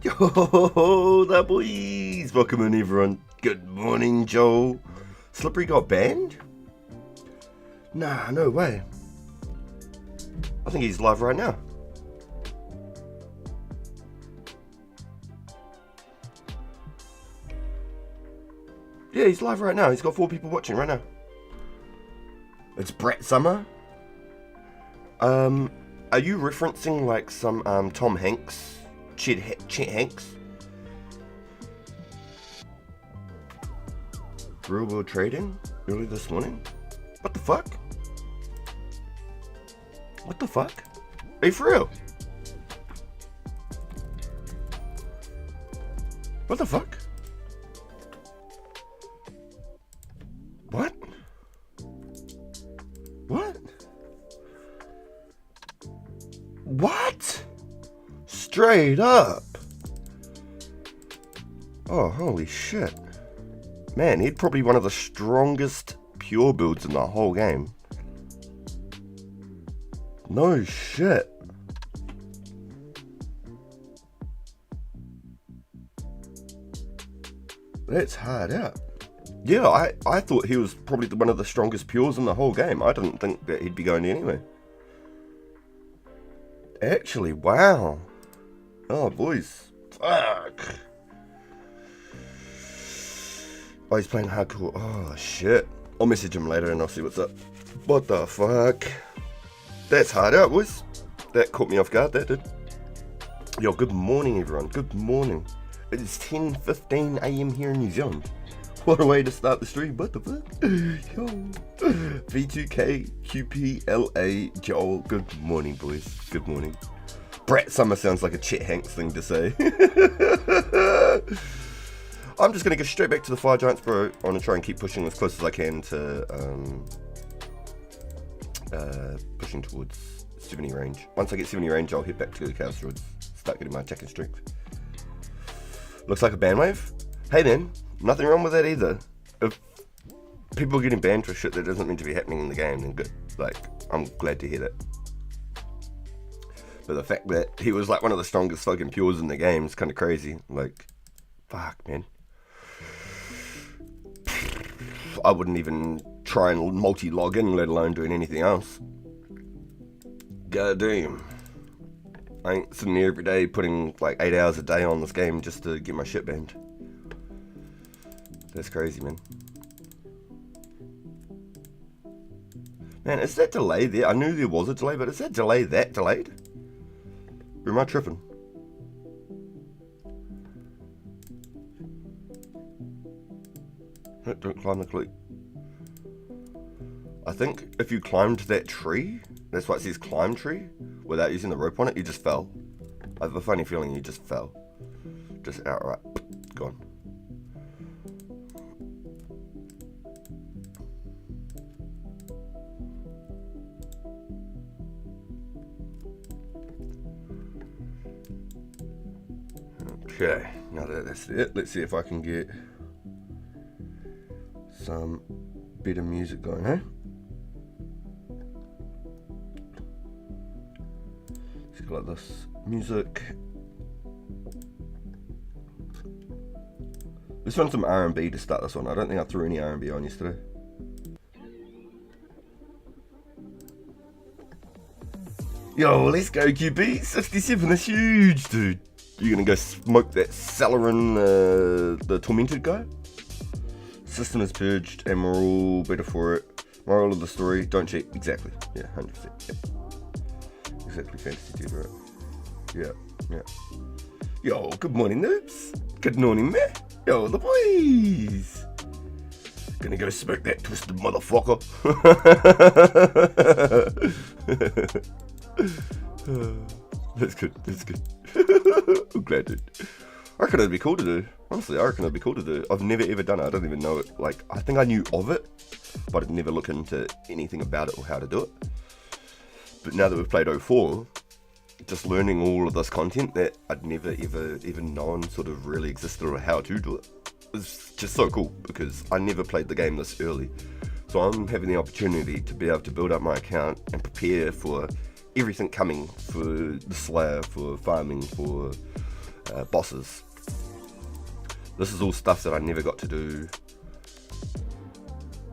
Yo, the boys! Welcome in, everyone. Good morning, Joel. Slippery got banned? Nah, no way. I think he's live right now. Yeah, he's live right now. He's got 4 people watching right now. It's Brett Summer. Are you referencing like some Tom Hanks? Chet Hanks? Real world trading? Early this morning? What the fuck? What the fuck? Are you for real? What the fuck? What? What? What? Straight up. Oh, holy shit. Man, he'd probably one of the strongest pure builds in the whole game. No shit. That's hard out. Yeah, I thought he was probably one of the strongest pures in the whole game. I didn't think that he'd be going anywhere. Actually, wow. Oh, boys. Fuck. Oh, he's playing hardcore. Oh, shit. I'll message him later and I'll see what's up. What the fuck? That's hard out, boys. That caught me off guard, that did. Yo, good morning, everyone. Good morning. It's 10:15 a.m. here in New Zealand. What a way to start the stream. What the fuck? Yo. V2K, QPLA, Joel. Good morning, boys. Good morning. Brett Summer sounds like a Chet Hanks thing to say. I'm just going to go straight back to the Fire Giants, bro. I want to try and keep pushing as close as I can to pushing towards 70 range. Once I get 70 range, I'll head back to the Chaos Druids. Start getting my attacking strength. Looks like a ban wave. Hey man, nothing wrong with that either. If people are getting banned for shit that doesn't mean to be happening in the game, then good. Like, I'm glad to hear that. But the fact that he was like one of the strongest fucking pures in the game is kind of crazy. Like, fuck, man. I wouldn't even try and multi-log in, let alone doing anything else. God damn. I ain't sitting here every day putting like 8 hours a day on this game just to get my shit banned. That's crazy, man. Man, is that delay there? I knew there was a delay, but is that delay that delayed? Or am I tripping? Don't climb the cliff. I think if you climbed that tree, that's why it says climb tree, without using the rope on it, you just fell. I have a funny feeling you just fell. Just outright gone. Okay, now that that's it, let's see if I can get some better music going, hey? Let's go like this. Music. Let's run some R&B to start this one. I don't think I threw any R&B on yesterday. Yo, let's go QB. 67, that's huge, dude. You're gonna go smoke that Celerin, the Tormented guy? System is purged and we're all better for it. Moral of the story, don't cheat. Exactly. Yeah, 100%. Yeah. Exactly, fantasy dude, right? Yeah. Yo, good morning, noobs. Good morning, man. Yo, the boys. Gonna go smoke that twisted motherfucker. That's good. I'm glad, dude. I reckon it'd be cool to do. Honestly, I reckon it'd be cool to do. I've never ever done it. I don't even know it. Like, I think I knew of it, but I'd never looked into anything about it or how to do it. But now that we've played 04, just learning all of this content that I'd never ever even known sort of really existed or how to do it. It's just so cool because I never played the game this early. So I'm having the opportunity to be able to build up my account and prepare for everything coming, for the Slayer, for farming, for bosses. This is all stuff that I never got to do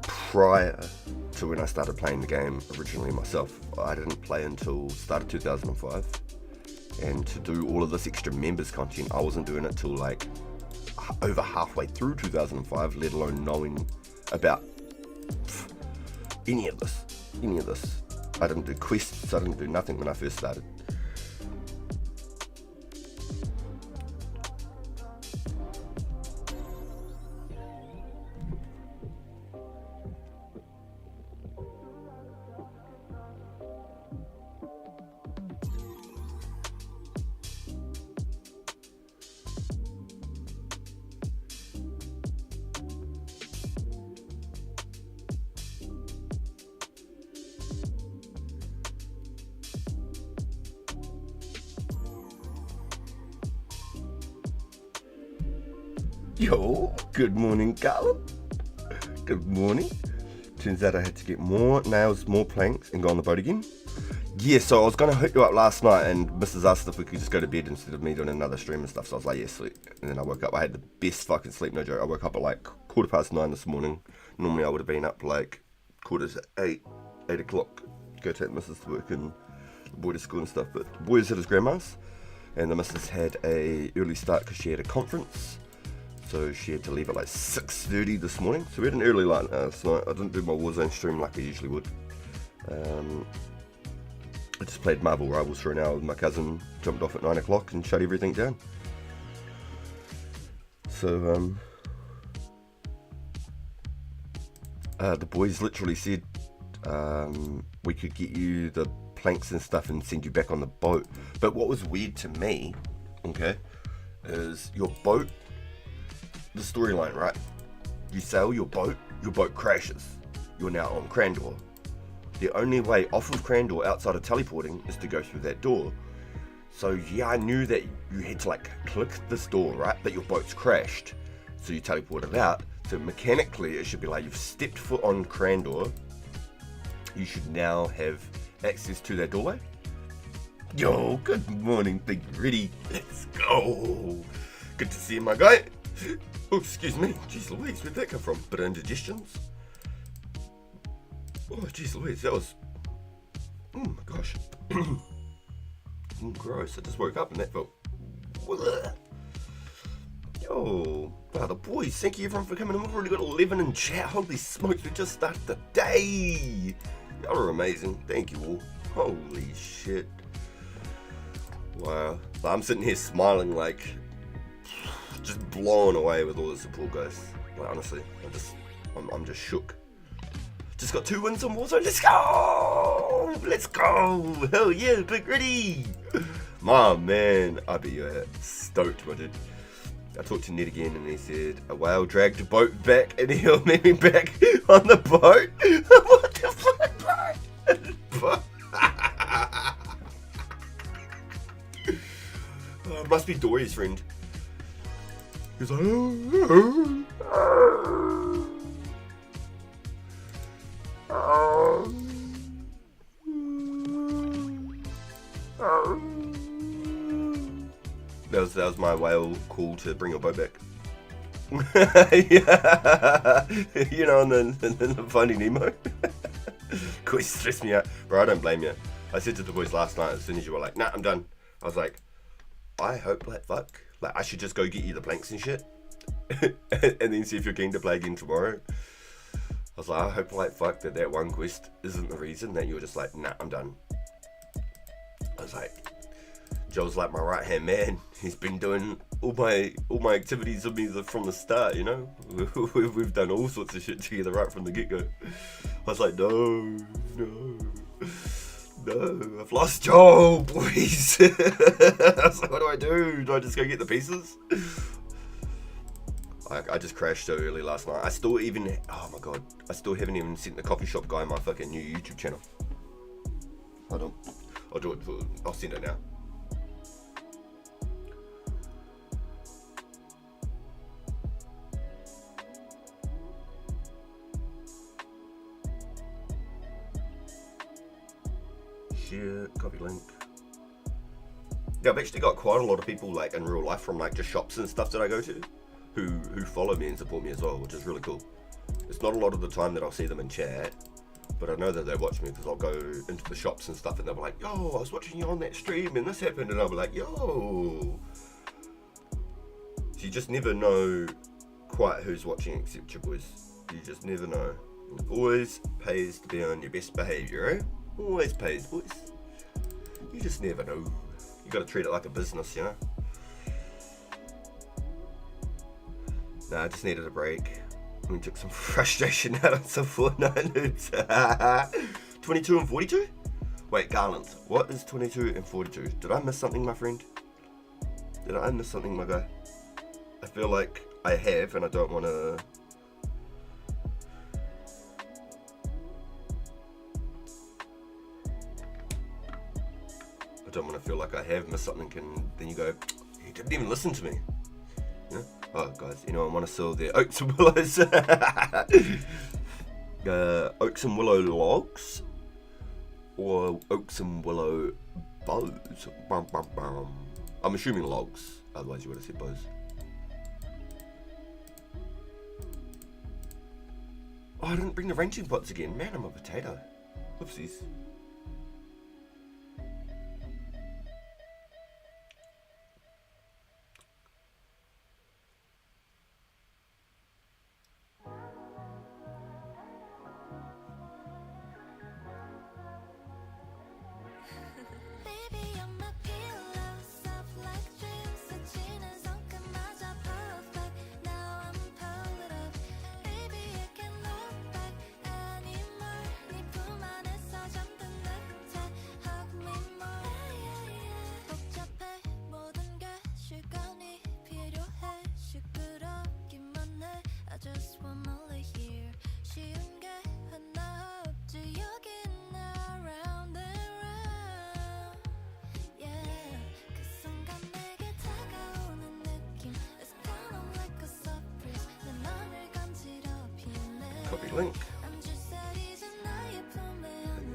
prior to when I started playing the game originally myself. I didn't play until start of 2005, and to do all of this extra members content, I wasn't doing it till like over halfway through 2005, let alone knowing about any of this. I didn't do quests, I didn't do nothing when I first started. Yo, good morning, Carla. Good morning. Turns out I had to get more nails, more planks, and go on the boat again. Yeah, so I was going to hook you up last night, and Mrs. asked if we could just go to bed instead of me doing another stream and stuff, so I was like, yeah, sleep. And then I woke up. I had the best fucking sleep, no joke. I woke up at like 9:15 this morning. Normally I would have been up like 8 o'clock, go take Mrs. to work and the boy to school and stuff. But the boy was at his grandma's, and the Mrs. had a early start because she had a conference. So she had to leave at like 6:30 this morning. So we had an early light last night. I didn't do my Warzone stream like I usually would. I just played Marvel Rivals for an hour with my cousin, jumped off at 9 o'clock and shut everything down. So the boys literally said we could get you the planks and stuff and send you back on the boat. But what was weird to me, okay, is your boat, the storyline, right? You sail your boat crashes. You're now on Crandor. The only way off of Crandor outside of teleporting is to go through that door. So yeah, I knew that you had to like click this door, right? But your boat's crashed. So you teleported out. So mechanically it should be like you've stepped foot on Crandor. You should now have access to that doorway. Yo, good morning, Big Reddy. Let's go. Good to see you, my guy. Oh, excuse me. Jeez Louise, where'd that come from? Bit of indigestions? Oh, jeez Louise, that was... Oh my gosh. Gross, I just woke up and that felt... Yo, wow, the boys, thank you everyone for coming in. We've already got 11 in chat. Holy smokes, we just started the day. Y'all are amazing. Thank you all. Holy shit. Wow. I'm sitting here smiling like... just blown away with all the support, guys. Like, honestly, I'm just shook. Just got 2 wins on Warzone. Let's go! Let's go! Hell yeah, Big Ready! My man, I bet you're stoked, my dude. I talked to Ned again and he said a whale dragged the boat back and he'll meet me back on the boat. What the fuck? Must be Dory's friend. He's like, that was my whale call to bring your boat back. Yeah. You know, and then Finding Nemo. Quite stressed me out. Bro, I don't blame you. I said to the boys last night, as soon as you were like, nah, I'm done. I was like, I hope like fuck. Like, I should just go get you the planks and shit. And then see if you're keen to play again tomorrow. I was like, I hope like fuck that one quest isn't the reason that you were just like, nah, I'm done. I was like, Joe's like my right hand man. He's been doing all my activities with me from the start, you know. We've done all sorts of shit together right from the get go. I was like, no, I've lost Joe, boys. I was like, what do I do? Do I just go get the pieces? I just crashed so early last night. I still haven't even sent the coffee shop guy my fucking new YouTube channel. Hold on. I'll do it. I'll send it now. Share, copy link. Yeah, I've actually got quite a lot of people like in real life from like just shops and stuff that I go to who follow me and support me as well, which is really cool. It's not a lot of the time that I'll see them in chat, but I know that they watch me because I'll go into the shops and stuff and they'll be like, yo, I was watching you on that stream and this happened, and I'll be like, yo. So you just never know quite who's watching except your boys. You just never know. It always pays to be on your best behaviour, eh? Always pays, boys. You just never know. You gotta treat it like a business, you know? Nah, I just needed a break. We took some frustration out on some Fortnite noobs. 22 and 42? Wait, Garland, what is 22 and 42? Did I miss something, my friend? Did I miss something, my guy? I feel like I have, and I don't want to... I don't want to feel like I have missed something, and then you go, he didn't even listen to me. You know? Oh, guys, anyone want to sell their oaks and willows? Oaks and willow logs? Or oaks and willow bows? Bum, bum, bum. I'm assuming logs, otherwise you would have said bows. Oh, I didn't bring the ranging pots again. Man, I'm a potato. Whoopsies. Copy link. I'm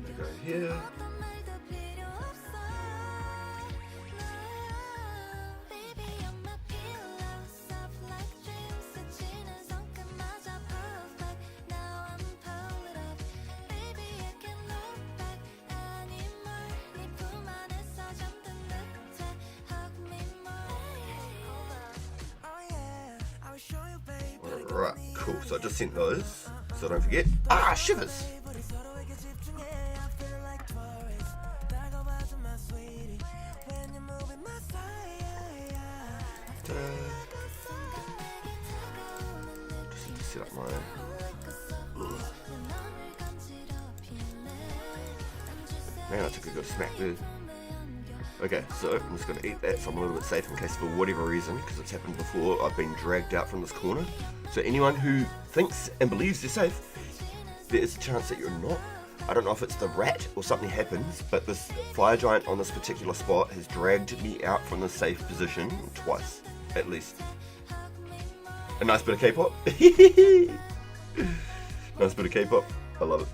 gonna go here. Alright, cool. So I just sent those, so don't forget. Ah, shivers! Just need to set up my... Man, I took a good smack there. Okay, so I'm just going to eat that so I'm a little bit safe in case for whatever reason, because it's happened before, I've been dragged out from this corner. So anyone who thinks and believes they're safe, there is a chance that you're not. I don't know if it's the rat or something happens, but this fire giant on this particular spot has dragged me out from the safe position twice, at least. A nice bit of K-pop. Nice bit of K-pop. I love it.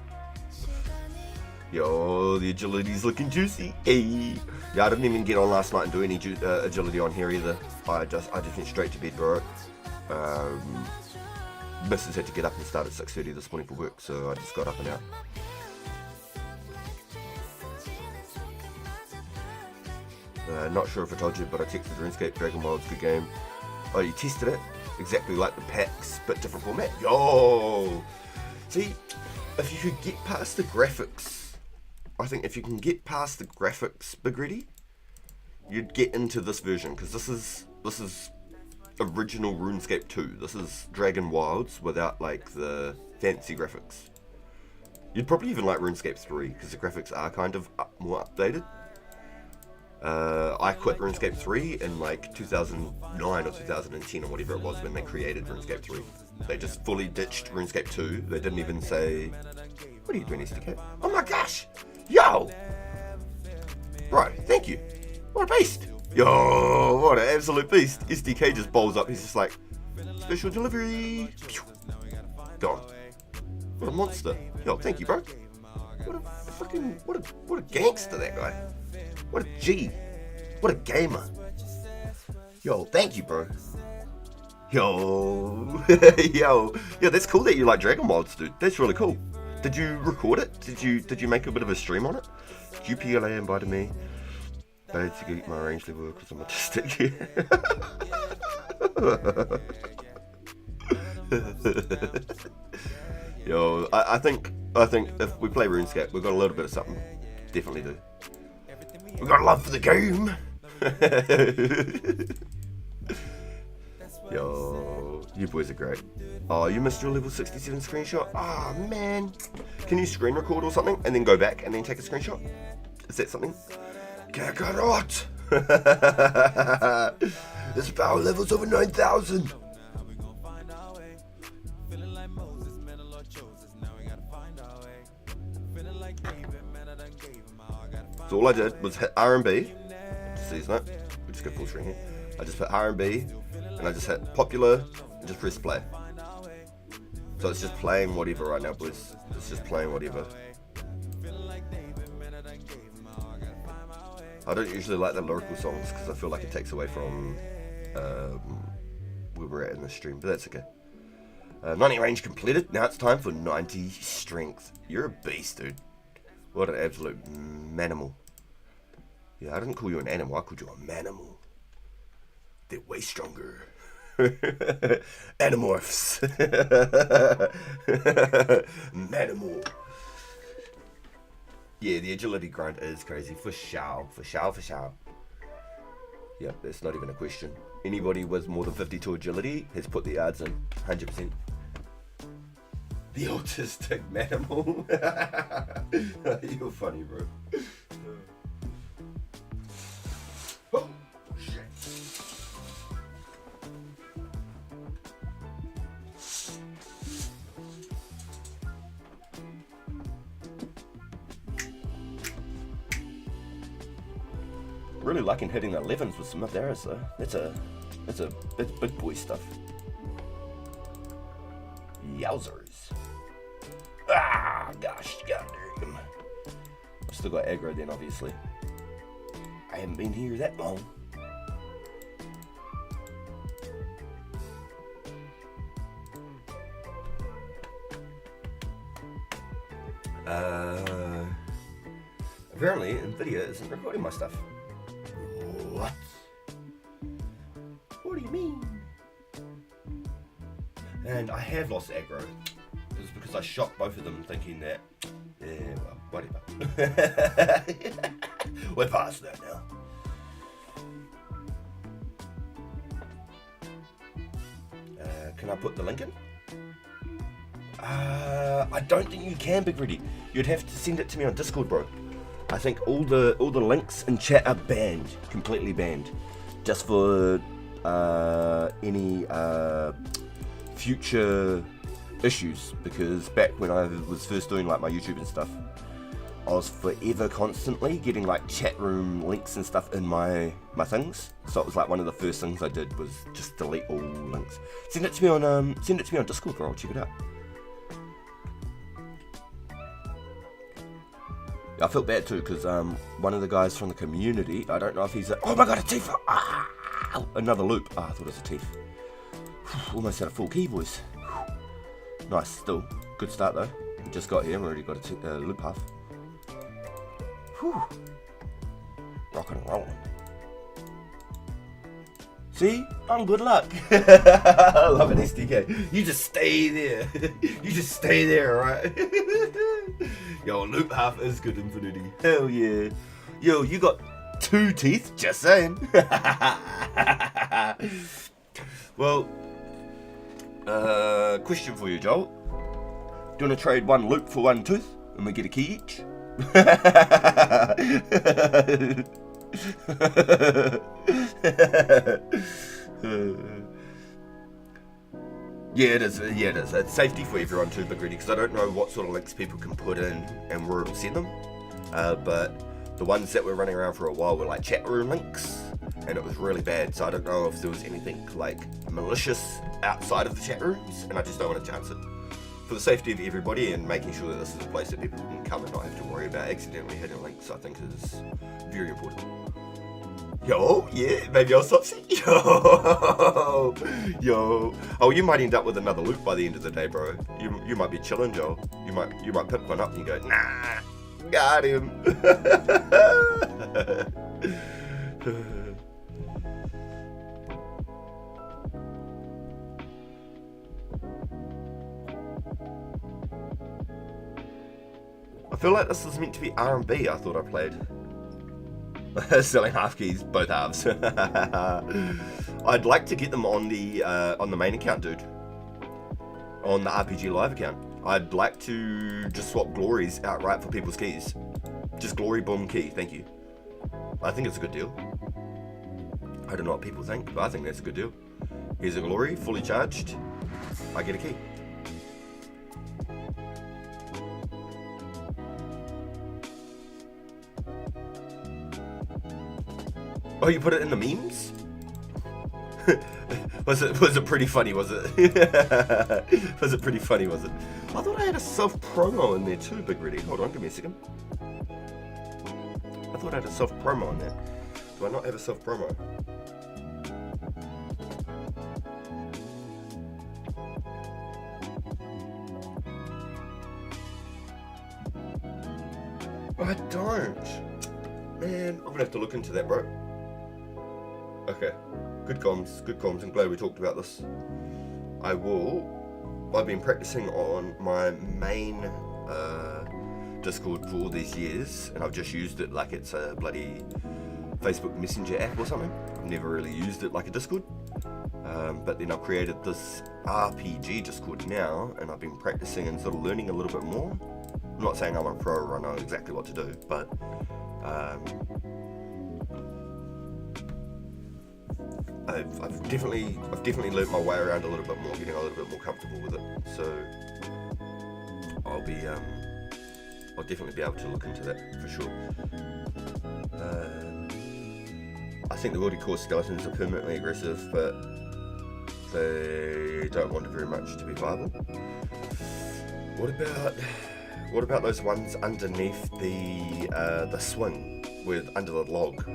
Yo, the agility's looking juicy. Hey. Yeah, I didn't even get on last night and do any agility on here either. I just went straight to bed, bro. Mrs. had to get up and start at 6:30 this morning for work, so I just got up and out. Not sure if I told you, but I texted Runescape Dragon Wild's good game. Oh, you tested it? Exactly like the packs, but different format. Yo! See, if you could get past the graphics, I think if you can get past the graphics, Big Ready, you'd get into this version, because this is original RuneScape 2. This is Dragon Wilds without like the fancy graphics. You'd probably even like RuneScape 3 because the graphics are kind of more updated. I quit RuneScape 3 in like 2009 or 2010 or whatever it was when they created RuneScape 3. They just fully ditched RuneScape 2. They didn't even say, what are you doing, SDK? Oh my gosh! Yo! Bro, thank you. What a beast! Yo, what an absolute beast. SDK just bowls up. He's just like, special delivery. Pew. Gone. What a monster. Yo, thank you, bro. What a freaking, what a gangster, that guy. What a G. What a gamer. Yo, thank you, bro. Yo. Yo, that's cool that you like Dragon mods, dude. That's really cool. Did you record it? Did you make a bit of a stream on it? QPLA invited me. Paid to get my range level because I'm autistic. Yo, I think if we play RuneScape, we've got a little bit of something. Definitely do. We got love for the game. Yo, you boys are great. Oh, you missed your level 67 screenshot? Ah, oh, man. Can you screen record or something and then go back and then take a screenshot? Is that something? Kakarot! This power level's over 9,000. So all I did was hit R&B, season it, we'll just go full screen here. I just put R&B, and I just hit popular, and just press play. So it's just playing whatever right now, boys. It's just playing whatever. I don't usually like the lyrical songs, because I feel like it takes away from where we're at in the stream, but that's okay. 90 range completed, now it's time for 90 strength. You're a beast, dude. What an absolute manimal. Yeah, I didn't call you an animal, I called you a manimal. They're way stronger. Animorphs. Manimal. Yeah, the agility grind is crazy. For sure. Yep, that's not even a question. Anybody with more than 52 agility has put the odds in. 100%. The autistic manimal. You're funny, bro. Oh, shit. Really liking hitting the 11s with some Maderas though. That's big boy stuff. Yowzers. Ah, gosh, goddamn. I've still got aggro then, obviously. I haven't been here that long. Apparently, NVIDIA isn't recording my stuff. What? What do you mean? And I have lost aggro. It's because I shot both of them thinking that, yeah, well, whatever. We're past that now. Can I put the link in? I don't think you can, Big Reddy. You'd have to send it to me on Discord, bro. I think all the links in chat are banned, completely banned, just for any future issues. Because back when I was first doing like my YouTube and stuff, I was forever constantly getting like chat room links and stuff in my things. So it was like one of the first things I did was just delete all links. Send it to me on Discord, bro. I'll check it out. I felt bad too because one of the guys from the community, I don't know if he's oh my god, a Tifa! Ah! Another loop. Ah, I thought it was a Tifa. Almost had a full key, boys. Nice, still. Good start though. We just got here, we already got a loop half. Whew. Rock and roll. See? I'm good luck. I love it, SDK. You just stay there. You just stay there, right? Yo, loop half is good, Infinity. Hell yeah. Yo, you got 2 teeth? Just saying. Well, question for you, Joel. Do you want to trade 1 loop for 1 tooth? And we get a key each? Yeah, it is. Yeah, it is. It's safety for everyone too, Big Ready, because I don't know what sort of links people can put in and where it'll send them. But the ones that were running around for a while were like chat room links, and it was really bad. So I don't know if there was anything like malicious outside of the chat rooms, and I just don't want to chance it. For the safety of everybody and making sure that this is a place that people can come and not have to worry about accidentally hitting links, I think is very important. Yo, yeah, maybe I'll stop seeing. Yo, yo. Oh, you might end up with another loot by the end of the day, bro. You might be chilling, Joe. You might pick one up and you go, nah, got him. I feel like this is meant to be R&B. I thought I played. Selling half keys, both halves. I'd like to get them on the main account, dude. On the RPG Live account. I'd like to just swap glories outright for people's keys. Just glory, boom, key. Thank you. I think it's a good deal. I don't know what people think, but I think that's a good deal. Here's a glory, fully charged. I get a key. Oh, you put it in the memes? was it pretty funny, was it? Was it pretty funny, was it? I thought I had a self-promo in there too, Big Ready. Hold on, give me a second. I thought I had a self-promo in there. Do I not have a self-promo? I don't. Man, I'm gonna have to look into that, bro. Okay, good comms. I'm glad we talked about this. I've been practicing on my main Discord for all these years, and I've just used it like it's a bloody Facebook Messenger app or something. I've never really used it like a Discord. But then I've created this RPG Discord now, and I've been practicing and sort of learning a little bit more. I'm not saying I'm a pro or I know exactly what to do, but I've definitely learnt my way around a little bit more, getting a little bit more comfortable with it. So I'll definitely be able to look into that for sure. I think the multi-core skeletons are permanently aggressive, but they don't want it very much to be viable. What about those ones underneath the swing, under the log?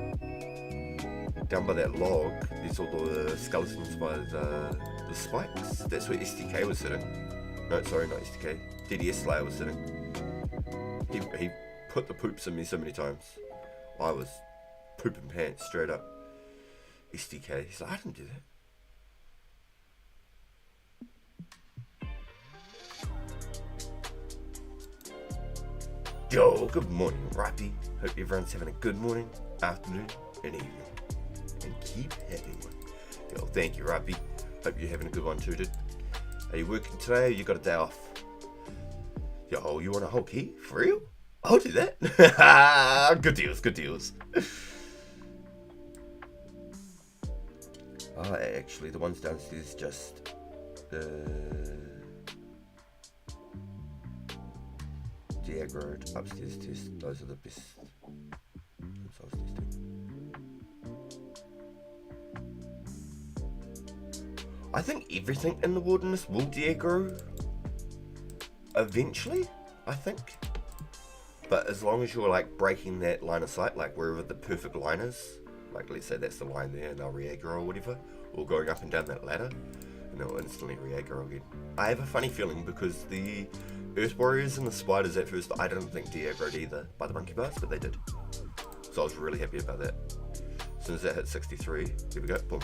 Down by that log, there's all the skeletons by the spikes. That's where STK was sitting. No, sorry, not STK. DDS Slayer was sitting. He put the poops in me so many times. I was pooping pants straight up. STK. He's like, I didn't do that. Yo, good morning, Rappy. Hope everyone's having a good morning, afternoon, and evening. And keep having one. Yo, thank you, Rappy. Hope you're having a good one too, dude. Are you working today or you got a day off? Yo, you want a whole key? For real? I'll do that. Good deals. Actually, the ones downstairs just... de-aggroed. Upstairs test. Those are the best. That's what I was testing. I think everything in the wilderness will de-aggro eventually, I think. But as long as you're like breaking that line of sight, like wherever the perfect line is, like let's say that's the line there and they'll re-aggro or whatever, or going up and down that ladder, and they'll instantly re-aggro again. I have a funny feeling because the Earth Warriors and the Spiders at first, I didn't think de-aggroed either by the monkey bars, but they did. So I was really happy about that. As soon as that hit 63, here we go, boom.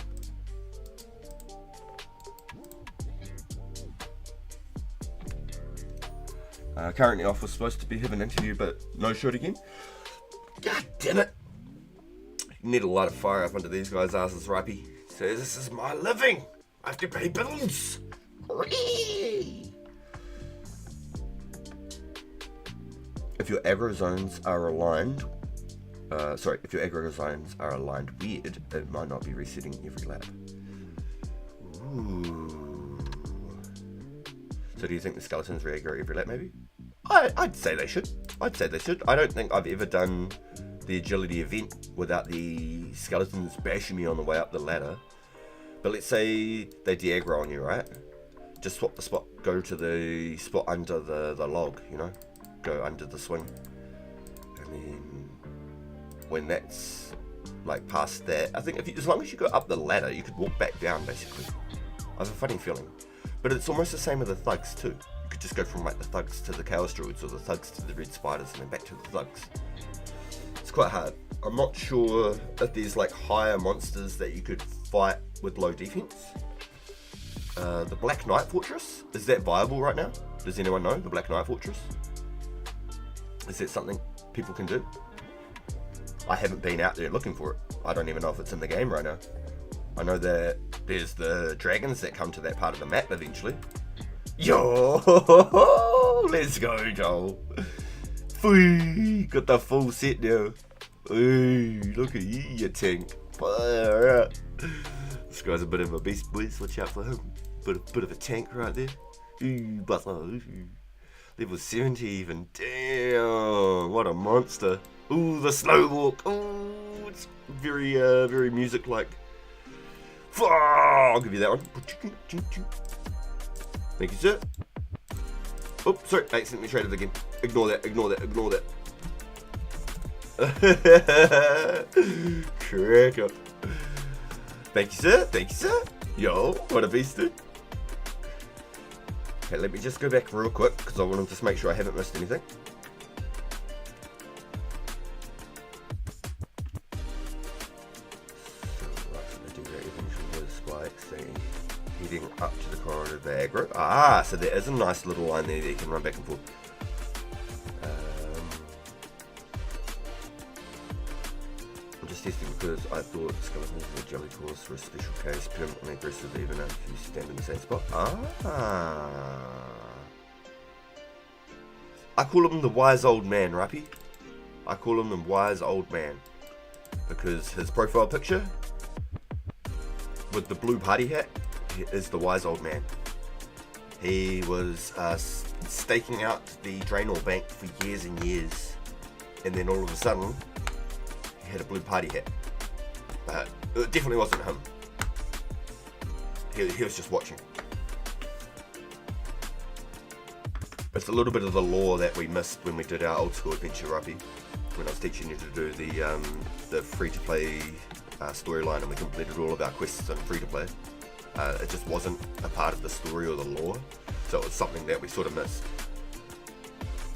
Currently off, was supposed to be having an interview, but no shoot again. God damn it! Need a lot of fire up under these guys' asses, Rappy. So this is my living. I have to pay bills. Whee! If your aggro zones are aligned, if your aggro zones are aligned weird, it might not be resetting every lap. Ooh. So do you think the skeletons re-aggro every lap, maybe? I'd say they should. I don't think I've ever done the agility event without the skeletons bashing me on the way up the ladder. But let's say they de-aggro on you, right? Just swap the spot. Go to the spot under the log, you know? Go under the swing. And then when that's like past that. I think as long as you go up the ladder, you could walk back down basically. I have a funny feeling, but it's almost the same with the thugs too. You could just go from like the thugs to the chaos druids or the thugs to the red spiders and then back to the thugs. It's quite hard. I'm not sure if there's like higher monsters that you could fight with low defense. The Black Knight Fortress, is that viable right now? Does anyone know the Black Knight Fortress? Is that something people can do? I haven't been out there looking for it. I don't even know if it's in the game right now. I know that there's the dragons that come to that part of the map eventually. Yo, let's go, Joel. Fui, got the full set now. Hey, look at you tank. This guy's a bit of a beast, boys. Watch out for him. Bit of a tank right there. Ooh, level 70 even. Damn, what a monster. Ooh, the slow walk. Ooh, it's very, very music-like. I'll give you that one. Thank you, sir. Oh, sorry, I accidentally traded again. Ignore that. Crack up. Thank you, sir. Yo, what a beast, dude. Okay, let me just go back real quick because I want to just make sure I haven't missed anything. Heading up to the corridor of the aggro. Ah, so there is a nice little line there that you can run back and forth. I'm just testing because I thought skeletons were jelly claws for a special case, permanently aggressive even if you stand in the same spot. I call him the wise old man, Rappy. I call him the wise old man because his profile picture with the blue party hat is the wise old man. He was staking out the Draenor Bank for years and years, and then all of a sudden he had a blue party hat. But it definitely wasn't him. He was just watching. It's a little bit of the lore that we missed when we did our old school adventure, Ruppy. When I was teaching you to do the free-to-play storyline, and we completed all of our quests on free-to-play. It just wasn't a part of the story or the lore, so it was something that we sort of missed.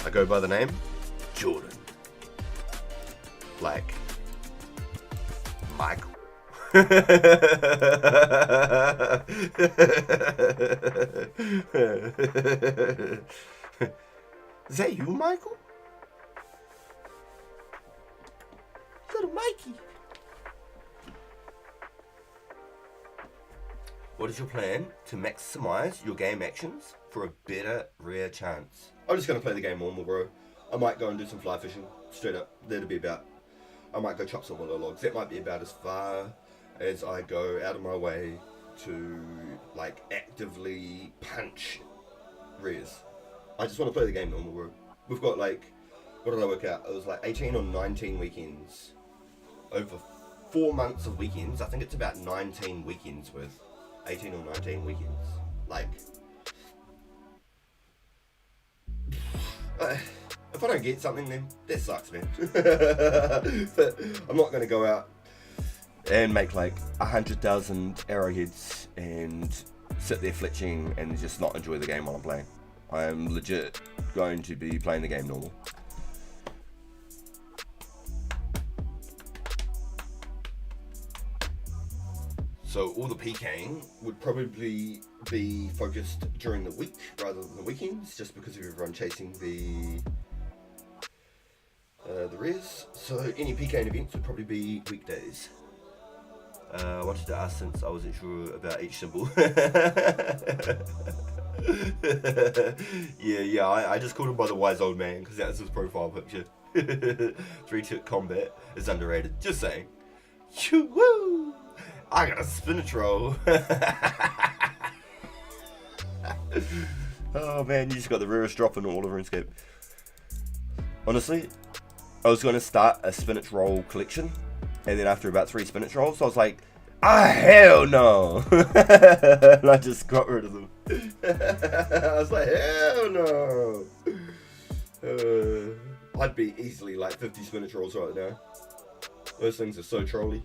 I go by the name Jordan. Like Michael. Is that you, Michael? Little Mikey. What is your plan to maximize your game actions for a better rare chance? I'm just going to play the game normal, bro. I might go and do some fly fishing, straight up. That'll be about. I might go chop some willow logs. That might be about as far as I go out of my way to, like, actively punch rares. I just want to play the game normal, bro. We've got, like, what did I work out? It was like 18 or 19 weekends. Over 4 months of weekends. I think it's about 19 weekends worth. 18 or 19 weekends. Like, if I don't get something, then that sucks, man. But I'm not going to go out and make like 100,000 arrowheads and sit there fletching and just not enjoy the game while I'm playing. I'm legit going to be playing the game normal. So all the PKing would probably be focused during the week rather than the weekends, just because of everyone chasing the rares. So any PKing events would probably be weekdays. I wanted to ask since I wasn't sure about each symbol. yeah, I just called him by the wise old man because that's his profile picture. 3-tick combat is underrated. Just saying. Woo! I got a spinach roll. Oh man, you just got the rarest drop in all of RuneScape. Honestly, I was going to start a spinach roll collection, and then after about 3 spinach rolls, I was like, hell no! And I just got rid of them. I was like, hell no! I'd be easily like 50 spinach rolls right now. Those things are so trolly.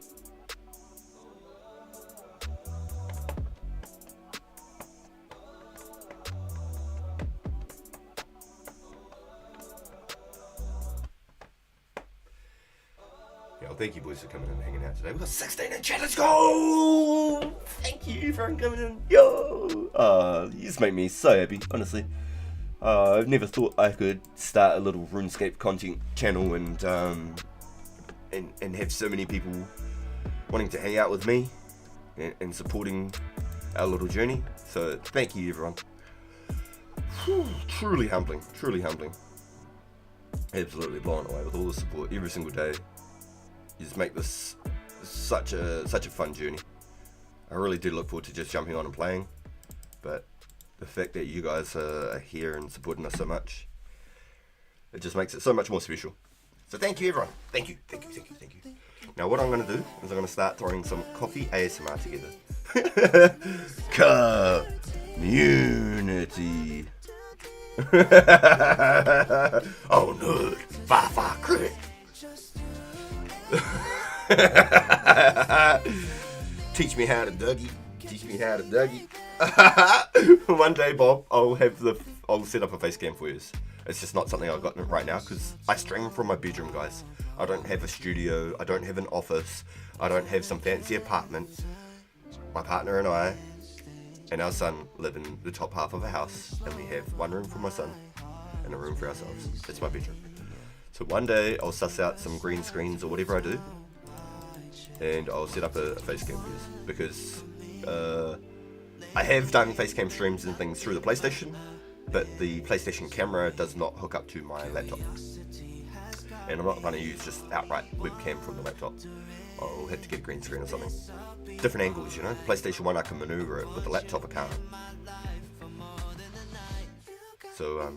Yo, thank you boys for coming in and hanging out today. We've got 16 in chat, let's go! Thank you for coming in, yo! You just make me so happy, honestly. I've never thought I could start a little RuneScape content channel and have so many people wanting to hang out with me and supporting our little journey. So thank you, everyone. Whew, truly humbling, truly humbling. Absolutely blown away with all the support every single day. You just make this such a fun journey. I really do look forward to just jumping on and playing, but the fact that you guys are here and supporting us so much, it just makes it so much more special. So thank you, everyone. Thank you, thank you, thank you, thank you. Now what I'm going to do is I'm going to start throwing some coffee ASMR together. Community. Oh no, far crit. Teach me how to Dougie. Teach me how to Dougie. One day, Bob, I'll set up a face cam for you. It's just not something I've got right now because I stream from my bedroom, guys. I don't have a studio. I don't have an office. I don't have some fancy apartment. My partner and I and our son live in the top half of a house, and we have one room for my son and a room for ourselves. It's my bedroom. So one day I'll suss out some green screens or whatever I do, and I'll set up a face cam for you because I have done face cam streams and things through the PlayStation, but the PlayStation camera does not hook up to my laptop. And I'm not going to use just outright webcam from the laptop. I'll have to get a green screen or something. Different angles, you know. The PlayStation 1 I can maneuver it, with the laptop I can't. So,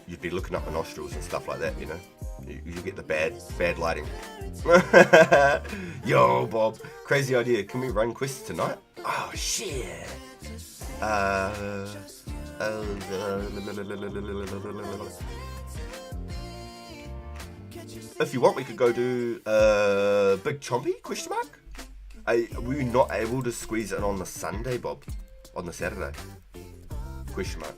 you'd be looking up my nostrils and stuff like that, you know. You get the bad lighting. Yo, Bob, crazy idea. Can we run quests tonight? Oh, shit. If you want, we could go do Big Chompy, question mark? Were you not able to squeeze it on the Sunday, Bob? On the Saturday? Question mark.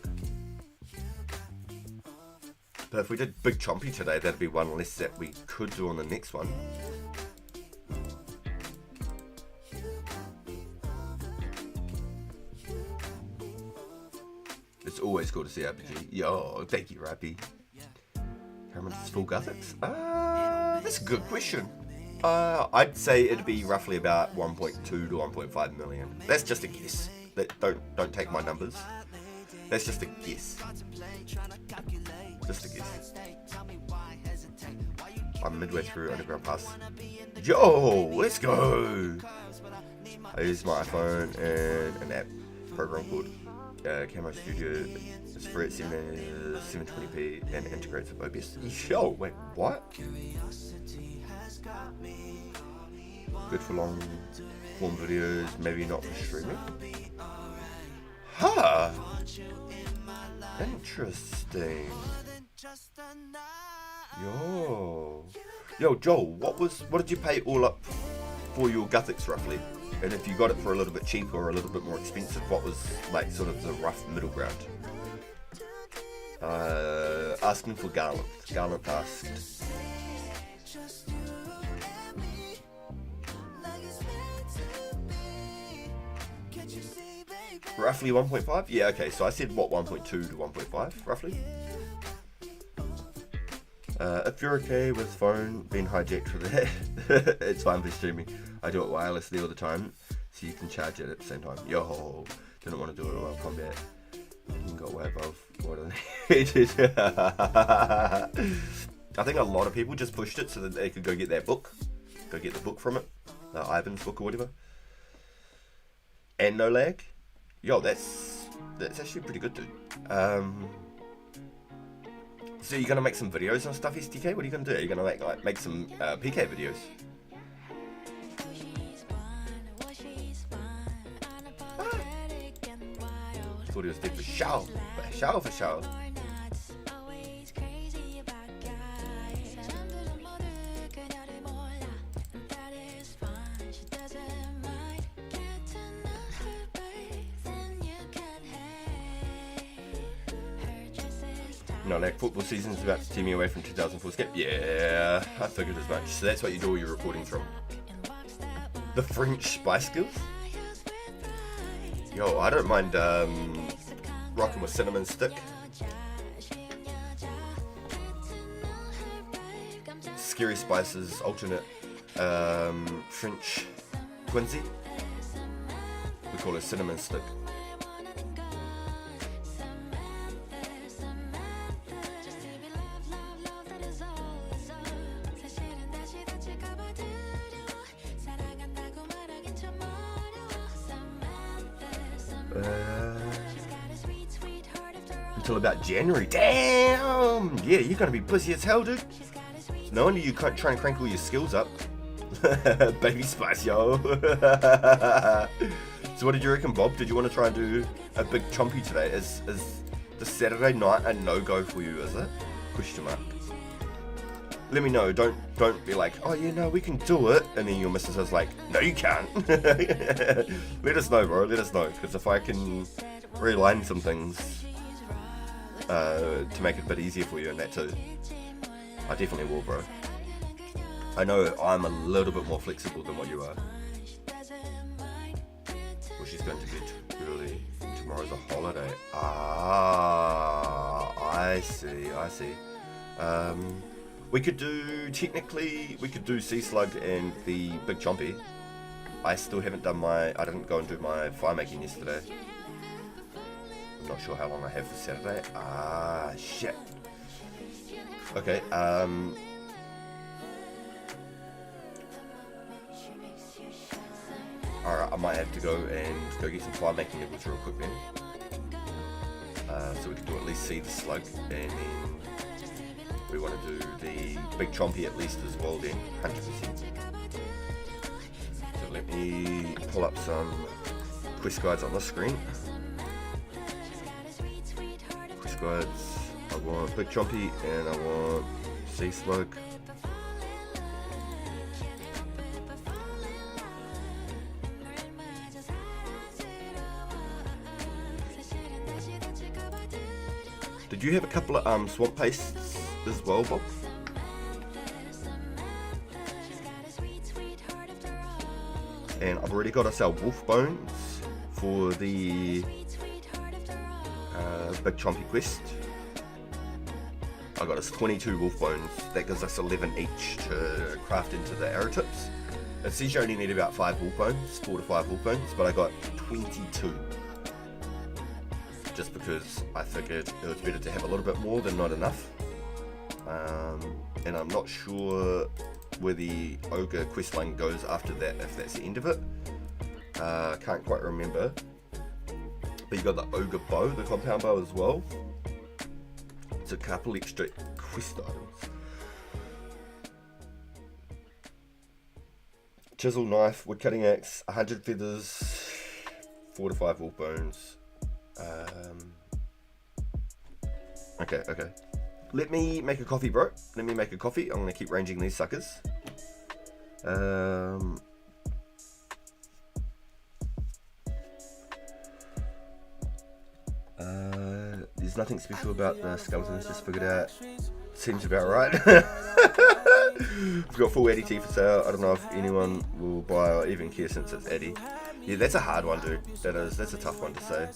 But if we did Big Chompy today, that'd be one less that we could do on the next one. It's always cool to see RPG. Yo, thank you, Rappy. How much is full Gothics? That's a good question. I'd say it'd be roughly about 1.2 to 1.5 million. That's just a guess. Don't take my numbers. That's just a guess. Just a guess. I'm midway through Underground Pass. Yo, let's go! I use my iPhone and an app program called Camo Studio. It's free at 720p and integrates with OBS. Yo, wait, what? Good for long form videos, maybe not for streaming. Huh. Interesting. Yo, Joel, what did you pay all up for your Gothics roughly? And if you got it for a little bit cheaper or a little bit more expensive, what was like sort of the rough middle ground? Asking for Garland. Garland asked. Roughly 1.5? Yeah, okay, so I said what, 1.2 to 1.5, roughly? If you're okay with phone being hijacked for that, it's fine for streaming. I do it wirelessly all the time, so you can charge it at the same time. Yo, didn't want to do it while combat. You got way above what I needed. I think a lot of people just pushed it so that they could go get that book. Go get the book from it. Ivan's book or whatever. And no lag. Yo, that's actually pretty good, dude. So you're gonna make some videos and stuff, SDK? What are you gonna do? Are you gonna make some PK videos? Thought he was dead for show. For show. No, like football season's about to tear me away from 2004scape. Yeah, I figured as much. So that's what you do all your recordings from. The French Spice Girls? Yo, I don't mind rocking with cinnamon stick. Scary Spices alternate French Quincy. We call it cinnamon stick. Until about January. Damn! Yeah, you're gonna be pussy as hell, dude. No wonder you can't try and crank all your skills up. Baby Spice, yo. So what did you reckon, Bob? Did you want to try and do a big chompy today? Is the Saturday night a no-go for you, is it? Question mark. Let me know. Don't be like, oh yeah, no, we can do it. And then your missus is like, no, you can't. Let us know, bro. Let us know. Because if I can realign some things to make it a bit easier for you and that too, I definitely will, bro. I know I'm a little bit more flexible than what you are. Well, she's going to bed early. Tomorrow's a holiday. Ah, I see. We could do Sea Slug and the Big Chompy. I still haven't done I didn't go and do my fire making yesterday. I'm not sure how long I have for Saturday. Ah, shit. Okay, alright, I might have to go get some fire making levels real quick then. So we can do at least see the slug, and then we want to do the Big Chompy at least as well then, 100%. So let me pull up some quest guides on the screen. Quest guides, I want Big Chompy and I want Sea Slug. Did you have a couple of swamp pastes as well, Bob? And I've already got us our wolf bones for the Big Chompy quest. I got us 22 wolf bones. That gives us 11 each to craft into the arrow tips. It says you only need about 4 to 5 wolf bones, but I got 22. Just because I figured it was better to have a little bit more than not enough. And I'm not sure where the ogre questline goes after that, if that's the end of it. Can't quite remember. But you got the ogre bow, the compound bow as well. It's a couple extra quest items. Chisel, knife, wood cutting axe, 100 feathers, 4 to 5 wolf bones. Okay. Let me make a coffee, bro. Let me make a coffee. I'm gonna keep ranging these suckers. There's nothing special about the skeletons, just figured out. Seems about right. We've got full Addy tea for sale. I don't know if anyone will buy or even care since it's Addy. Yeah, that's a hard one, dude. That's a tough one to say.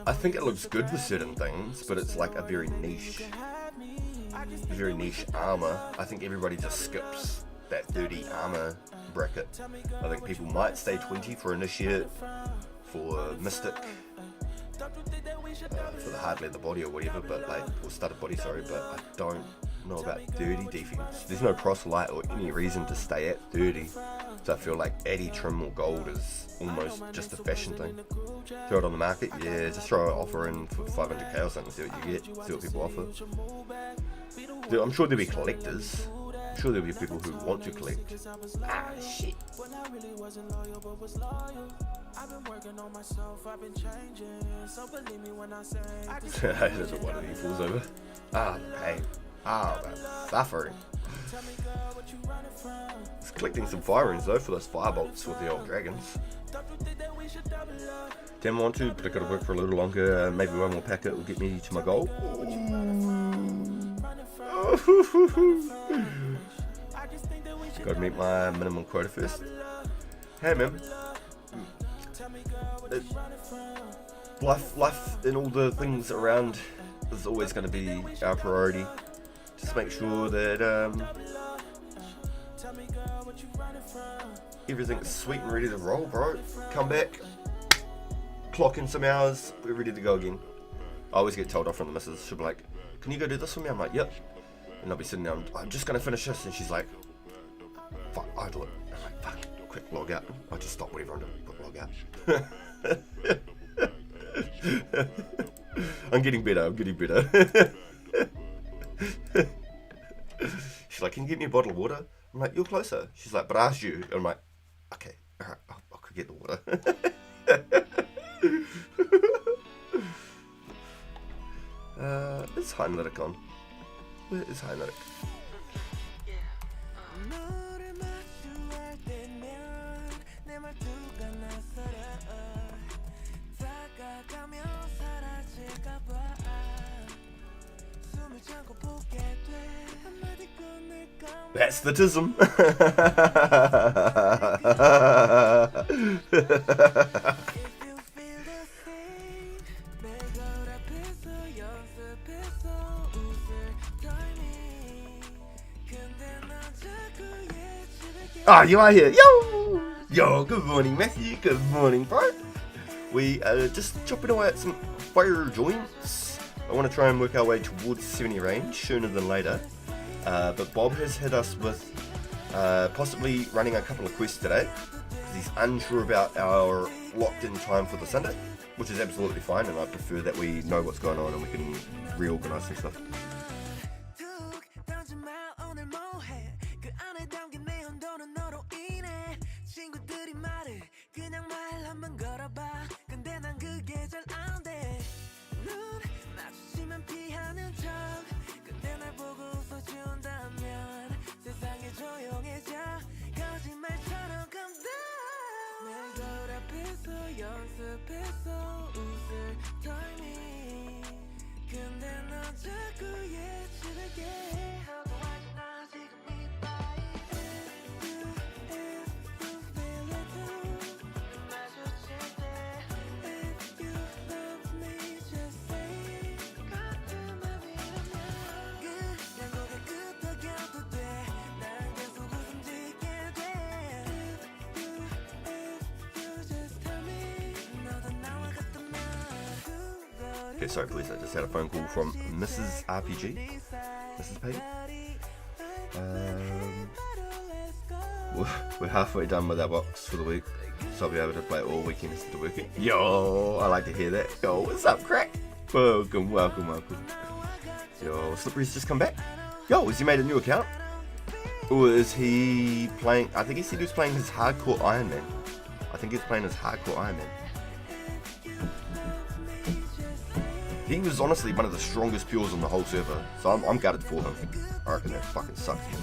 I think it looks good with certain things, but it's like a very niche armor. I think everybody just skips that 30 armor bracket. I think people might stay 20 for Initiate, for Mystic, for the hard leather body or whatever, but like, or studded body, sorry, but I don't know about 30 defense. There's no cross light or any reason to stay at 30, so I feel like Addy trim or gold is almost just a fashion thing. Throw it on the market, yeah, just throw an offer in for 500k or something, see what you get, see what people offer. I'm sure there'll be collectors. I'm sure there'll be people who want to collect. Ah, shit. There's a one of these falls over. Ah, the pain. Ah, the suffering. It's collecting some fire runes though for those firebolts with the old dragons. Didn't want to, but I gotta work for a little longer. Maybe one more packet will get me to my goal. Gotta meet my minimum quota first. Hey man, life and all the things around is always going to be our priority. Just make sure that everything's sweet and ready to roll, bro. Come back, clock in some hours, we're ready to go again. I always get told off from the missus. She'll be like, "Can you go do this for me?" I'm like, "Yep." And I'll be sitting there, I'm just going to finish this, and she's like, "Fuck, I do it." I'm like, "Fuck, quick log out." I just stop whatever I'm doing, quick log out. I'm getting better. She's like, "Can you get me a bottle of water?" I'm like, "You're closer." She's like, "But I asked you." And I'm like, "Okay, alright, I'll go get the water." Is Heinrich on? Where is Heinrich? That's the tism. Ah, you are here. Yo, good morning, Matthew. Good morning, bro. We are just chopping away at some fire joints. I want to try and work our way towards 70 range sooner than later. But Bob has hit us with possibly running a couple of quests today, because he's unsure about our locked-in time for the Sunday, which is absolutely fine, and I prefer that we know what's going on and we can reorganise some stuff. Okay, sorry please, I just had a phone call from Mrs. RPG. Mrs. Payton. We're halfway done with our box for the week, so I'll be able to play it all weekend instead of working. Yo, I like to hear that. Yo, what's up, crack? Welcome. Yo, Slippery's just come back. Yo, has he made a new account? Or is he playing? I think he said he was playing his hardcore Iron Man. He was honestly one of the strongest pures on the whole server, so I'm gutted for him. I reckon that fucking sucks, man.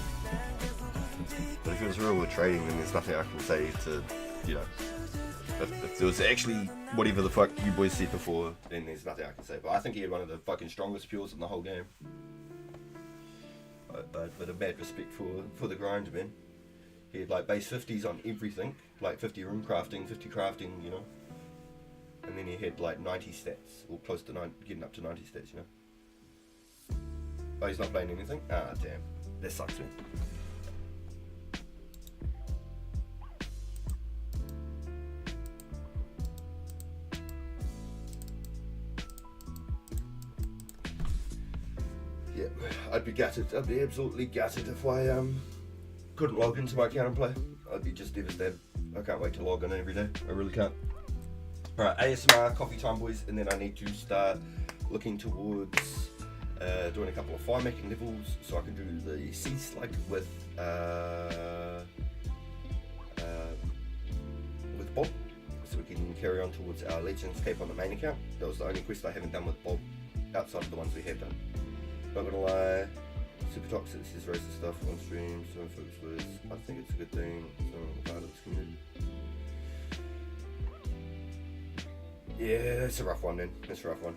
But if it was real with trading, then there's nothing I can say to, you know, if there was actually whatever the fuck you boys said before, then there's nothing I can say. But I think he had one of the fucking strongest pures in the whole game. But a bad respect for the grind, man. He had like base 50s on everything, like 50 room crafting, 50 crafting, you know. And then he had like 90 stats, or close to getting up to 90 stats, you know. Oh, he's not playing anything? Ah, damn. That sucks, man. Yeah, I'd be gutted. I'd be absolutely gutted if I couldn't log into my account and play. I'd be just devastated. I can't wait to log in every day. I really can't. Alright, ASMR, coffee time, boys, and then I need to start looking towards doing a couple of fire making levels so I can do the sea slug with Bob, so we can carry on towards our Runescape on the main account. That was the only quest I haven't done with Bob outside of the ones we have done. Not gonna lie, Super Toxic says racist stuff on stream, some folks was, I think it's a good thing, so I'm part of this community. Yeah, that's a rough one then. That's a rough one.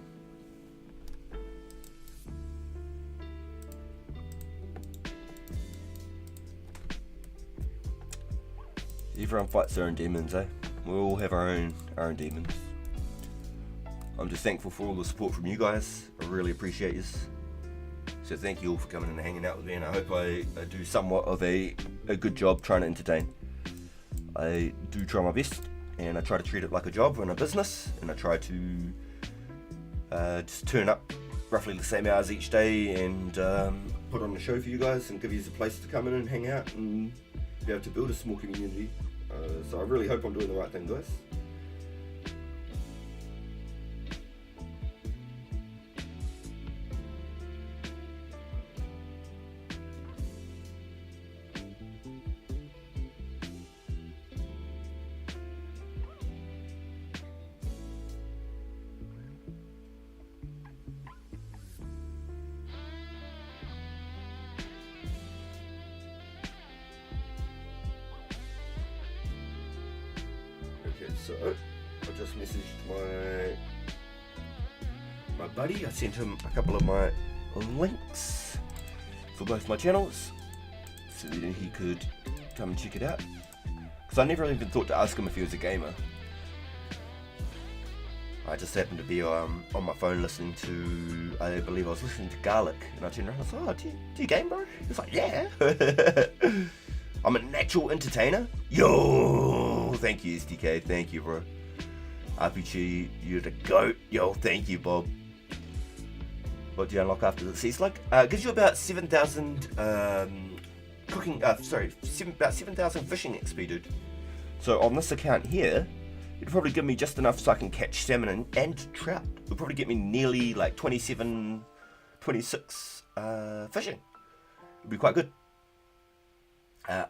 Everyone fights their own demons, eh? We all have our own demons. I'm just thankful for all the support from you guys. I really appreciate you. So thank you all for coming and hanging out with me, and I hope I do somewhat of a good job trying to entertain. I do try my best, and I try to treat it like a job and a business, and I try to just turn up roughly the same hours each day and put on a show for you guys and give you a place to come in and hang out and be able to build a small community. So I really hope I'm doing the right thing, guys. So I just messaged my buddy. I sent him a couple of my links for both my channels so that he could come and check it out, because I never even thought to ask him if he was a gamer. I just happened to be on my phone listening to, I believe I was listening to Garlic, and I turned around and I was like, oh, do you game, bro? He's like, yeah. I'm a natural entertainer. Yo, thank you, SDK. Thank you, bro. RPG, you're the GOAT. Yo, thank you, Bob. What do you unlock after this? It's like, gives you about 7,000 cooking, about 7,000 fishing XP, dude. So on this account here, it'll probably give me just enough so I can catch salmon and trout. It'll probably get me nearly like 27, 26 fishing. It'll be quite good.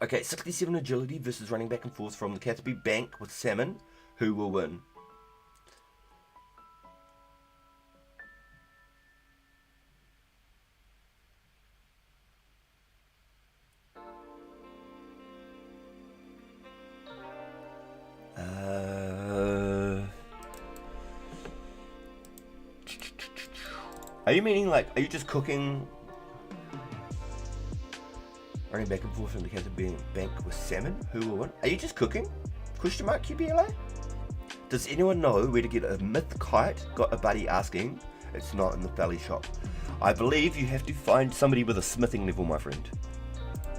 Okay, 67 agility versus running back and forth from the Catherby Bank with salmon. Who will win? Are you meaning like, are you just cooking? Running back and forth from the Catherby Bank with salmon? Who will win? Are you just cooking? Question mark QBLA? Does anyone know where to get a myth kite? Got a buddy asking. It's not in the valley shop. I believe you have to find somebody with a smithing level, my friend.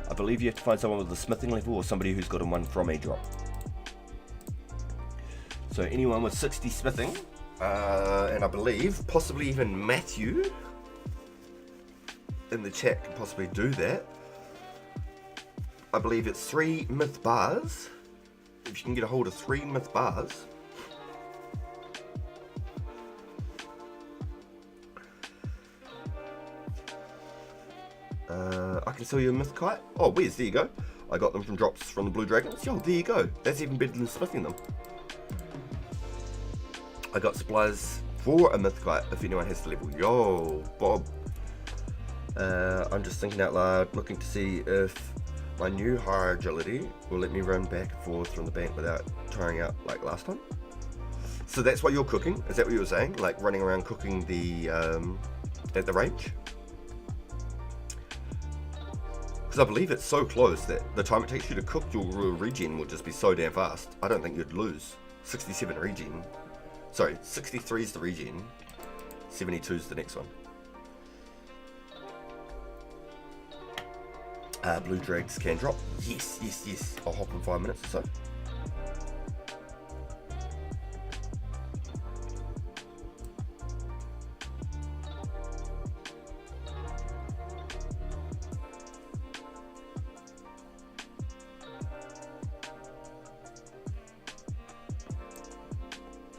I believe you have to find someone with a smithing level or somebody who's got one from a drop. So anyone with 60 smithing, and I believe possibly even Matthew in the chat can possibly do that. I believe it's 3 myth bars. If you can get a hold of 3 myth bars, I can sell you a myth kite. Oh, where's? There you go. I got them from drops from the Blue Dragons. Yo, there you go. That's even better than smithing them. I got supplies for a myth kite if anyone has the level. Yo, Bob. I'm just thinking out loud, looking to see if my new higher agility will let me run back and forth from the bank without tiring out like last time. So that's what you're cooking? Is that what you were saying? Like running around cooking the at the range? Because I believe it's so close that the time it takes you to cook your regen will just be so damn fast. I don't think you'd lose. 67 regen. Sorry, 63 is the regen. 72 is the next one. Blue Drags can drop. Yes, yes, yes. I'll hop in 5 minutes or so.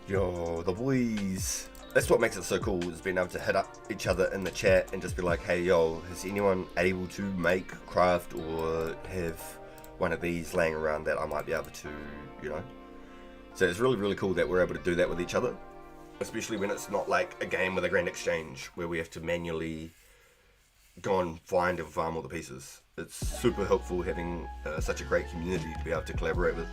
Yo, the boys. That's what makes it so cool, is being able to hit up each other in the chat and just be like, hey, yo, is anyone able to make, craft, or have one of these laying around that I might be able to, you know? So it's really, really cool that we're able to do that with each other, especially when it's not like a game with a grand exchange where we have to manually go and find and farm all the pieces. It's super helpful having such a great community to be able to collaborate with.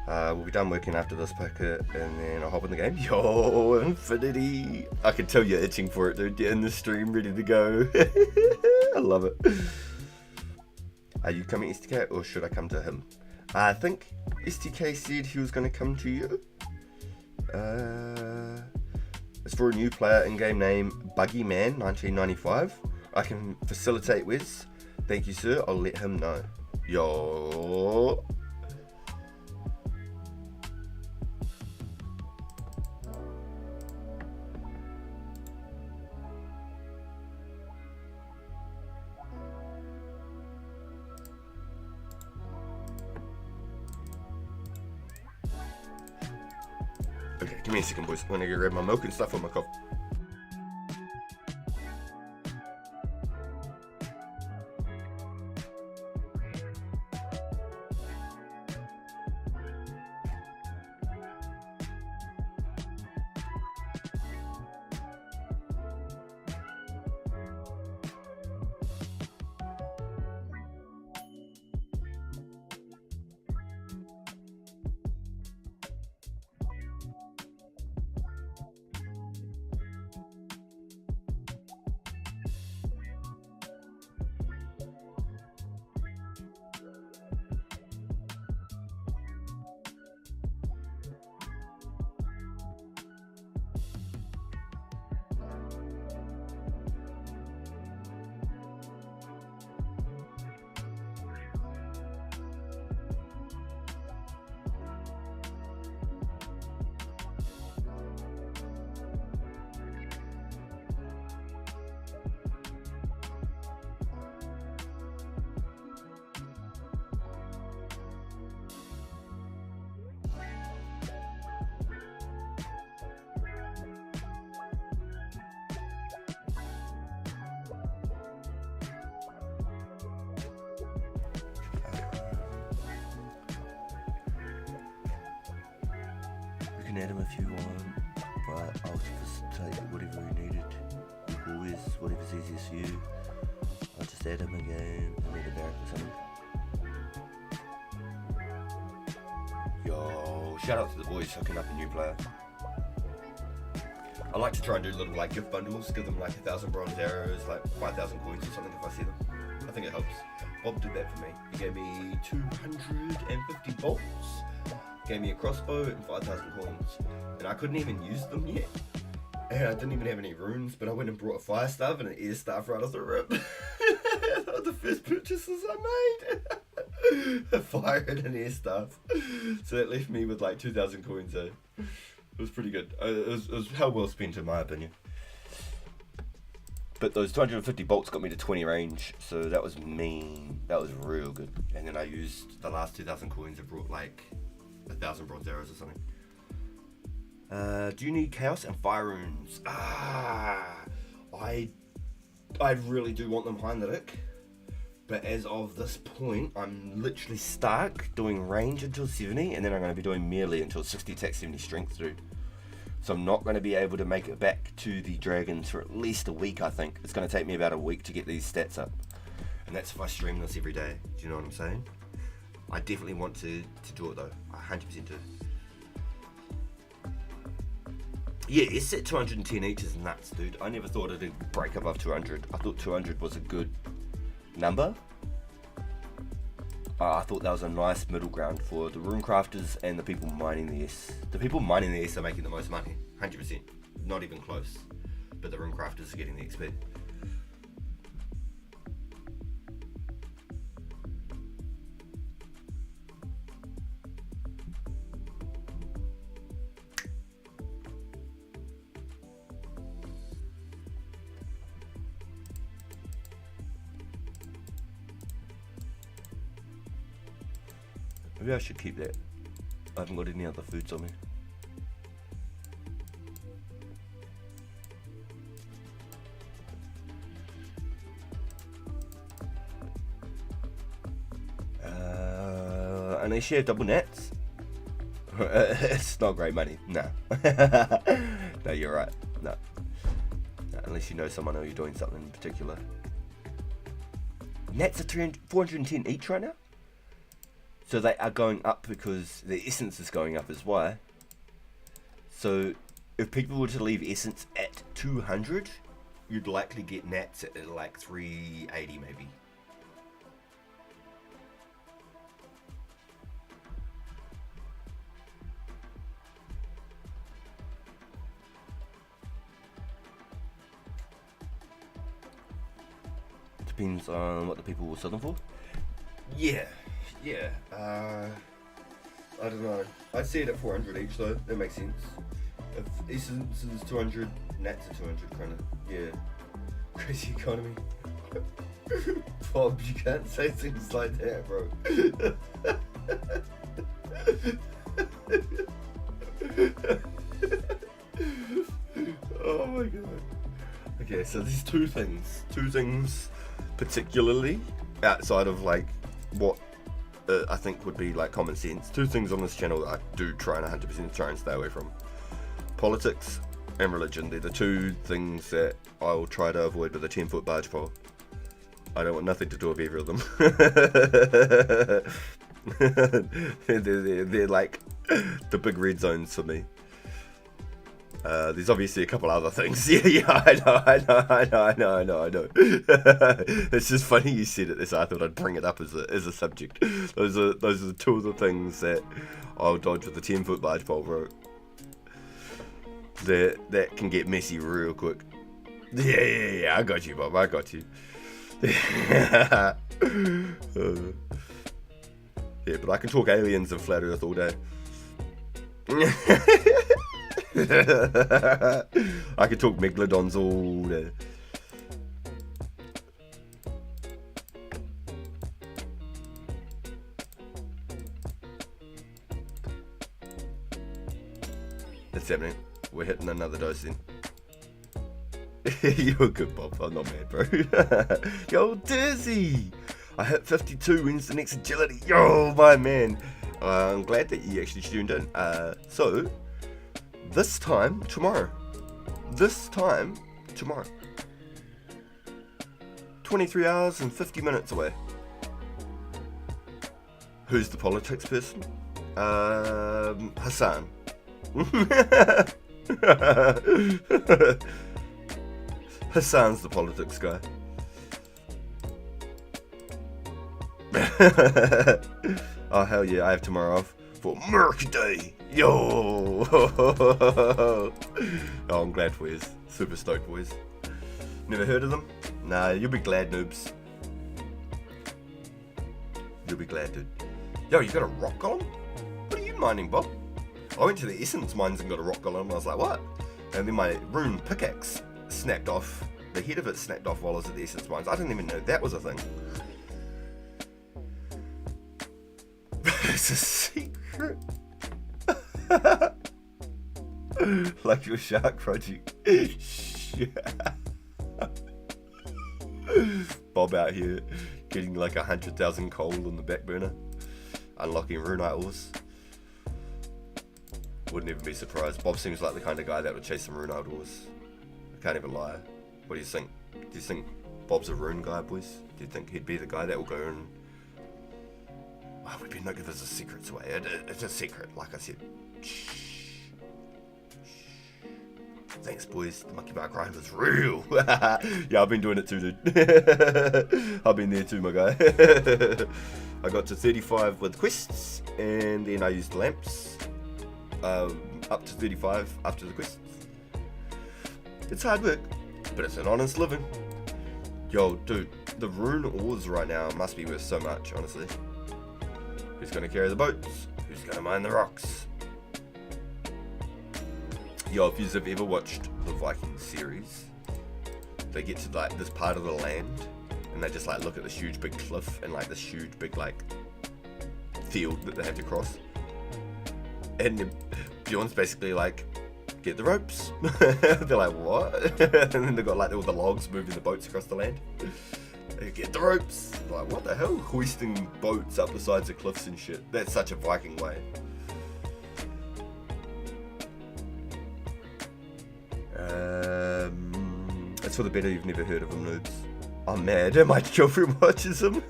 We'll be done working after this packet, and then I'll hop in the game. Yo, Infinity! I can tell you're itching for it, dude. You're in the stream, ready to go. I love it. Are you coming, STK, or should I come to him? I think STK said he was going to come to you. It's for a new player, in-game name Buggyman 1995. I can facilitate Wes. Thank you, sir. I'll let him know. Yo. Okay, give me a second, boys. I'm gonna go grab my milk and stuff on my coffee. You can add him if you want, but I'll facilitate whatever you needed. Always, whatever's easiest for you. I'll just add him again and need a barrack or something. Yo, shout out to the boys hooking up a new player. I like to try and do little like gift bundles, give them like 1,000 bronze arrows, like 5,000 coins or something if I see them. I think it helps. Bob did that for me. He gave me 250 bolts, gave me a crossbow and 5,000 coins. And I couldn't even use them yet. And I didn't even have any runes, but I went and brought a fire staff and an air staff right off the rip. That was the first purchases I made. A fire and an air staff. So that left me with like 2,000 coins though. It was pretty good. It was hell well spent in my opinion. But those 250 bolts got me to 20 range, so that was mean. That was real good. And then I used the last 2,000 coins and brought like 1,000 bronze arrows or something. Do you need chaos and fire runes? I really do want them high in the dick. But as of this point, I'm literally stuck doing range until 70, and then I'm going to be doing melee until 60 attack, 70 strength, dude. So I'm not going to be able to make it back to the dragons for at least a week, I think. It's going to take me about a week to get these stats up. And that's if I stream this every day. Do you know what I'm saying? I definitely want to do it though. I 100% do. Yeah, it's at 210 each is nuts, dude. I never thought it'd break above 200. I thought 200 was a good number. I thought that was a nice middle ground for the rune crafters and the people mining the S. The people mining the S are making the most money, 100%. Not even close. But the rune crafters are getting the XP. Maybe I should keep that. I haven't got any other foods on me. And they share double nets. It's not great money. No. No, you're right. No. Unless you know someone or you're doing something in particular. Nets are 410 each right now? So they are going up because the essence is going up is why. So if people were to leave essence at 200, you'd likely get nats at like 380 maybe. Depends on what the people will sell them for. Yeah. I don't know. I'd see it at 400 each though. That makes sense. If essence is 200, nats are 200 kind of. Yeah. Crazy economy. Bob, you can't say things like that, bro. Oh my god. Okay, so there's two things particularly outside of like what I think would be like common sense. Two things on this channel that I do try and 100% try and stay away from: politics and religion. They're the two things that I will try to avoid with a 10-foot barge pole. I don't want nothing to do with either of them. they're like the big red zones for me. There's obviously a couple other things. Yeah, I know. It's just funny you said it, so I thought I'd bring it up as a subject. Those are two of the things that I'll dodge with the 10-foot barge pole, bro. That can get messy real quick. Yeah, I got you, Bob. I got you. Yeah, but I can talk aliens and flat Earth all day. I could talk megalodons all day. It's happening. We're hitting another dose then. You're good, Bob. I'm not mad, bro. Yo, Dizzy! I hit 52. When's the next agility? Yo, my man. I'm glad that you actually tuned in. So, this time tomorrow. 23 hours and 50 minutes away. Who's the politics person? Hassan. Hassan's the politics guy. Oh hell yeah, I have tomorrow off for Merc Day. Yo! Oh, I'm glad for you. Super stoked, boys. Never heard of them? Nah, you'll be glad, noobs. You'll be glad, dude. Yo, you got a rock golem? What are you mining, Bob? I went to the essence mines and got a rock golem. I was like, what? And then my rune pickaxe snapped off. The head of it snapped off while I was at the essence mines. I didn't even know that was a thing. It's a secret. Like your shark project. Bob out here getting like 100,000 coal on the back burner, unlocking runite ores. Wouldn't even be surprised. Bob seems like the kind of guy that would chase some runite ores. I can't even lie. What do you think? Do you think Bob's a rune guy, boys? Do you think he'd be the guy that will go and... Oh, we better not give us a secrets away. It's a secret, like I said. Shh. Thanks, boys. The monkey bar grind is real. Yeah, I've been doing it too, dude. I've been there too, my guy. I got to 35 with quests, and then I used lamps. Up to 35 after the quests. It's hard work, but it's an honest living. Yo, dude, the rune ores right now must be worth so much, honestly. Who's gonna carry the boats? Who's gonna mine the rocks? Yo, if you've ever watched the Viking series, they get to like this part of the land, and they just like look at this huge big cliff and like this huge big like field that they have to cross. And Bjorn's basically like, get the ropes. They're like, what? And then they've got like all the logs moving the boats across the land. They get the ropes. They're like, what the hell? Hoisting boats up the sides of cliffs and shit. That's such a Viking way. It's for the better you've never heard of them, noobs. I'm mad. My girlfriend watches them.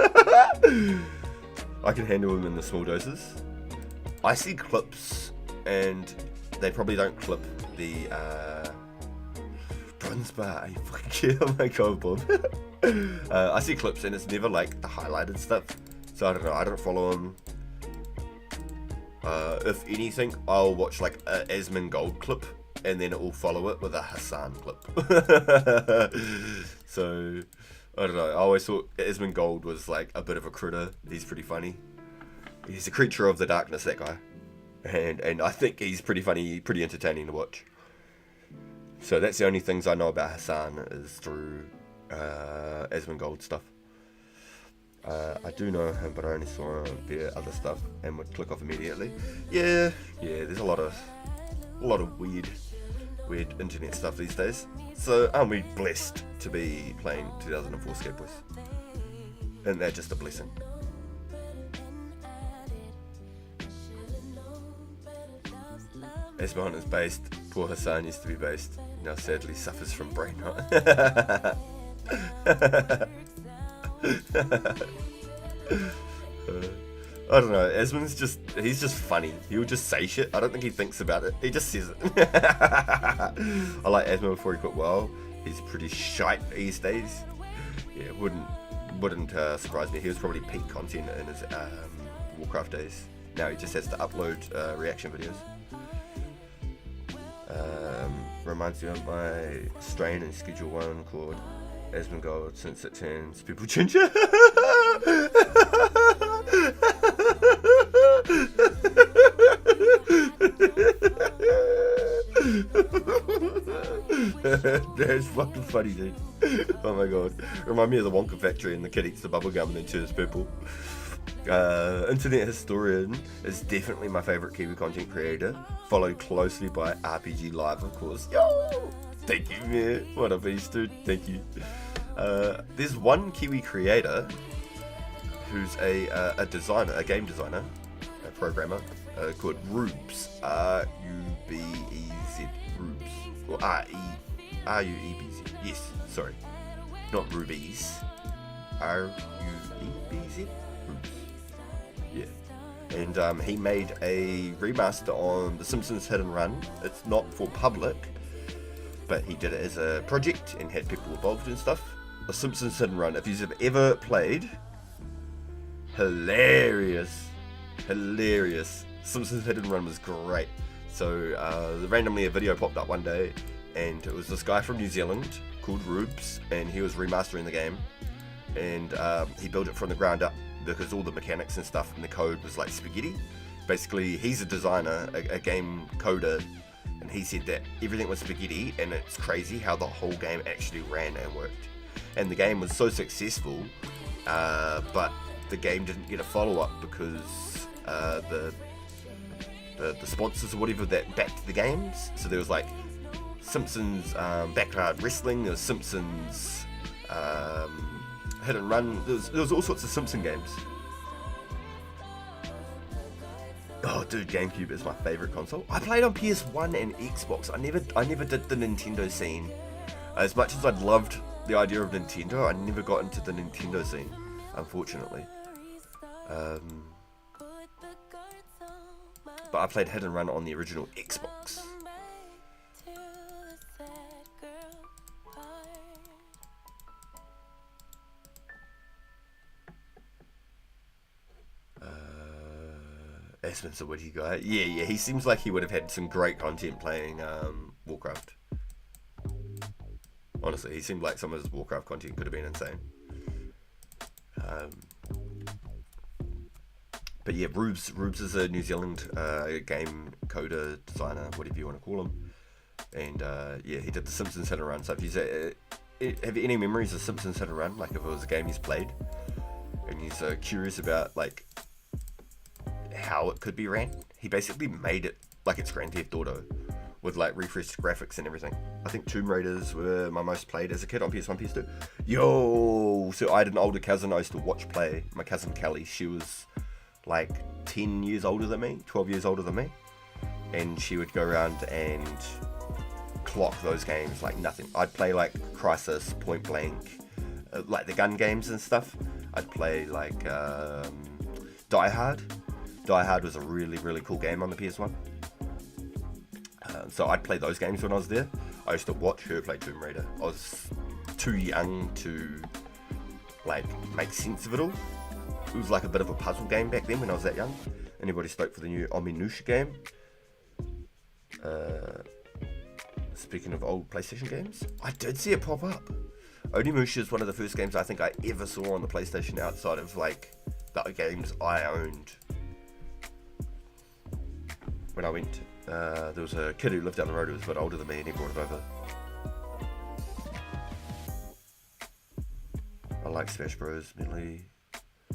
I can handle them in the small doses. I see clips, and they probably don't clip the bronze bar. You fucking oh my god, Bob. I see clips, and it's never like the highlighted stuff. So I don't know. I don't follow them. If anything, I'll watch like a Asmongold Gold clip, and then it will follow it with a Hassan clip. So I don't know. I always thought Asmongold Gold was like a bit of a critter. He's pretty funny. He's a creature of the darkness, that guy. And I think he's pretty funny, pretty entertaining to watch. So that's the only things I know about Hassan is through Asmongold Gold stuff. I do know him, but I only saw him via other stuff and would click off immediately. Yeah, there's a lot of weird internet stuff these days. So aren't we blessed to be playing 2004scape, boys? Isn't that just a blessing? Esmond is based. Poor Hassan used to be based. Now sadly suffers from brain rot. I don't know. Esmond's he's just funny. He'll just say shit. I don't think he thinks about it. He just says it. I like Esmond before he quit WoW. He's pretty shite these days. Yeah, wouldn't surprise me. He was probably peak content in his Warcraft days. Now he just has to upload reaction videos. Reminds me of my strain in Schedule 1 called Asmongold since it turns people ginger. That's fucking funny, dude. Oh my god. Remind me of the Wonka factory and the kid eats the bubblegum and then turns purple. Internet Historian is definitely my favourite Kiwi content creator, followed closely by RPG Live, of course. Yo! Thank you, man. What a beast, dude. Thank you. There's one Kiwi creator who's a designer, a game designer, a programmer, called Rubes. R-U-B-E-Z. Rubes. Or R-U-E-B-Z. Yes, sorry. Not Rubies. R-U-E-B-Z. Rubes. Yeah. And he made a remaster on The Simpsons Hit and Run. It's not for public, but he did it as a project and had people involved and stuff. The Simpsons Hit and Run, if you've ever played, hilarious. Simpsons Hit and Run was great. So randomly a video popped up one day, and it was this guy from New Zealand called Rubes, and he was remastering the game, and he built it from the ground up because all the mechanics and stuff and the code was like spaghetti. Basically, he's a designer, a game coder, and he said that everything was spaghetti, and it's crazy how the whole game actually ran and worked. And the game was so successful, but the game didn't get a follow-up because the sponsors or whatever that backed the games. So there was like Simpsons Backyard Wrestling, there was Simpsons Hit and Run, there was all sorts of Simpson games. Oh dude, GameCube is my favourite console. I played on PS1 and Xbox. I never did the Nintendo scene. As much as I'd loved the idea of Nintendo, I never got into the Nintendo scene, unfortunately. But I played Hit and Run on the original Xbox. Asmon's a witty guy. Yeah, he seems like he would have had some great content playing Warcraft. Honestly, he seemed like some of his Warcraft content could have been insane. But yeah, Rubes is a New Zealand game coder, designer, whatever you want to call him. And yeah, he did the Simpsons Hit and Run. So if you have any memories of Simpsons Hit and Run, like if it was a game he's played, and he's curious about like how it could be ran, he basically made it like it's Grand Theft Auto with like refreshed graphics and everything. I think Tomb Raiders were my most played as a kid on PS1, PS2. Yo, so I had an older cousin I used to watch play. My cousin Kelly, she was like 10 years older than me, 12 years older than me, and she would go around and clock those games like nothing. I'd play like Crisis, Point Blank, like the gun games and stuff. I'd play like Die Hard. Die Hard was a really, really cool game on the PS1. So I'd play those games when I was there. I used to watch her play Tomb Raider. I was too young to like make sense of it all. It was like a bit of a puzzle game back then when I was that young. Anybody stoked for the new Onimusha game? Speaking of old PlayStation games, I did see it pop up. Onimusha is one of the first games I think I ever saw on the PlayStation outside of like the games I owned. When I went, there was a kid who lived down the road who was a bit older than me and he brought it over. I like Smash Bros, Melee,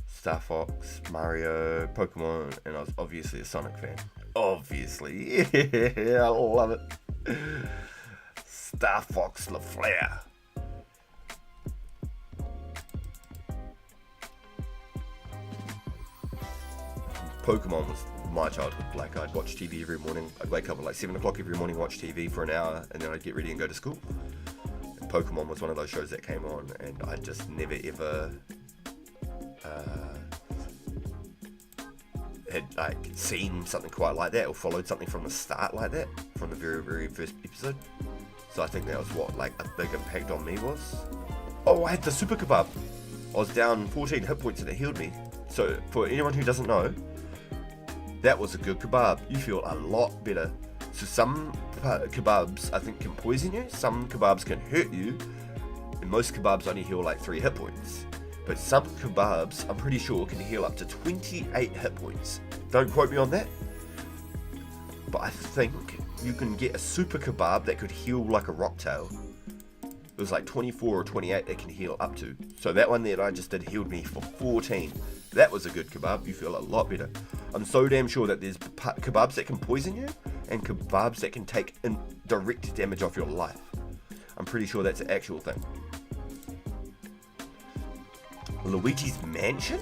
Star Fox, Mario, Pokemon, and I was obviously a Sonic fan. Obviously, yeah, I love it. Star Fox LaFleur. Pokemon was my childhood. Like, I'd watch TV every morning. I'd wake up at like 7 o'clock every morning, watch TV for an hour, and then I'd get ready and go to school. And Pokemon was one of those shows that came on, and I just never ever had like seen something quite like that or followed something from the start like that, from the very, very first episode. So I think that was what like a big impact on me was. Oh, I had the super kebab. I was down 14 hit points and it healed me. So for anyone who doesn't know, that was a good kebab. You feel a lot better. So some kebabs I think can poison you, some kebabs can hurt you, and most kebabs only heal like 3 hit points. But some kebabs, I'm pretty sure, can heal up to 28 hit points. Don't quote me on that. But I think you can get a super kebab that could heal like a rocktail. It was like 24 or 28 that can heal up to. So that one that I just did healed me for 14. That was a good kebab. You feel a lot better. I'm so damn sure that there's kebabs that can poison you and kebabs that can take direct damage off your life. I'm pretty sure that's an actual thing. Luigi's Mansion?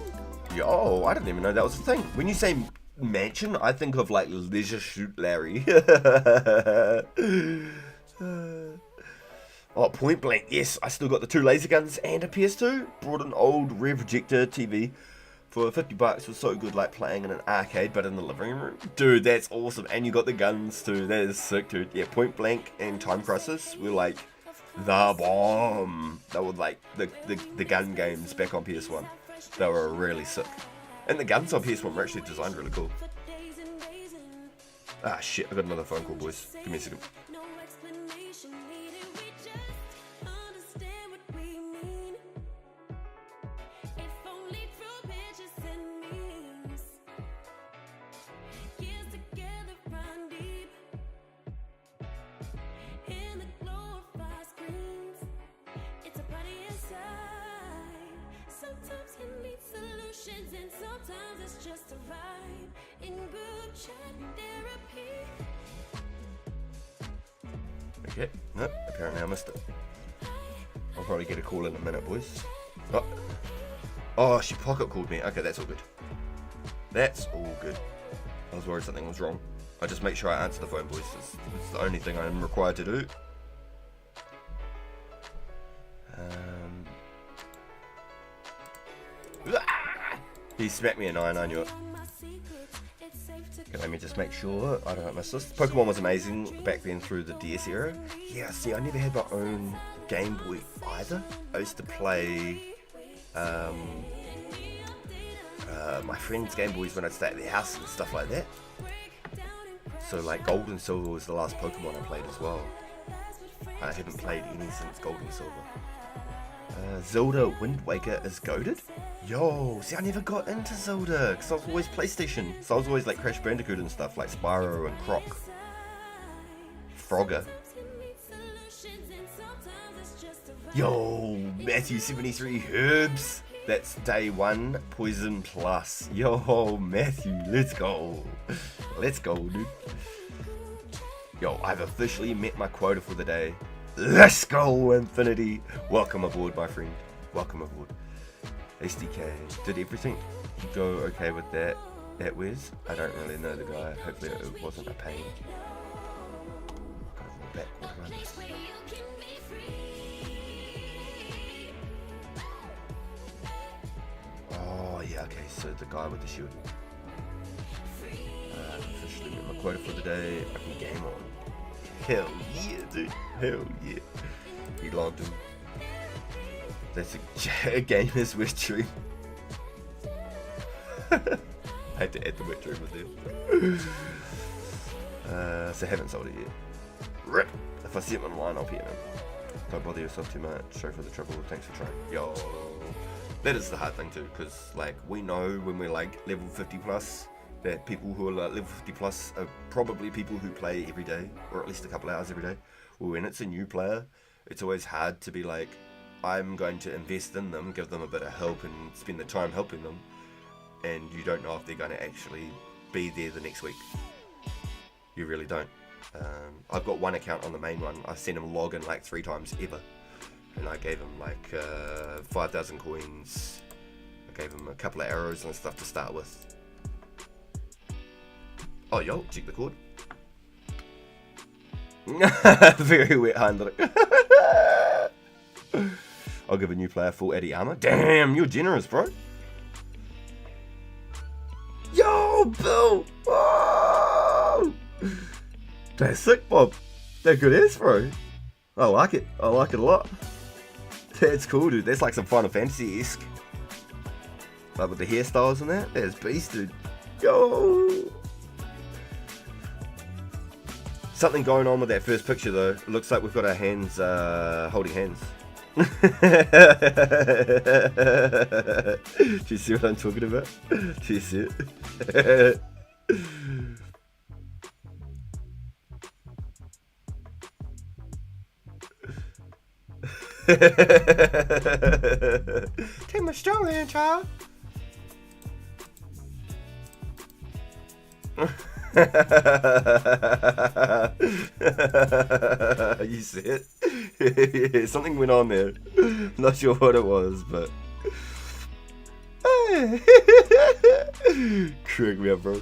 Yo, I didn't even know that was a thing. When you say mansion, I think of like Leisure Suit Larry. Oh, Point Blank, yes, I still got the 2 laser guns and a PS2. Brought an old rear projector TV for 50 bucks. It was so good, like playing in an arcade, but in the living room. Dude, that's awesome. And you got the guns too. That is sick, dude. Yeah, Point Blank and Time Crisis were like the bomb. They were like the gun games back on PS1. They were really sick. And the guns on PS1 were actually designed really cool. Ah, shit, I got another phone call, boys. Give me a second. And sometimes it's just a vibe in group chat therapy. Okay, no, apparently I missed it. I'll probably get a call in a minute, boys. Oh, she pocket called me. Okay, that's all good. That's all good. I was worried something was wrong. I just make sure I answer the phone, boys. It's the only thing I'm required to do. He smacked me a 9, I knew it. Okay, let me just make sure I don't miss this. Pokemon was amazing back then through the DS era. Yeah, see, I never had my own Game Boy either. I used to play my friends' Game Boys when I'd stay at their house and stuff like that. So like Gold and Silver was the last Pokemon I played as well. I haven't played any since Gold and Silver. Zelda Wind Waker is goated? Yo, see, I never got into Zelda because I was always PlayStation. So I was always like Crash Bandicoot and stuff like Spyro and Croc. Frogger. Yo, Matthew 73 Herbs. That's day 1, Poison Plus. Yo, Matthew, let's go. Let's go, dude. Yo, I've officially met my quota for the day. Let's go, Infinity. Welcome aboard, my friend. Welcome aboard. SDK. Did everything go okay with that at Wes? I don't really know the guy. Hopefully it wasn't a pain. Oh, yeah, okay, so the guy with the shield. Officially met my quota for the day. I can game on. Hell yeah, dude. Hell yeah. He logged him. That's a gamer's wet dream. I had to add the wet dream with it. So I haven't sold it yet. Rip! If I see him online, I'll pet him. Don't bother yourself too much. Sorry for the trouble. Thanks for trying. Yo. That is the hard thing too, because like we know when we're like level 50 plus, that people who are like level 50 plus are probably people who play every day, or at least a couple hours every day. Well, when it's a new player, it's always hard to be like, I'm going to invest in them, give them a bit of help and spend the time helping them, and you don't know if they're going to actually be there the next week. You really don't. I've got one account on the main one. I sent him login like 3 times ever, and I gave him like 5,000 coins. I gave him a couple of arrows and stuff to start with. Oh, yo, check the cord. Very wet handed. I'll give a new player full Addy armor. Damn, you're generous, bro. Yo, Bill. Whoa. That's sick, Bob. That good ass, bro. I like it. I like it a lot. That's cool, dude. That's like some Final Fantasy-esque. Like with the hairstyles and that. That's beast, dude. Yo. Something going on with that first picture, though. It looks like we've got our hands holding hands. Do you see what I'm talking about? Do you see it? Take my strong hand, child. You see it? Yeah, something went on there. Not sure what it was, but crack me up, bro.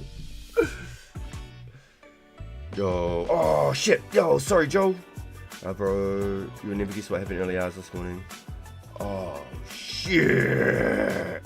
Yo, oh shit, yo, sorry, Joe. Bro, you'll never guess what happened early hours this morning. Oh shit.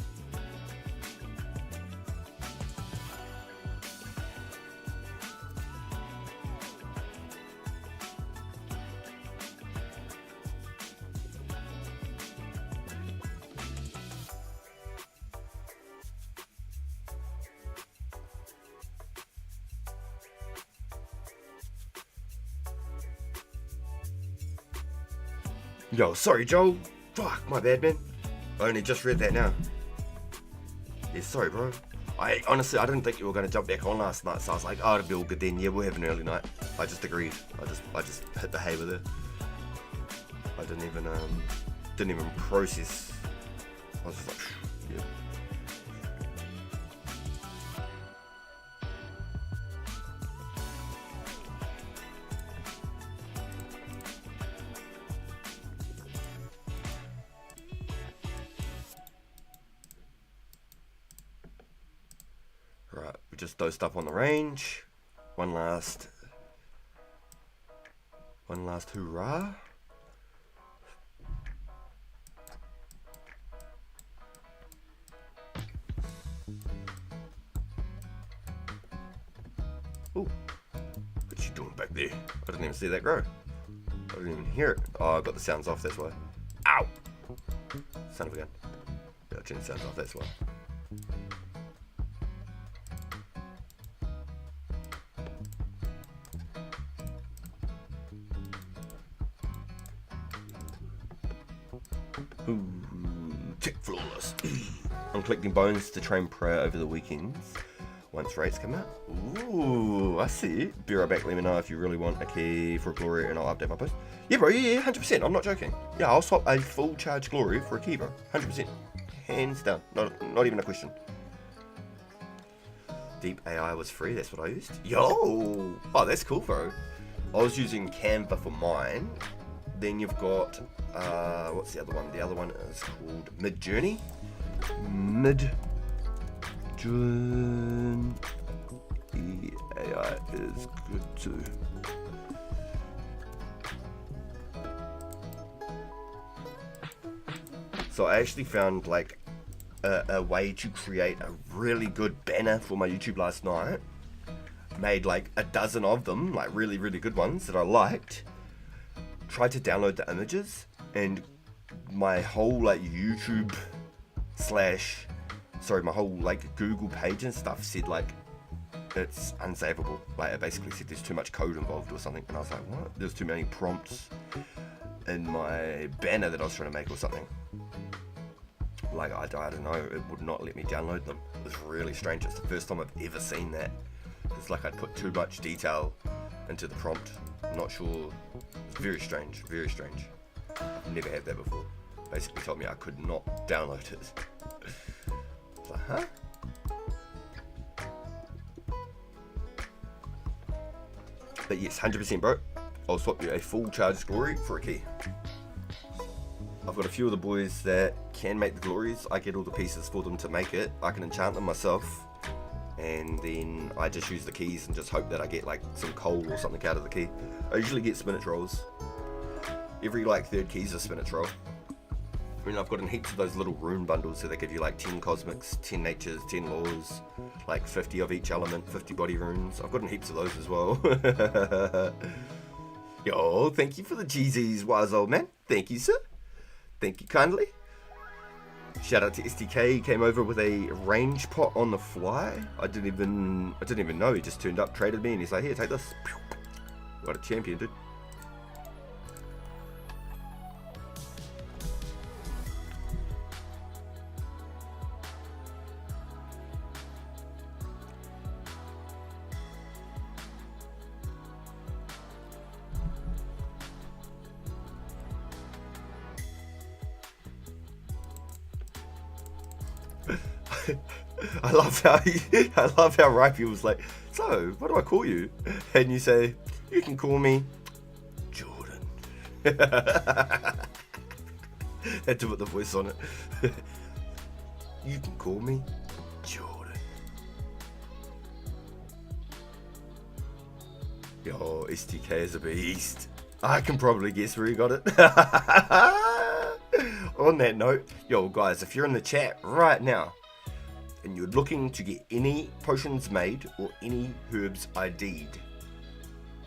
Yo, sorry, Joe. Fuck, my bad, man. I only just read that now. Yeah, sorry, bro. I honestly, I didn't think you were gonna jump back on last night, so I was like, oh, it'll be all good then. Yeah, we'll have an early night. I just agreed. I just hit the hay with it. I didn't even process. I was just like, yeah. Right, we just dosed up on the range. One last hurrah. Ooh, what you doing back there? I didn't even see that grow. I didn't even hear it. Oh, I got the sounds off, that's why. Ow! Son of a gun. Yeah, I turned the sounds off, that's why. Ooh, tick flawless. I'm collecting bones to train prayer over the weekends once rates come out. Ooh, I see. Be right back. Let me know if you really want a key for a glory and I'll update my post. Yeah, bro. Yeah, 100%. I'm not joking. Yeah, I'll swap a full charge glory for a key, bro. 100%. Hands down. Not even a question. Deep AI was free. That's what I used. Yo! Oh, that's cool, bro. I was using Canva for mine. Then you've got, what's the other one? The other one is called Midjourney. Midjourney AI is good too. So I actually found like a way to create a really good banner for my YouTube last night. Made like a dozen of them, like really, really good ones that I liked. Tried to download the images, and my whole like YouTube my whole like Google page and stuff said like it's unsavable. Like it basically said there's too much code involved or something, and I was like, what? There's too many prompts in my banner that I was trying to make or something. Like I don't know, it would not let me download them. It was really strange. It's the first time I've ever seen that. It's like I'd put too much detail into the prompt. I'm not sure. It's very strange, very strange. I've never had that before. Basically told me I could not download it. I was like, huh? But yes, 100% bro. I'll swap you a full charge glory for a key. I've got a few of the boys that can make the glories. I get all the pieces for them to make it. I can enchant them myself. And then I just use the keys and just hope that I get like some coal or something out of the key. I usually get spinach rolls. Every like third key is a spinach roll. I mean, I've got in heaps of those little rune bundles, so they give you like 10 cosmics, 10 natures, 10 laws, like 50 of each element, 50 body runes. I've got in heaps of those as well. Yo, thank you for the GZs, wise old man. Thank you, sir. Thank you kindly. Shout out to STK, he came over with a range pot on the fly. I didn't even know, he just turned up, traded me, and he's like, here, take this. What a champion, dude. I love how Ripey was like, so what do I call you? And you say, you can call me Jordan. Had to put the voice on it. You can call me Jordan. Yo, STK is a beast. I can probably guess where he got it. On that note, yo guys, if you're in the chat right now, and you're looking to get any potions made or any herbs ID'd,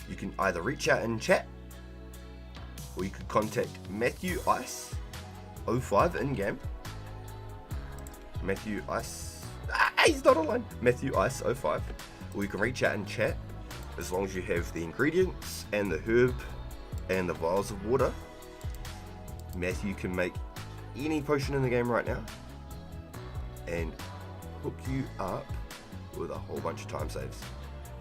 you can either reach out in chat, or you could contact Matthew Ice 05 in game. Matthew Ice, he's not online. Matthew Ice 05, or you can reach out in chat as long as you have the ingredients and the herb and the vials of water. Matthew can make any potion in the game right now and hook you up with a whole bunch of time saves.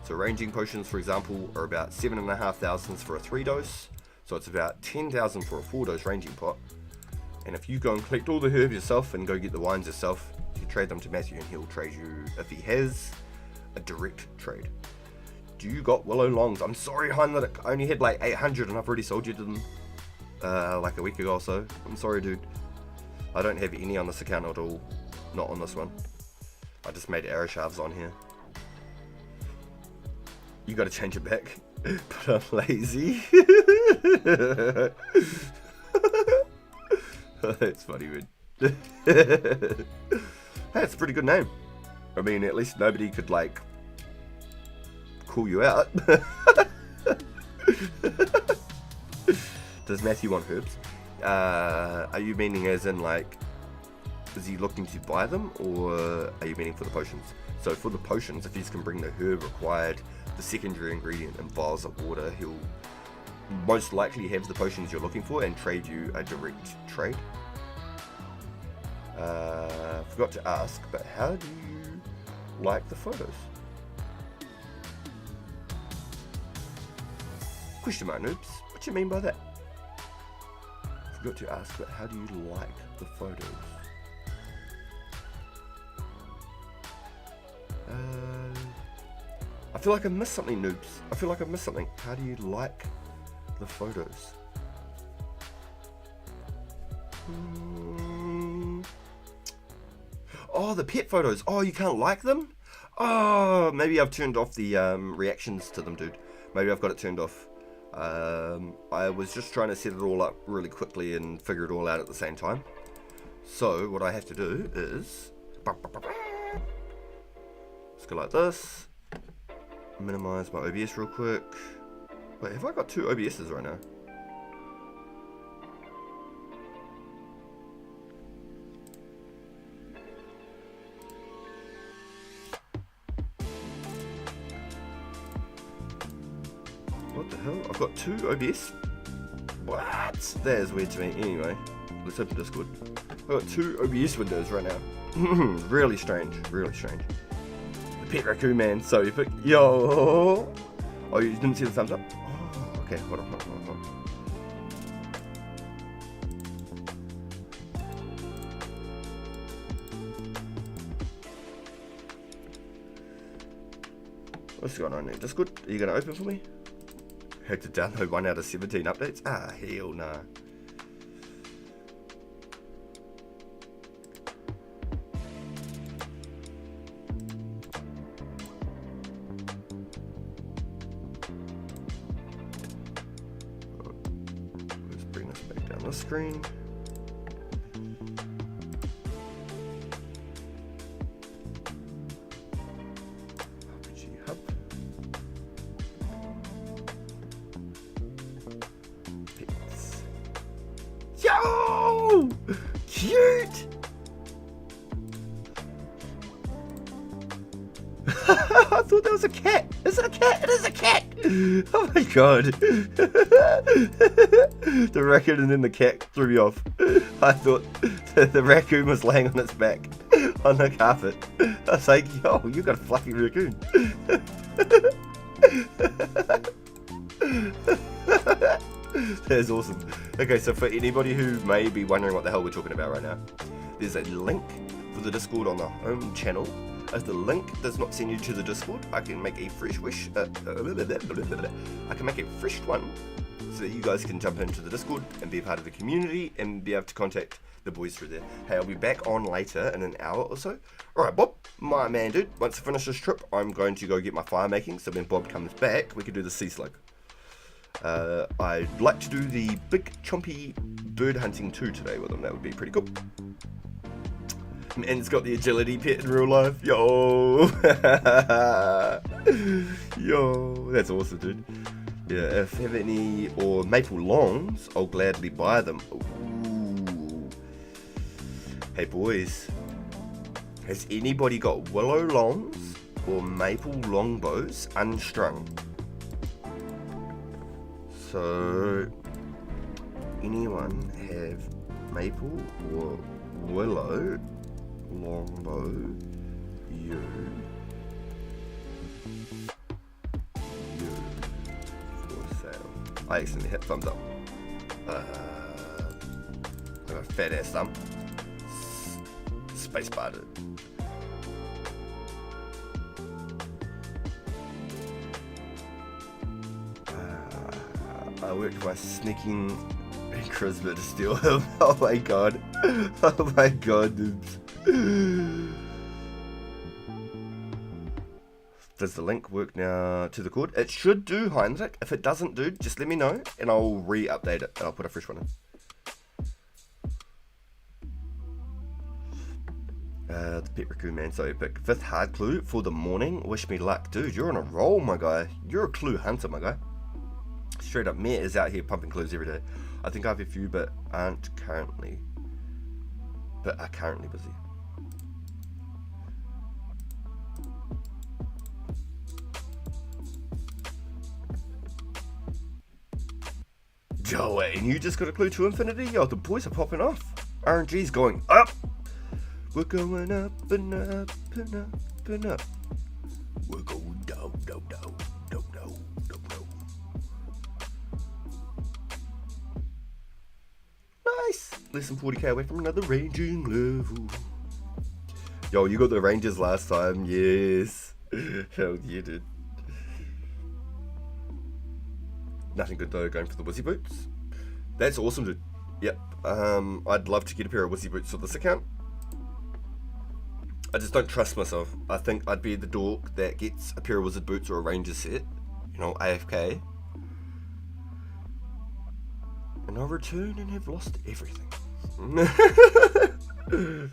So ranging potions, for example, are about 7,500 for a 3 dose, so it's about 10,000 for a 4 dose ranging pot. And if you go and collect all the herbs yourself and go get the wines yourself, you trade them to Matthew and he'll trade you, if he has, a direct trade. Do you got willow longs? I'm sorry, Hein, that I only had like 800 and I've already sold you to them like a week ago or so. I'm sorry, dude. I don't have any on this account at all. Not on this one. I just made arrow shafts on here. You gotta change it back. But I'm lazy. That's funny, man. Hey, it's a pretty good name. I mean, at least nobody could, like, call you out. Does Matthew want herbs? Are you meaning as in, like, is he looking to buy them, or are you meaning for the potions? So for the potions, if he can bring the herb required, the secondary ingredient, and vials of water, he'll most likely have the potions you're looking for and trade you a direct trade. Forgot to ask, but how do you like the photos? Question mark, noobs. What do you mean by that? Forgot to ask, but how do you like the photos? I feel like I missed something, noobs. I feel like I missed something. How do you like the photos? Oh, the pet photos. Oh, you can't like them? Oh, maybe I've turned off the reactions to them, dude. Maybe I've got it turned off. I was just trying to set it all up really quickly and figure it all out at the same time. So what I have to do is let's go like this. Minimize my OBS real quick. Wait, have I got 2 OBSs right now? What the hell? I've got 2 OBS? What? That is weird to me. Anyway, let's open Discord. I've got 2 OBS windows right now. Really strange. Really strange. The pet raccoon man, so epic. Yo! Oh, you didn't see the thumbs up? Oh, okay, hold on. What's going on there? Discord? Are you going to open for me? Had to download 1 out of 17 updates? Ah, hell nah. Let's bring this back down the screen. Yo! Cute! I thought that was a cat. Is it a cat? It is a cat! Oh my god. The raccoon and then the cat threw me off. I thought the raccoon was laying on its back on the carpet. I was like, yo, you got a fluffy raccoon. That is awesome. Okay, so for anybody who may be wondering what the hell we're talking about right now, there's a link for the Discord on the home channel. If the link does not send you to the Discord, I can make a fresh I can make a fresh one so that you guys can jump into the Discord and be a part of the community and be able to contact the boys through there. Hey, I'll be back on later in an hour or so. Alright, Bob, my man dude, once I finish this trip, I'm going to go get my fire making, so when Bob comes back, we can do the sea slug. I'd like to do the big chompy bird hunting too today with him. That would be pretty cool. And it's got the agility pet in real life. Yo! Yo! That's awesome, dude. Yeah, if you have any, or maple longs, I'll gladly buy them. Ooh. Hey boys, has anybody got willow longs or maple longbows unstrung? So, anyone have maple or willow longbow? You for sale. I accidentally hit thumbs up. I got a fat ass thumb. Space bar it. I worked my sneaking charisma to steal him. Oh my god. Oh my god, dudes. Does the link work now to the cord? It should do, Heinrich. If it doesn't, dude, just let me know and I'll re-update it and I'll put a fresh one in. The pet raccoon man, so epic. 5th hard clue for the morning. Wish me luck. Dude, you're on a roll, my guy. You're a clue hunter, my guy. Straight up, Matt is out here pumping clues every day. I think I have a few, but are currently busy. Yo, wait, and you just got a clue to infinity? Yo, the boys are popping off. RNG's going up. We're going up and up and up and up. We're going down, down, down, down, down, down, down. Nice. Less than 40k away from another ranging level. Yo, you got the rangers last time. Yes. Hell yeah, dude. Nothing good though, going for the Wizzy boots. That's awesome, dude. Yep. I'd love to get a pair of Wizzy boots for this account. I just don't trust myself. I think I'd be the dork that gets a pair of wizard boots or a ranger set, you know, AFK, and I'll return and have lost everything. No,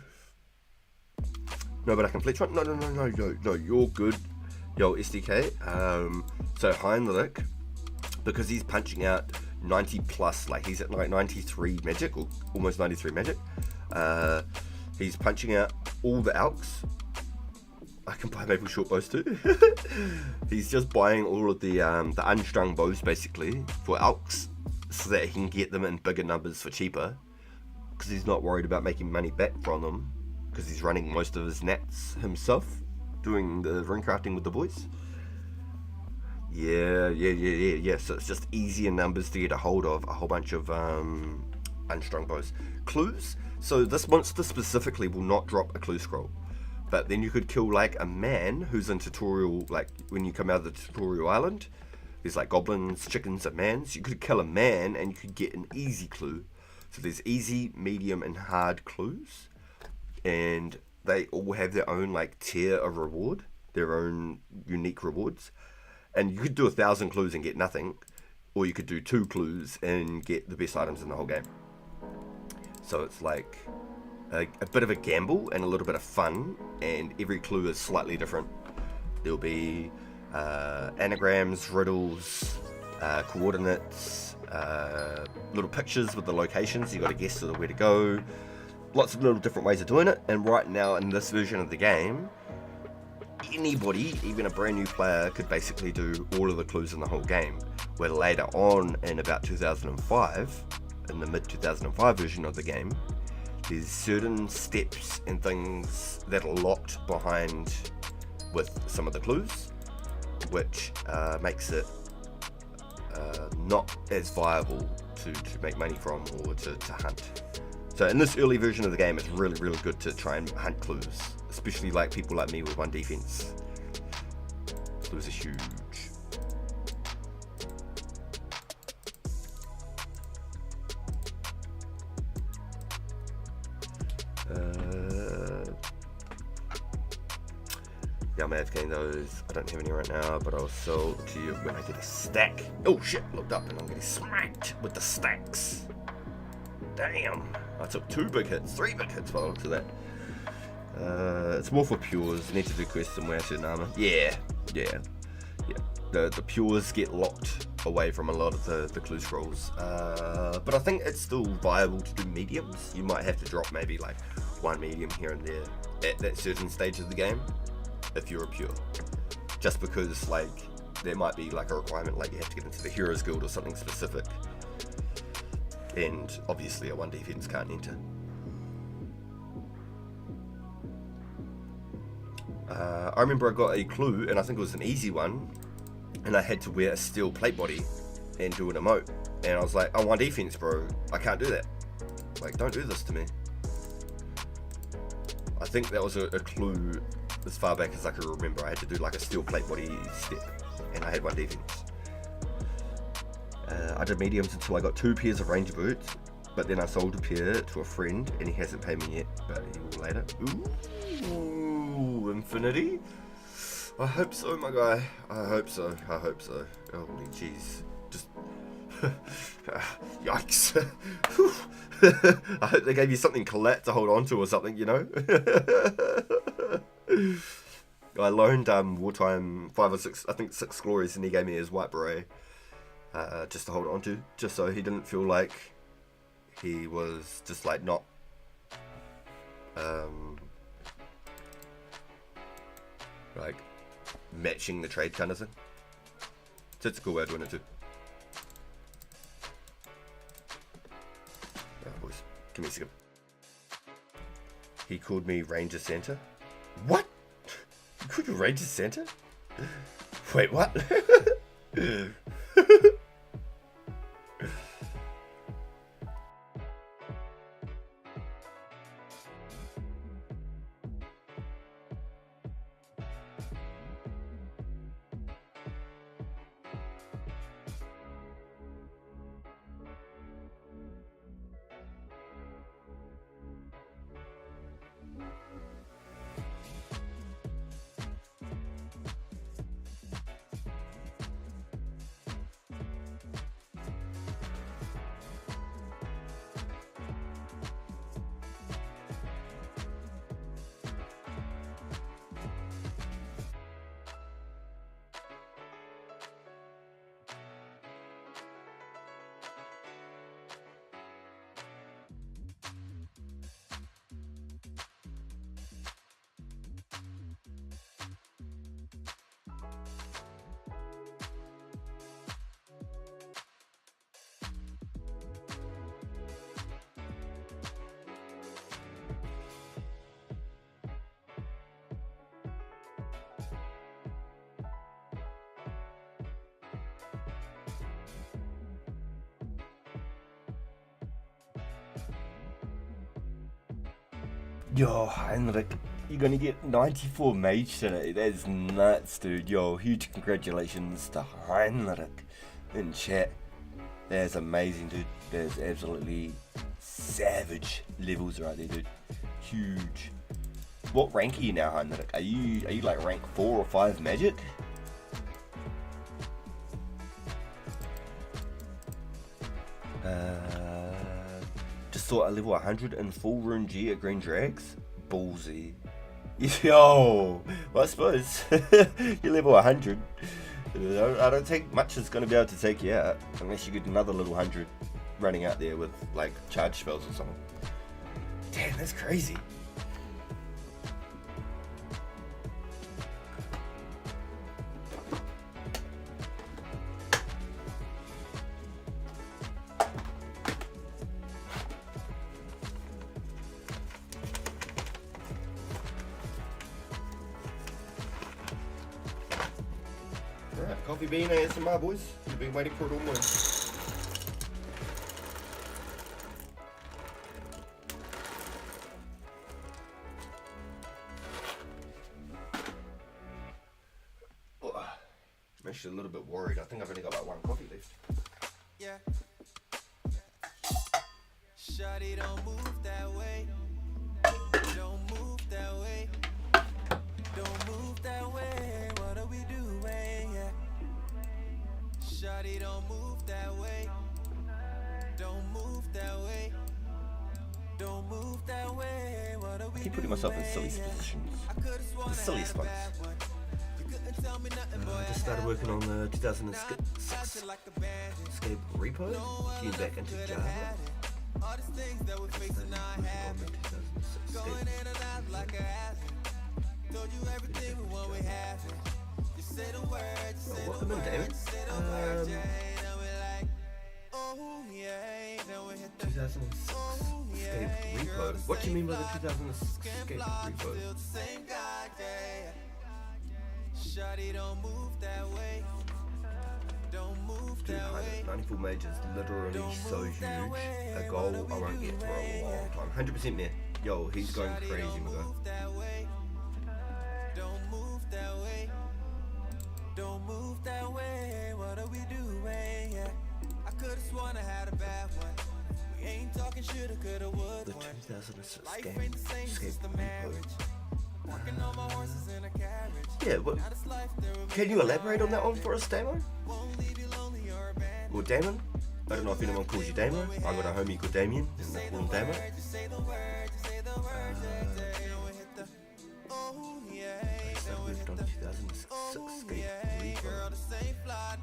but I can fletch one. No, you're good. Yo, SDK. So Heinrich, because he's punching out 90 plus, like he's at like 93 magic, or almost 93 magic. He's punching out all the alks. I can buy maple short bows too. He's just buying all of the unstrung bows basically for alks, so that he can get them in bigger numbers for cheaper, because he's not worried about making money back from them, because he's running most of his nats himself, doing the rune crafting with the boys. Yeah. So it's just easier numbers to get a hold of a whole bunch of unstrung bows. Clues. So this monster specifically will not drop a clue scroll, but then you could kill like a man who's in tutorial, like when you come out of the tutorial island, there's like goblins, chickens, and mans. You could kill a man and you could get an easy clue. So there's easy, medium, and hard clues, and they all have their own like tier of reward, their own unique rewards. And you could do 1,000 clues and get nothing, or you could do 2 clues and get the best items in the whole game. So it's like a bit of a gamble and a little bit of fun, and every clue is slightly different. There'll be anagrams, riddles, coordinates, little pictures with the locations. You got to guess sort of where to go. Lots of little different ways of doing it. And right now in this version of the game, anybody, even a brand new player, could basically do all of the clues in the whole game. Where later on in about 2005, in the mid 2005 version of the game, there's certain steps and things that are locked behind with some of the clues, which makes it not as viable to make money from, or to hunt. So in this early version of the game, it's really, really good to try and hunt clues, especially like people like me with 1 defense. Clues are huge. Yeah, I'm AFKing those. I don't have any right now, but I'll sell to you when I get a stack. Oh shit, looked up and I'm getting smacked with the stacks. Damn. I took 2 big hits, 3 big hits by the looks of that. It's more for pures. You need to do quests and wear certain armor. Yeah. The pures get locked away from a lot of the clue scrolls. But I think it's still viable to do mediums. You might have to drop maybe like 1 medium here and there at that certain stage of the game, if you're a pure. Just because like there might be like a requirement, like you have to get into the Heroes Guild or something specific. And obviously a 1 defense can't enter. I remember I got a clue, and I think it was an easy one, and I had to wear a steel plate body and do an emote. And I was like, I want defense, bro. I can't do that. Like, don't do this to me. I think that was a clue as far back as I can remember. I had to do like a steel plate body step, and I had 1 defense. I did mediums until I got 2 pairs of ranger boots, but then I sold a pair to a friend, and he hasn't paid me yet, but he will later. Ooh, infinity? I hope so, my guy. I hope so. Holy jeez. Just... Yikes. I hope they gave you something collat to hold on to or something, you know? I loaned Wartime 5 or 6, I think 6 glories, and he gave me his white beret. Just to hold on to, just so he didn't feel like he was just like not like matching the trade kind of thing. So it's a cool way of doing it too. Boys, give me a second. He called me Ranger Santa. What? You called you Ranger Santa? Wait, what? Yo, Heinrich, you're gonna get 94 mage today. That's nuts, dude. Yo, huge congratulations to Heinrich in chat. That's amazing, dude. That's absolutely savage levels right there, dude. Huge. What rank are you now, Heinrich? Are you like rank 4 or 5 magic? Just saw a level 100 in full rune G at Green Drags. Ballsy. Yo, well, I suppose you're level 100. I don't think much is going to be able to take you out unless you get another little 100 running out there with like charge spells or something. Damn, that's crazy. Alright, coffee bean ASMR, boys. You've been waiting for it all morning. I'm actually a little bit worried. I think I've only got like one coffee left. Yeah. Shawty, don't move that way. Don't move that way. Don't move that way. What are we doing? Yeah. Shawty, don't move that way. Don't move that way. Don't move that way. What are we I keep putting myself in silly positions. The silliest ones. I just started working on the 2006 Scape repo, getting back into Java. Welcome in, David. 2006 Scape repo. What do you mean by the 2006 Scape repo? Shawty, don't move that way. Don't move Dude, that way. 94 mage is literally so huge. A goal I won't get for a long time. 100% there. Yo, he's going crazy, my guy. Don't move that way. Don't move that way. What are we doing? Yeah. I could've sworn I had a bad one. We ain't talking shoulda, coulda, would. The 2006 Life game ain't the same, it's Scape just a repo. marriage. Walking on my horses in a carriage. Yeah, but Now this life there will can you elaborate on that one for us, Damo? won't leave you lonely or abandoned. Or Damon? I don't know if anyone calls you Damo. I got a homie called Damien, and they call him Damo. Just say the word, just say the word, yeah, yeah. Then we hit the, oh yeah, then we hit On the, 2006 Scape repo. girl, the same fly,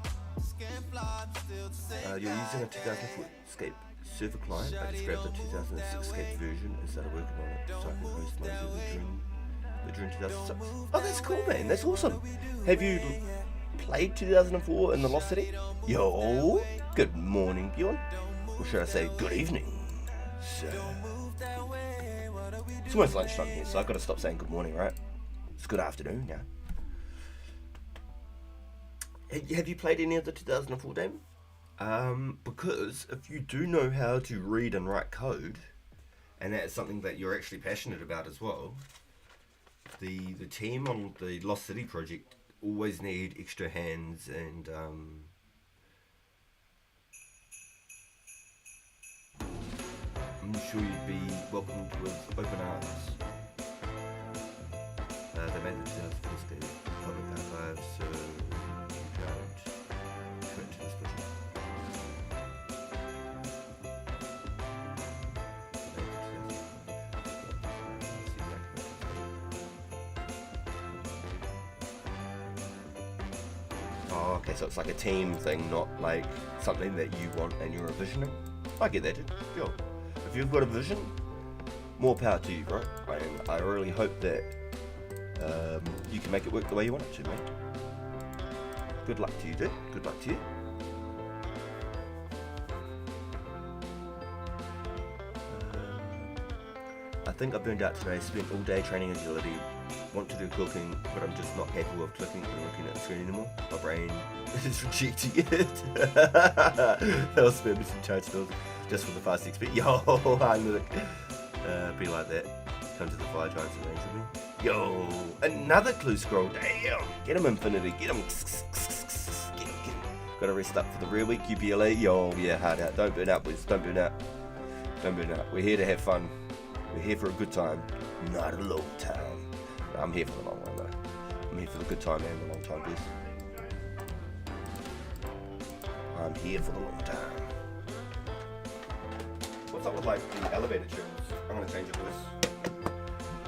skin fly, still the same. You're using a 2004 Scape server client. I just grabbed the 2006 Scape version and started working on it so I can host my server during 2006. Oh, that's cool, man. That's awesome. Have you played 2004 in the Lost City? Yo, good morning, Bjorn. Or should I say good evening? So, it's almost lunchtime here, so I've got to stop saying good morning, right? It's good afternoon now. Have you played any of the 2004 game? Because if you do know how to read and write code, and that is something that you're actually passionate about as well, the team on the Lost City project always need extra hands, and I'm sure you'd be welcomed with open arms. They made the 2004 public archive, so you can't commit to this project. Oh, okay, so it's like a team thing, not like something that you want and you're envisioning. I get that, dude. Sure. If you've got a vision, more power to you, bro. And I really hope that you can make it work the way you want it to, mate. Good luck to you, dude. Good luck to you. I think I burned out today. Spent all day training agility. Want to do cooking, but I'm just not capable of clicking and looking at the screen anymore. My brain is rejecting it. They'll spare me some charge skills just for the fast XP. Yo, I look. Be like that. Come to the fire giants and range with me. Yo, another clue scroll. Damn. Get him, Infinity. Get him. Get him. Got to rest up for the real week. UPLA. Yo, yeah, hard out. Don't burn out, boys. Don't burn out. Don't burn out. We're here to have fun. We're here for a good time, not a long time. I'm here for the long run, though. I'm here for the good time and the long time, boys. I'm here for the long time. What's up with like the elevator tunes? I'm gonna change it, boys.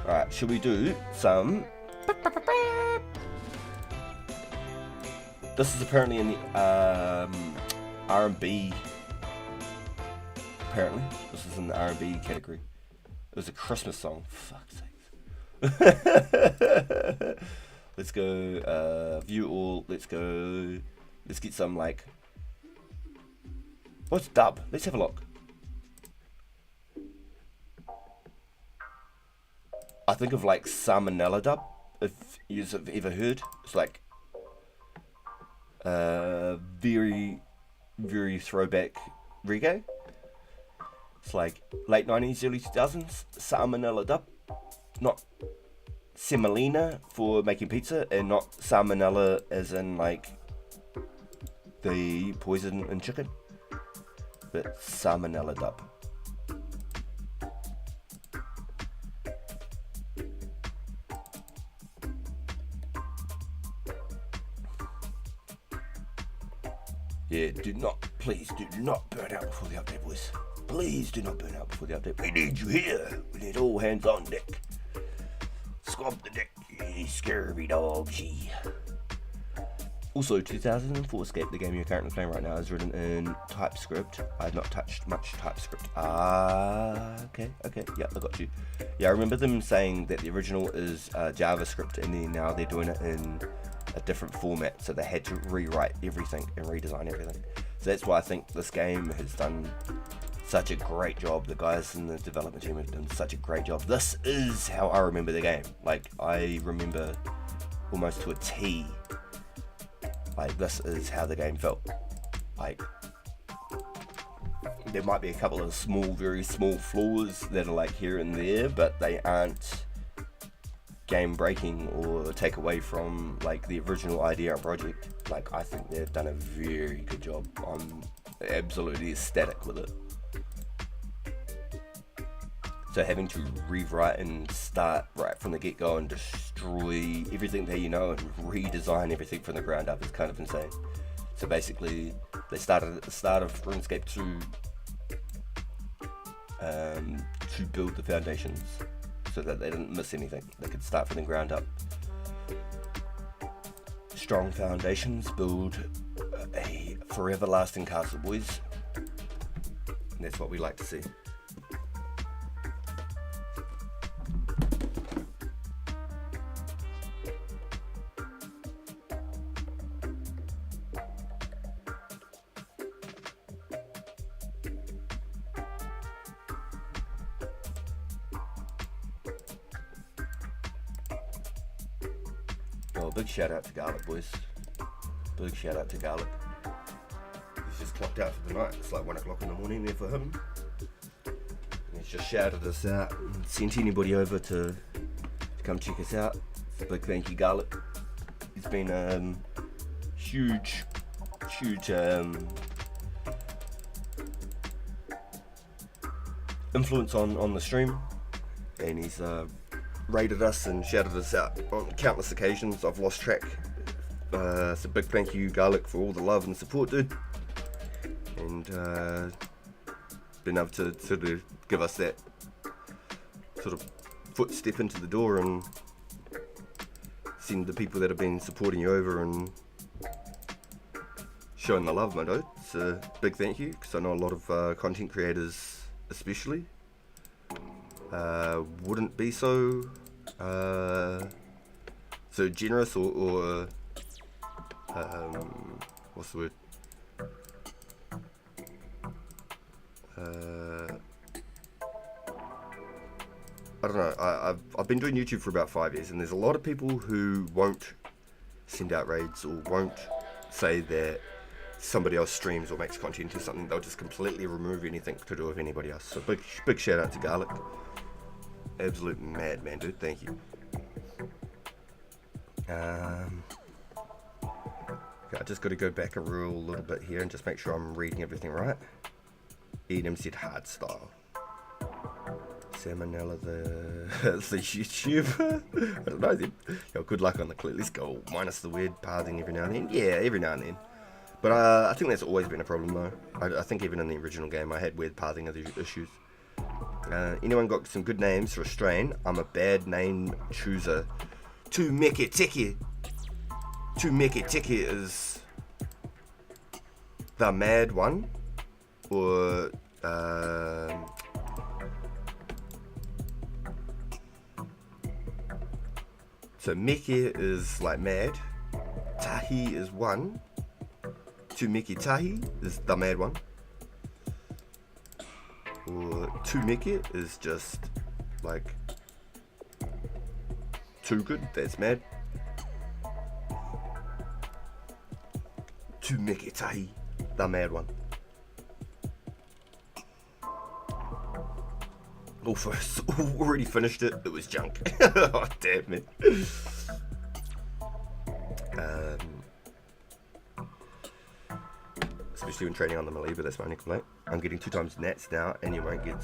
Alright, should we do some... This is apparently in the R&B. Apparently, this is in the R&B category. It was a Christmas song. Fuck's sakes. Let's go view all. Let's go. Let's get some like. What's dub? Let's have a look. I think of like Salmonella dub. If you've ever heard, it's like very, very throwback reggae. It's like late 90s, early 2000s, Salmonella dub. Not semolina for making pizza, and not salmonella as in like the poison in chicken, but Salmonella dub. Yeah, please do not burn out before the update, boys. Please do not burn out before the update. We need you here. We need all hands on deck. Squab the deck, you scurvy dog, gee. Also, 2004scape, the game you're currently playing right now, is written in TypeScript. I have not touched much TypeScript. Okay, yeah, I got you. Yeah, I remember them saying that the original is JavaScript, and then now they're doing it in a different format, so they had to rewrite everything and redesign everything. So that's why I think this game has done such a great job. The guys in the development team have done such a great job. This is how I remember the game. Like, I remember almost to a T. Like, this is how the game felt. Like, there might be a couple of very small flaws that are like here and there, but they aren't game breaking or take away from like the original idea and project. Like, I think they've done a very good job. I'm absolutely ecstatic with it. So having to rewrite and start right from the get-go and destroy everything that you know and redesign everything from the ground up is kind of insane. So basically, they started at the start of Runescape 2 to build the foundations so that they didn't miss anything. They could start from the ground up. Strong foundations build a forever lasting castle, boys. And that's what we like to see. Oh, big shout out to Garlic, boys. Big shout out to Garlic. He's just clocked out for the night. It's like 1 o'clock in the morning there for him. And he's just shouted us out and sent anybody over to come check us out. Big thank you, Garlic. He's been huge influence on the stream, and he's rated us and shouted us out on countless occasions. I've lost track. So big thank you, Garlic, for all the love and support, dude. And been able to sort of give us that sort of footstep into the door and send the people that have been supporting you over and showing the love, my dude. It's a big thank you, because I know a lot of content creators especially wouldn't be so generous or what's the word? I don't know. I've been doing YouTube for about 5 years, and there's a lot of people who won't send out raids or won't say that somebody else streams or makes content or something. They'll just completely remove anything to do with anybody else. So big shout out to Garlic. Absolute madman, dude. Thank you. Okay, I just got to go back a little bit here and just make sure I'm reading everything right. Edom said hard style. Salmonella the YouTuber. I don't know then. Yo, good luck on the clip. Let's go. Minus the weird pathing every now and then. Yeah, every now and then. But I think that's always been a problem though. I think even in the original game I had weird pathing issues. Anyone got some good names for a strain? I'm a bad name chooser. To make it ticky. To make it ticky is the mad one, or so Mickey is like mad. Tahi is one. To Mickey Tahi is the mad one. Or to Mickey is just like too good, that's mad. To Mickey Tahi, the mad one. Already finished it, it was junk. Oh damn it. Especially when training on the melee, but that's my only complaint. I'm getting 2 times nats now, and you won't get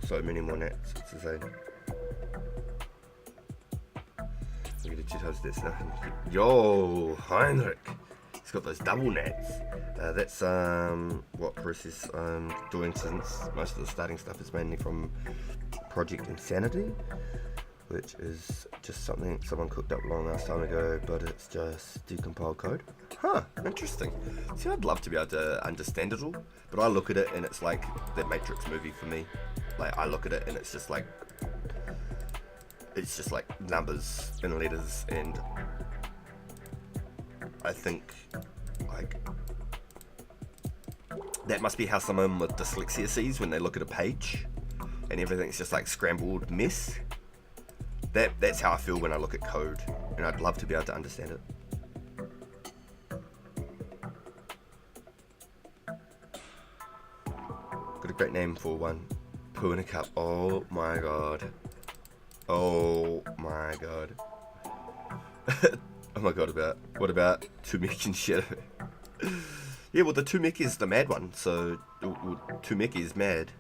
so many more nats. It's insane. I'm getting 2 times nats now. Yo, Heinrich. He's got those double nats. That's what process I'm doing since most of the starting stuff is mainly from Project Insanity, which is just something someone cooked up a long ass time ago, but it's just decompiled code. Huh, interesting. See, I'd love to be able to understand it all, but I look at it and it's like that Matrix movie for me. Like, I look at it and it's just like numbers and letters, and I think like that must be how someone with dyslexia sees when they look at a page and everything's just like scrambled mess. That's how I feel when I look at code, and I'd love to be able to understand it. Got a great name for one. Poo in a cup. Oh my god. Oh my god. Oh my god, what about Tumek and Shadow? Yeah, well the Tumek is the mad one, so Tumek is mad.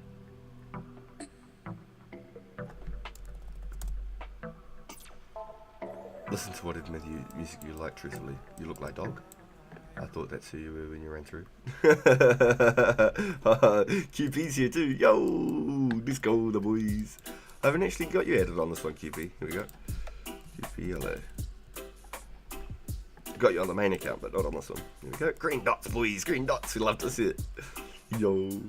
Listen to what music you like, truthfully. You look like dog. I thought that's who you were when you ran through. QP's here too. Yo, let's go, the boys. I haven't actually got you added on this one, QP. Here we go. QP, hello. Got you on the main account, but not on this one. Here we go. Green dots, boys. Green dots. We love to see it. Yo.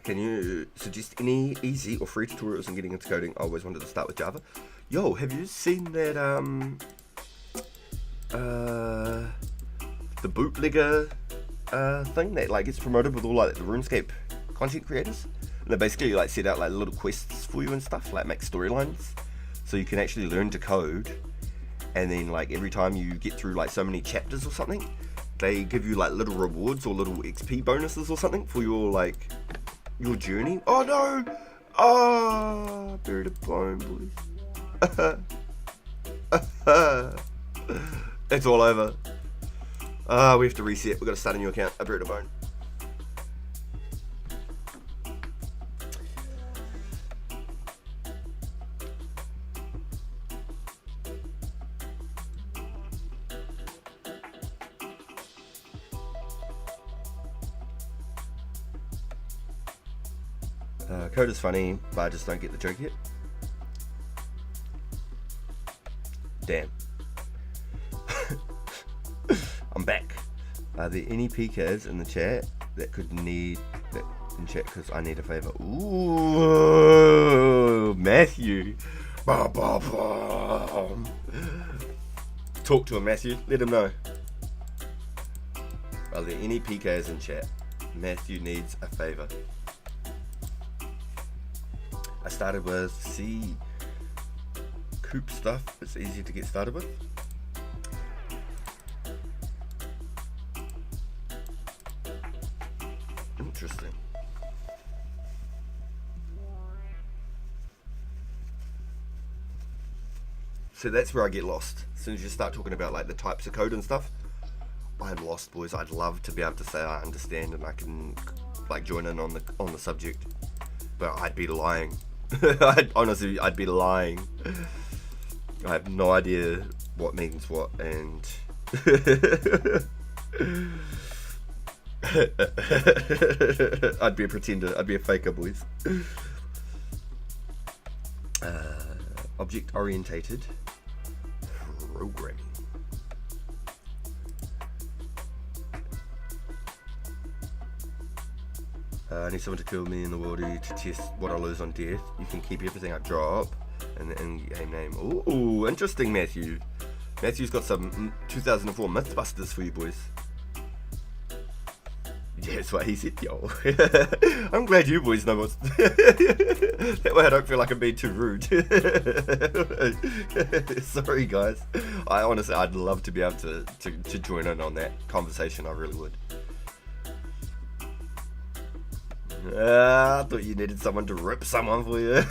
Can you suggest any easy or free tutorials on getting into coding? I always wanted to start with Java. Yo, have you seen that the bootlegger thing that like gets promoted with all like the RuneScape content creators? And they basically like set out like little quests for you and stuff, like make storylines, so you can actually learn to code. And then like every time you get through like so many chapters or something, they give you like little rewards or little XP bonuses or something for your like your journey. Oh no! Oh, buried a bone, boys. It's all over. We have to reset. We've got to start a new account. I buried a bone. Code is funny, but I just don't get the joke yet. Damn. I'm back. Are there any PKs in the chat that could need that in chat because I need a favor? Ooh, Matthew. Bah, bah, bah. Tom. Talk to him, Matthew. Let him know. Are there any PKs in chat? Matthew needs a favour. I started with Coop stuff. It's easy to get started with. Interesting. So that's where I get lost. As soon as you start talking about like the types of code and stuff, I'm lost, boys. I'd love to be able to say I understand and I can like join in on the subject, but I'd be lying. I'd be lying. I have no idea what means what, and I'd be a pretender. I'd be a faker, boys. Object orientated programming. I need someone to kill me in the world to test what I lose on death. You can keep everything I drop and the in-game name. Ooh, interesting, Matthew. Matthew's got some 2004 Mythbusters for you, boys. Yeah, that's what he said, yo. I'm glad you boys know what's... That way I don't feel like I'm being too rude. Sorry, guys. I'd love to be able to join in on that conversation. I really would. I thought you needed someone to rip someone for you.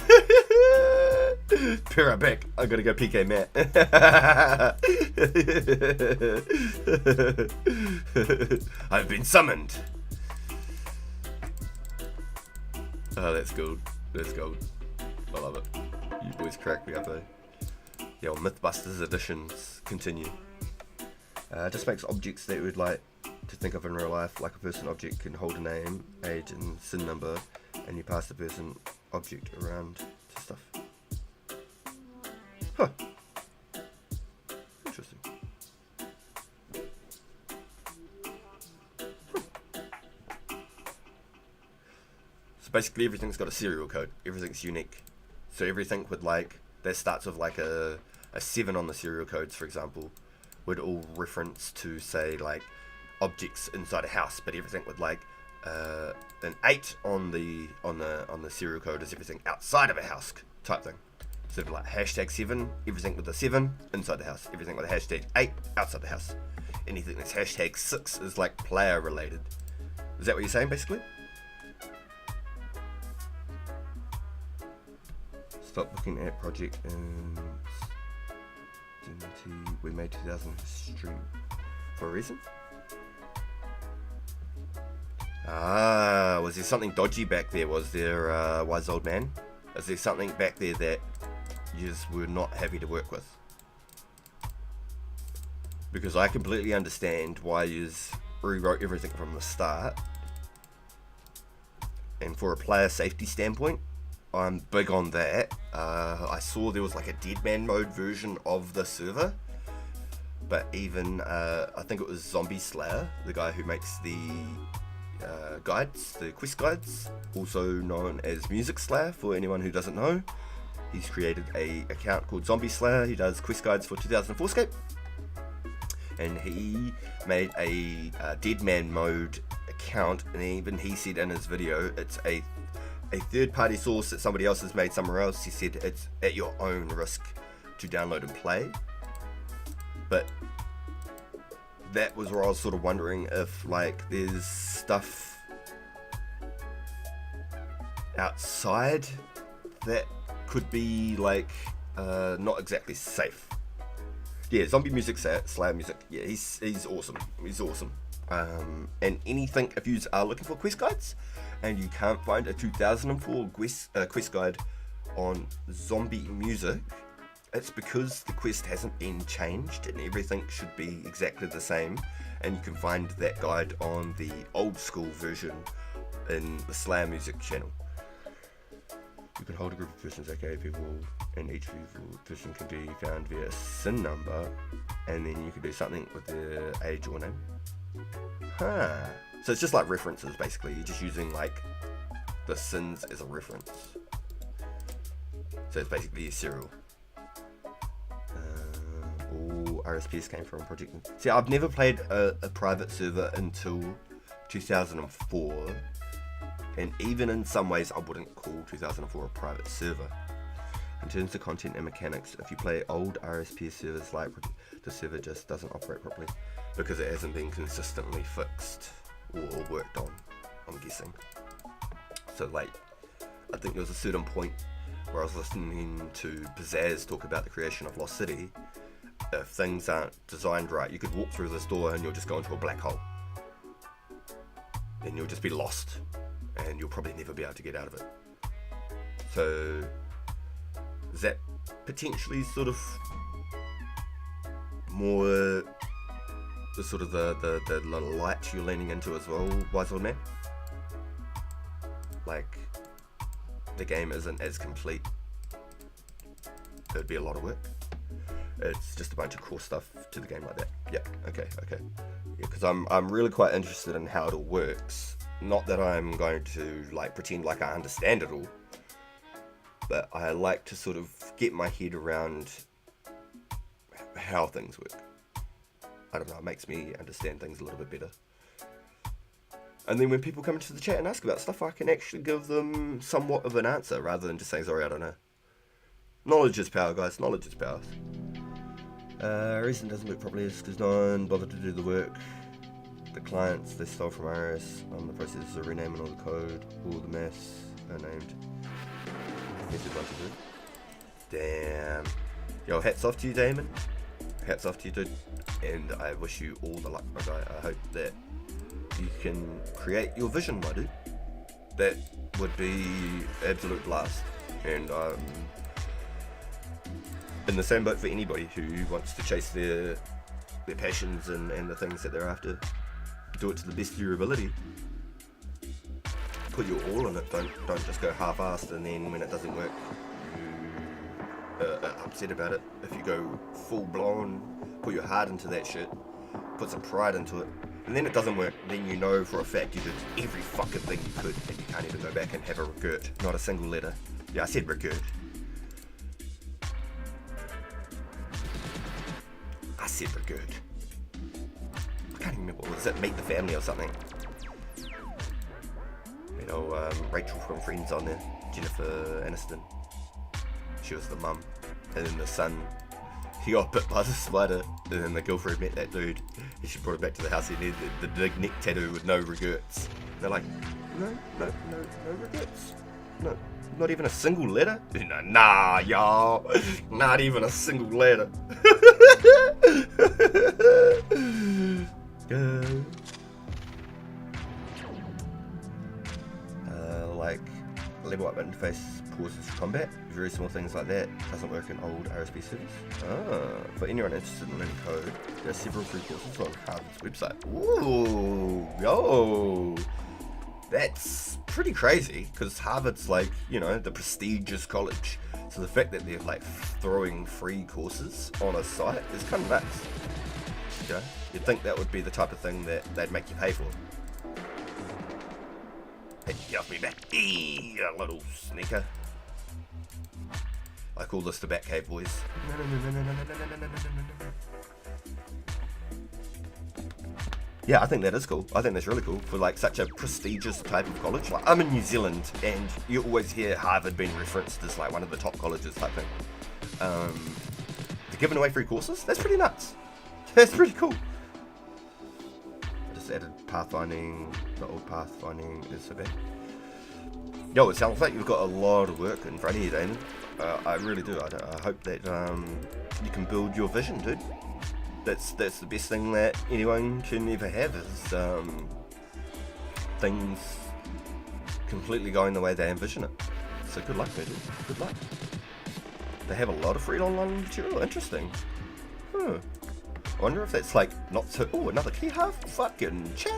Pira back. I gotta go PK Matt. I've been summoned. Oh, that's gold. That's gold. I love it. You boys crack me up, eh? Yeah, well, Mythbusters editions continue. Just makes objects that we'd like to think of in real life, like a person object can hold a name, age, and SIN number, and you pass the person object around to stuff. Huh. Interesting. So basically everything's got a serial code. Everything's unique. So everything with like, that starts with like a 7 on the serial codes, for example, would all reference to say like objects inside a house, but everything with like an 8 on the serial code is everything outside of a house type thing. So like #7, everything with a 7 inside the house. Everything with a #8 outside the house. Anything that's #6 is like player related. Is that what you're saying, basically? Stop looking at project and we made 2000 history for a reason. Ah, was there something dodgy back there? Was there, wise old man? Is there something back there that you were not happy to work with? Because I completely understand why you rewrote everything from the start. And for a player safety standpoint, I'm big on that. I saw there was like a Deadman mode version of the server. But even, I think it was Zombie Slayer, the guy who makes the guides, the quest guides, also known as Music Slayer for anyone who doesn't know. He's created a account called Zombie Slayer. He does quest guides for 2004scape, and he made a Deadman mode account, and even he said in his video it's a third-party source that somebody else has made somewhere else. He said it's at your own risk to download and play. But that was where I was sort of wondering if like there's stuff outside that could be like not exactly safe. Yeah, Zombie Music Slayer Music. Yeah, he's awesome. He's awesome. And anything, if you are looking for quest guides and you can't find a 2004 quest guide on Zombie Music, it's because the quest hasn't been changed and everything should be exactly the same, and you can find that guide on the old school version in the Slayer Music channel. You can hold a group of persons, aka people, and each person can be found via a SIN number, and then you can do something with their age or name. Huh. So it's just like references, basically. You're just using like the SINs as a reference. So it's basically a serial. RSPs came from, projecting. See, I've never played a private server until 2004, and even in some ways I wouldn't call 2004 a private server. In terms of content and mechanics, if you play old RSP servers, like the server just doesn't operate properly because it hasn't been consistently fixed or worked on, I'm guessing. So like, I think there was a certain point where I was listening to Pizzazz talk about the creation of Lost City. If things aren't designed right, you could walk through this door and you'll just go into a black hole. And you'll just be lost. And you'll probably never be able to get out of it. So, is that potentially sort of more the sort of the light you're leaning into as well, wise old man? Like, the game isn't as complete. It'd be a lot of work. It's just a bunch of cool stuff to the game like that. Yeah, okay. Yeah, because I'm really quite interested in how it all works. Not that I'm going to like pretend like I understand it all, but I like to sort of get my head around how things work. I don't know, it makes me understand things a little bit better. And then when people come into the chat and ask about stuff, I can actually give them somewhat of an answer rather than just saying, sorry, I don't know. Knowledge is power, guys. Knowledge is power. Reason doesn't work properly is because no one bothered to do the work. The clients they stole from RS on the process of renaming all the code, all the mess are named. Damn. Yo, hats off to you, Damon. Hats off to you, dude. And I wish you all the luck, my guy. I hope that you can create your vision, my dude. That would be absolute blast. And in the same boat for anybody who wants to chase their passions and the things that they're after. Do it to the best of your ability. Put your all in it. Don't just go half-assed and then when it doesn't work, you are upset about it. If you go full-blown, put your heart into that shit, put some pride into it, and then it doesn't work, then you know for a fact you did every fucking thing you could and you can't even go back and have a regret. Not a single letter. Yeah, I said regret. I said regret. I can't even remember. Was it Meet the Family or something? You know, Rachel from Friends on there. Jennifer Aniston. She was the mum. And then the son, he got bit by the spider. And then the girlfriend met that dude. And she brought him back to the house. He had the big neck tattoo with no regrets. They're like, no regrets. No, not even a single letter? Nah, y'all. Not even a single letter. Like level up interface pauses combat, very small things like that. Doesn't work in old RSP servers. For anyone interested in learning code, there are several free courses on Harvard's website. Ooh, yo, that's pretty crazy because Harvard's like, you know, the prestigious college. So the fact that they're like throwing free courses on a site is kind of nuts. You know, you'd think that would be the type of thing that they'd make you pay for. And you off me back, you little sneaker. I call this the Batcave boys. Yeah, I think that is cool. I think that's really cool for like such a prestigious type of college. Like I'm in New Zealand, and you always hear Harvard being referenced as like one of the top colleges type thing. They're giving away free courses. That's pretty nuts. That's pretty cool. I just added pathfinding. The old pathfinding is so bad. Yo, it sounds like you've got a lot of work in front of you, Damon. I really do. I hope that you can build your vision, dude. That's the best thing that anyone can ever have is things completely going the way they envision it. So good luck, dude. Good luck. They have a lot of free online material. Interesting. I wonder if that's like not so. Oh, another key half. Fucking chat.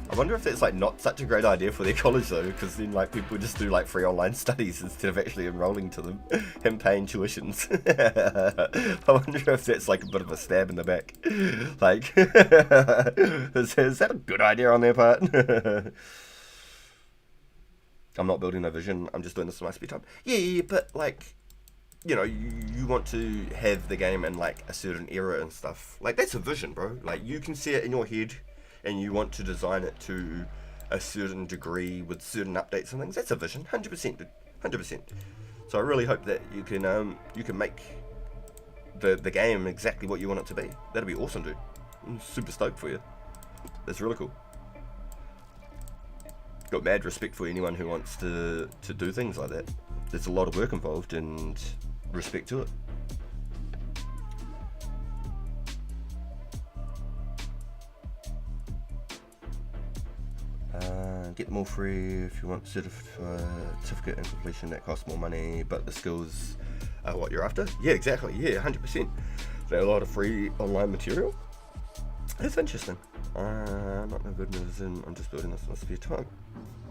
I wonder if that's like not such a great idea for their college though, because then like people just do like free online studies instead of actually enrolling to them and paying tuitions. I wonder if that's like a bit of a stab in the back. Like, is that a good idea on their part? I'm not building a vision. I'm just doing this in my spare time. Yeah, but like, you know, you want to have the game in like a certain era and stuff. Like that's a vision, bro. Like you can see it in your head, and you want to design it to a certain degree with certain updates and things. That's a vision, 100%, dude, 100%. So I really hope that you can make the game exactly what you want it to be. That'd be awesome, dude. I'm super stoked for you. That's really cool. Got mad respect for anyone who wants to do things like that. There's a lot of work involved and respect to it. Get them all free if you want certificate and completion that costs more money, but the skills are what you're after. Yeah, exactly. Yeah, 100%. There's a lot of free online material. That's interesting. Not no good news, and I'm just building this in my spare time.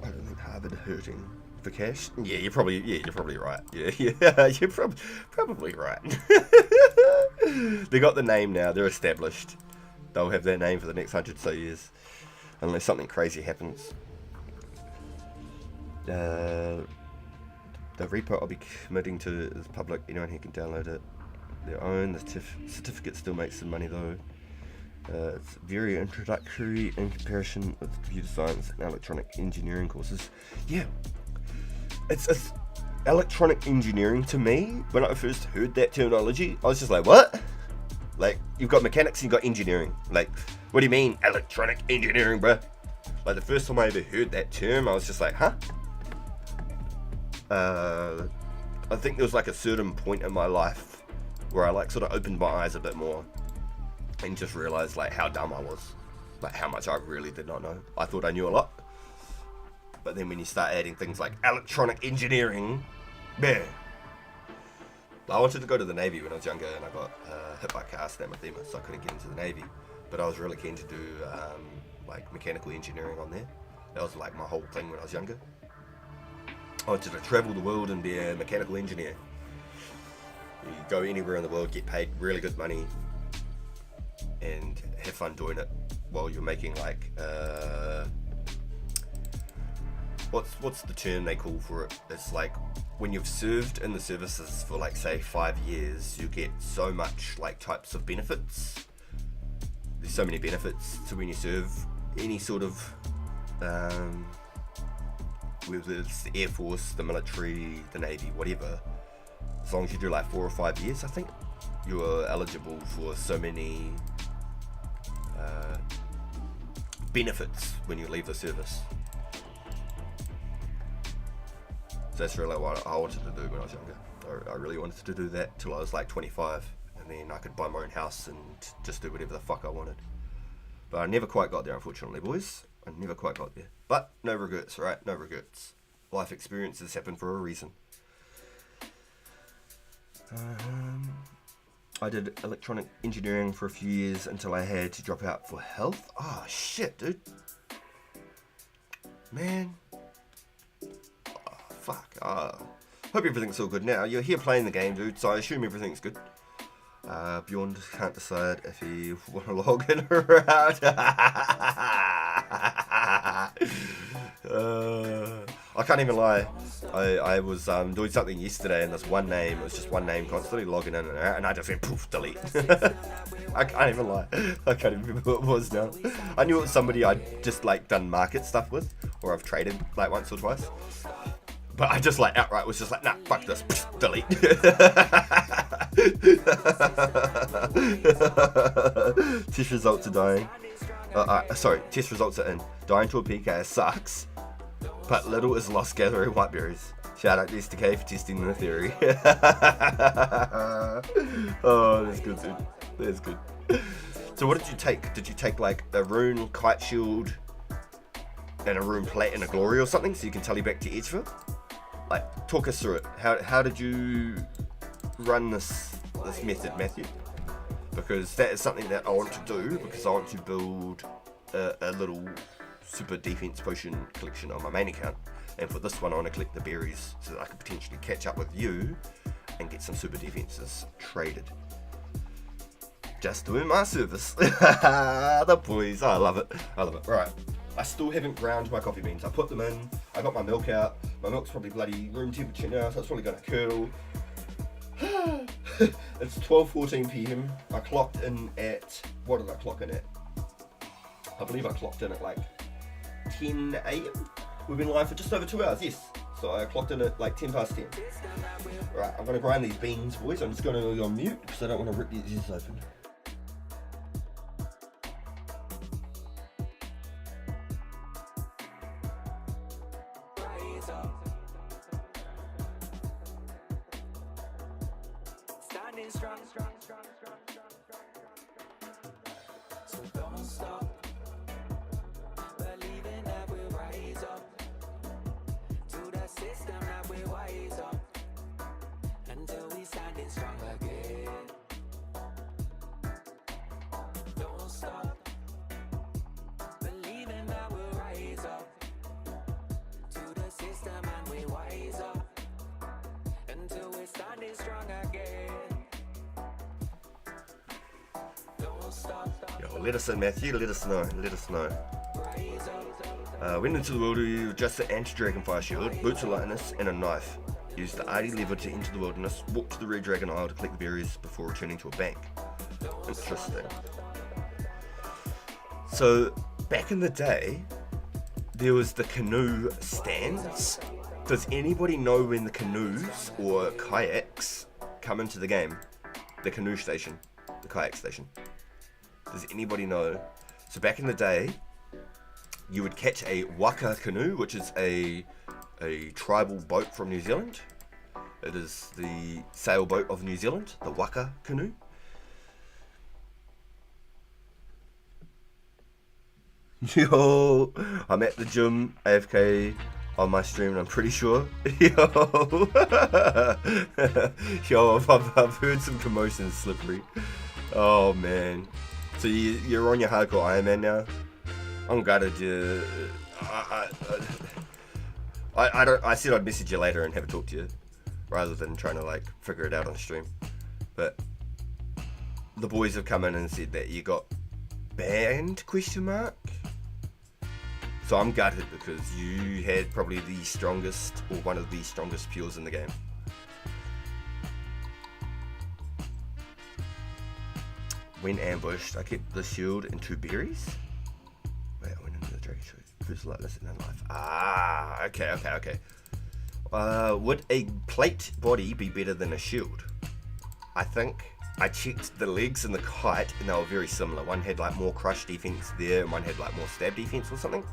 I don't think Harvard hurting for cash. Yeah, you're probably right. Yeah, you're probably right. They got the name now. They're established. They'll have their name for the next 100 so years, unless something crazy happens. The repo I'll be committing to is public. Anyone here can download it. Their own. The certificate still makes some money though. It's very introductory in comparison with computer science and electronic engineering courses. Yeah, it's electronic engineering to me. When I first heard that terminology, I was just like, what? Like, you've got mechanics and you've got engineering. Like, what do you mean electronic engineering, bruh? Like, the first time I ever heard that term, I was just like, huh? I think there was like a certain point in my life where I like sort of opened my eyes a bit more and just realized like how dumb I was, like how much I really did not know. I thought I knew a lot, but then when you start adding things like electronic engineering, man. I wanted to go to the Navy when I was younger, and I got hit by a car, snapped my femur, so I couldn't get into the Navy. But I was really keen to do like mechanical engineering on there. That was like my whole thing when I was younger. I wanted to travel the world and be a mechanical engineer. You go anywhere in the world, get paid really good money, and have fun doing it while you're making like what's the term they call for it? It's like when you've served in the services for like say 5 years, you get so much like types of benefits. There's so many benefits to when you serve any sort of whether it's the Air Force, the military, the Navy, whatever. As long as you do like 4 or 5 years, I think you're eligible for so many benefits when you leave the service. So that's really what I wanted to do when I was younger. I really wanted to do that till I was like 25, and then I could buy my own house and just do whatever the fuck I wanted. But I never quite got there, unfortunately, boys. I never quite got there. But no regrets, right? No regrets. Life experiences happen for a reason. I did electronic engineering for a few years until I had to drop out for health. Oh, shit, dude. Man. Oh, fuck. Hope everything's all good now. You're here playing the game, dude, so I assume everything's good. Bjorn can't decide if he want to log in or out. I can't even lie. I was doing something yesterday, and this one name, it was just one name constantly logging in and out, and I just went poof, delete. I can't even lie. I can't even remember who it was now. I knew it was somebody I'd just like done market stuff with, or I've traded like once or twice. But I just like outright was just like, nah, fuck this, delete. Test results are dying. Test results are in. Dying to a PK sucks, but little is lost gathering whiteberries. Shout out to SDK for testing the theory. Oh, that's good, dude. That's good. So what did you take? Did you take like a rune kite shield and a rune plate and a glory or something so you can tally back to Edgeville? Like, talk us through it. How did you run this method, Matthew? Because that is something that I want to do, because I want to build a little super defense potion collection on my main account. And for this one, I want to collect the berries so that I could potentially catch up with you and get some super defenses traded. Just doing my service. The boys, I love it. I love it. Right. I still haven't ground my coffee beans. I put them in, I got my milk out. My milk's probably bloody room temperature now, so it's probably going to curdle. It's 12:14 p.m. I clocked in at, what did I clock in at? I believe I clocked in at like 10 a.m. We've been live for just over 2 hours, yes. So I clocked in at like 10 past 10. Right, I'm gonna grind these beans, boys. I'm just gonna go on mute because I don't want to rip these ears open. Standing strong, so don't stop. Believing that we'll rise up to the system that we're wise up until we standing strong again. Don't stop. Believing that we'll rise up to the system and we wise up until we're standing strong again. Don't stop. Yo, let us in, Matthew. Let us know. Let us know. Went into the wilderness with just the anti-dragonfire shield, boots of lightness, and a knife. Used the RD lever to enter the wilderness, walked to the red dragon isle to collect the berries before returning to a bank. Interesting. So, back in the day, there was the canoe stands. Does anybody know when the canoes or kayaks come into the game? The canoe station, the kayak station. Does anybody know? So back in the day, you would catch a waka canoe, which is a tribal boat from New Zealand. It is the sailboat of New Zealand, the waka canoe. Yo, I'm at the gym, AFK on my stream, and I'm pretty sure. Yo, yo, I've heard some commotion, Slippery. Oh man, so you're on your hardcore Iron Man now. I'm gutted. I said I'd message you later and have a talk to you, rather than trying to like figure it out on stream. But the boys have come in and said that you got banned ? So I'm gutted because you had probably the strongest or one of the strongest pures in the game. When ambushed, I kept the shield and 2 berries. Wait, I went into the dragon shield. First lightness and then life. Ah, okay. Would a plate body be better than a shield? I think I checked the legs and the kite and they were very similar. One had like more crush defense there and one had like more stab defense or something.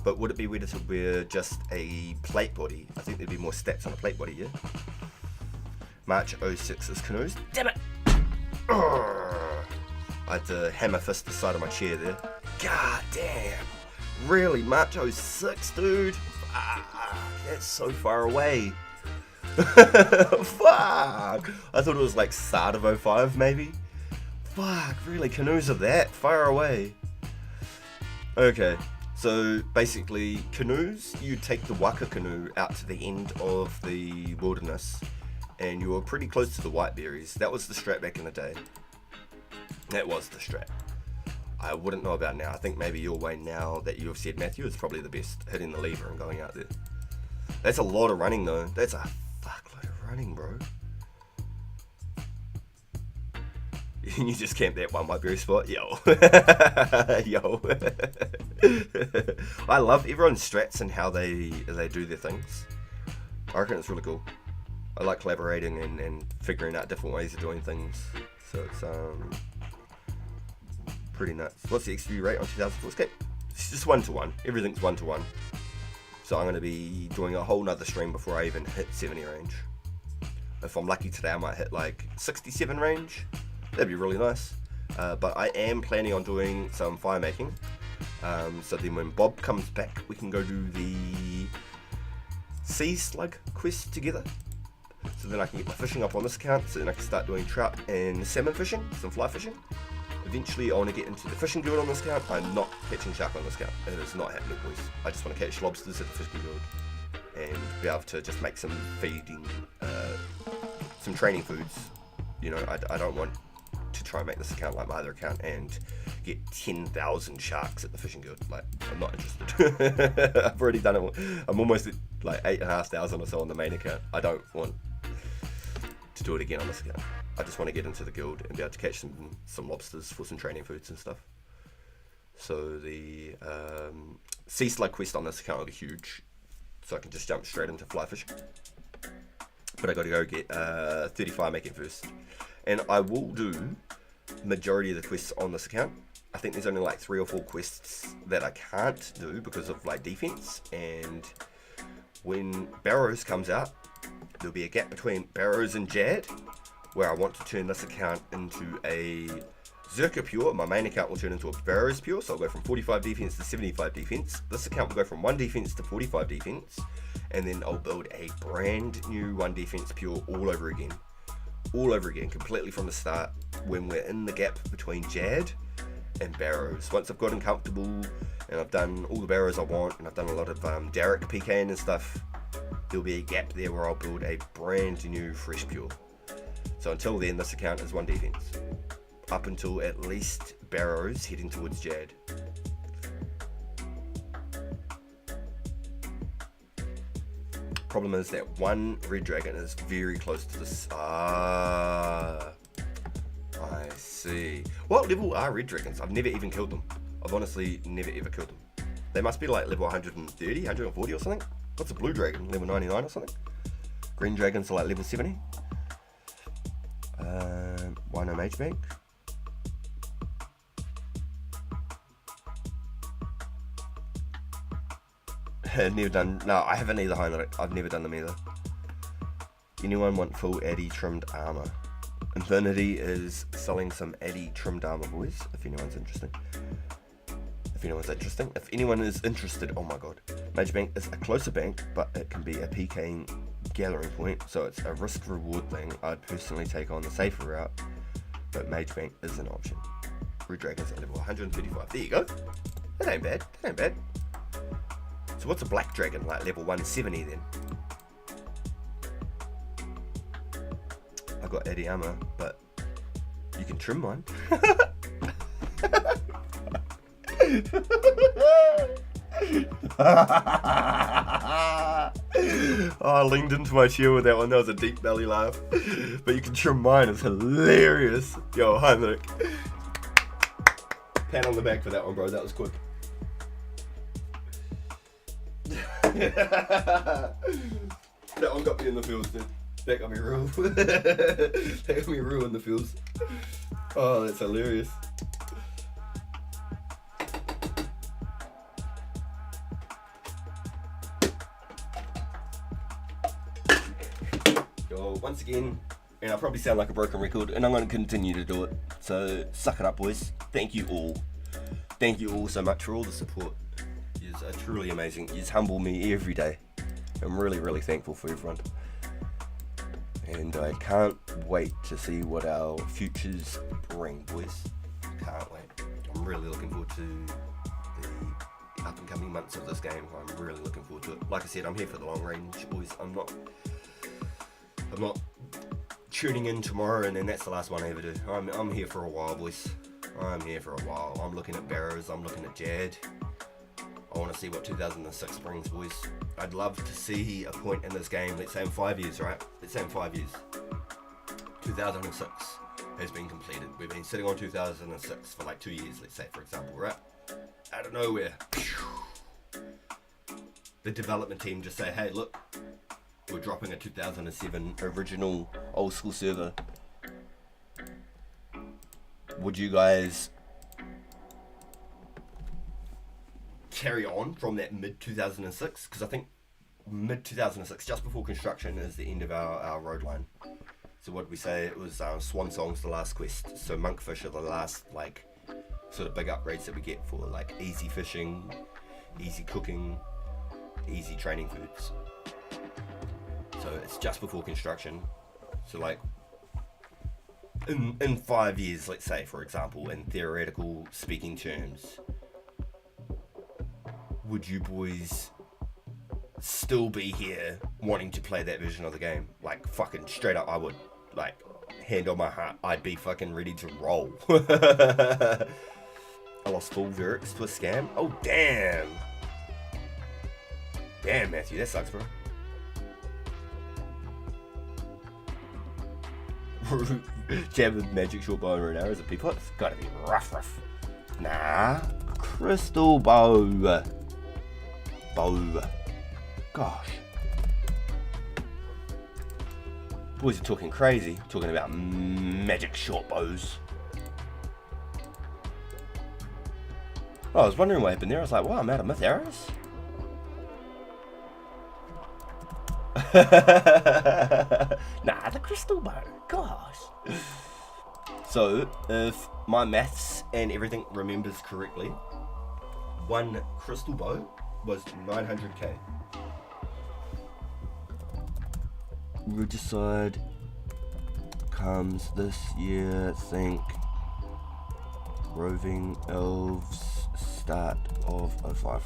But would it be better to wear just a plate body? I think there'd be more stats on a plate body, yeah? March 06's canoes. Damn it! Urgh. I had to hammer fist the side of my chair there. God damn! Really? March 06, dude? That's so far away. Fuck! I thought it was like start of 05 maybe? Fuck, really? Canoes are that far away? Okay. So basically, canoes, you take the waka canoe out to the end of the wilderness and you were pretty close to the whiteberries. That was the strat back in the day. That was the strat. I wouldn't know about now. I think maybe your way now that you've said, Matthew, is probably the best, hitting the lever and going out there. That's a lot of running though. That's a fuckload of running, bro. You just camped that one whiteberry spot? Yo. Yo. I love everyone's strats and how they do their things. I reckon it's really cool. I like collaborating and figuring out different ways of doing things. So it's pretty nuts. What's the XP rate on 2004scape? It's just 1-to-1. Everything's 1-to-1. So I'm going to be doing a whole nother stream before I even hit 70 range. If I'm lucky today I might hit like 67 range. That'd be really nice. But I am planning on doing some fire making. So then when Bob comes back, we can go do the sea slug quest together. So then I can get my fishing up on this account. So then I can start doing trout and salmon fishing, some fly fishing. Eventually I want to get into the fishing guild on this account. I'm not catching shark on this account. It is not happening, boys. I just want to catch lobsters at the fishing guild. And be able to just make some feeding, some training foods. You know, I don't want to try and make this account like my other account and get 10,000 sharks at the fishing guild. Like, I'm not interested. I've already done it. I'm almost at like 8,500 or so on the main account. I don't want to do it again on this account. I just want to get into the guild and be able to catch some lobsters for some training foods and stuff. So the sea slug quest on this account will be huge, so I can just jump straight into fly fishing. But I got to go get 35 making first, and I will do majority of the quests on this account. I think there's only like 3 or 4 quests that I can't do because of like defense, and when Barrows comes out, there'll be a gap between Barrows and Jad, where I want to turn this account into a Zerka Pure. My main account will turn into a Barrows Pure, so I'll go from 45 defense to 75 defense. This account will go from 1 defense to 45 defense, and then I'll build a brand new 1 defense Pure all over again, completely from the start, when we're in the gap between Jad and Barrows. Once I've gotten comfortable and I've done all the Barrows I want, and I've done a lot of Derek PKing and stuff, there'll be a gap there where I'll build a brand new fresh Pure. So until then, this account is 1 defense, up until at least Barrows heading towards Jad. Problem is that 1 red dragon is very close to this. I see. What level are red dragons? I've never even killed them. I've honestly never ever killed them. They must be like level 130, 140 or something. What's a blue dragon? Level 99 or something? Green dragons are like level 70. Why no mage bank? Never done. No, I haven't either, Heinrich. I've never done them either. Anyone want full Addy trimmed armor? Infinity is selling some Addy trimmed armor, boys. If anyone's interested. If anyone is interested, oh my god. Mage Bank is a closer bank, but it can be a PKing gathering point, so it's a risk reward thing. I'd personally take on the safer route, but Mage Bank is an option. Red Dragons at level 135. There you go. That ain't bad. So what's a black dragon, like level 170 then? I got Addy armor, but you can trim mine. I leaned into my chair with that one. That was a deep belly laugh. But you can trim mine. It's hilarious. Yo, Heinrich. Pat on the back for that one, bro. That was quick. That one got me in the feels, dude. That got me real. That got me real in the feels. Oh, that's hilarious. Yo, once again, and I probably sound like a broken record, and I'm going to continue to do it. So, suck it up, boys. Thank you all. Thank you all so much for all the support. You are truly amazing. You humble me every day. I'm really, really thankful for everyone. And I can't wait to see what our futures bring, boys. Can't wait. I'm really looking forward to the up and coming months of this game. I'm really looking forward to it. Like I said, I'm here for the long range, boys. I'm not tuning in tomorrow and then that's the last one I ever do. I'm here for a while, boys. I'm here for a while. I'm looking at Barrows. I'm looking at Jad. I want to see what 2006 brings, boys. I'd love to see a point in this game, let's say in 5 years, right? Let's say in 5 years. 2006 has been completed. We've been sitting on 2006 for like 2 years, let's say, for example, right? Out of nowhere, the development team just say, hey, look, we're dropping a 2007 original old school server. Would you guys carry on from that mid 2006? Because I think mid 2006, just before construction, is the end of our road line. So what did we say? It was Swan Song's the last quest. So monkfish are the last like sort of big upgrades that we get for like easy fishing, easy cooking, easy training foods. So it's just before construction. So like in 5 years, let's say, for example, in theoretical speaking terms, would you boys still be here wanting to play that version of the game? Like, fucking straight up, I would. Like, hand on my heart, I'd be fucking ready to roll. I lost full Verix to a scam? Oh, damn. Damn, Matthew, that sucks, bro. jab with magic short bow and rune arrows at people. It's gotta be rough. Nah, crystal bow. Gosh. Boys are talking crazy, talking about magic short bows. Oh, I was wondering what happened there. I was like, wow, I'm out of myth arrows. Nah, the crystal bow. Gosh. So, if my maths and everything remembers correctly, one crystal bow was 900k. Regicide comes this year, think. Roving Elves start of 05.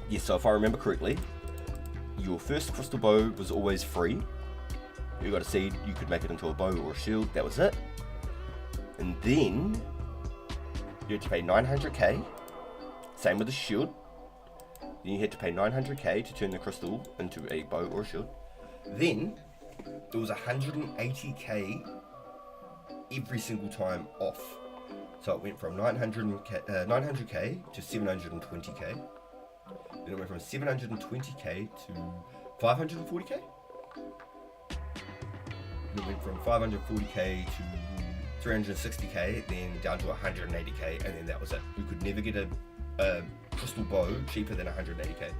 Yes, so if I remember correctly, your first crystal bow was always free. You got a seed, you could make it into a bow or a shield, that was it. And then you had to pay 900k, same with the shield. Then you had to pay 900k to turn the crystal into a bow or a shield. Then it was 180k every single time off. So it went from 900k to 720k. Then it went from 720k to 540k. Then it went from 540k to 360k, then down to 180k, and then that was it. You could never get a crystal bow cheaper than 180k.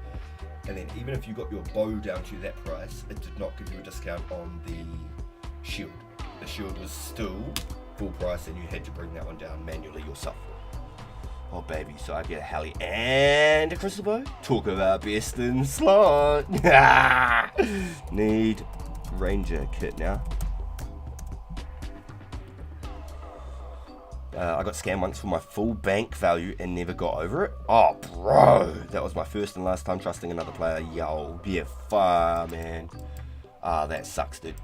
And then even if you got your bow down to that price, it did not give you a discount on the shield. The shield was still full price and you had to bring that one down manually yourself. Oh baby, so I get a Heli and a crystal bow? Talk about best in slot. Need ranger kit now. I got scammed once for my full bank value and never got over it. Oh, bro. That was my first and last time trusting another player. Yo, yeah, far, man. Ah, that sucks, dude.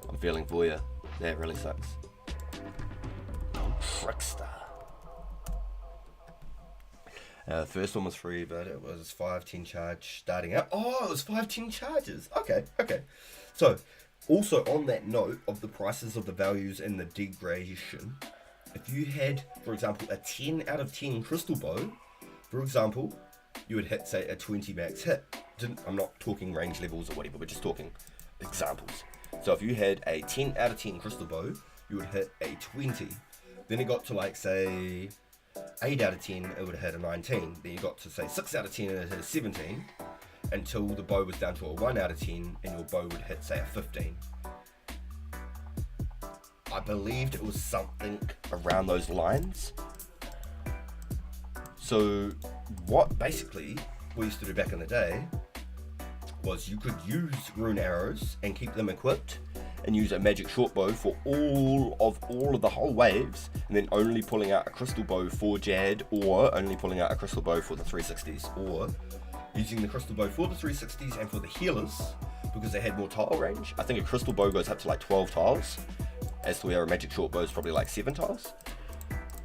I'm feeling for you. That really sucks. Oh, trickster. First one was free, but it was 510 charge starting out. Oh, it was 510 charges. Okay. So, also on that note of the prices of the values and the degradation, if you had, for example, a 10 out of 10 crystal bow, for example, you would hit, say, a 20 max hit. I'm not talking range levels or whatever, but just talking examples. So if you had a 10 out of 10 crystal bow, you would hit a 20. Then it got to, like, say, 8 out of 10, it would hit a 19. Then you got to, say, 6 out of 10, and it hit a 17. Until the bow was down to a 1 out of 10, and your bow would hit, say, a 15. I believed it was something around those lines. So what basically we used to do back in the day was you could use rune arrows and keep them equipped and use a magic short bow for all of the whole waves, and then only pulling out a crystal bow for Jad, or only pulling out a crystal bow for the 360s, or using the crystal bow for the 360s and for the healers because they had more tile range. I think a crystal bow goes up to like 12 tiles, as to where a magic short bow is probably like 7 tiles.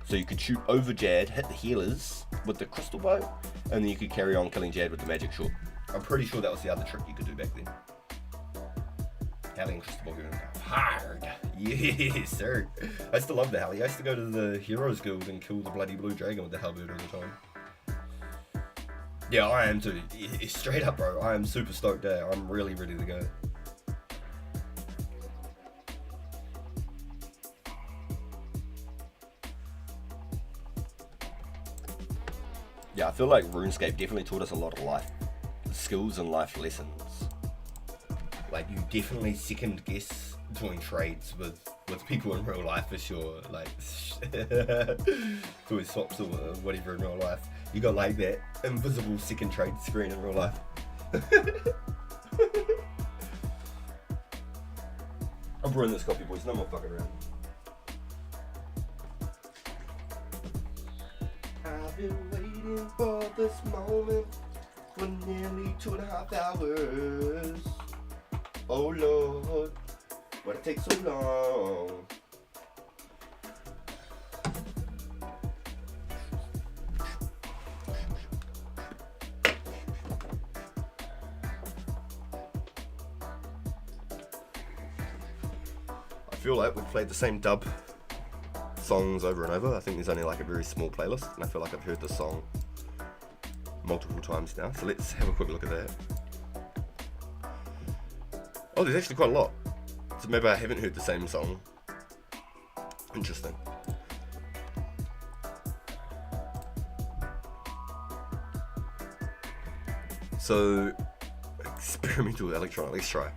So you could shoot over Jad, hit the healers with the crystal bow, and then you could carry on killing Jad with the magic short. I'm pretty sure that was the other trick you could do back then. Heli and crystal bow going hard. Yes, sir. I used to love the Heli. I used to go to the Heroes Guild and kill the bloody blue dragon with the halberd all the time. Yeah, I am too. Straight up, bro. I am super stoked there. I'm really ready to go. Yeah, I feel like RuneScape definitely taught us a lot of life skills and life lessons. Like, you definitely second guess doing trades with people in real life for sure. Like, doing swaps or whatever in real life. You got like that invisible second trade screen in real life. I'm brewing this coffee, boys. No more fucking around. I've been waiting for this moment for nearly 2.5 hours. Oh Lord, why'd it take so long? feel like we've played the same dub songs over and over. I think there's only like a very small playlist, and I feel like I've heard this song multiple times now. So let's have a quick look at that. Oh, there's actually quite a lot. So maybe I haven't heard the same song. Interesting. So, experimental electronic, let's try.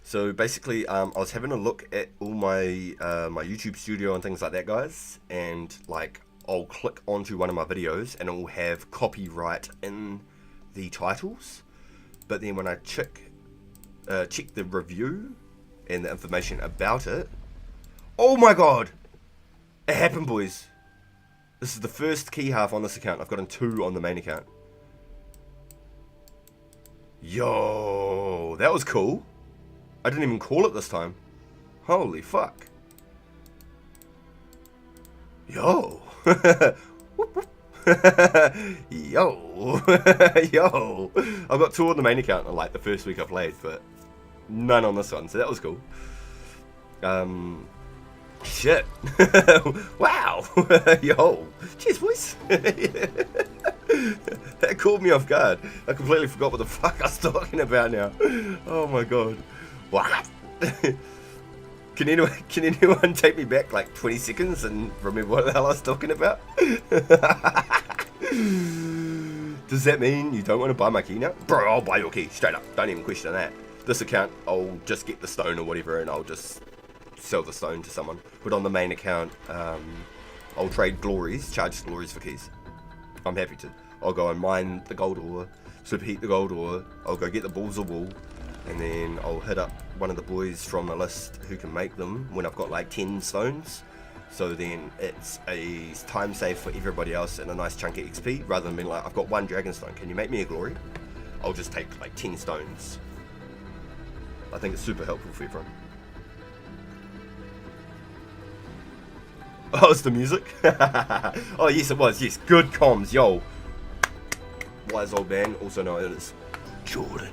So basically, I was having a look at all my my YouTube studio and things like that, guys, and like I'll click onto one of my videos and it will have copyright in the titles, but then when I check the review and the information about it, oh my god, it happened, boys. This is the first key half on this account. I've gotten 2 on the main account. Yo, that was cool. I didn't even call it this time. Holy fuck. Yo. Yo. Yo. I've got 2 on the main account in like the first week I played, but none on this one, so that was cool. Shit. Wow. Yo. Cheers, boys. That caught me off guard. I completely forgot what the fuck I was talking about now. Oh my god. What? Can anyone take me back like 20 seconds and remember what the hell I was talking about? Does that mean you don't want to buy my key now? Bro, I'll buy your key, straight up. Don't even question that. This account, I'll just get the stone or whatever and I'll just sell the stone to someone. But on the main account, I'll trade glories, charge glories for keys. I'm happy to. I'll go and mine the gold ore, superheat the gold ore, I'll go get the balls of wool, and then I'll hit up one of the boys from the list who can make them when I've got like 10 stones. So then it's a time save for everybody else and a nice chunk of XP, rather than being like, I've got 1 dragon stone, can you make me a glory? I'll just take like 10 stones. I think it's super helpful for everyone. Oh, it's the music? Oh yes it was, yes, good comms, yo. Wise old man, also known as Jordan.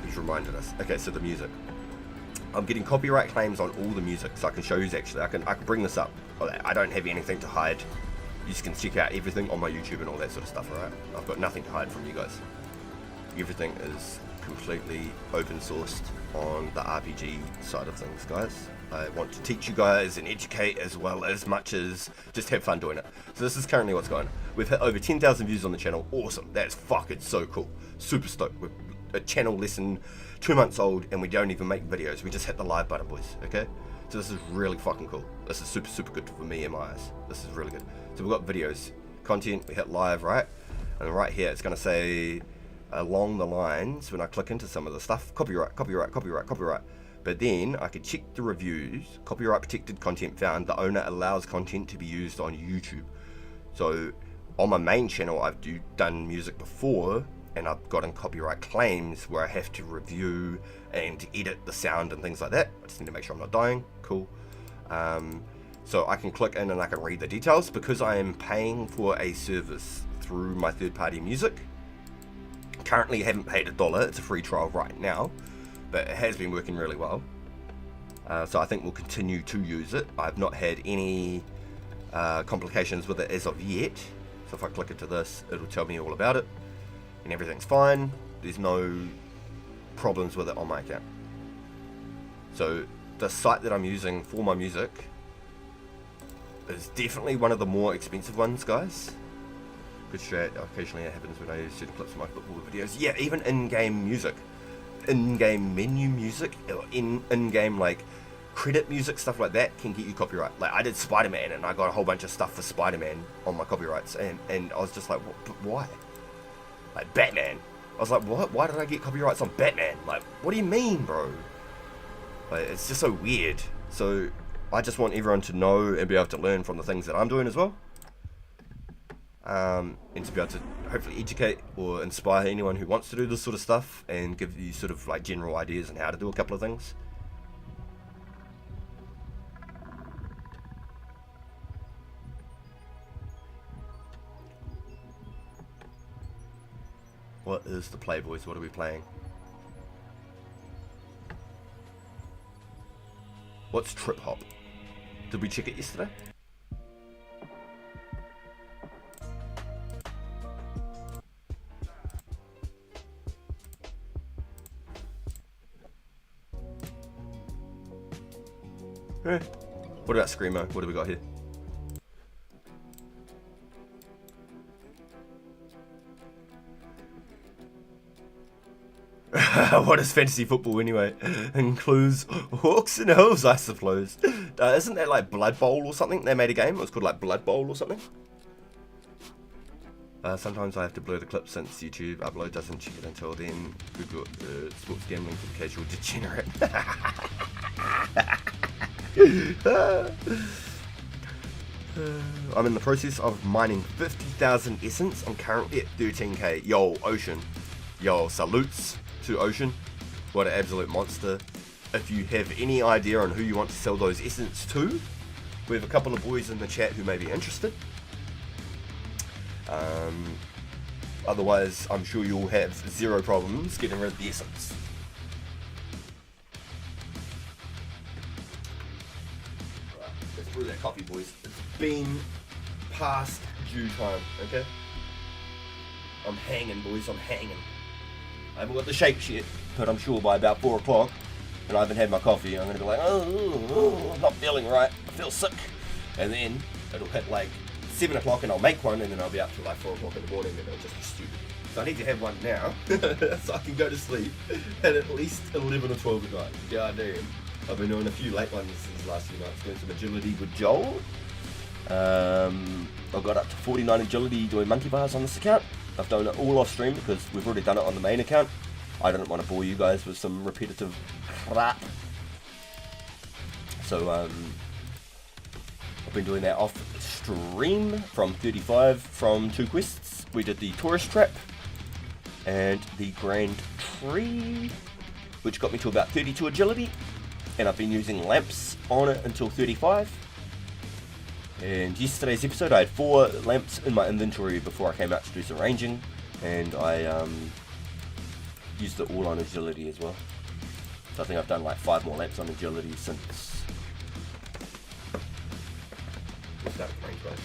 He's reminded us. Okay, so the music. I'm getting copyright claims on all the music, so I can show you actually. I can bring this up. I don't have anything to hide. You just can check out everything on my YouTube and all that sort of stuff, alright? I've got nothing to hide from you guys. Everything is completely open sourced on the RPG side of things, guys. I want to teach you guys and educate as well as much as just have fun doing it. So this is currently what's going on. We've hit over 10,000 views on the channel. Awesome. That's fucking so cool. Super stoked. We're a channel less than 2 months old and we don't even make videos. We just hit the live button, boys. Okay? So this is really fucking cool. This is super good for me in my eyes. This is really good. So we've got videos, content, we hit live, right? And right here it's going to say along the lines, when I click into some of the stuff, copyright. But then I could check the reviews, copyright protected content found, the owner allows content to be used on YouTube. So on my main channel I've done music before and I've gotten copyright claims where I have to review and edit the sound and things like that. I just need to make sure I'm not dying. Cool. So I can click in and I can read the details because I am paying for a service through my third-party music. Currently haven't paid $1. It's a free trial right now, but it has been working really well. So I think we'll continue to use it. I've not had any complications with it as of yet. So if I click into this, it'll tell me all about it and everything's fine. There's no problems with it on my account. So the site that I'm using for my music is definitely one of the more expensive ones, guys. Good strat. Occasionally it happens when I use certain clips from my football videos. Yeah, even in-game music, in-game menu music, or in-game like credit music, stuff like that can get you copyright. Like I did Spider-Man and I got a whole bunch of stuff for Spider-Man on my copyrights, and I was just like, why? Like Batman. I was like, what? Why did I get copyrights on Batman? Like, what do you mean, bro? Like, it's just so weird. So I just want everyone to know and be able to learn from the things that I'm doing as well. And to be able to hopefully educate or inspire anyone who wants to do this sort of stuff and give you sort of like general ideas on how to do a couple of things. What is the play, boys? What are we playing? What's trip hop? Did we check it yesterday? What about Screamo? What do we got here? What is fantasy football anyway? Includes hawks and elves, I suppose. Isn't that like Blood Bowl or something? They made a game. It was called like Blood Bowl or something. Sometimes I have to blur the clip since YouTube upload doesn't check it until then. Google sports gambling for the casual degenerate. I'm in the process of mining 50,000 essence. I'm currently at 13k. Yo, Ocean. Yo, salutes to Ocean. What an absolute monster. If you have any idea on who you want to sell those essence to, we have a couple of boys in the chat who may be interested. Otherwise, I'm sure you'll have zero problems getting rid of the essence. Right, let's brew that coffee, boys. It's been past due time, okay? I'm hanging, boys, I'm hanging. I haven't got the shakes yet, but I'm sure by about 4 o'clock, and I haven't had my coffee, I'm going to be like, oh, I'm not feeling right, I feel sick. And then it'll hit like 7 o'clock and I'll make one, and then I'll be up till like 4 o'clock in the morning and it'll just be stupid. So I need to have one now, so I can go to sleep at least 11 or 12 at night. God damn. I've been doing a few late ones these last few nights, doing some agility with Joel. I got up to 49 agility doing monkey bars on this account. I've done it all off stream because we've already done it on the main account. I didn't want to bore you guys with some repetitive crap. So I've been doing that off stream from 35 from 2 quests. We did the tourist trap and the grand tree, which got me to about 32 agility, and I've been using lamps on it until 35. And yesterday's episode I had 4 lamps in my inventory before I came out to do some ranging, and I used it all on agility as well. So I think I've done like 5 more lamps on agility since we started the range, guys.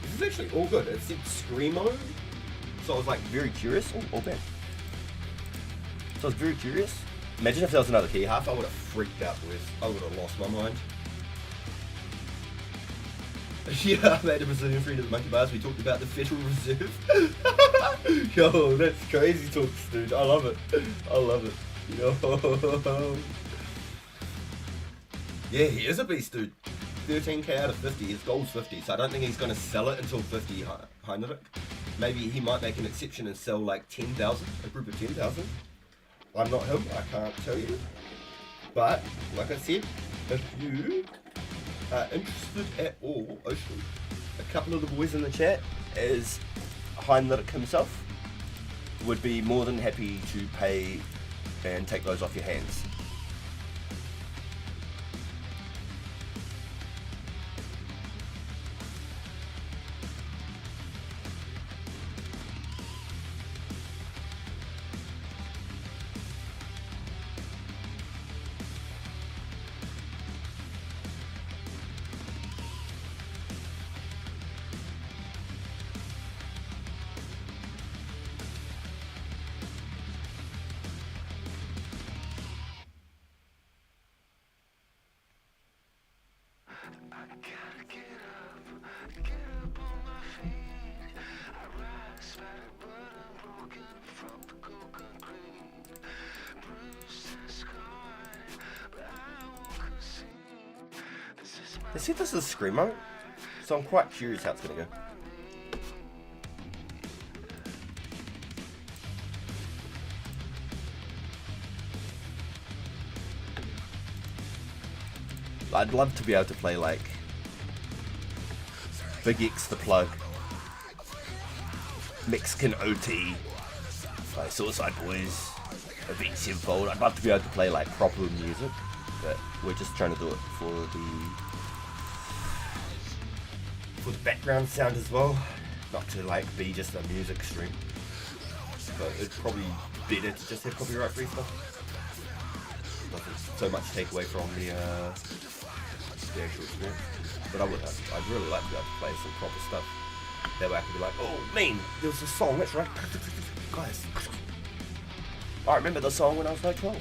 This is actually all good. It said Screamo, so I was like very curious. Oh, all bad. So I was very curious. Imagine if there was another key half, I would have freaked out with. I would have lost my mind. Yeah, I'm 80% free to the monkey bars. We talked about the Federal Reserve. Yo, that's crazy talks, dude. I love it. I love it. Yo. Yeah, he is a beast, dude. 13k out of 50. His goal's 50, so I don't think he's going to sell it until 50, Heinrich. Maybe he might make an exception and sell like 10,000, a group of 10,000. I'm not him, I can't tell you. But, like I said, if you are interested at all, Ocean, a couple of the boys in the chat, as Heinrich himself, would be more than happy to pay and take those off your hands. They said this is Screamo, so I'm quite curious how it's going to go. I'd love to be able to play like Big X the Plug, Mexican OT, like Suicide Boys, Event Sevenfold. I'd love to be able to play like proper music, but we're just trying to do it for the background sound as well, not to like be just a music stream. But it's probably better to just have copyright free stuff. Doesn't so much take away from the actual experience. But I'd really like to be able to play some proper stuff. That way I could be like, oh man, there was a song, that's right. Guys, I remember the song when I was like 12.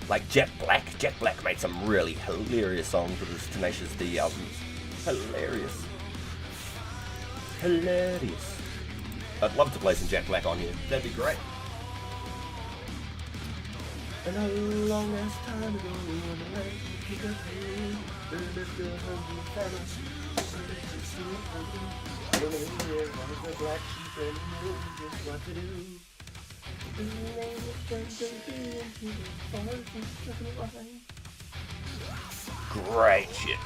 Like Jack Black made some really hilarious songs with his Tenacious D albums. Hilarious. I'd love to play some Jack Black on here. That'd be great. And a long ass time ago, when the light picked up here, I don't know who's the black sheep and knows just what to do. Great shit.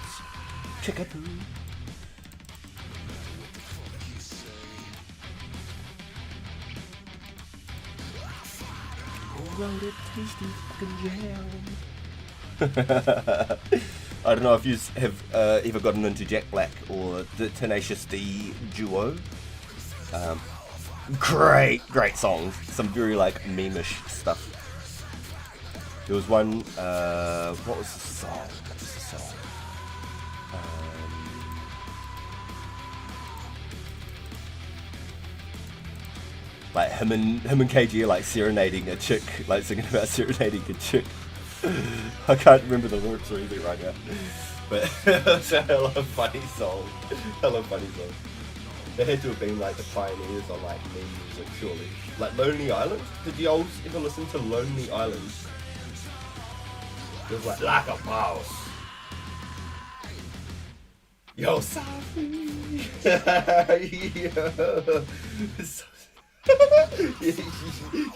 Chickapoo. I don't know if you have ever gotten into Jack Black or the Tenacious D duo. Great songs. Some very like meme-ish stuff. There was one. What was the song? Like him and KG are like serenading a chick, like singing about serenading a chick. I can't remember the lyrics or anything right now, but it's a hella funny song. They had to have been like the pioneers on like meme music, surely. Like Lonely Island. Did you all ever listen to Lonely Island? It was like a mouse. Yo, sorry.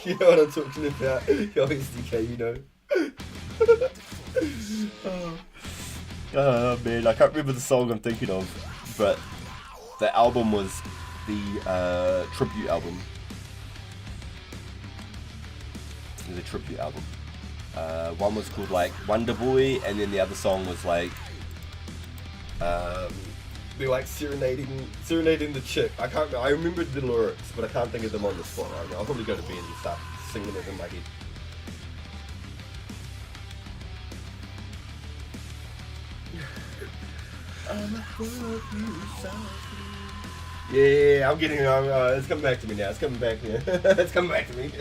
You know what I'm talking about. Yo, SDK, you know. Oh man, I can't remember the song I'm thinking of, but the album was the tribute album. The tribute album. One was called like Wonder Boy, and then the other song was like they're like serenading the chick. I remember the lyrics, but I can't think of them on the spot right now. I'll probably go to bed and start singing it in my head. Yeah, I'm getting it's coming back to me now. It's coming back to me. It's coming back to me.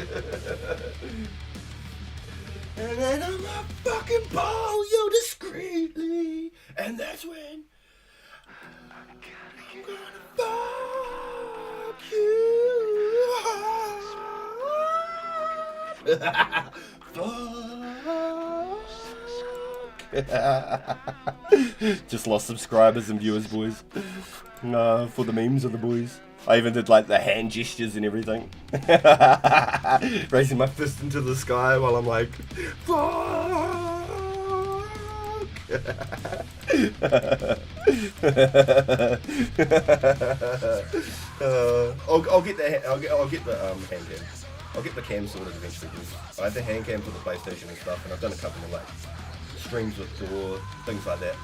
And then I'm gonna fucking ball you discreetly, and that's when I'm gonna fuck you. Fuck. Just lost subscribers and viewers, boys. For the memes of the boys. I even did like the hand gestures and everything. Raising my fist into the sky while I'm like, fuck. I'll get the hand cam. I'll get the cam sorted eventually. I have the hand cam for the PlayStation and stuff, and I've done a couple of like streams with Door, things like that.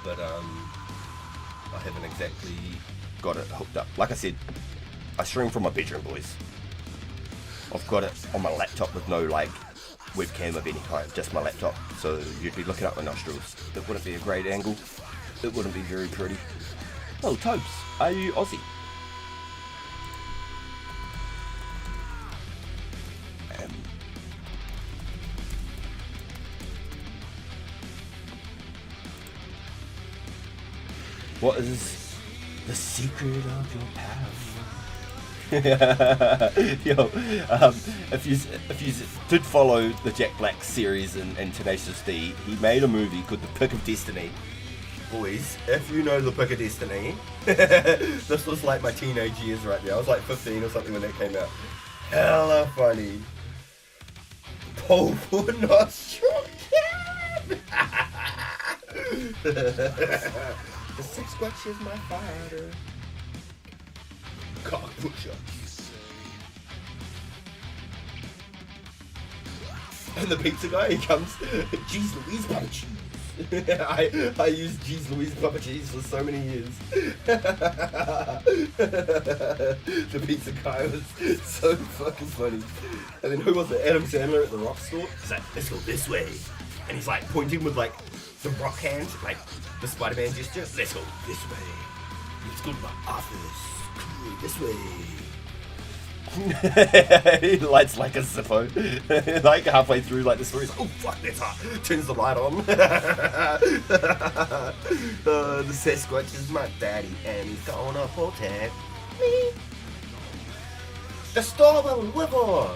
But I haven't exactly got it hooked up. Like I said, I stream from my bedroom, boys. I've got it on my laptop with no like webcam of any kind, just my laptop. So you'd be looking up my nostrils. It wouldn't be a great angle. It wouldn't be very pretty. Oh, Tobes, are you Aussie? What is the secret of your power? Yo, if you did follow the Jack Black series in Tenacious D, he made a movie called The Pick of Destiny. Boys, if you know The Pick of Destiny, this was like my teenage years right there. I was like 15 or something when that came out. Hella funny. Pull for nostril. The Sasquatch is my fighter. Cock pusher. And the pizza guy, he comes, geez Louise, butter cheese. I used Jeez Louise Papa Cheese for so many years. The pizza guy was so fucking funny. And then who was it? Adam Sandler at the rock store? He's like, let's go this way. And he's like pointing with like the rock hand, like the Spider-Man gesture. Let's go this way. Let's go to my office. This way. He lights like a Zippo. Like halfway through like the story, he's like, oh fuck, that's hot. Turns the light on. The Sasquatch is my daddy and he's gonna protect me. The Strawberry River!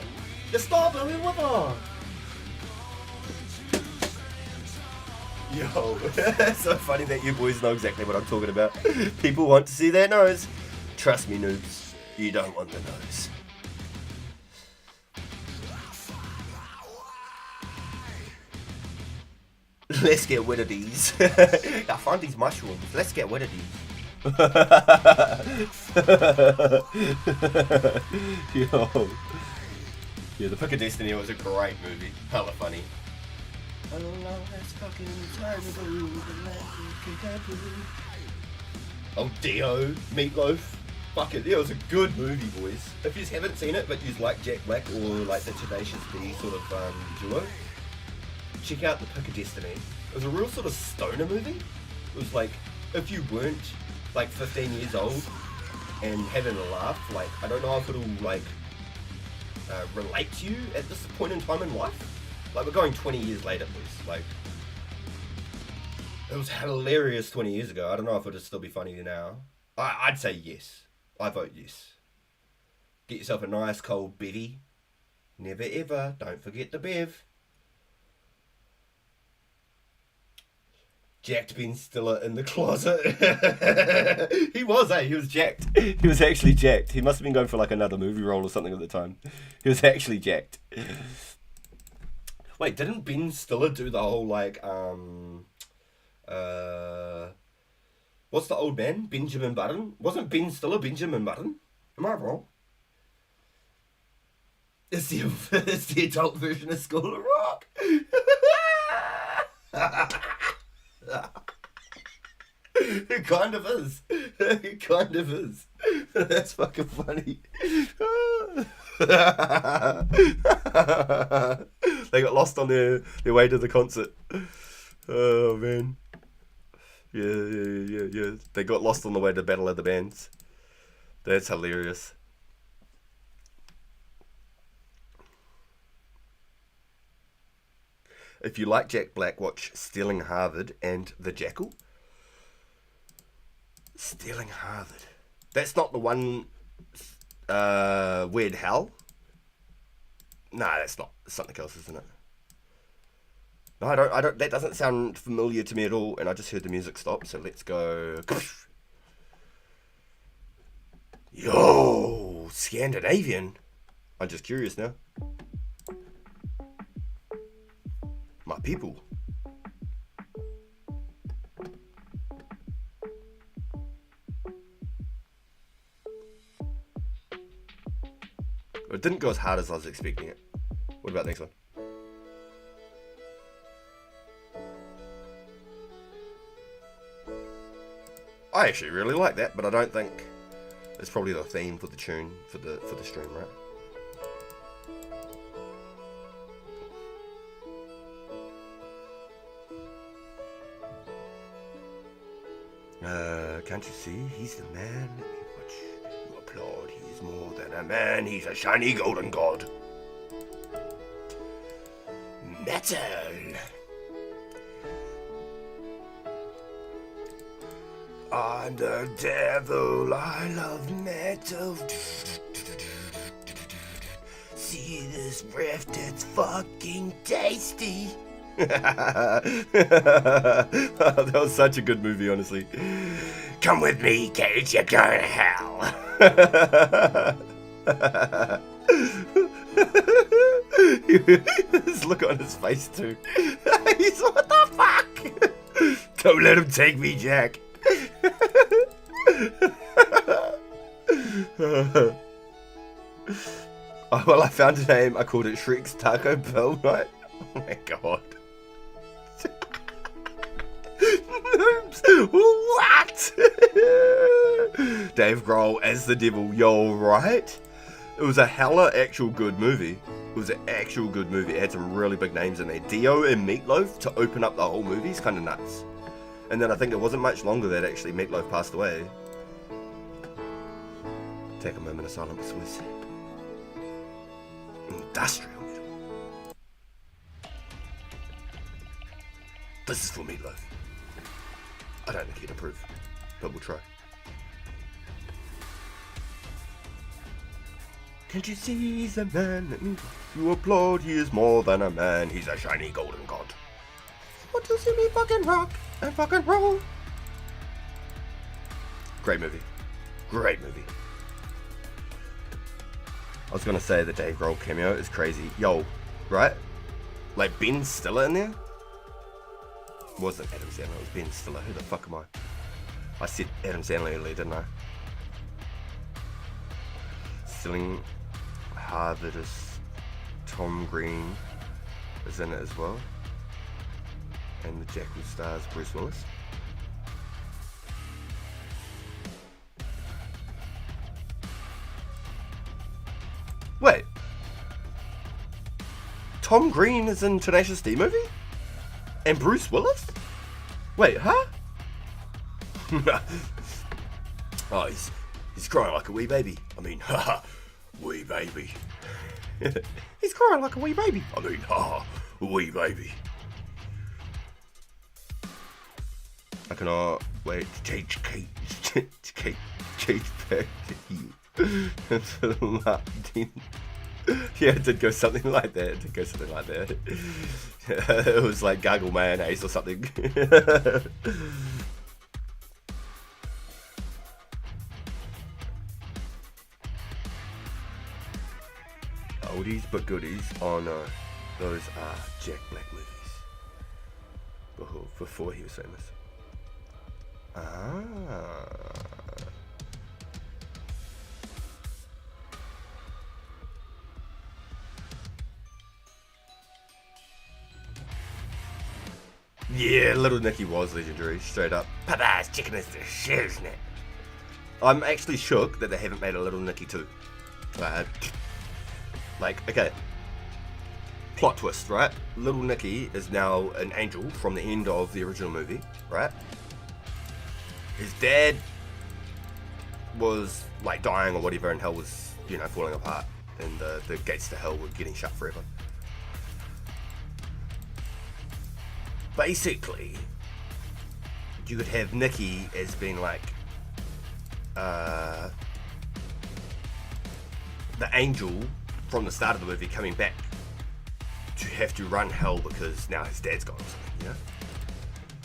The Strawberry River! Yo, it's so funny that you boys know exactly what I'm talking about. People want to see their nose. Trust me, noobs, you don't want the nose. Let's get rid of these. I found these mushrooms. Let's get rid of these. Yo. Yeah, The Pick of Destiny was a great movie. Hella funny. Oh, Dio, Meatloaf. Fuck it, it was a good movie, boys. If you haven't seen it, but you like Jack Black or like the Tenacious D sort of duo, check out The Pick of Destiny. It was a real sort of stoner movie. It was like, if you weren't like 15 years old and having a laugh, like, I don't know if it'll like relate to you at this point in time in life. Like, we're going 20 years later, please. Like, it was hilarious 20 years ago. I don't know if it'll still be funny now. I'd say yes. I vote yes. Get yourself a nice cold bevy. Never ever. Don't forget the bev. Jacked Ben Stiller in the closet. He was, He was jacked. He was actually jacked. He must have been going for like another movie role or something at the time. He was actually jacked. Wait, didn't Ben Stiller do the whole like what's the old man? Benjamin Button? Wasn't Ben Stiller Benjamin Button? Am I wrong? It's the adult version of School of Rock. It kind of is. It kind of is. That's fucking funny. They got lost on their way to the concert. Oh man. Yeah. They got lost on the way to Battle of the Bands. That's hilarious. If you like Jack Black, watch Stealing Harvard and The Jackal. Stealing Harvard. That's not the one. Weird Hell. Nah, that's not. It's something else, isn't it? No, I don't. That doesn't sound familiar to me at all. And I just heard the music stop. So let's go. Yo, Scandinavian. I'm just curious now. My people. It didn't go as hard as I was expecting it. What about the next one? I actually really like that, but I don't think it's probably the theme for the tune for the stream, right? Can't you see? He's the man. Let me watch. You applaud. He is more than a man. He's a shiny golden god. Metal. I'm the devil. I love metal. See this rift? It's fucking tasty. That was such a good movie, honestly. Come with me, Cage, you're going to hell. His look on his face too. He's what the fuck? Don't let him take me, Jack. Oh, well, I found a name. I called it Shrek's Taco Bell Night. Oh my god. Apocalypse. What? Dave Grohl as the devil. Yo, right? It was a hella actual good movie. It was an actual good movie. It had some really big names in there. Dio and Meatloaf to open up the whole movie is kind of nuts. And then I think it wasn't much longer that actually Meatloaf passed away. Take a moment of silence, please. Industrial metal. This is for Meatloaf. I don't think he'd approve, but we'll try. Can't you see he's a man that needs you applaud? He is more than a man. He's a shiny golden god. Want to see me fucking rock and fucking roll? Great movie. Great movie. I was gonna say the Dave Grohl cameo is crazy. Yo, right? Like Ben Stiller in there? It wasn't Adam Sandler, it was Ben Stiller. Who the fuck am I? I said Adam Sandler earlier, didn't I? Stealing Harvardist Tom Green is in it as well. And the Jackal stars Bruce Willis. Wait. Tom Green is in Tenacious D movie? And Bruce Willis? Wait, huh? Oh, he's crying like a wee baby. I mean, haha, wee baby. He's crying like a wee baby. I mean, haha, wee baby. I cannot wait to change Kate back to you. Yeah, it did go something like that. It was like gargle mayonnaise or something. Oldies but goodies. Oh no, those are Jack Black movies. Before he was famous. Yeah, Little Nicky was legendary, straight up. Papa's chicken is the shit, isn't it? I'm actually shook that they haven't made a Little Nicky 2. Okay. Plot twist, right? Little Nicky is now an angel from the end of the original movie, right? His dad was like dying or whatever, and hell was, falling apart, and the gates to hell were getting shut forever. Basically, you could have Nicky as being like the angel from the start of the movie coming back to have to run hell because now his dad's gone or something,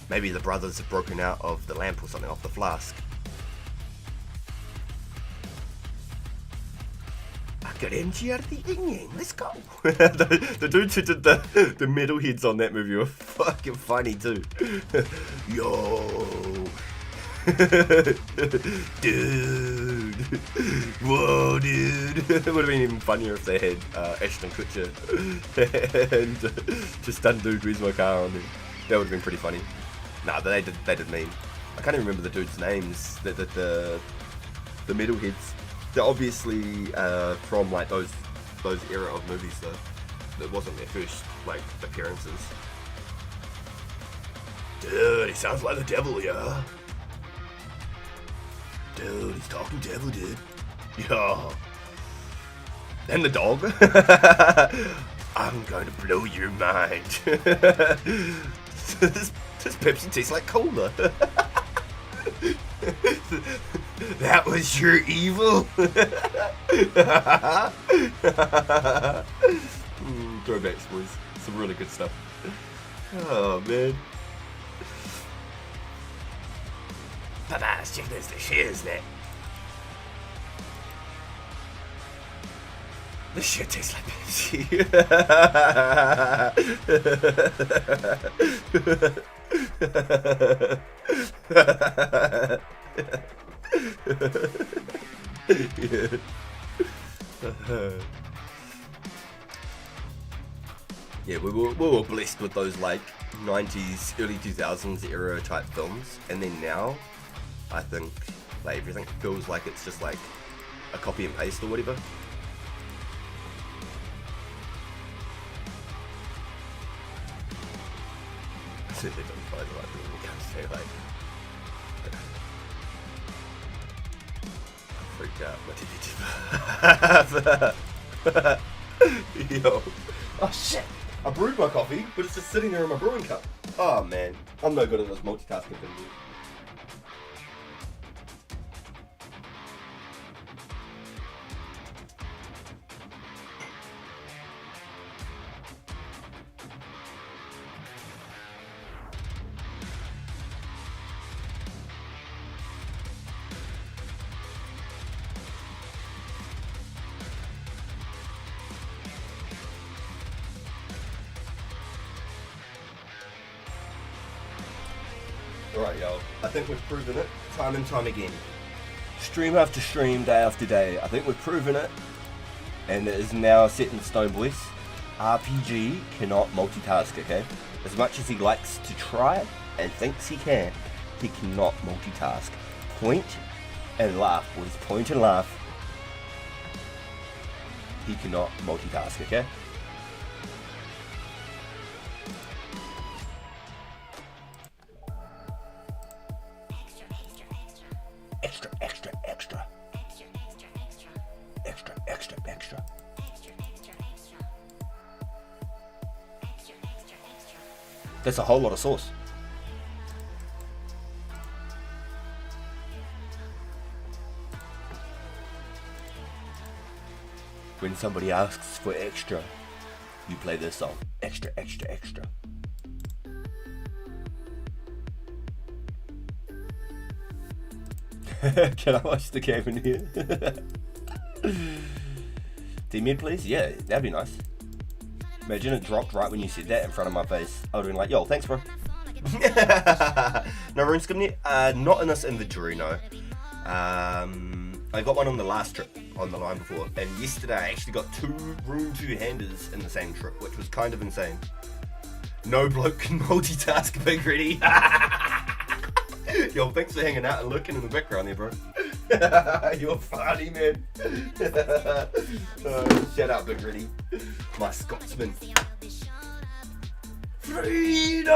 Maybe the brothers have broken out of the lamp or something off the flask. I could empty out of the yin-yang, let's go. the dudes who did the metalheads on that movie were fucking funny too. Yo. Dude. Whoa, dude. It would have been even funnier if they had Ashton Kutcher and just done Dude, Where's My Car on there. That would have been pretty funny. Nah, but they did mean. I can't even remember the dudes' names. The metalheads. They're obviously from like those era of movies though. That wasn't their first appearances. Dude, he sounds like the devil, yeah. Dude, he's talking devil, dude. Yeah. And the dog. I'm going to blow your mind. This Pepsi tastes like cola. That was your evil. Throwbacks, boys. Some really good stuff. Oh man. Papa's chicken is the shit, isn't it? This shit tastes like Pepsi. Yeah, we were blessed with those 90s, early 2000s era type films, and then now, I think like everything feels like it's just like a copy and paste or whatever. I certainly don't find the right thing when it comes to like. I freaked out. Yo. Oh shit! I brewed my coffee, but it's just sitting there in my brewing cup. Oh man, I'm no good at this multitasking thing. Alright, y'all. I think we've proven it time and time again. Stream after stream, day after day. I think we've proven it. And it is now set in stone, boys. RPG cannot multitask, okay? As much as he likes to try and thinks he cannot multitask. Point and laugh, boys. Point and laugh. He cannot multitask, okay? Extra, extra, extra. Extra, extra, extra. That's a whole lot of sauce. When somebody asks for extra, you play this song. Extra, extra, extra. Can I watch the game in here? D-mid, please? Yeah, that'd be nice. Imagine it dropped right when you said that in front of my face. I would've been like, yo, thanks, bro. No Runescape yet? Not in this inventory, no. I got one on the last trip on the line before, and yesterday I actually got 2 Rune 2-handers in the same trip, which was kind of insane. No bloke can multitask, Big Ready. Yo, thanks for hanging out and looking in the background there, bro. You're funny, man. Shout out, Big Ready. My Scotsman. Freedom!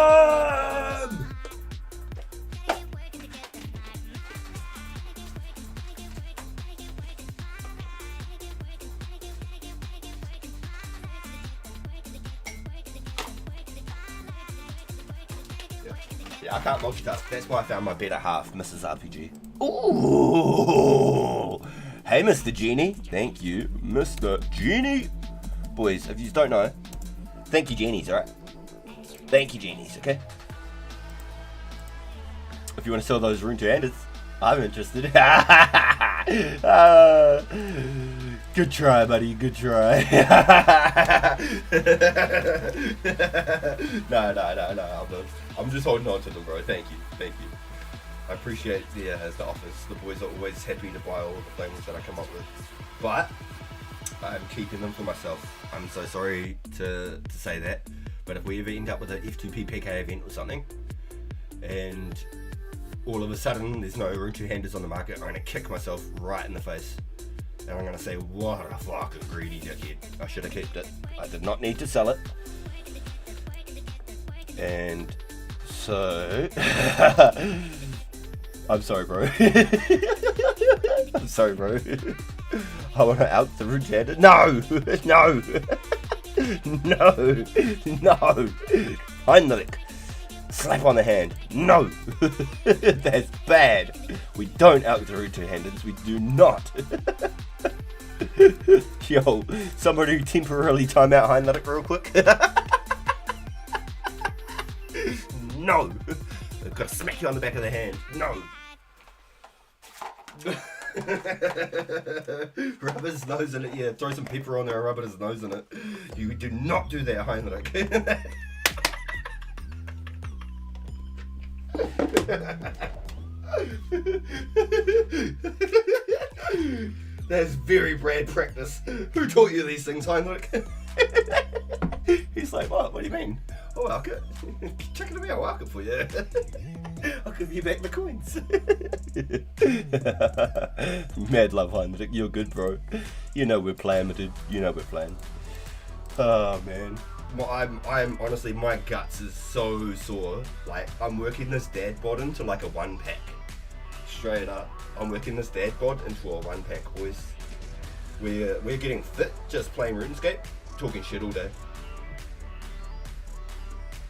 Yeah, I can't multitask. That's why I found my better half, Mrs. RPG. Ooh! Hey, Mr. Genie. Thank you, Mr. Genie. Boys, if you don't know, thank you, Genies, alright? Thank you, Genies, okay? If you want to sell those Rune 2-handers, I'm interested. Good try, buddy. Good try. No. I'm just holding on to them, bro. Thank you. I appreciate the office. The boys are always happy to buy all the things that I come up with. But I'm keeping them for myself. I'm so sorry to say that. But if we ever end up with an F2P PK event or something, and all of a sudden there's no Rune 2-handers on the market, I'm going to kick myself right in the face. And I'm going to say, what a fucking greedy dickhead. I should have kept it. I did not need to sell it. And so... I'm sorry, bro. I'm sorry, bro. I want to out the Rune 2-hander. No! No! Heinrich. Slap on the hand. No! That's bad. We don't out the Rune 2-handers. We do not. Yo, somebody temporarily time out Heinrich real quick. No! I've got to smack you on the back of the hand. No! Rub his nose in it, yeah. Throw some pepper on there and rub his nose in it. You do not do that, Heinrich. That's very bad practice. Who taught you these things, Heinrich? He's like, what? What do you mean? I'll work it. Check it out, I'll work it for you. I'll give you back the coins. Mad love, Heinrich. You're good, bro. You know we're playing, dude. You know we're playing. Oh, man. Well, I'm honestly, my guts is so sore. Like, I'm working this dad bod into like a 1-pack. Straight up. I'm working this dad bod into a 1-pack, boys. We're getting fit just playing RuneScape, talking shit all day.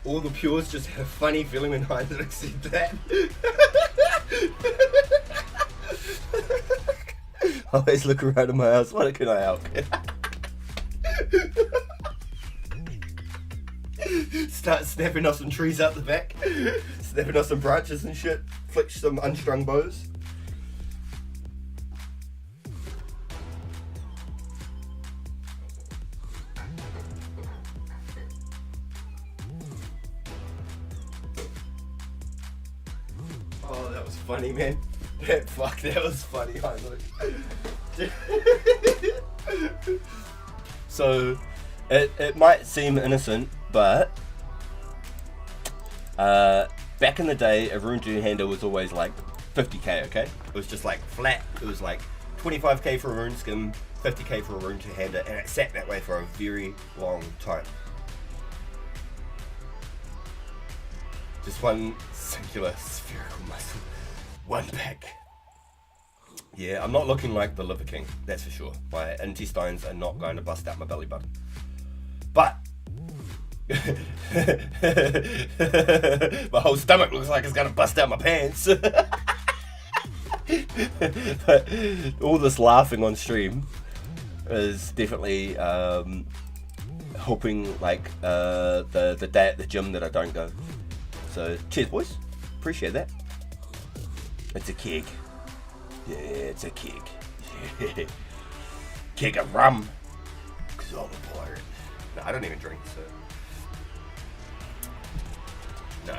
All the pures just had a funny feeling when Heinrich said that. I always look around in my house, what can I help? Start snapping off some trees out the back, snapping off some branches and shit, flick some unstrung bows. Oh, that was funny, man. That was funny, Heinrich. So, it might seem innocent, but back in the day, a rune two-hander was always like 50k, okay? It was just like flat. It was like 25k for a rune skim, 50k for a rune two-hander, and it sat that way for a very long time. Just one singular spherical muscle. 1-pack. Yeah, I'm not looking like the Liver King, that's for sure. My intestines are not going to bust out my belly button. But my whole stomach looks like it's gonna bust out my pants. But all this laughing on stream is definitely helping, like the day at the gym that I don't go. So cheers, boys. Appreciate that. It's a keg. Yeah, it's a keg. Keg of rum. Cause I'm a pirate. No, I don't even drink, so. No,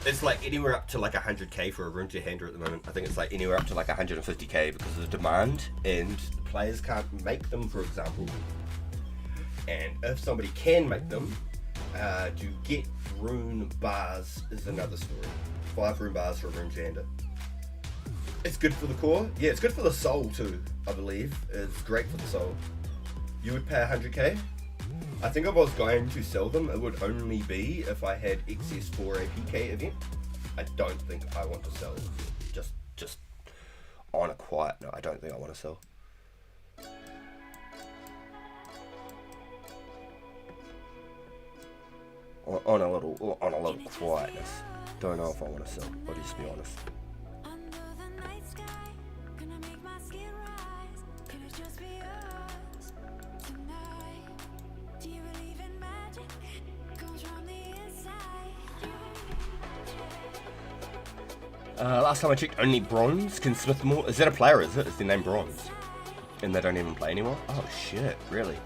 it's like anywhere up to like 100k for a rune two-hander at the moment. I think it's like anywhere up to like 150k because of the demand, and the players can't make them, for example. And if somebody can make them, to get rune bars is another story. 5 rune bars for a rune two-hander. It's good for the core. Yeah, it's good for the soul too, I believe. It's great for the soul. You would pay 100k? I think if I was going to sell them, it would only be if I had excess for a PK event. I don't think I want to sell. Just on a quiet note, I don't think I want to sell. On a little quietness. Don't know if I want to sell. I'll just be honest. Under the night sky, gonna make my skin rise. Could it just be us tonight? Do you believe in magic? Comes from the inside. Last time I checked, only bronze can smith them all. Is that a player? Is it? Is their name Bronze? And they don't even play anymore? Oh shit! Really?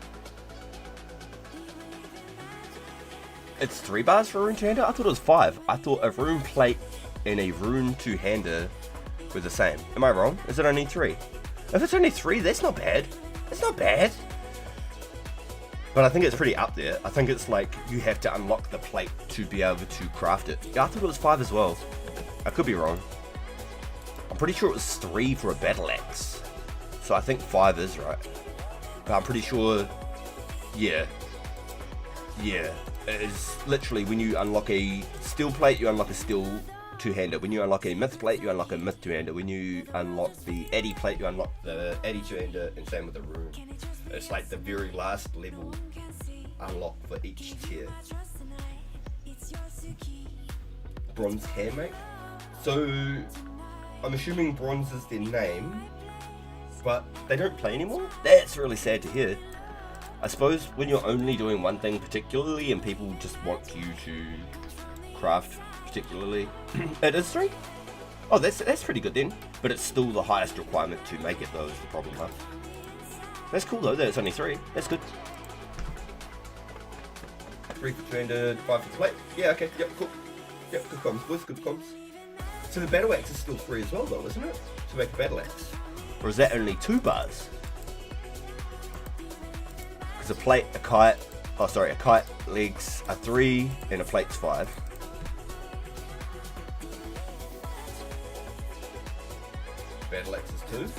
It's 3 bars for a rune two-hander? I thought it was 5. I thought a rune plate and a rune two-hander were the same. Am I wrong? Is it only 3? If it's only 3, that's not bad. That's not bad. But I think it's pretty up there. I think it's like you have to unlock the plate to be able to craft it. Yeah, I thought it was 5 as well. I could be wrong. I'm pretty sure it was 3 for a battle axe. So I think 5 is right. But I'm pretty sure, yeah. Yeah. Is literally when you unlock a steel plate, you unlock a steel two-hander. When you unlock a myth plate, you unlock a myth two-hander. When you unlock the addy plate, you unlock the addy two-hander, and same with the rune. It's like the very last level unlock for each tier. Bronze can make. So I'm assuming bronze is their name, but they don't play anymore? That's really sad to hear. I suppose when you're only doing one thing particularly and people just want you to craft particularly, it is 3? Oh, that's pretty good then. But it's still the highest requirement to make it though is the problem, huh? That's cool though, that it's only 3. That's good. 3 for two-hander, 5 for plate. Yeah, okay, yep, cool. Yep, good comms, boys, good comms. So the battle axe is still 3 as well though, isn't it? To make a battle axe. Or is that only 2 bars? Because a plate, a kite, Oh, sorry, a kite legs are 3 and a plate's 5. Battle axe is 2.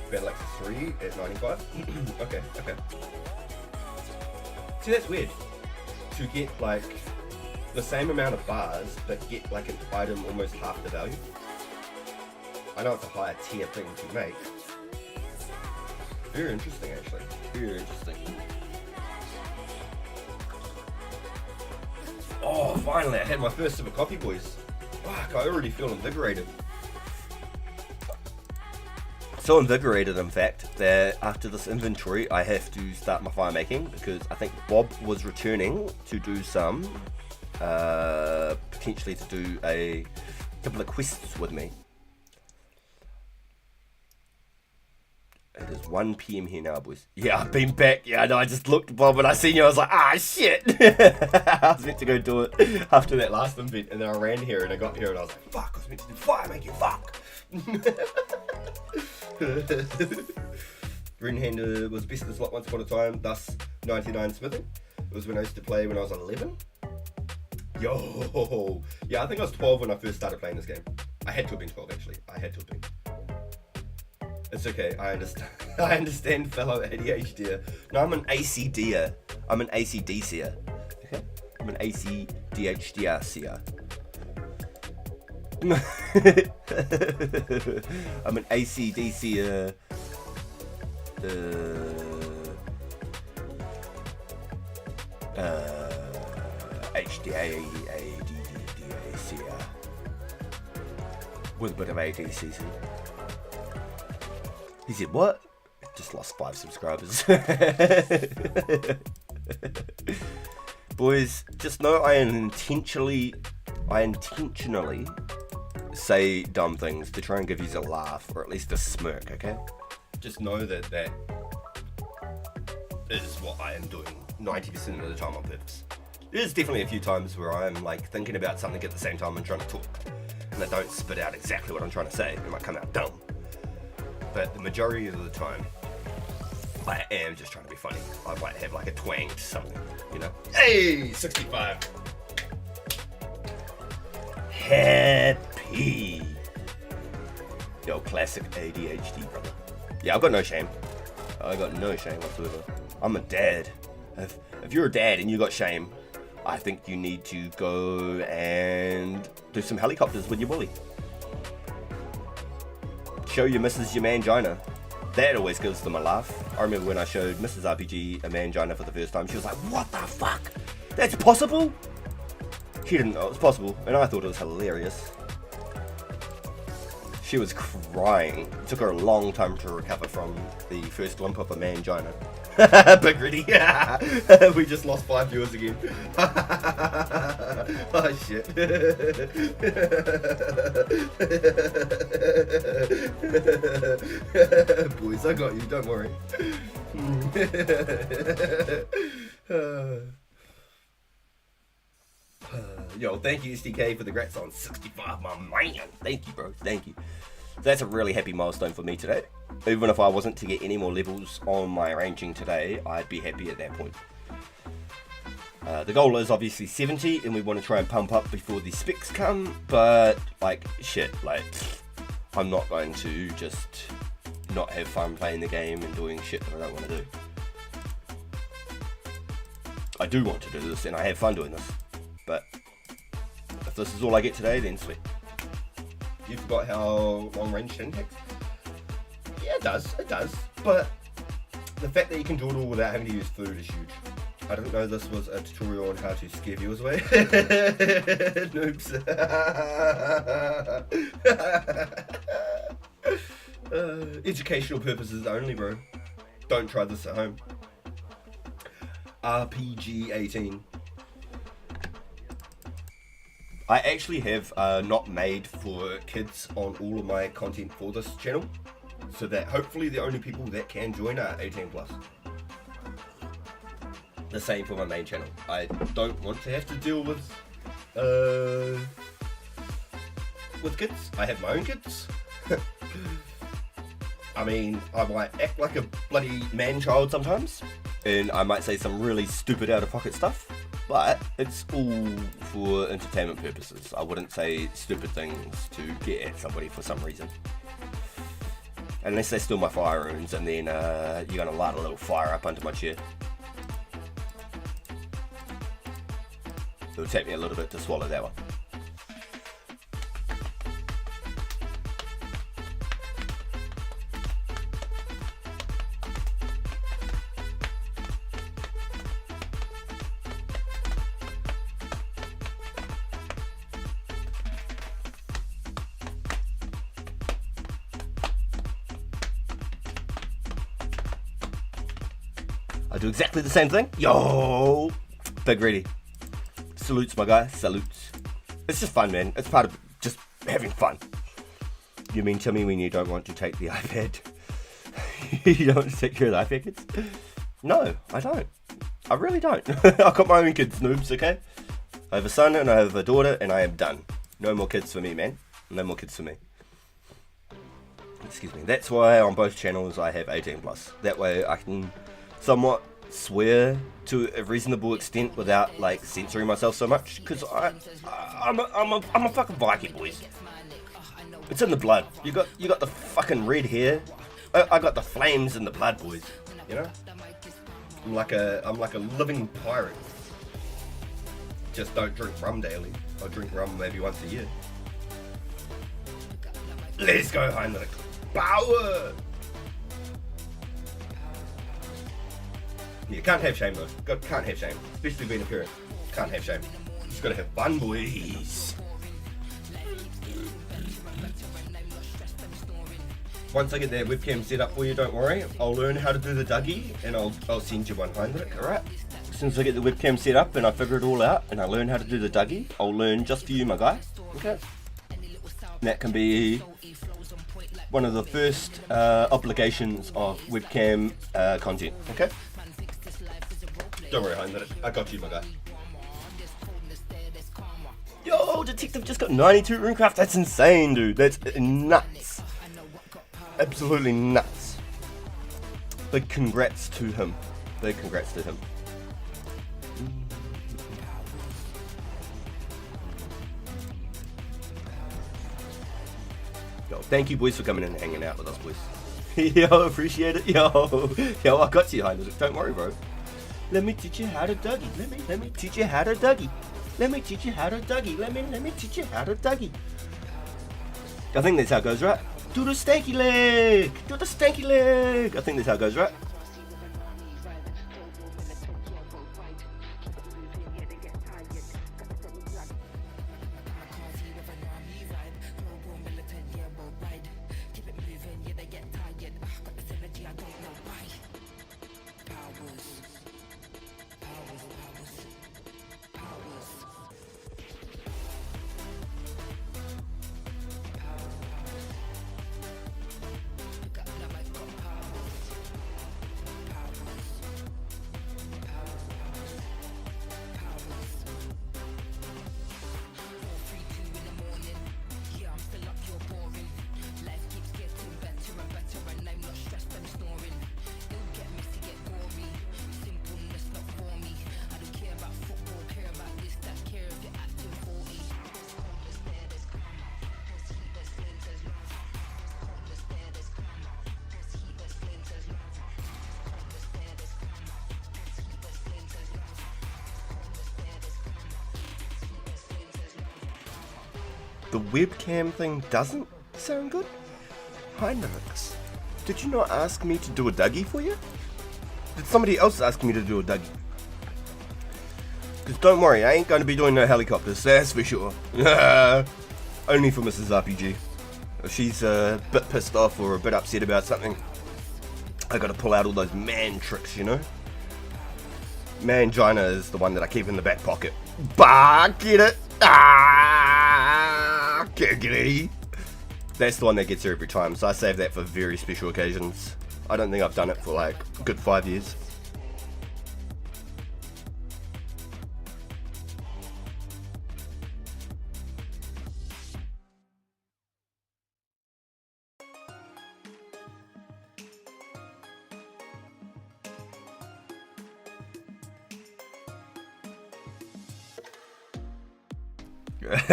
Battle axe is 3 at 95. Okay. See, that's weird. To get like the same amount of bars, but get like an item almost half the value. I know it's a higher tier thing to make. Very interesting, actually. Very interesting. Oh, finally, I had my first sip of coffee, boys. Fuck, I already feel invigorated. So invigorated, in fact, that after this inventory, I have to start my fire making because I think Bob was returning to do some, potentially to do a couple of quests with me. It is 1 PM here now, boys. Yeah, I've been back. Yeah, I know. I just looked, Bob, and I seen you. I was like, ah, shit. I was meant to go do it after that last event, and then I ran here, and I got here, and I was like, fuck, I was meant to do fire making, fuck. Rinhander was best as lot once upon a time, thus 99 smithing. It was when I used to play when I was 11. Yo, yeah, I think I was 12 when I first started playing this game. I had to have been 12, actually. I had to have been. It's okay, I understand. I understand, fellow ADHDer. No, I'm an ACDer. I'm an ACDCer. Okay? I'm an ACDHDRCer. I'm an ACDCer. HDADDACer. With a bit of ADCC. He said, what? Just lost 5 subscribers. Boys, just know I intentionally say dumb things to try and give you a laugh, or at least a smirk, okay? Just know that is what I am doing 90% of the time on purpose. There's definitely a few times where I'm like thinking about something at the same time and trying to talk, and I don't spit out exactly what I'm trying to say. It might come out dumb. But the majority of the time, I am just trying to be funny. I might have like a twang to something, you know? Hey, 65. Happy. Yo, classic ADHD, brother. Yeah, I've got no shame. I got no shame whatsoever. I'm a dad. If you're a dad and you got shame, I think you need to go and do some helicopters with your bully. Show your missus your mangina. That always gives them a laugh. I remember when I showed Mrs. RPG a mangina for the first time, she was like, what the fuck? That's possible? She didn't know it was possible, and I thought it was hilarious. She was crying. It took her a long time to recover from the first lump of a mangina. Big Ready. We just lost 5 viewers again. Oh shit. Boys, I got you, don't worry. Yo, thank you SDK for the grats on 65, my man. Thank you, bro. Thank you. That's a really happy milestone for me today. Even if I wasn't to get any more levels on my ranging today, I'd be happy at that point. The goal is obviously 70, and we want to try and pump up before the specs come, but like shit, like I'm not going to just not have fun playing the game and doing shit that I don't want to do. I do want to do this, and I have fun doing this, but if this is all I get today, then sweet. You forgot how long range shooting takes? Yeah, it does, but the fact that you can do it all without having to use food is huge. I didn't know this was a tutorial on how to scare viewers away. Noobs. Educational purposes only, bro. Don't try this at home. RPG 18. I actually have not made for kids on all of my content for this channel, so that hopefully the only people that can join are 18 plus. The same for my main channel. I don't want to have to deal with kids. I have my own kids. I mean, I might act like a bloody man-child sometimes, and I might say some really stupid out-of-pocket stuff, but it's all for entertainment purposes. I wouldn't say stupid things to get at somebody for some reason. Unless they steal my fire runes, and then you're gonna light a little fire up under my chair. It'll take me a little bit to swallow that one. I do exactly the same thing. Yo! Big ready. Salutes, my guy. Salutes. It's just fun, man. It's part of just having fun. You mean tell me when you don't want to take the iPad? You don't want to take care of the iPad kids? No, I don't. I really don't. I've got my own kids, noobs, okay? I have a son and I have a daughter and I am done. No more kids for me, man. No more kids for me. Excuse me. That's why on both channels I have 18 plus. That way I can somewhat swear to a reasonable extent without like censoring myself so much, because I'm a fucking Viking, boys. It's in the blood. You got the fucking red hair. I got the flames in the blood, boys. You know, I'm like a living pirate. Just don't drink rum daily. I drink rum maybe once a year. Let's go, Heinrich. Power. You can't have shame though. Can't have shame. Especially being a parent. Can't have shame. You just gotta have fun, boys. Once I get that webcam set up for you, don't worry. I'll learn how to do the Dougie and I'll send you 100, alright? As soon as I get the webcam set up and I figure it all out and I learn how to do the Dougie, I'll learn just for you, my guy. Okay? And that can be one of the first obligations of webcam content, okay? Don't worry, I got you, my guy. Yo, Detective just got 92 runecraft. That's insane, dude. That's nuts. Absolutely nuts. Big congrats to him. Big congrats to him. Yo, thank you, boys, for coming in and hanging out with us, boys. Yo, appreciate it. Yo, I got you, Heinrich. Don't worry, bro. Let me teach you how to Dougie. Let me teach you how to Dougie. Let me teach you how to Dougie. Let me teach you how to Dougie. I think that's how it goes, right? Do the stanky leg. Do the stanky leg. I think that's how it goes, right? The webcam thing doesn't sound good? Heinrichs, did you not ask me to do a Dougie for you? Did somebody else ask me to do a Dougie? Because don't worry, I ain't going to be doing no helicopters, that's for sure. Only for Mrs. RPG. If she's a bit pissed off or a bit upset about something, I gotta pull out all those man tricks, you know? Mangina is the one that I keep in the back pocket. Bah, get it? Ah, giggity. That's the one that gets her every time, so I save that for very special occasions. I don't think I've done it for like a good 5 years.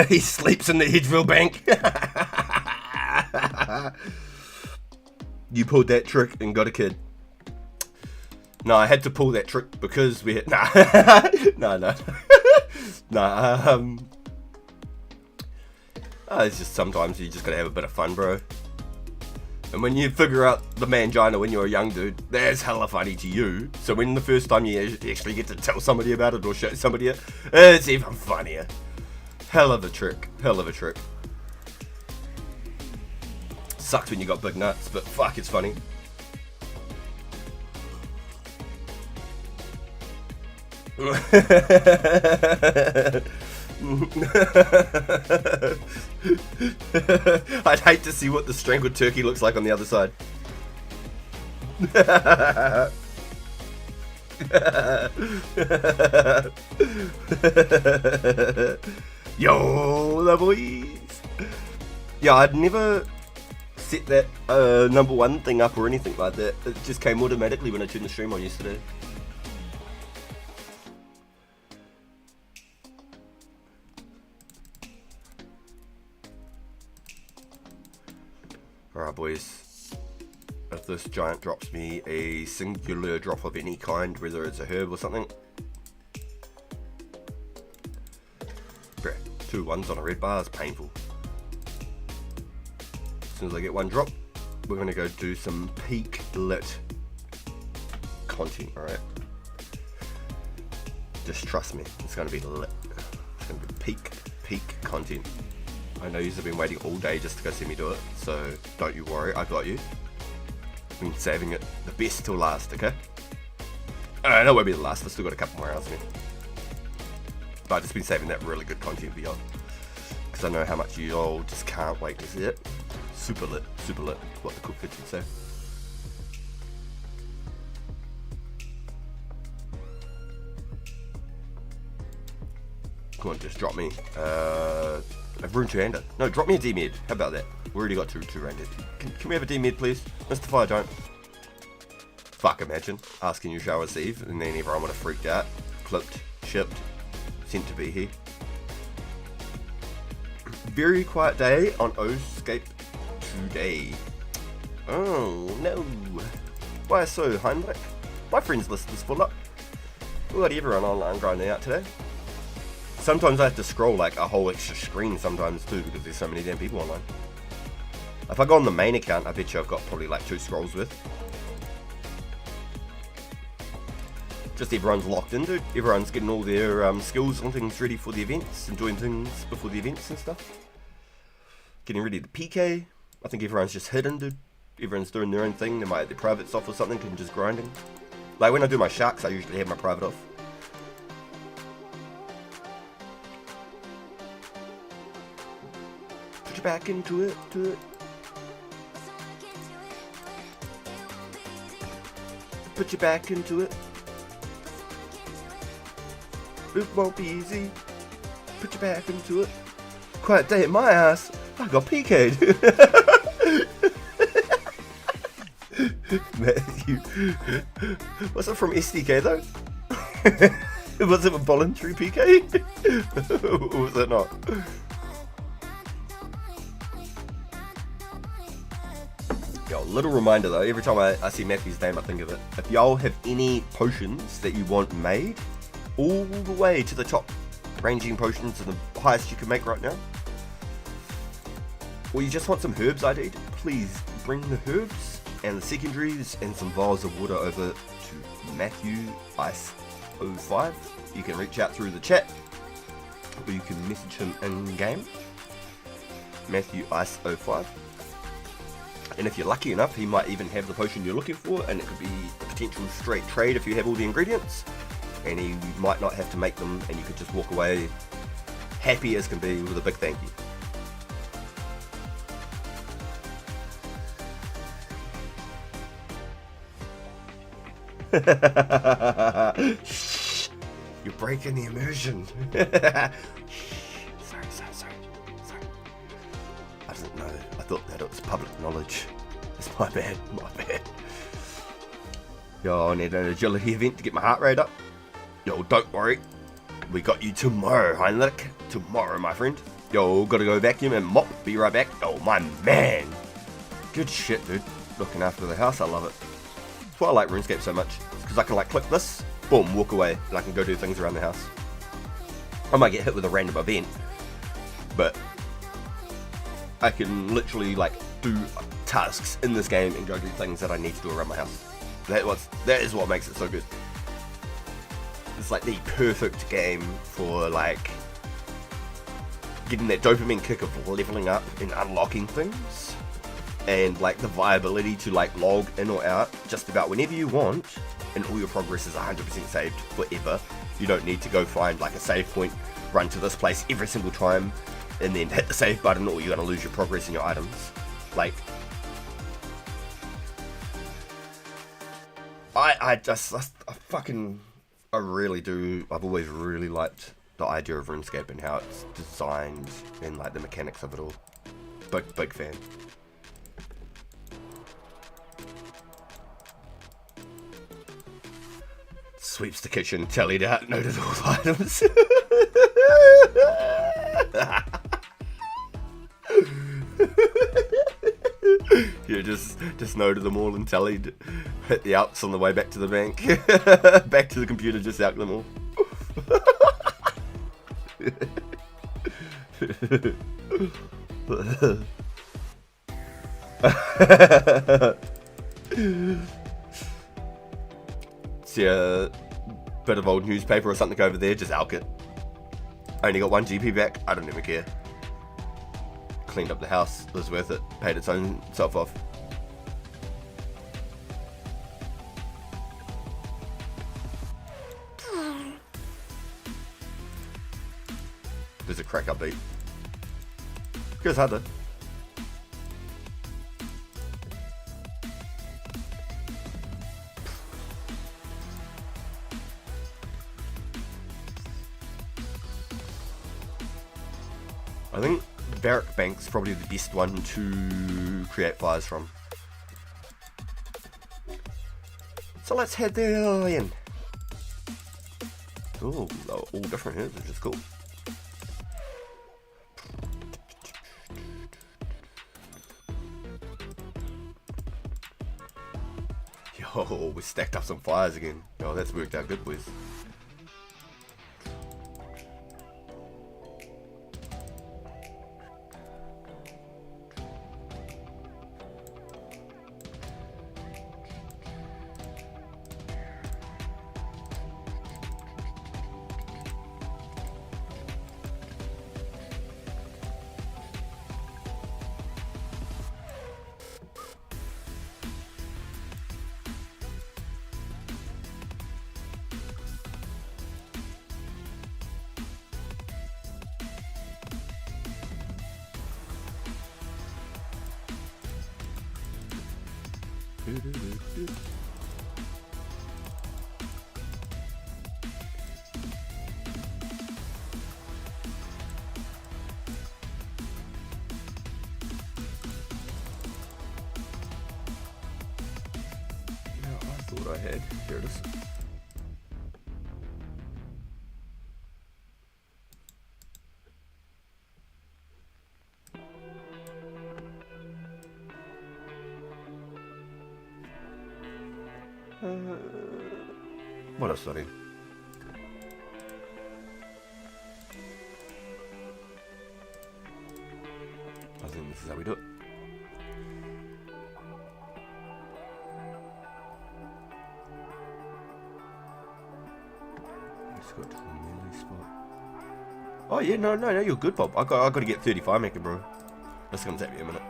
He sleeps in the Hedgeville bank. You pulled that trick and got a kid. No, I had to pull that trick because we had... No. It's just sometimes you just gotta have a bit of fun, bro. And when you figure out the mangina when you're a young dude, that's hella funny to you. So when the first time you actually get to tell somebody about it or show somebody it, it's even funnier. Hell of a trick. Sucks when you got big nuts, but fuck, it's funny. I'd hate to see what the strangled turkey looks like on the other side. Yo, the boys. Yeah, I'd never set that number one thing up or anything like that. It just came automatically when I turned the stream on yesterday. Alright boys, if this giant drops me a singular drop of any kind, whether it's a herb or something, bruh, 2 1s on a red bar is painful. As soon as I get one drop, we're going to go do some peak lit content, alright? Just trust me, it's going to be lit. It's going to be peak content. I know you've been waiting all day just to go see me do it, so don't you worry, I got you. I've been saving it the best till last, okay? I know it won't be the last, I've still got a couple more hours in me. But I've just been saving that really good content for y'all. Because I know how much you all just can't wait to see it. Super lit, what the cook kids would say. Come on, just drop me. I've ruined 2 hander. No, drop me a D-med. How about that? We already got 2 handed. Can we have a D-med, please? Mr. Fire, don't. Fuck, imagine asking you shall receive, and then everyone would have freaked out. Clipped, shipped, sent to be here. Very quiet day on Runescape today. Oh no. Why so, Heinrich? My friends list is full up. We got everyone online grinding out today. Sometimes I have to scroll like a whole extra screen sometimes too because there's so many damn people online. If I go on the main account, I bet you I've got probably like 2 scrolls with. Just everyone's locked in, dude. Everyone's getting all their skills and things ready for the events and doing things before the events and stuff. Getting ready to PK. I think everyone's just hidden, dude. Everyone's doing their own thing. They might have their privates off or something and just grinding. Like when I do my sharks, I usually have my private off. Put your back into it, Put your back into it. It won't be easy. Put your back into it. Quiet day at my ass. I got PK'd. Matthew. Was it from SDK though? Was it a voluntary PK? Or was it not? Yo, little reminder though, every time I see Matthew's name I think of it. If y'all have any potions that you want made, all the way to the top ranging potions to the highest you can make right now, or you just want some herbs ID'd, please bring the herbs and the secondaries and some vials of water over to Matthew Ice 05. You can reach out through the chat or you can message him in game, Matthew Ice 05. And if you're lucky enough, he might even have the potion you're looking for, and it could be a potential straight trade if you have all the ingredients. And he might not have to make them, and you could just walk away happy as can be with a big thank you. Shh, you're breaking the immersion. Sorry. I didn't know. I thought that it was public knowledge. It's my bad. Yo, I need an agility event to get my heart rate up. Yo, don't worry. We got you tomorrow, Heinrich. Tomorrow, my friend. Yo, gotta go vacuum and mop. Be right back. Oh, my man. Good shit, dude. Looking after the house, I love it. That's why I like RuneScape so much. Because I can like click this, boom, walk away, and I can go do things around the house. I might get hit with a random event, but I can literally like do tasks in this game and go do things that I need to do around my house. That is what makes it so good. It's like the perfect game for like getting that dopamine kick of leveling up and unlocking things, and like the viability to like log in or out just about whenever you want, and all your progress is 100% saved forever. You don't need to go find like a save point, run to this place every single time, and then hit the save button, or you're gonna lose your progress and your items. Like, I really do. I've always really liked the idea of RuneScape and how it's designed and like the mechanics of it all. Big fan. Sweeps the kitchen, tallied out, noted all the items. Yeah, just noted them all and tallied. Hit the outs on the way back to the bank. Back to the computer, just out them all. See a bit of old newspaper or something over there, just alk it. Only got 1 GP back, I don't even care. Cleaned up the house, it was worth it. Paid its own self off. There's a crack up beat. Goes hard though. I think Barrack Bank's probably the best one to create fires from. So let's head there in. Oh, all different here, which is cool. Yo, we stacked up some fires again. Yo, that's worked out good, boys. I had. Here it is. What else, sorry? I think this is how we do it. Got to the melee spot. Oh yeah, no, you're good, Bob. I got to get 35 making, bro. That's gonna take me a minute.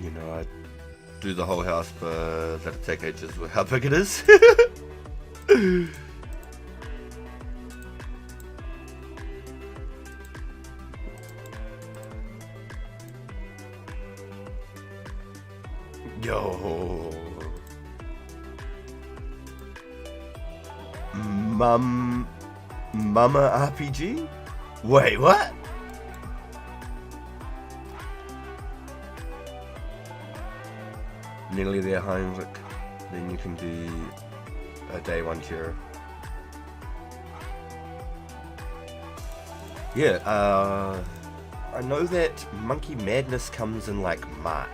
You know, I do the whole house, but that'll take ages with how big it is. Yo. Mama RPG? Wait, what? Nearly there, Heinrich. Then you can do a day one tier. Yeah, I know that Monkey Madness comes in like March.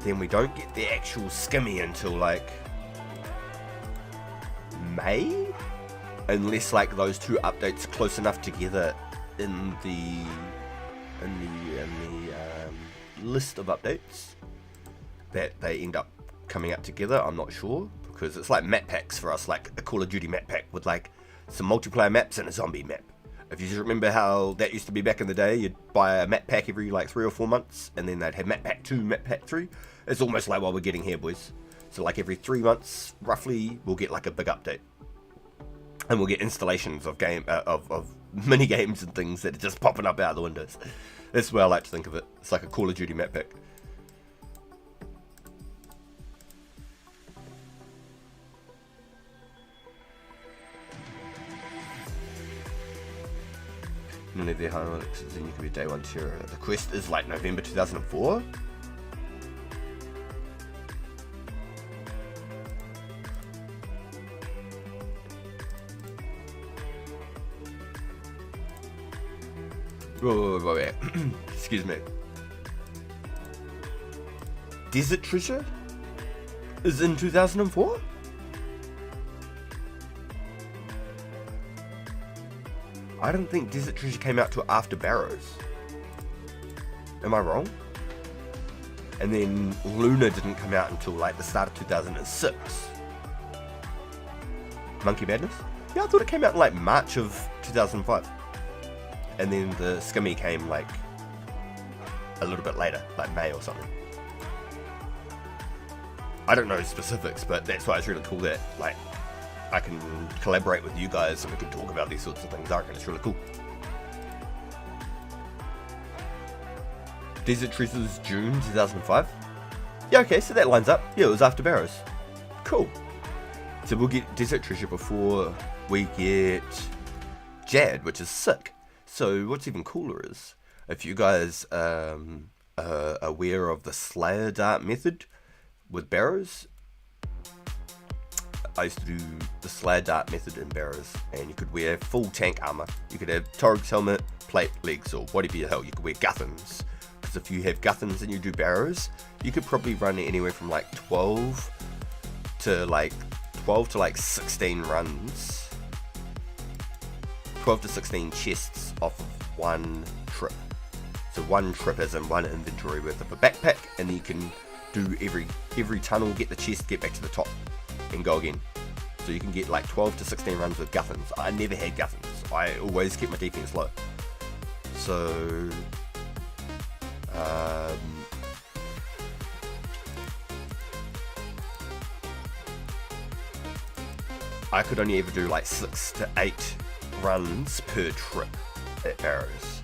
Then we don't get the actual skimmy until like May, unless like those two updates are close enough together in the list of updates that they end up coming out together. I'm not sure, because it's like map packs for us, like a Call of Duty map pack with like some multiplayer maps and a zombie map. If you just remember how that used to be back in the day, you'd buy a map pack every like 3 or 4 months, and then they'd have map pack 2, map pack 3. It's almost like what we're getting here, boys. So like every 3 months, roughly, we'll get like a big update, and we'll get installations of mini games and things that are just popping up out of the windows. That's the way I like to think of it. It's like a Call of Duty map pack. None of the highlights, then you can be day one tier. The quest is like November 2004. Wait. Excuse me. Desert Treasure is in 2004? I don't think Desert Treasure came out till after Barrows. Am I wrong? And then Luna didn't come out until like the start of 2006. Monkey Madness? Yeah, I thought it came out in like March of 2005. And then the skimmy came like a little bit later, like May or something. I don't know specifics, but that's why it's really cool that like I can collaborate with you guys and we can talk about these sorts of things. I reckon it's really cool. Desert Treasure's June 2005. Yeah, okay, so that lines up. Yeah, it was after Barrows. Cool. So we'll get Desert Treasure before we get Jad, which is sick. So what's even cooler is, if you guys are aware of the Slayer Dart method with Barrows, I used to do the Slayer Dart method in Barrows, and you could wear full tank armor. You could have Torag's helmet, plate, legs, or whatever the hell. You could wear Guthans, because if you have Guthans and you do Barrows, you could probably run anywhere from like 12 to like 16 runs. 12 to 16 chests off of one trip. So one trip is in one inventory worth of a backpack, and then you can do every tunnel, get the chest, get back to the top, and go again. So you can get like 12 to 16 runs with Guthans. I never had Guthans. I always kept my defense low. So I could only ever do like 6 to 8 runs per trip at Barrows.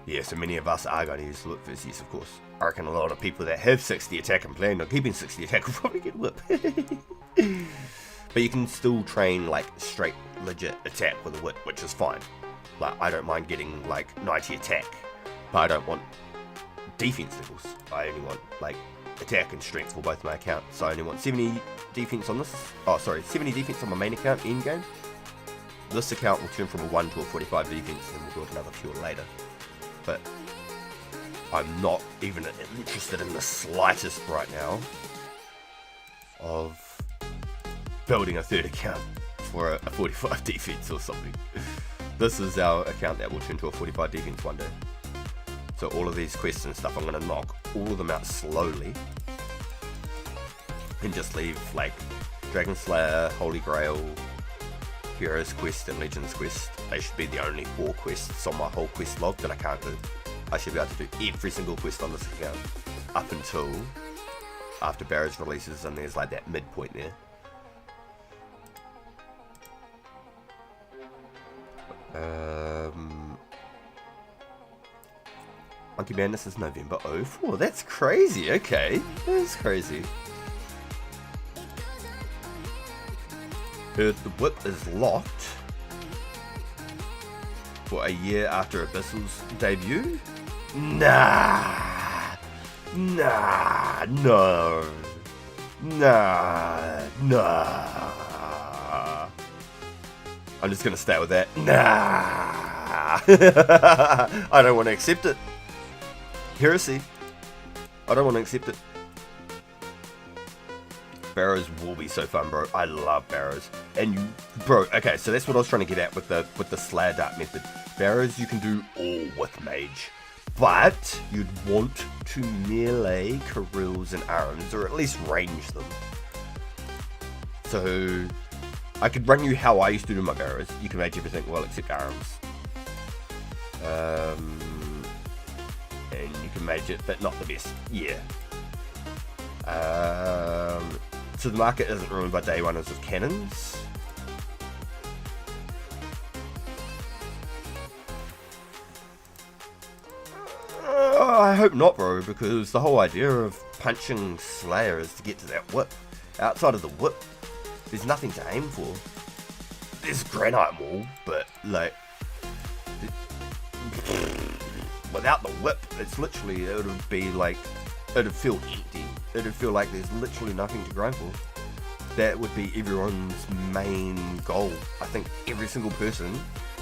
Yeah, so many of us are going to use the whip versus, of course. I reckon a lot of people that have 60 attack and plan on keeping 60 attack will probably get whip. But you can still train like straight legit attack with a whip, which is fine. Like, I don't mind getting like 90 attack, but I don't want defense levels. I only want like attack and strength for both my accounts. So I only want 70 defense on this. 70 defense on my main account in game. This account will turn from a 1 to a 45 defense, and we'll do another pure later. But I'm not even interested in the slightest right now of building a third account for a 45 defense or something. This is our account that will turn to a 45 defense one day. So all of these quests and stuff, I'm going to knock all of them out slowly and just leave like Dragon Slayer, Holy Grail, Heroes Quest and Legends Quest. They should be the only 4 quests on my whole quest log that I can't do. I should be able to do every single quest on this account up until after Barrows releases, and there's like that midpoint there. Monkey Madness is November 04. That's crazy. Okay, that's crazy. Heard the whip is locked for a year after Abyssal's debut. Nah, no. I'm just gonna stay with that. Nah. I don't want to accept it. Heresy. I don't want to accept it. Barrows will be so fun, bro. I love Barrows. And you, bro, okay, so that's what I was trying to get at with the Slayer Dart method. Barrows you can do all with Mage, but you'd want to melee Karil's and arms, or at least range them. So I could run you how I used to do my Barrows. You can Mage everything well except arms. And you can Mage it, but not the best. Yeah. So the market isn't ruined by day one as with cannons. I hope not, bro, because the whole idea of punching Slayer is to get to that whip. Outside of the whip, there's nothing to aim for. There's Granite Wall, but like without the whip, it's literally, it would be like, it would feel empty. It would feel like there's literally nothing to grind for. That would be everyone's main goal. I think every single person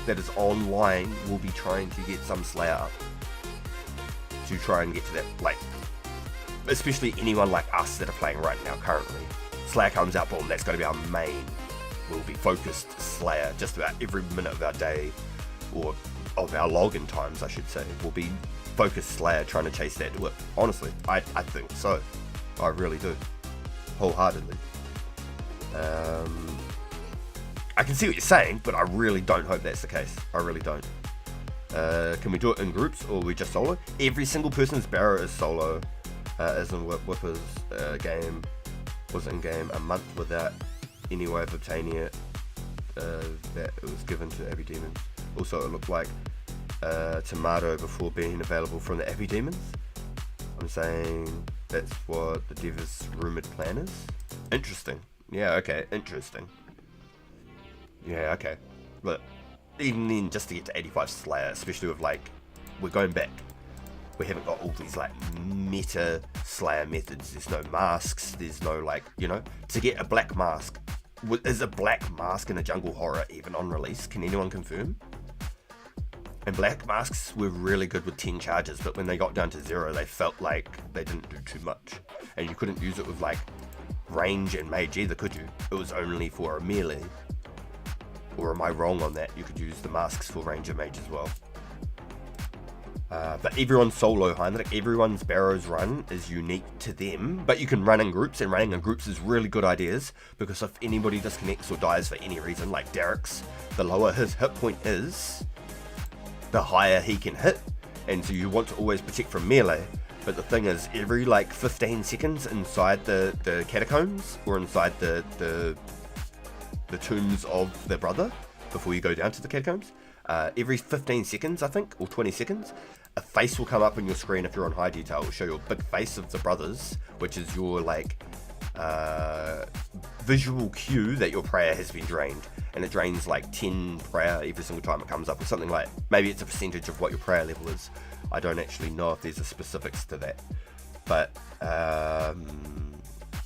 that is online will be trying to get some Slayer up. To try and get to that, like, especially anyone like us that are playing right now currently. Slayer comes out, boom, that's going to be our main. We'll be focused Slayer just about every minute of our day, or of our login times, I should say. We'll be focused Slayer trying to chase that whip. Honestly, I think so. I really do. Wholeheartedly. I can see what you're saying, but I really don't hope that's the case. I really don't. Can we do it in groups, or are we just solo? Every single person's Barrow is solo, as in Whipper's game was in game a month without any way of obtaining it, that it was given to Abbey Demons. Also, it looked like Tomato before being available from the Abbey Demons. I'm saying that's what the dev's rumoured plan is. Interesting. Yeah, okay, interesting. Yeah, okay. But even then, just to get to 85 Slayer, especially with, like, we're going back. We haven't got all these, like, meta Slayer methods. There's no masks. There's no, like, you know, to get a black mask. Is a black mask in a jungle horror even on release? Can anyone confirm? And black masks were really good with 10 charges, but when they got down to 0, they felt like they didn't do too much. And you couldn't use it with, like, range and mage either, could you? It was only for a melee. Or am I wrong on that? You could use the masks for range and mage as well. But everyone's solo, Heinrich. Everyone's Barrows run is unique to them. But you can run in groups, and running in groups is really good ideas. Because if anybody disconnects or dies for any reason, like Derek's, the lower his hit point is, the higher he can hit. And so you want to always protect from melee. But the thing is, every like 15 seconds inside the catacombs, or inside the tombs of their brother, before you go down to the catacombs, every 15 seconds, I think, or 20 seconds, a face will come up on your screen if you're on high detail. It will show you a big face of the brothers, which is your like visual cue that your prayer has been drained. And it drains like 10 prayer every single time it comes up, or something like, maybe it's a percentage of what your prayer level is. I don't actually know if there's a specifics to that. But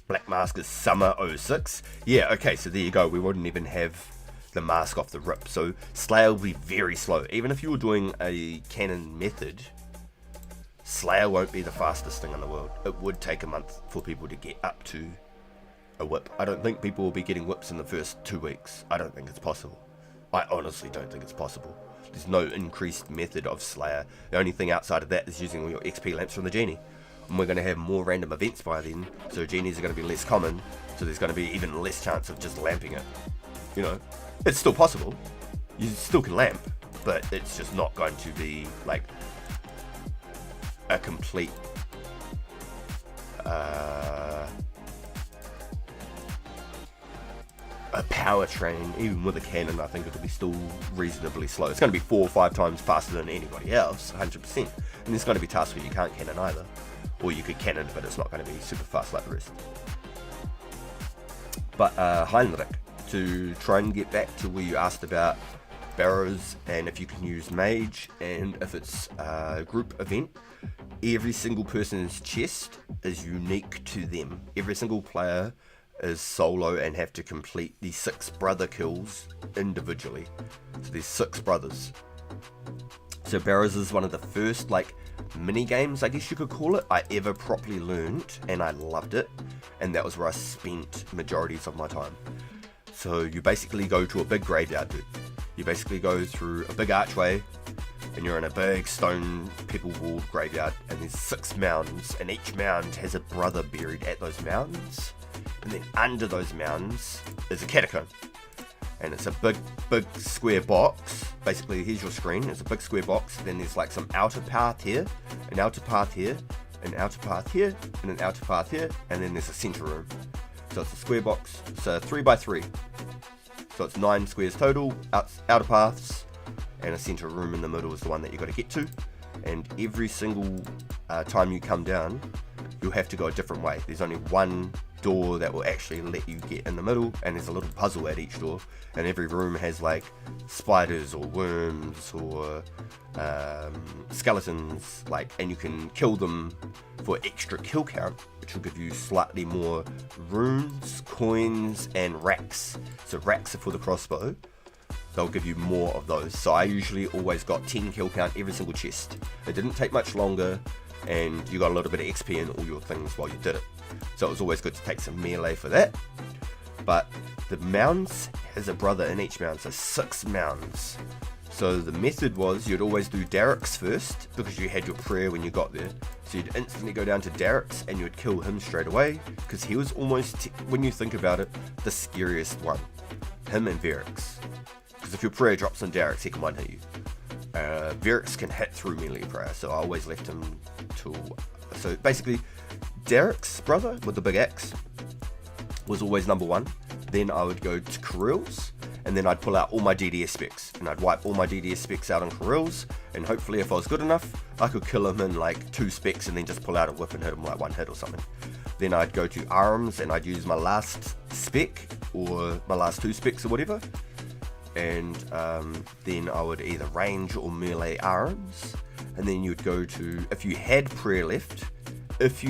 Black Mask is summer 06. Yeah, okay, so there you go. We wouldn't even have the mask off the rip. So Slayer will be very slow. Even if you were doing a cannon method, Slayer won't be the fastest thing in the world. It would take a month for people to get up to a whip. I don't think people will be getting whips in the first 2 weeks. I don't think it's possible. I honestly don't think it's possible. There's no increased method of Slayer. The only thing outside of that is using all your XP lamps from the genie. And we're going to have more random events by then, so genies are going to be less common, so there's going to be even less chance of just lamping it. You know, it's still possible. You still can lamp, but it's just not going to be like a complete a power train. Even with a cannon, I think it'll be still reasonably slow. It's going to be 4 or 5 times faster than anybody else, 100%, And there's going to be tasks where you can't cannon either. Or you could cannon, but it's not going to be super fast like the rest. But Heinrich, to try and get back to where you asked about barrows and if you can use mage and if it's a group event, every single person's chest is unique to them. Every single player is solo and have to complete the 6 brother kills individually. So there's 6 brothers. So barrows is one of the first like mini games, I guess you could call it, I ever properly learned, and I loved it, and that was where I spent majorities of my time. So you basically go to a big graveyard, dude. You basically go through a big archway, and you're in a big stone pebble walled graveyard, and there's 6 mounds, and each mound has a brother buried at those mounds, and then under those mounds is a catacomb. And it's a big square box. Basically, here's your screen. It's a big square box. Then there's like some outer path here, an outer path here, an outer path here, and an outer path here, and then there's a center room. So it's a square box. So 3x3. So it's 9 squares total. Outer paths, and a center room in the middle is the one that you got to get to. And every single time you come down, you'll have to go a different way. There's only one door that will actually let you get in the middle, and there's a little puzzle at each door, and every room has like spiders or worms or skeletons, like, and you can kill them for extra kill count, which will give you slightly more runes, coins, and racks. So racks are for the crossbow. They'll give you more of those. So I usually always got 10 kill count every single chest. It didn't take much longer, and you got a little bit of XP in all your things while you did it. So it was always good to take some melee for that. But the mounds has a brother in each mound, so 6 mounds. So the method was you'd always do Derek's first, because you had your prayer when you got there. So you'd instantly go down to Derek's and you'd kill him straight away, because he was almost, when you think about it, the scariest one. Him and Verix. Because if your prayer drops on Derek's, he can one hit you. Verix can hit through melee prayer, so I always left him to... So basically, Derek's brother with the big axe was always number 1. Then I would go to Kirill's, and then I'd pull out all my DDS specs, and I'd wipe all my DDS specs out on Kirill's, and hopefully if I was good enough, I could kill him in like 2 specs and then just pull out a whip and hit him like 1 hit or something. Then I'd go to arms, and I'd use my last spec, or my last 2 specs or whatever, and then I would either range or melee arms, and then you'd go to, if you had prayer left, it's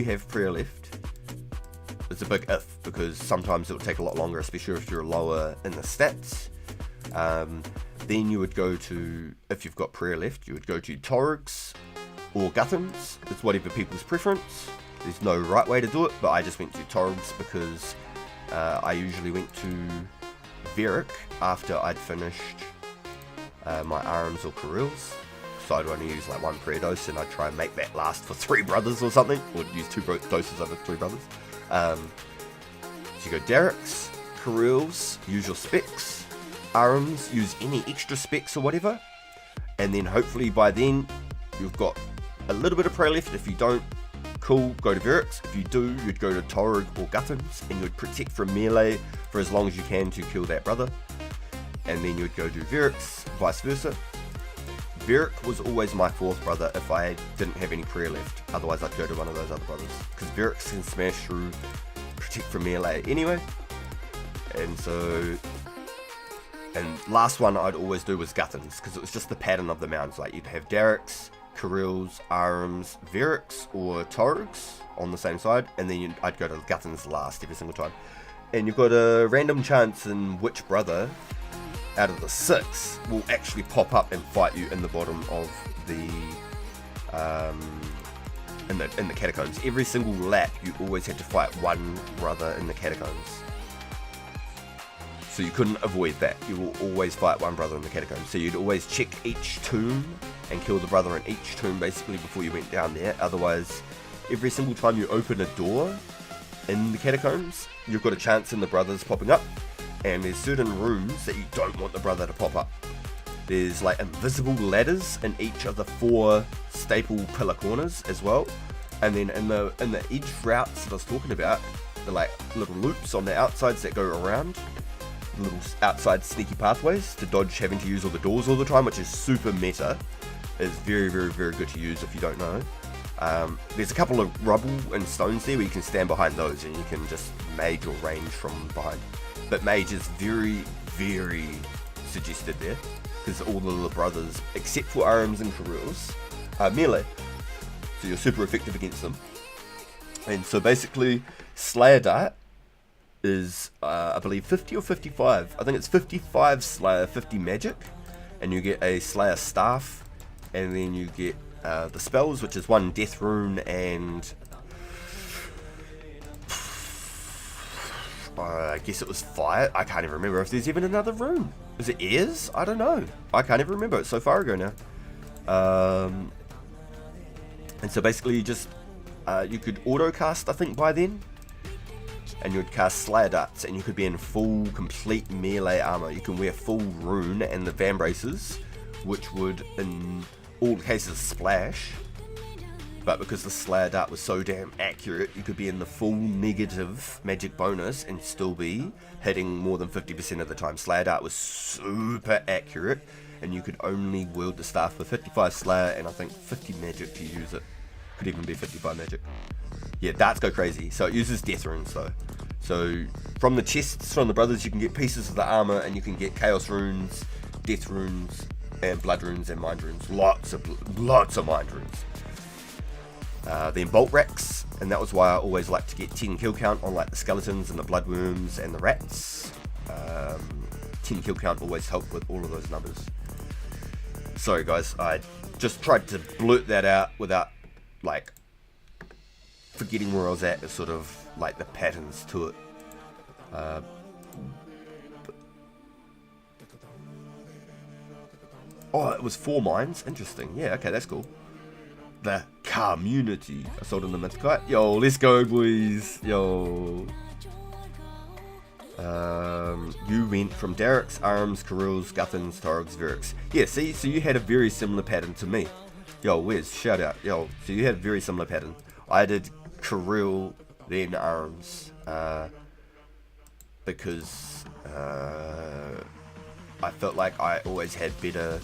a big if, because sometimes it will take a lot longer, especially if you're lower in the stats. Then you would go to, if you've got prayer left, you would go to Torgs or Guthans. It's whatever people's preference. There's no right way to do it, but I just went to Torgs because I usually went to Veric after I'd finished my arms or Kirill's. So I'd only use like 1 prayer dose, and I'd try and make that last for 3 brothers or something, or use 2 doses over 3 brothers. So you go Derek's, Kirill's, use your specs, arms, use any extra specs or whatever, and then hopefully by then you've got a little bit of prayer left. If you don't, cool, go to Verix. If you do, you'd go to Torg or Guthans, and you'd protect from melee for as long as you can to kill that brother, and then you'd go to Verix, vice versa. Veric was always my 4th brother if I didn't have any prayer left. Otherwise I'd go to one of those other brothers, because Veric can smash through protect from melee anyway. And so, and last one I'd always do was Guthans, because it was just the pattern of the mounds. Like you'd have Derek's, Kirill's, Arms, Veric's or Torg's on the same side, and then I'd go to Guthans last every single time. And you've got a random chance in which brother out of the 6 will actually pop up and fight you in the bottom of the in the catacombs. Every single lap you always had to fight 1 brother in the catacombs, so you couldn't avoid that. You will always fight 1 brother in the catacombs, so you'd always check each tomb and kill the brother in each tomb basically before you went down there. Otherwise, every single time you open a door in the catacombs, you've got a chance in the brothers popping up. And there's certain rooms that you don't want the brother to pop up. There's like invisible ladders in each of the 4 staple pillar corners as well. And then in the edge routes that I was talking about, the like little loops on the outsides that go around, little outside sneaky pathways to dodge having to use all the doors all the time, which is super meta. is very, very, very good to use if you don't know. There's a couple of rubble and stones there where you can stand behind those and you can just mage or range from behind. But mage is very, very suggested there, because all the little brothers, except for Arams and Karils, are melee. So you're super effective against them. And so basically, Slayer Dart is, I believe, 50 or 55. I think it's 55 Slayer, 50 magic. And you get a Slayer Staff. And then you get the spells, which is 1 Death Rune and... I guess it was Fire. I can't even remember if there's even another rune. Is it Airs? I don't know. I can't even remember. It's so far ago now. And so basically you just... you could auto-cast, I think, by then. And you'd cast Slayer Darts, and you could be in full, complete melee armor. You can wear full rune and the Vambraces, which would, in all cases, splash. But because the Slayer Dart was so damn accurate, you could be in the full negative magic bonus and still be hitting more than 50% of the time. Slayer Dart was super accurate, and you could only wield the staff with 55 Slayer and I think 50 magic to use it. Could even be 55 magic. Yeah, darts go crazy. So it uses Death Runes though. So from the chests from the brothers, you can get pieces of the armor, and you can get Chaos Runes, Death Runes, and Blood Runes and Mind Runes. Lots of Mind Runes. Then Bolt Racks, and that was why I always like to get 10 kill count on like the skeletons and the bloodworms and the rats. 10 kill count always helped with all of those numbers. Sorry guys, I just tried to blurt that out without like forgetting where I was at, is sort of like the patterns to it. Oh, it was 4 mines. Interesting. Yeah, okay, that's cool. The community. I sold in the Mythkite. Yo, let's go, boys. Yo. You went from Derek's, Arms, Karils, Guthans, Torgs, Verix. Yeah, see, so you had a very similar pattern to me. Yo, Wes, shout out. Yo, so you had a very similar pattern. I did Karil, then Arms, because I felt like I always had better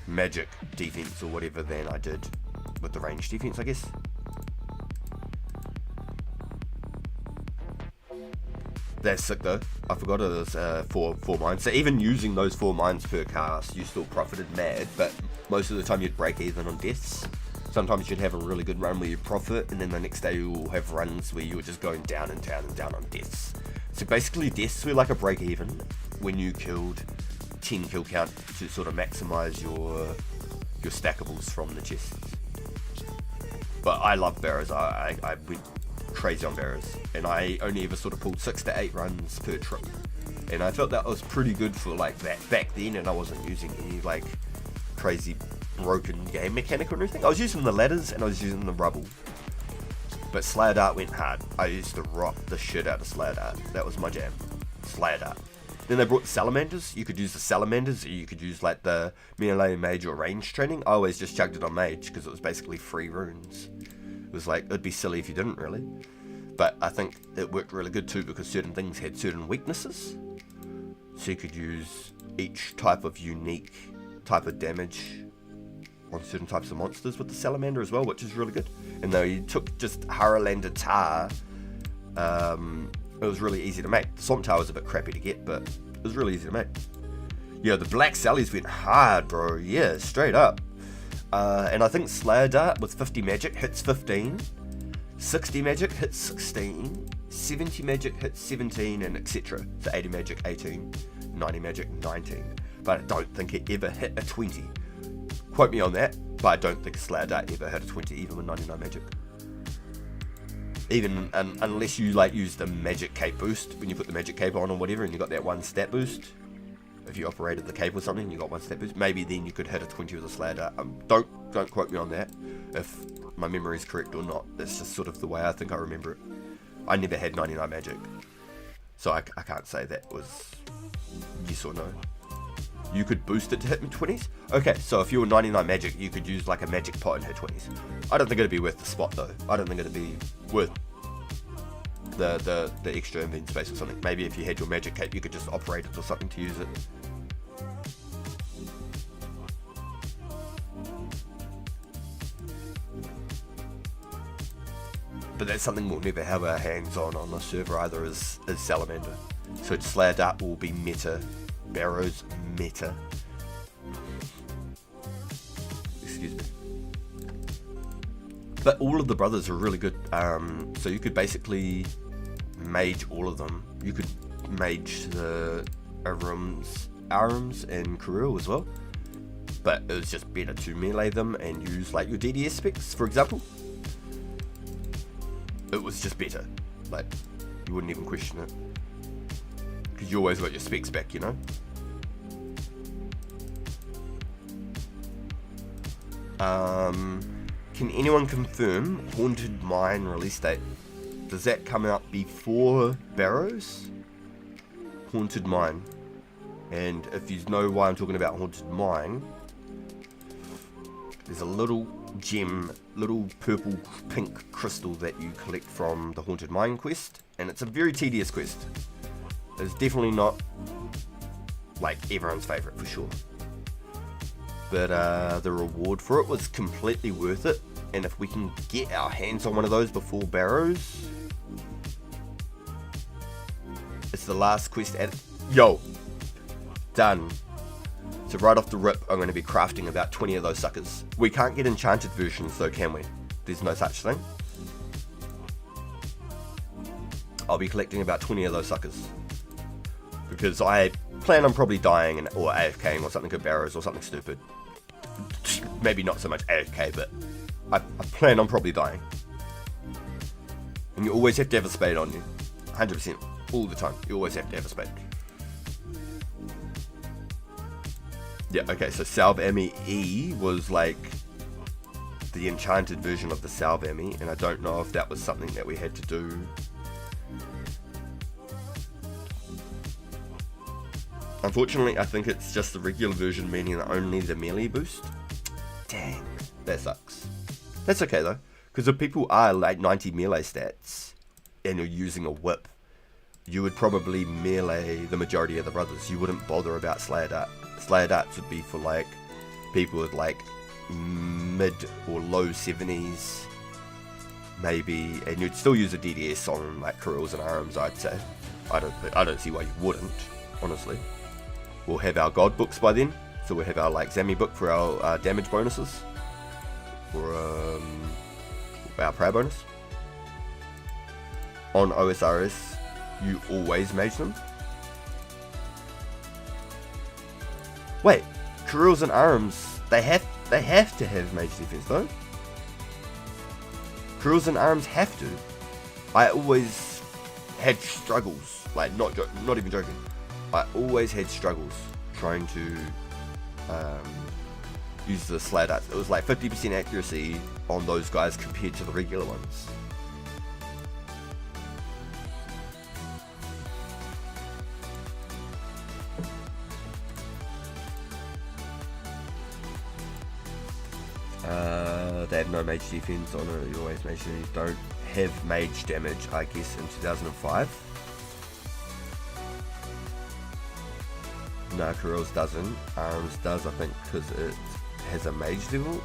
magic defense or whatever than I did with the range defense, I guess. That's sick though. I forgot it was 4 mines. So even using those 4 mines per cast, you still profited mad, but most of the time you'd break even on deaths. Sometimes you'd have a really good run where you profit, and then the next day you'll have runs where you were just going down and down and down on deaths. So basically deaths were like a break even when you killed 10 kill count to sort of maximize your stackables from the chests. But I love Barrows. I went crazy on Barrows, and I only ever sort of pulled 6 to 8 runs per trip, and I felt that was pretty good for like that back then, and I wasn't using any like crazy broken game mechanic or anything. I was using the ladders and I was using the rubble, but Slayer Dart went hard. I used to rock the shit out of Slayer Dart. That was my jam. Slayer Dart. Then they brought the Salamanders. You could use the Salamanders, or you could use like the melee, mage, or range training. I always just chugged it on mage because it was basically free runes. It was like, it'd be silly if you didn't really. But I think it worked really good too because certain things had certain weaknesses. So you could use each type of unique type of damage on certain types of monsters with the Salamander as well, which is really good. And though you took just Haralander Tar, it was really easy to make. The Swamp Tar was a bit crappy to get, but it was really easy to make. Yeah, the Black Sallies went hard, bro. Yeah, straight up. And I think Slayer Dart with 50 magic hits 15, 60 magic hits 16, 70 magic hits 17, and etc. So 80 magic 18, 90 magic 19. But I don't think it ever hit a 20. Quote me on that, but I don't think Slayer Dart ever hit a 20, even with 99 magic. Even unless you like use the magic cape boost when you put the magic cape on or whatever, and you got that 1 stat boost. If you operated the cape or something, you got 1 stat boost. Maybe then you could hit a 20 with a Slayer Dart. Don't quote me on that, if my memory is correct or not. It's just sort of the way I think I remember it. I never had 99 magic, so I can't say that was yes or no. You could boost it to hit 20s. Okay, so if you were 99 magic, you could use like a magic pot and hit 20s. I don't think it'd be worth the spot though. I don't think it'd be worth the extra invent space or something. Maybe if you had your magic cape, you could just operate it or something to use it. But that's something we'll never have our hands on the server either, is Salamander. So Slayer Dart will be meta. Barrows meta. Excuse me. But all of the brothers are really good. So you could basically mage all of them. You could mage the Arums and Karul as well. But it was just better to melee them and use like your DDS specs, for example. It was just better. Like, you wouldn't even question it. Because you always got your specs back, you know? Can anyone confirm Haunted Mine release date? Does that come out before Barrows? Haunted Mine. And if you know why I'm talking about Haunted Mine, there's a little gem, little purple pink crystal that you collect from the Haunted Mine quest, and it's a very tedious quest. It's definitely not like everyone's favourite for sure. But the reward for it was completely worth it, and if we can get our hands on one of those before Barrows, it's the last quest at yo, done. So right off the rip, I'm going to be crafting about 20 of those suckers. We can't get enchanted versions though, can we? There's no such thing. I'll be collecting about 20 of those suckers, because I plan on probably dying or AFKing or something at Barrows or something stupid. Maybe not so much AFK, but I plan on probably dying. And you always have to have a spade on you. 100%. All the time. You always have to have a spade. Yeah, okay, so Salve Ami E was like the enchanted version of the Salve Ami, and I don't know if that was something that we had to do. Unfortunately, I think it's just the regular version, meaning only the melee boost. Dang, that sucks. That's okay though, because if people are like 90 melee stats and you're using a whip, you would probably melee the majority of the brothers. You wouldn't bother about Slayer Dart. Slayer Darts would be for like people with like mid or low 70s maybe, and you'd still use a DDS on like Karuls and Arums, I'd say. I don't see why you wouldn't, honestly. We'll have our god books by then, so we'll have our like Zami book for our damage bonuses, for our prayer bonus. On OSRS, you always mage them. Wait, Karuls and Arums, they have to have mage defense though. Karuls and Arums have to. I always had struggles, like not even joking. I always had struggles trying to use the Slayer Darts. It was like 50% accuracy on those guys compared to the regular ones. They have no mage defense on it. You always make sure you don't have mage damage, I guess, in 2005. No, Karuls doesn't. Arms does, I think, because it has a mage level.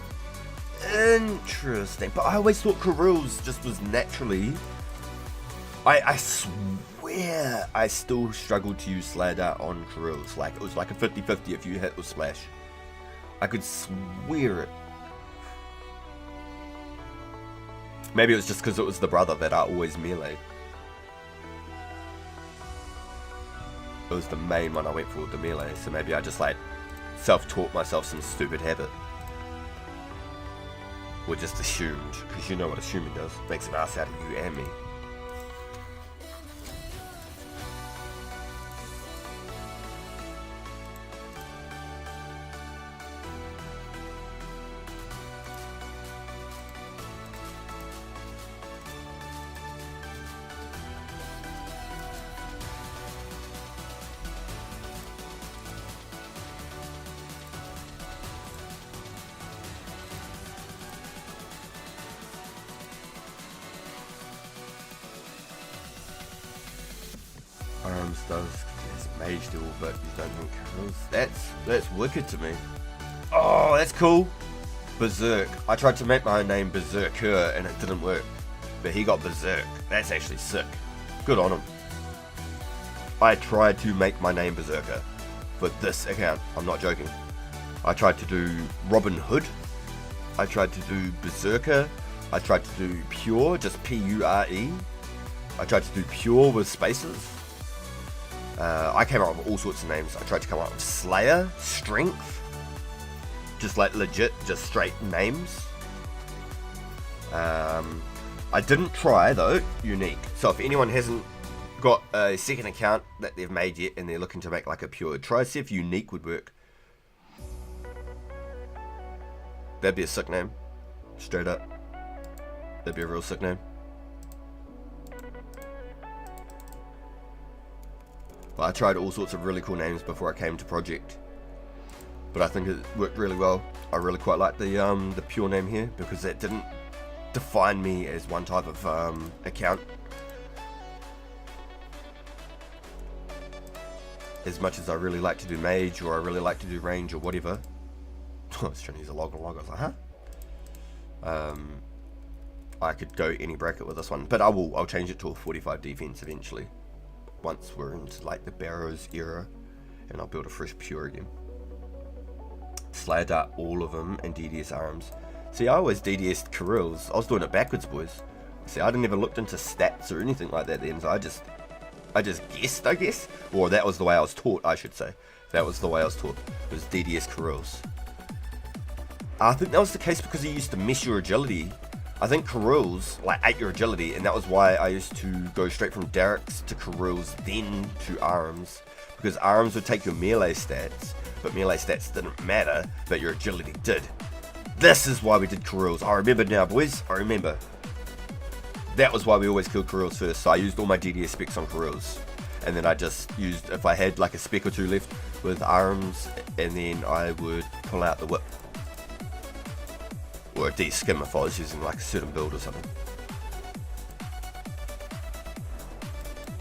Interesting. But I always thought Karuls just was naturally... I swear I still struggled to use Slayer Dart on Karuls. Like, it was like a 50-50 if you hit with Splash. I could swear it. Maybe it was just because it was the brother that I always melee. It was the main one I went for, the melee, so maybe I just like self-taught myself some stupid habit. Or just assumed, because you know what assuming does. Makes an ass out of you and me. Arms does, it's mage duel, but you don't think Karuls. That's wicked to me. Oh, that's cool. Berserk. I tried to make my own name Berserker and it didn't work. but he got Berserk. That's actually sick. Good on him. I tried to make my name Berserker for this account. I'm not joking. I tried to do Robin Hood. I tried to do Berserker. I tried to do Pure, just P-U-R-E. I tried to do Pure with spaces. I came up with all sorts of names. I tried to come up with Slayer, Strength. Just like legit, just straight names. I didn't try though, Unique. So if anyone hasn't got a second account that they've made yet and they're looking to make like a Pure, try see if Unique would work. That'd be a sick name. Straight up. That'd be a real sick name. But I tried all sorts of really cool names before I came to Project. But I think it worked really well. I really quite like the Pure name here because that didn't define me as one type of account. As much as I really like to do Mage or I really like to do Range or whatever. I was trying to use a log. I was like, huh? I could go any bracket with this one, but I'll change it to a 45 defense eventually. Once we're into like the Barrows era, and I'll build a fresh Pure again. Slayer Dart all of them and DDS arms. See, I always DDS'd Kirill's. I was doing it backwards, boys. See, I didn't even looked into stats or anything like that then, so I just guessed, I guess. Or that was the way I was taught, I should say. That was the way I was taught. It was DDS Kirill's. I think that was the case because he used to mess your agility. I think Kirill's like ate your agility, and that was why I used to go straight from Derek's to Kirill's, then to arms. Because arms would take your melee stats, but melee stats didn't matter, but your agility did. This is why we did Kirill's. I remember now, boys. I remember. That was why we always killed Kirill's first. So I used all my DDS specs on Kirill's. And then I just used, if I had like a spec or two left with arms, and then I would pull out the whip. Or a D-skim if I was using like a certain build or something.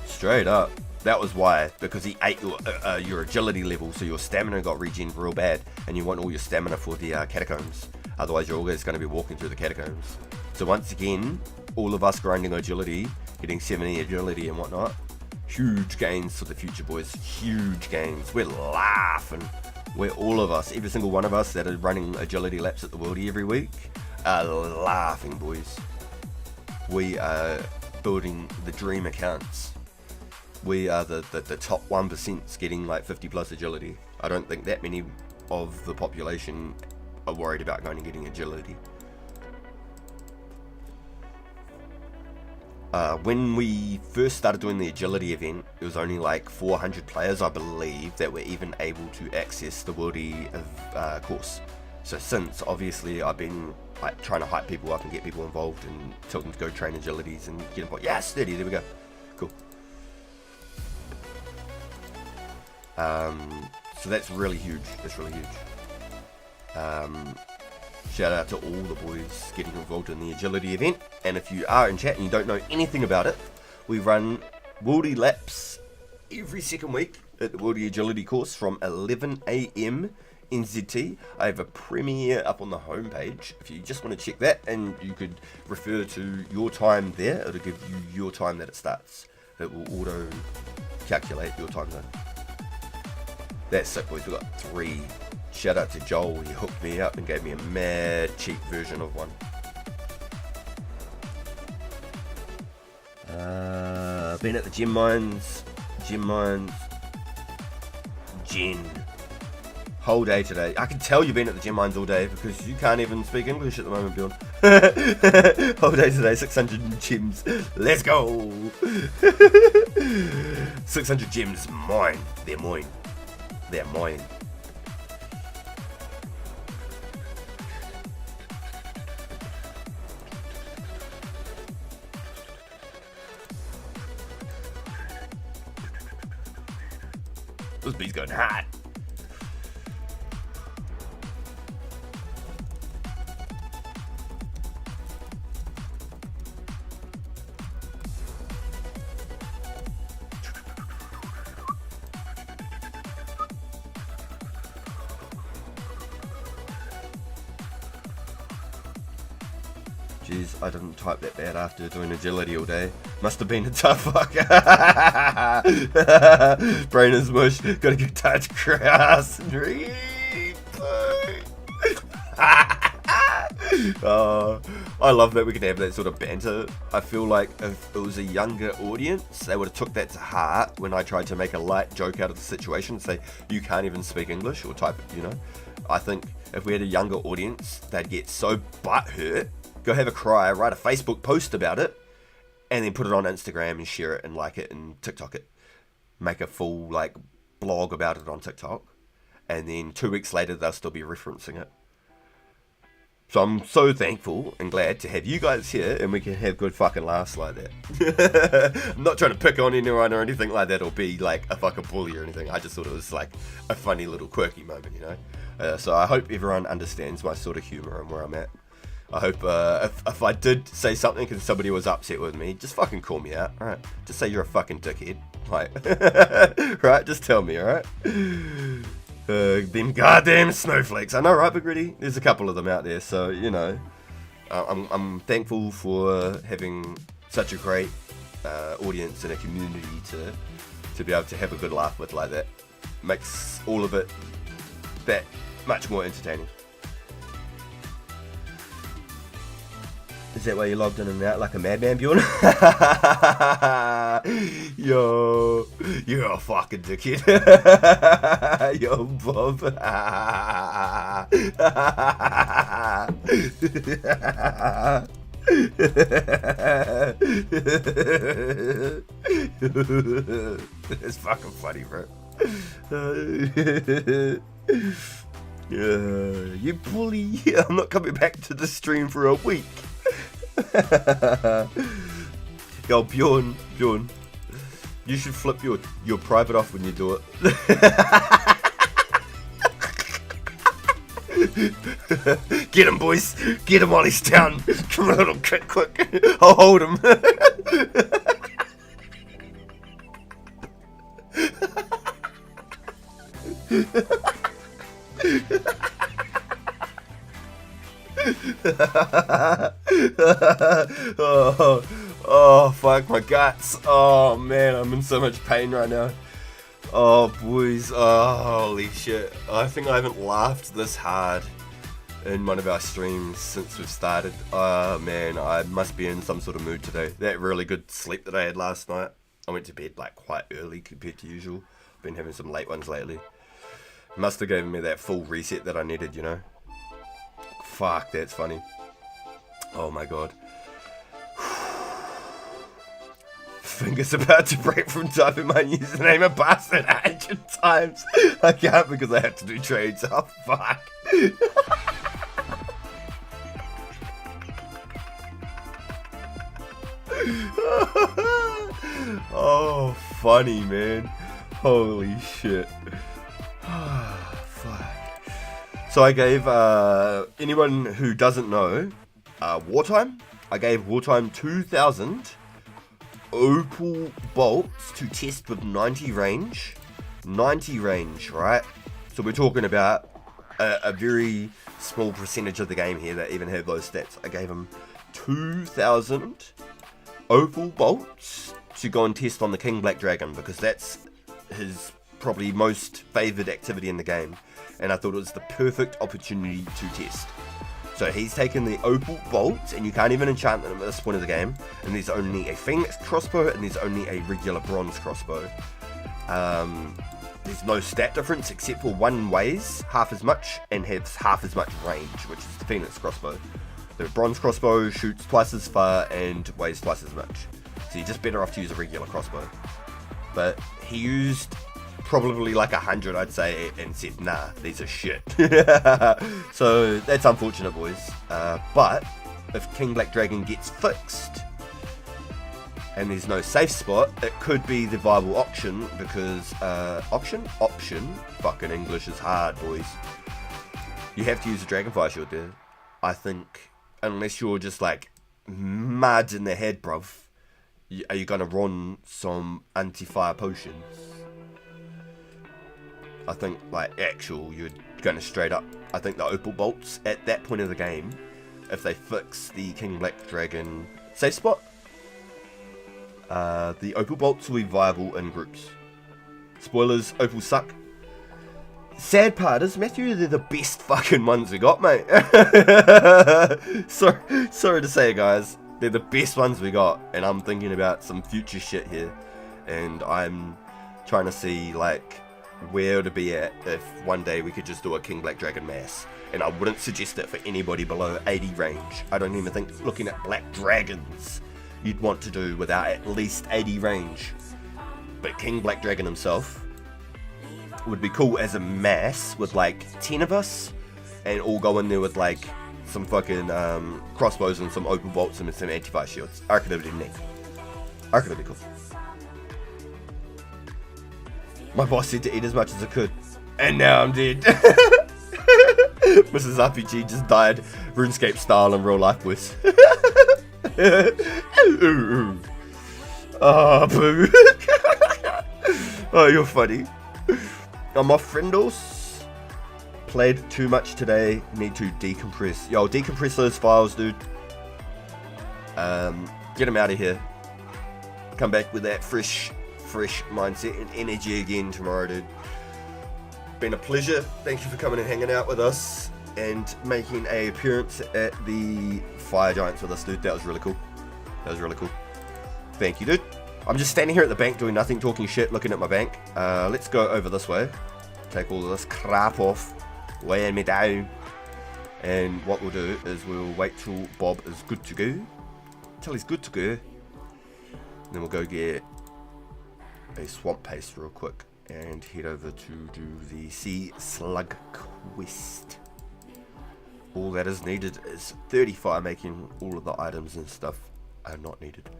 Straight up. That was why, because he ate your agility level, so your stamina got regen real bad, and you want all your stamina for the catacombs. Otherwise, you're always going to be walking through the catacombs. So once again, all of us grinding agility, getting 70 agility and whatnot, huge gains for the future, boys. Huge gains. We're laughing. We're all of us, every single one of us that are running agility laps at the Worldie every week, are laughing, boys. We are building the dream accounts. We are the top 1% getting like 50 plus agility. I don't think that many of the population are worried about going and getting agility. When we first started doing the agility event, it was only like 400 players, I believe, that were even able to access the Worldie course. So since, obviously, I've been like trying to hype people up and get people involved and tell them to go train agilities and get involved. Yeah, steady, there we go. Cool. So that's really huge. That's really huge. Shout out to all the boys getting involved in the agility event. And if you are in chat and you don't know anything about it, we run Worldie laps every second week at the Worldie agility course from 11 AM NZT. I have a premiere up on the homepage if you just want to check that, and you could refer to your time there. It'll give you your time that it starts. It will auto calculate your time zone. That's sick, boys. We've got 3. Shout out to Joel, he hooked me up and gave me a mad cheap version of one. Been at the gem mines. Gen. Whole day today. I can tell you've been at the gem mines all day because you can't even speak English at the moment, Bjorn. Whole day today, 600 gems. Let's go. 600 gems, mine. They're mine. They're mine. This beat's going hot. Jeez, I didn't type that bad after doing agility all day. Must have been a tough fuck. Brain is mush. Gotta get touch grass. I love that we can have that sort of banter. I feel like if it was a younger audience, they would have took that to heart when I tried to make a light joke out of the situation, say, you can't even speak English, or type it, you know. I think if we had a younger audience, they'd get so butthurt, go have a cry, write a Facebook post about it, and then put it on Instagram and share it and like it and TikTok it. Make a full like blog about it on TikTok, and then 2 weeks later they'll still be referencing it. So I'm so thankful and glad to have you guys here, and we can have good fucking laughs like that. I'm not trying to pick on anyone or anything like that, or be like a fucking bully or anything. I just thought it was like a funny little quirky moment, you know. So I hope everyone understands my sort of humour and where I'm at. I hope if I did say something and somebody was upset with me, just fucking call me out, alright? Just say you're a fucking dickhead, like, right? Just tell me, alright? Them goddamn snowflakes. I know, right, Big Reddy? There's a couple of them out there, so, you know. I'm thankful for having such a great audience and a community to be able to have a good laugh with like that. Makes all of it that much more entertaining. Is that why you logged in and out like a madman, Bjorn? Yo, you're a fucking dickhead. Yo, Bob. It's fucking funny, bro. You bully. I'm not coming back to the stream for a week. Yo, Bjorn, you should flip your private off when you do it. Get him, boys. Get him while he's down. Come on, little quick. I'll hold him. Oh, fuck my guts. Oh man, I'm in so much pain right now. Oh boys, oh holy shit. I think I haven't laughed this hard in one of our streams since we've started. Oh man, I must be in some sort of mood today. That really good sleep that I had last night. I went to bed like quite early compared to usual. Been having some late ones lately. Must have given me that full reset that I needed, you know. Fuck, that's funny. Oh my god. Fingers about to break from typing my username a bastard 100 times. I can't because I have to do trades. Oh fuck. Oh, funny, man. Holy shit. Fuck. So I gave anyone who doesn't know Wartime. I gave Wartime 2,000 opal bolts to test with 90 range. 90 range, right? So we're talking about a very small percentage of the game here that even have those stats. I gave him 2,000 opal bolts to go and test on the King Black Dragon because that's his probably most favoured activity in the game, and I thought it was the perfect opportunity to test. So he's taken the opal bolts, and you can't even enchant them at this point of the game, and there's only a Phoenix crossbow and there's only a regular bronze crossbow. There's no stat difference except for one weighs half as much and has half as much range, which is the Phoenix crossbow. The bronze crossbow shoots twice as far and weighs twice as much, so you're just better off to use a regular crossbow. But he used probably like 100, I'd say, and said, nah, these are shit. So that's unfortunate, boys. But if King Black Dragon gets fixed and there's no safe spot, it could be the viable option because option, fucking English is hard, boys. You have to use a Dragonfire Shield there. I think unless you're just like mad in the head, bruv, are you gonna run some anti-fire potions? I think, like, you're going to straight up, I think the opal bolts at that point of the game if they fix the King Black Dragon safe spot, the Opal Bolts will be viable in groups. Spoilers, Opals suck. Sad part is, Matthew, they're the best fucking ones we got, mate. Sorry to say, guys. They're the best ones we got, and I'm thinking about some future shit here. And I'm trying to see, like, where to be at if one day we could just do a King Black Dragon mass. And I wouldn't suggest it for anybody below 80 range. I don't even think looking at Black Dragons you'd want to do without at least 80 range. But King Black Dragon himself would be cool as a mass with like 10 of us and all go in there with like some fucking crossbows and some open bolts and some anti-fire shields. I reckon it'd be neat. I reckon it'd be cool. My boss said to eat as much as I could, and now I'm dead. Mrs. RPG just died RuneScape style in real life, boys. Oh, boo. Oh, you're funny. I'm off, friendos. Played too much today. Need to decompress. Yo, decompress those files, dude. Get them out of here. Come back with that fresh mindset and energy again tomorrow, dude. Been a pleasure. Thank you for coming and hanging out with us and making an appearance at the Fire Giants with us, dude. That was really cool. Thank you, dude. I'm just standing here at the bank doing nothing, talking shit, looking at my bank. Let's go over this way. Take all of this crap off. Weigh me down. And what we'll do is we'll wait till Bob is good to go. Till he's good to go. And then we'll go get a swamp paste real quick and head over to do the sea slug quest. All that is needed is 30 fire, making all of the items and stuff are not needed.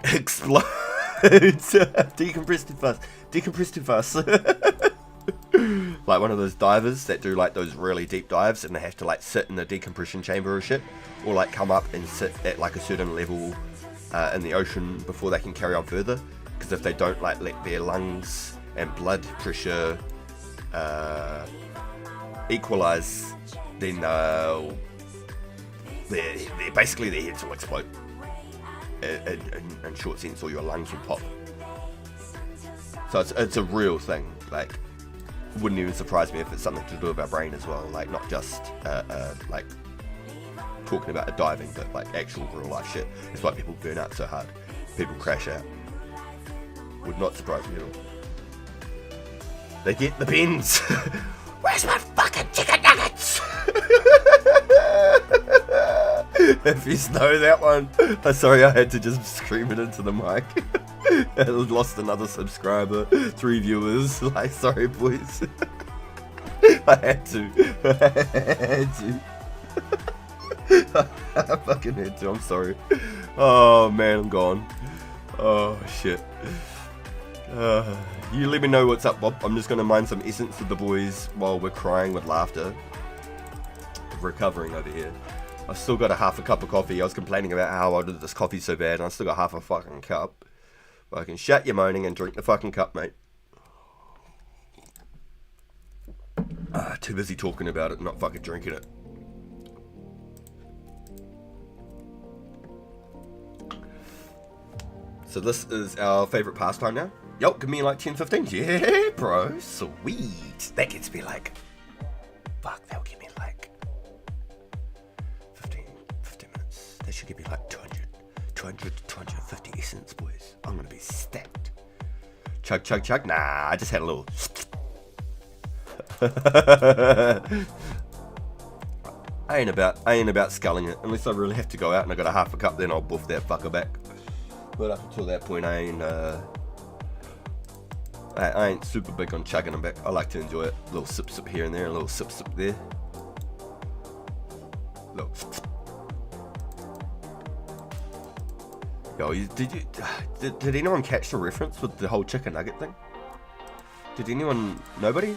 Explodes. Decompress too fast. Like one of those divers that do like those really deep dives and they have to like sit in the decompression chamber or shit, or like come up and sit at like a certain level in the ocean before they can carry on further, because if they don't like let their lungs and blood pressure equalize, then basically their heads will explode in short sense, or your lungs will pop. So it's a real thing. Like, wouldn't even surprise me if it's something to do with our brain as well, like not just like talking about diving, but like actual real life shit. That's why people burn out so hard, people crash out. Would not surprise me at all. They get the bins. Where's my fucking chicken nuggets? If you know that one, sorry, I had to just scream it into the mic. I lost another subscriber, 3 viewers. Like, sorry, boys. I had to. I fucking had to. I'm sorry. Oh man, I'm gone. Oh shit. You let me know what's up, Bob. I'm just gonna mine some essence with the boys while we're crying with laughter. Recovering over here. I've still got a half a cup of coffee. I was complaining about how I did this coffee so bad, and I still got half a fucking cup. But I can shut your moaning and drink the fucking cup, mate. Too busy talking about it, not fucking drinking it. So this is our favourite pastime now. Yo, give me like 10-15. Yeah, bro. Sweet. That gets me like... Fuck, that'll give me like... 15 minutes. That should give me like 200 to 250 essence, boys. I'm gonna be stacked. Chug, chug, chug. Nah, I just had a little... I ain't about sculling it. Unless I really have to go out and I got a half a cup, then I'll buff that fucker back. But up until that point, I ain't super big on chugging them back. I like to enjoy it. A little sip here and there, a little sip there. Little sip. Yo, did anyone catch the reference with the whole chicken nugget thing? Did anyone? Nobody?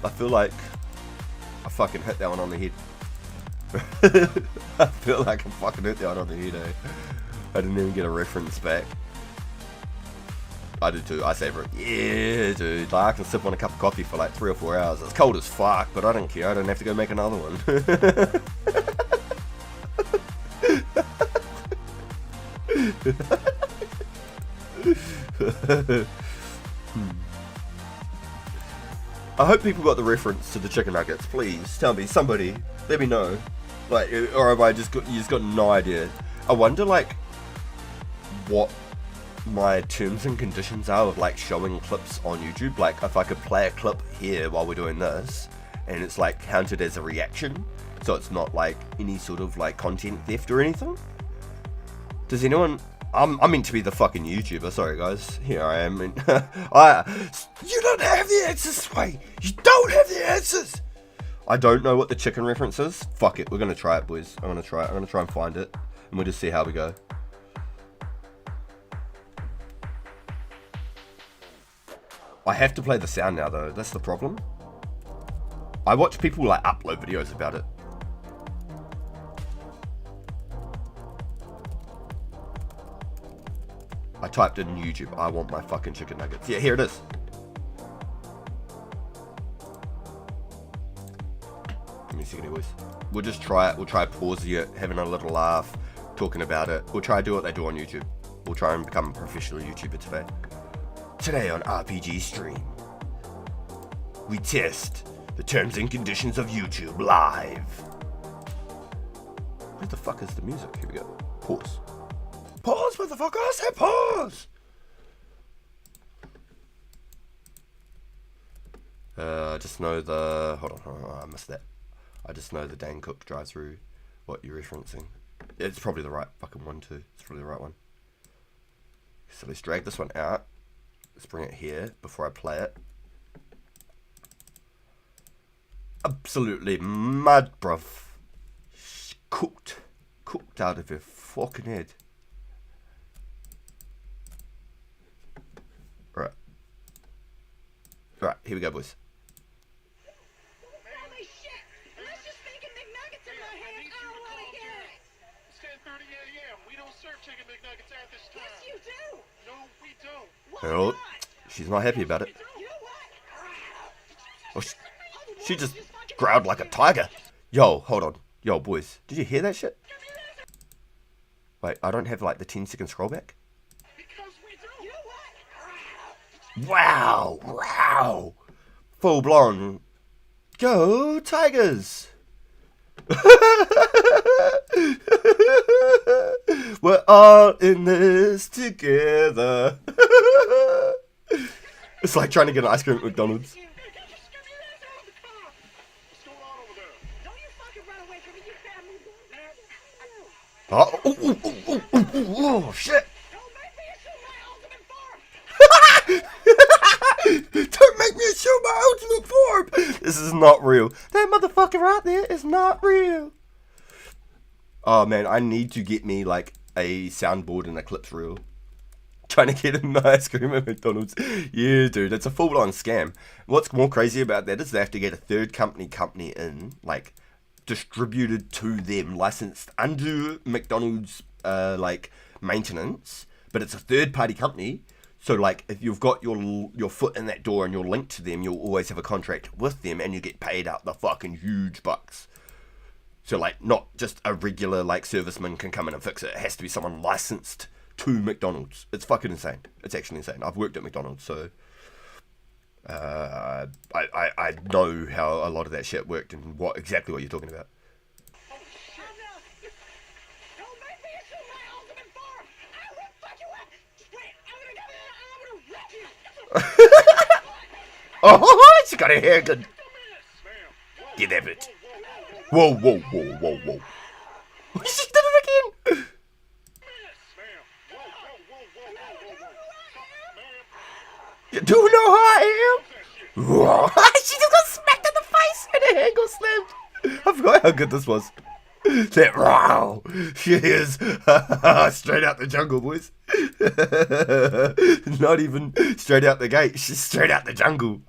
I feel like I fucking hit that one on the head. I feel like I fucking hit that one on the head, eh? I didn't even get a reference back. I do too. I savor it. Yeah, dude. Like, I can sip on a cup of coffee for like 3 or 4 hours. It's cold as fuck, but I don't care. I don't have to go make another one. I hope people got the reference to the chicken nuggets. Please tell me, somebody, let me know. Like, or have you just got no idea? I wonder, like, what my terms and conditions are of like showing clips on YouTube. Like, if I could play a clip here while we're doing this, and it's like counted as a reaction, so it's not like any sort of like content theft or anything. Does anyone? I'm meant to be the fucking YouTuber. Sorry guys, here I am. And you don't have the answers, Sway. You don't have the answers. I don't know what the chicken reference is. Fuck it, we're gonna try it, boys. I'm gonna try it. I'm gonna try and find it, and we'll just see how we go. I have to play the sound now though. That's the problem. I watch people like upload videos about it. I typed in YouTube, I want my fucking chicken nuggets. Yeah, here it is. Give me a second, boys. We'll just try it. We'll try pausing it, having a little laugh, talking about it. We'll try to do what they do on YouTube. We'll try and become a professional YouTuber today. Today on RPG Stream, we test the terms and conditions of YouTube live. Where the fuck is the music? Here we go. Pause. Pause, motherfucker! I said pause! I just know the... Hold on, I missed that. I just know the Dan Cook drive-through what you're referencing. It's probably the right fucking one too. It's probably the right one. So let's drag this one out. Let's bring it here before I play it. Absolutely mad, bruv. Cooked out of your fucking head. Right, here we go, boys. Holy shit! Unless you're speaking McNuggets in my hand, I don't want to hear it! It's 10:30 a.m. We don't serve chicken McNuggets at this time. Yes, you do! No, we don't. Why Oh, not? she's not happy about it. You know what? Oh, she just growled like a tiger. Yo, hold on. Yo, boys, did you hear that shit? Wait, I don't have like the 10-second scroll back. Because we do. You know what? Wow. Full blown. Go Tigers. We're all in this together. It's like trying to get an ice cream at McDonald's. What's going on over there? Don't you fucking run away from me, you bad Oh, shit. Don't make me assume my ultimate form! Don't make me show my ultimate form. This is not real. That motherfucker right there is not real. Oh man, I need to get me like a soundboard and a clips reel. Trying to get an ice cream at McDonald's. Yeah, dude, it's a full-on scam. What's more crazy about that is they have to get a third company in, like, distributed to them, licensed under McDonald's, like, maintenance, but it's a third-party company. So, like, if you've got your foot in that door and you're linked to them, you'll always have a contract with them and you get paid out the fucking huge bucks. So, like, not just a regular, like, serviceman can come in and fix it. It has to be someone licensed to McDonald's. It's fucking insane. It's actually insane. I've worked at McDonald's, so I know how a lot of that shit worked and exactly what you're talking about. Don't make me assume my ultimate form! I will fuck you up! Wait, I'm gonna wreck you! Oh, she got her hair good. Ma'am, Get that bitch. Whoa. She did it again. ma'am. Whoa. You do know who I am? Whoa. She just got smacked in the face and her hair got slammed. I forgot how good this was. That wow. She is straight out the jungle, boys. Not even straight out the gate. She's straight out the jungle.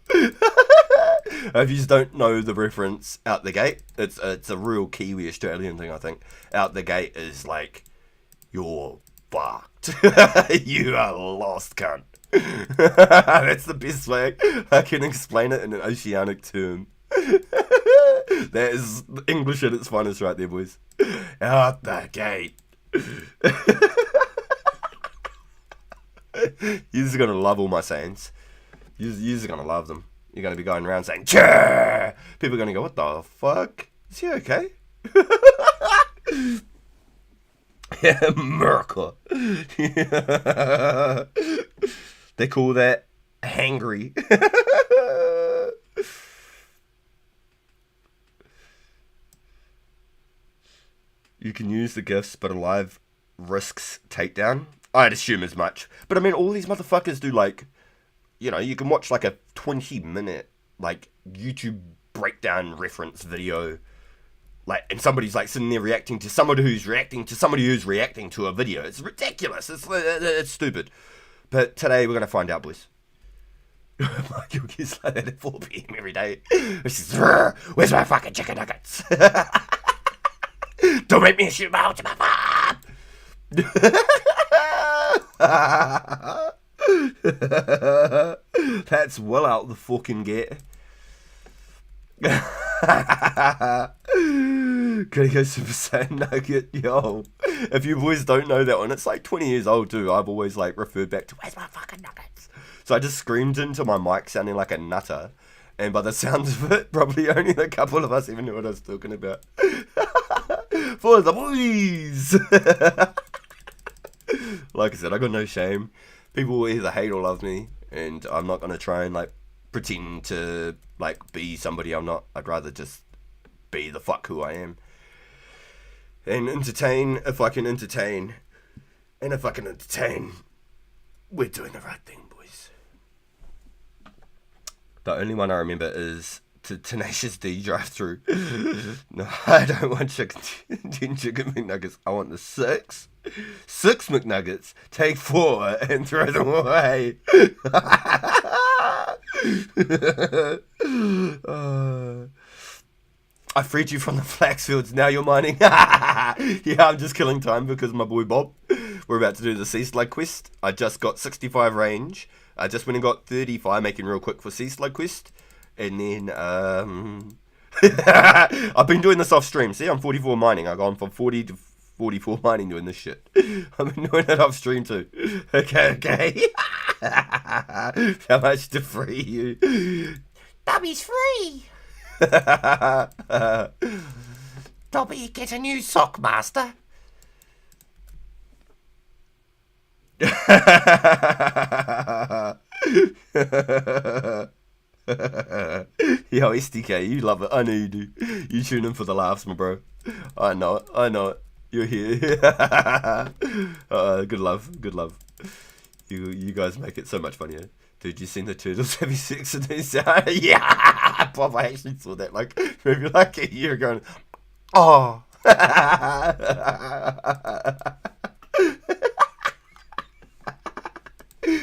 If you just don't know the reference, out the gate, it's a real Kiwi Australian thing, I think. Out the gate is like, you're fucked. You are lost, cunt. That's the best way I can explain it in an oceanic term. That is English at its finest right there, boys. Out the gate. You're just gonna love all my sayings. You're just gonna love them. You're gonna be going around saying, "Churr!" People are gonna go, "What the fuck? Is he okay?" Yeah, America. Yeah. They call that hangry. You can use the gifts, but alive risks takedown. I'd assume as much. But I mean, all these motherfuckers do, like, you know, you can watch like a 20-minute, like, YouTube breakdown reference video. Like, and somebody's like sitting there reacting to somebody who's reacting to somebody who's reacting to a video. It's ridiculous. It's stupid. But today we're going to find out, boys. Michael gets like that at 4 p.m. every day. Says, "Where's my fucking chicken nuggets? Don't make me shoot my ultimate farm." That's well out the fucking gate. Gonna go Super Saiyan Nugget, yo. If you boys don't know that one, it's like 20 years old too. I've always like referred back to, "Where's my fucking nuggets?" So I just screamed into my mic sounding like a nutter. And by the sounds of it, probably only a couple of us even knew what I was talking about. For the boys! Like I said, I got no shame. People will either hate or love me. And I'm not going to try and like pretend to like be somebody I'm not. I'd rather just be the fuck who I am. And entertain if I can entertain. And if I can entertain, we're doing the right thing, boys. The only one I remember is Tenacious D drive-through. No, I don't want 10 chicken McNuggets. I want the 6 McNuggets. Take 4 and throw them away. I freed you from the flax fields. Now you're mining. Yeah, I'm just killing time because my boy Bob. We're about to do the Sea Slug quest. I just got 65 range. I just went and got 35, making real quick for Sea Slug quest. And then, I've been doing this off stream. See, I'm 44 mining. I've gone from 40 to 44 mining doing this shit. I've been doing it off stream too. Okay. How much to free you? Dobby's free. Dobby, get a new sock, master. Yo, SDK, you love it. I know you do. You tune in for the laughs, my bro. I know it. You're here. Good love. You guys make it so much funnier. Dude, you seen the turtles having sex in this? Yeah, Bob, I actually saw that like maybe like a year ago. Oh.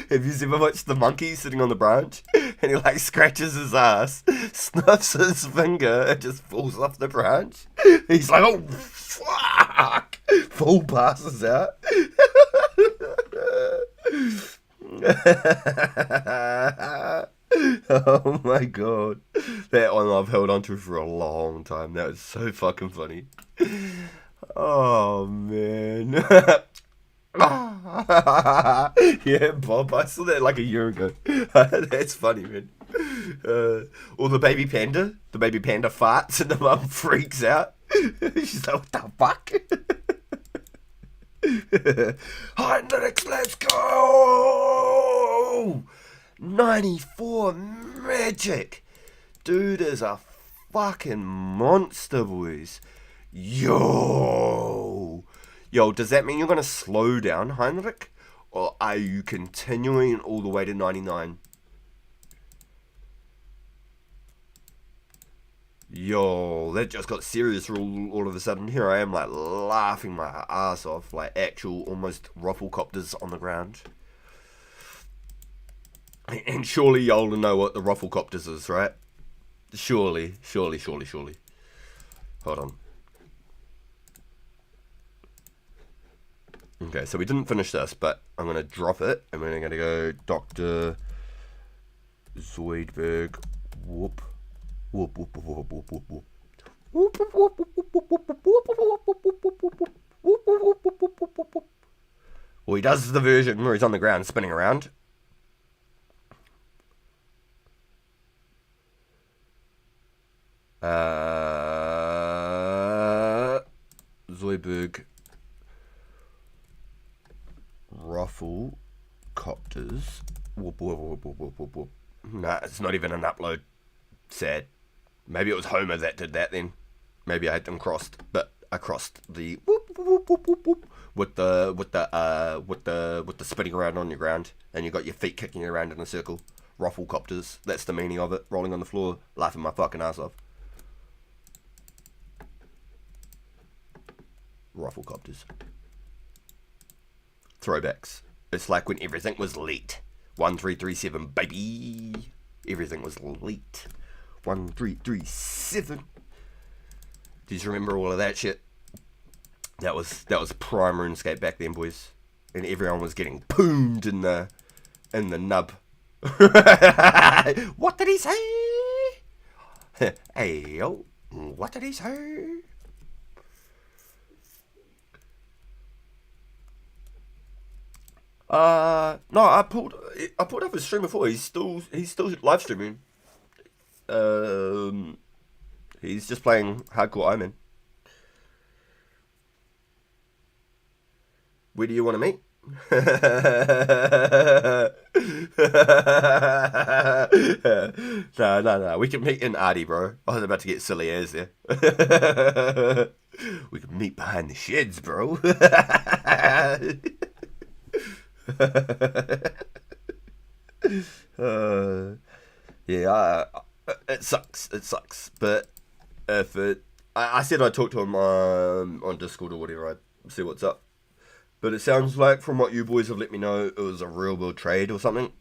Have you ever watched the monkey sitting on the branch and he like scratches his ass, snuffs his finger, and just falls off the branch? He's like, "Oh fuck!" Full passes out. Oh my god, that one I've held on to for a long time. That was so fucking funny. Oh man. Yeah, Bob, I saw that like a year ago. That's funny, man. Or the baby panda farts and the mum freaks out. She's like, "What the fuck?" Heinrich, let's go! 94 magic. Dude is a fucking monster, boys. Yo, does that mean you're going to slow down, Heinrich? Or are you continuing all the way to 99? Yo, that just got serious all of a sudden. Here I am, like, laughing my ass off, like actual almost rufflecopters on the ground. And surely y'all know what the rufflecopters is, right? Surely. Hold on. Okay, so we didn't finish this, but I'm gonna drop it, and we're gonna go Dr. Zoidberg. Whoop. Whoop, whoop, whoop, whoop, whoop, whoop, whoop. Whoop, whoop, whoop, whoop, whoop, whoop, whoop, whoop, whoop, whoop, whoop, whoop, whoop, whoop, whoop. Whoop, whoop, whoop, whoop, whoop, whoop, whoop, whoop. Well, he does the version where he's on the ground spinning around. Zoidberg ruffle copters. Whoop, whoop, whoop, whoop, whoop, whoop, whoop. Nah, it's not even an upload. Sad. Maybe it was Homer that did that then. Maybe I had them crossed, but I crossed the whoop whoop whoop whoop whoop with the spinning around on your ground, and you got your feet kicking around in a circle. Ruffle copters. That's the meaning of it. Rolling on the floor, laughing my fucking ass off. Ruffle copters. Throwbacks. It's like when everything was late. 1337, baby. Everything was late. 1337. Do you remember all of that shit? That was prime Runescape back then, boys. And everyone was getting poomed in the nub. What did he say? Hey yo, what did he say? No, I pulled up his stream before. He's still live streaming. He's just playing Hardcore Omen. Where do you want to meet? No. We can meet in Artie, bro. I was about to get silly as there. We can meet behind the sheds, bro. Yeah, it sucks. But if I said I'd talk to him on Discord or whatever. I'd see what's up. But it sounds like, from what you boys have let me know, it was a real world trade or something,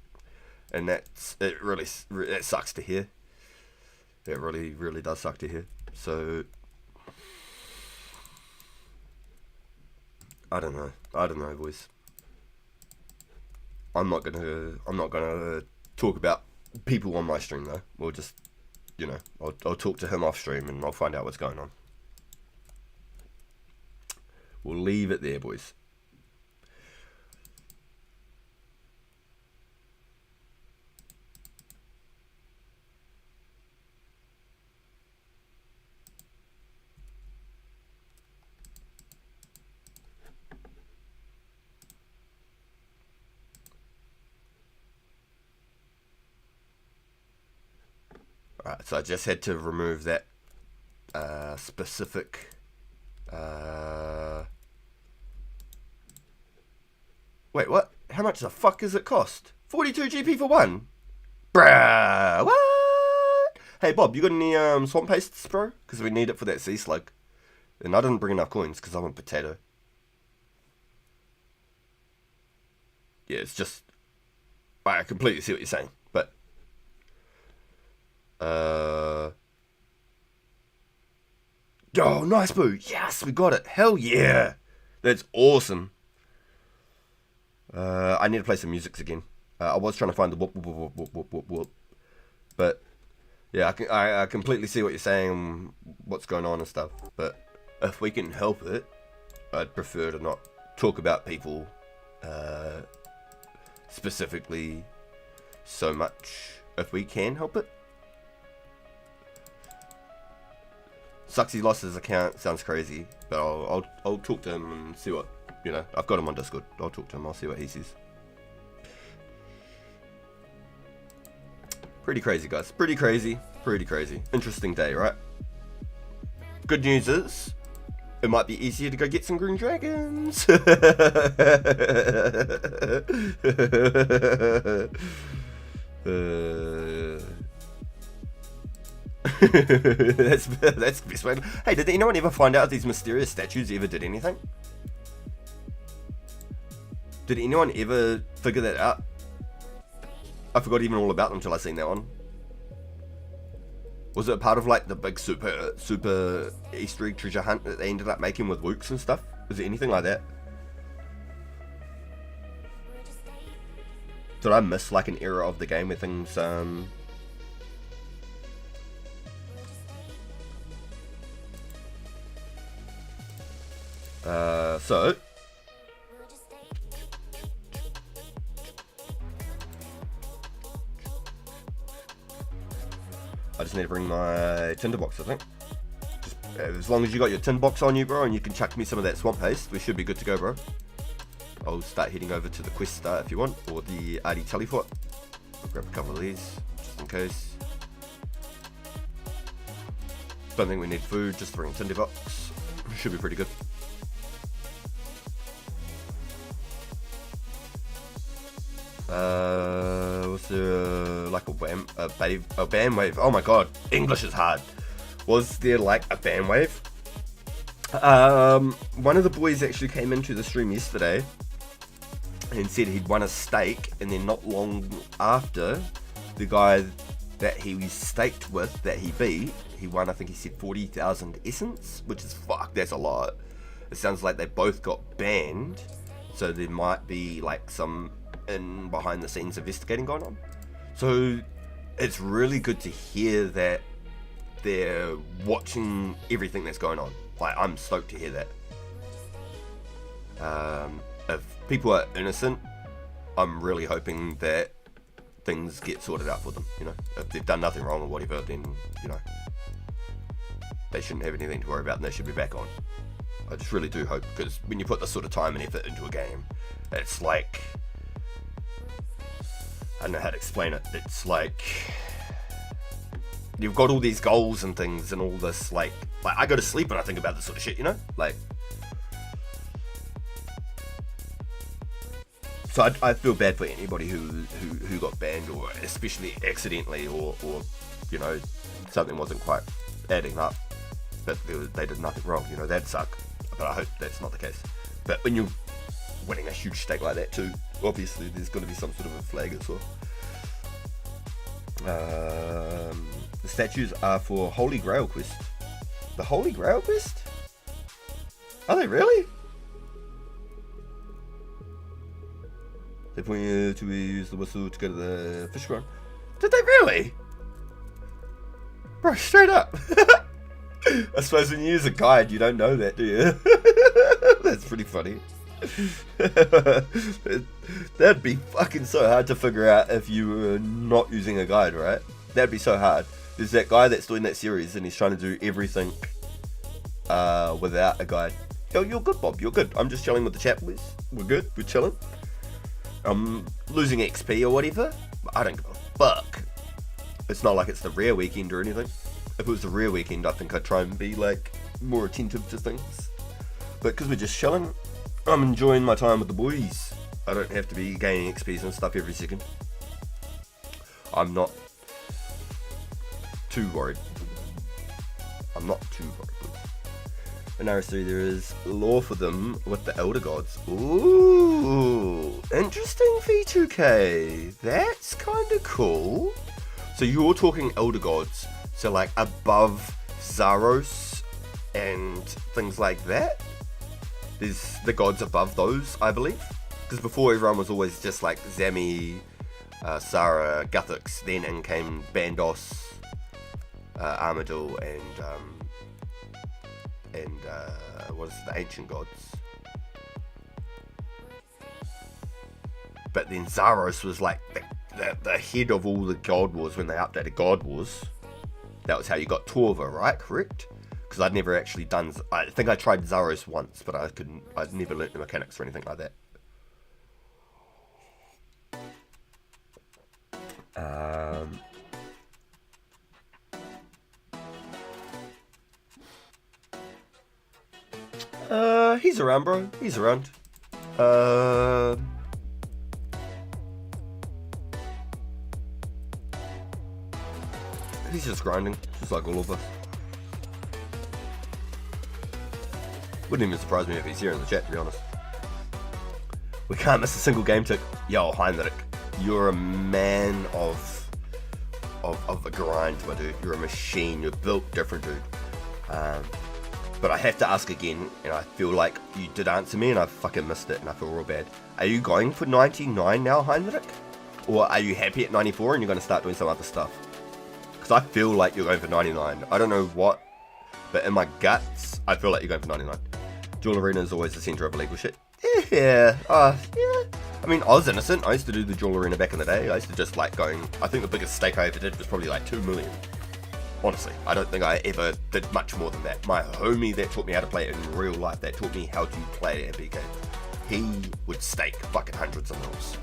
and it sucks to hear. It really does suck to hear. So I don't know, boys. I'm not gonna talk about people on my stream though. We'll just, I'll talk to him off stream and I'll find out what's going on. We'll leave it there, boys. Alright, so I just had to remove that specific wait, what? How much the fuck does it cost? 42 GP for one? Bruh, what? Hey Bob, you got any swamp pastes, bro? Because we need it for that sea slug. And I didn't bring enough coins because I'm a potato. Yeah, it's just, I completely see what you're saying, but oh, nice, boo. Yes, we got it. Hell yeah. That's awesome. I need to play some musics again. I was trying to find the whoop, whoop, whoop, whoop, whoop, whoop, whoop. But, yeah, I completely see what you're saying, what's going on and stuff. But if we can help it, I'd prefer to not talk about people specifically so much, if we can help it. Sucks he lost his account, sounds crazy, but I'll talk to him and see what, I've got him on Discord. I'll talk to him, I'll see what he says. Pretty crazy, guys. Pretty crazy. Interesting day, right? Good news is, it might be easier to go get some green dragons. That's the best way. Hey, did anyone ever find out if these mysterious statues ever did anything? Did anyone ever figure that out? I forgot even all about them until I seen that one. Was it a part of like the big super Easter egg treasure hunt that they ended up making with Wooks and stuff? Was it anything like that? Did I miss like an era of the game where things so I just need to bring my tinderbox, I think. Just, as long as you got your tin box on you, bro, and you can chuck me some of that swamp haste, we should be good to go, bro. I'll start heading over to the quest start if you want, or the Artie Telefoot. I'll grab a couple of these, just in case. Don't think we need food, just bring a tinderbox. Should be pretty good. Was there like a band wave? Oh my god, English is hard. Was there like a band wave? One of the boys actually came into the stream yesterday and said he'd won a stake, and then not long after, the guy that he was staked with, that he beat, he won, I think he said 40,000 essence, which is fuck, that's a lot. It sounds like they both got banned, so there might be like some in behind the scenes investigating going on. So it's really good to hear that they're watching everything that's going on. Like, I'm stoked to hear that. If people are innocent, I'm really hoping that things get sorted out for them, you know. If they've done nothing wrong or whatever, then, you know, they shouldn't have anything to worry about and they should be back on. I just really do hope, because when you put this sort of time and effort into a game, it's like, I don't know how to explain it. It's like you've got all these goals and things and all this, like I go to sleep and I think about this sort of shit, you know? Like, so I feel bad for anybody who got banned, or especially accidentally, or you know, something wasn't quite adding up, but they did nothing wrong, you know. That'd suck, but I hope that's not the case. But when you're winning a huge stake like that too, obviously there's going to be some sort of a flag as well. The statues are for Holy Grail quest. The Holy Grail quest? Are they really? They point you to use the whistle to go to the fish ground. Did they really? Bro, straight up. I suppose when you use a guide, you don't know that, do you? That's pretty funny. That'd be fucking so hard to figure out if you were not using a guide, right? That'd be so hard. There's that guy that's doing that series and he's trying to do everything without a guide. Yo, you're good, Bob, you're good. I'm just chilling with the chat boys. We're good, we're chilling. I'm losing XP or whatever, but I don't give a fuck. It's not like it's the rare weekend or anything. If it was the rare weekend, I think I'd try and be like more attentive to things. But because we're just chilling, I'm enjoying my time with the boys. I don't have to be gaining XPs and stuff every second. I'm not too worried. I'm not too worried. In RS3 there is lore for them with the Elder Gods. Ooh, interesting V2K. That's kind of cool. So you're talking Elder Gods, so like above Zaros and things like that? There's the gods above those, I believe. Because before everyone was always just like Zami, Sara, Guthix, then in came Bandos, Armadil, and what is it, the ancient gods. But then Zaros was like the head of all the God Wars when they updated God Wars. That was how you got Torva, right? Correct? Because I'd never actually done... I think I tried Zaros once, but I'd never learnt the mechanics or anything like that. He's around, bro. He's around. He's just grinding, just like all of us. Wouldn't even surprise me if he's here in the chat, to be honest. We can't miss a single game tick. Yo, Heinrich, you're a man of the grind, my dude. You're a machine. You're built different, dude. But I have to ask again, and I feel like you did answer me, and I fucking missed it, and I feel real bad. Are you going for 99 now, Heinrich? Or are you happy at 94 and you're going to start doing some other stuff? Because I feel like you're going for 99. I don't know what, but in my guts, I feel like you're going for 99. Duel Arena is always the centre of illegal shit. Yeah. I mean, I was innocent. I used to do the Duel Arena back in the day. I used to just like going, I think the biggest stake I ever did was probably like 2 million. Honestly, I don't think I ever did much more than that. My homie that taught me how to play it in real life, that taught me how to play at BK, he would stake fucking hundreds of mils.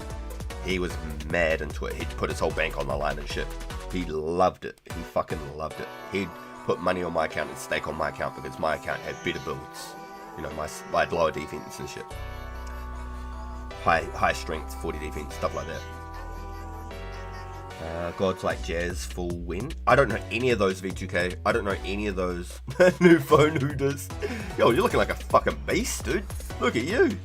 He was mad into it. He'd put his whole bank on the line and shit. He loved it. He fucking loved it. He'd put money on my account and stake on my account because my account had better builds. You know, I had lower defense and shit. High strength, 40 defense, stuff like that. Gods like Jazz, full win. I don't know any of those V2K. I don't know any of those new phone hooters. Yo, you're looking like a fucking beast, dude. Look at you.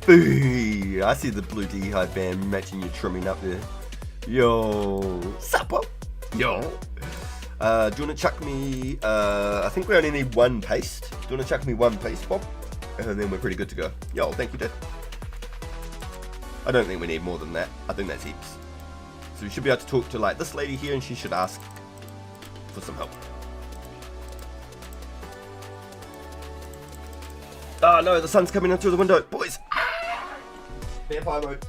Boo. I see the blue D-High band matching your trimming up there. Yo. Sup up? Yo. Do you want to chuck me, I think we only need 1 paste. Do you want to chuck me 1 paste, Bob? And then we're pretty good to go. Yo, thank you, dude. I don't think we need more than that. I think that's heaps. So we should be able to talk to like this lady here and she should ask for some help. Oh no, the sun's coming in through the window. Boys! Vampire mode.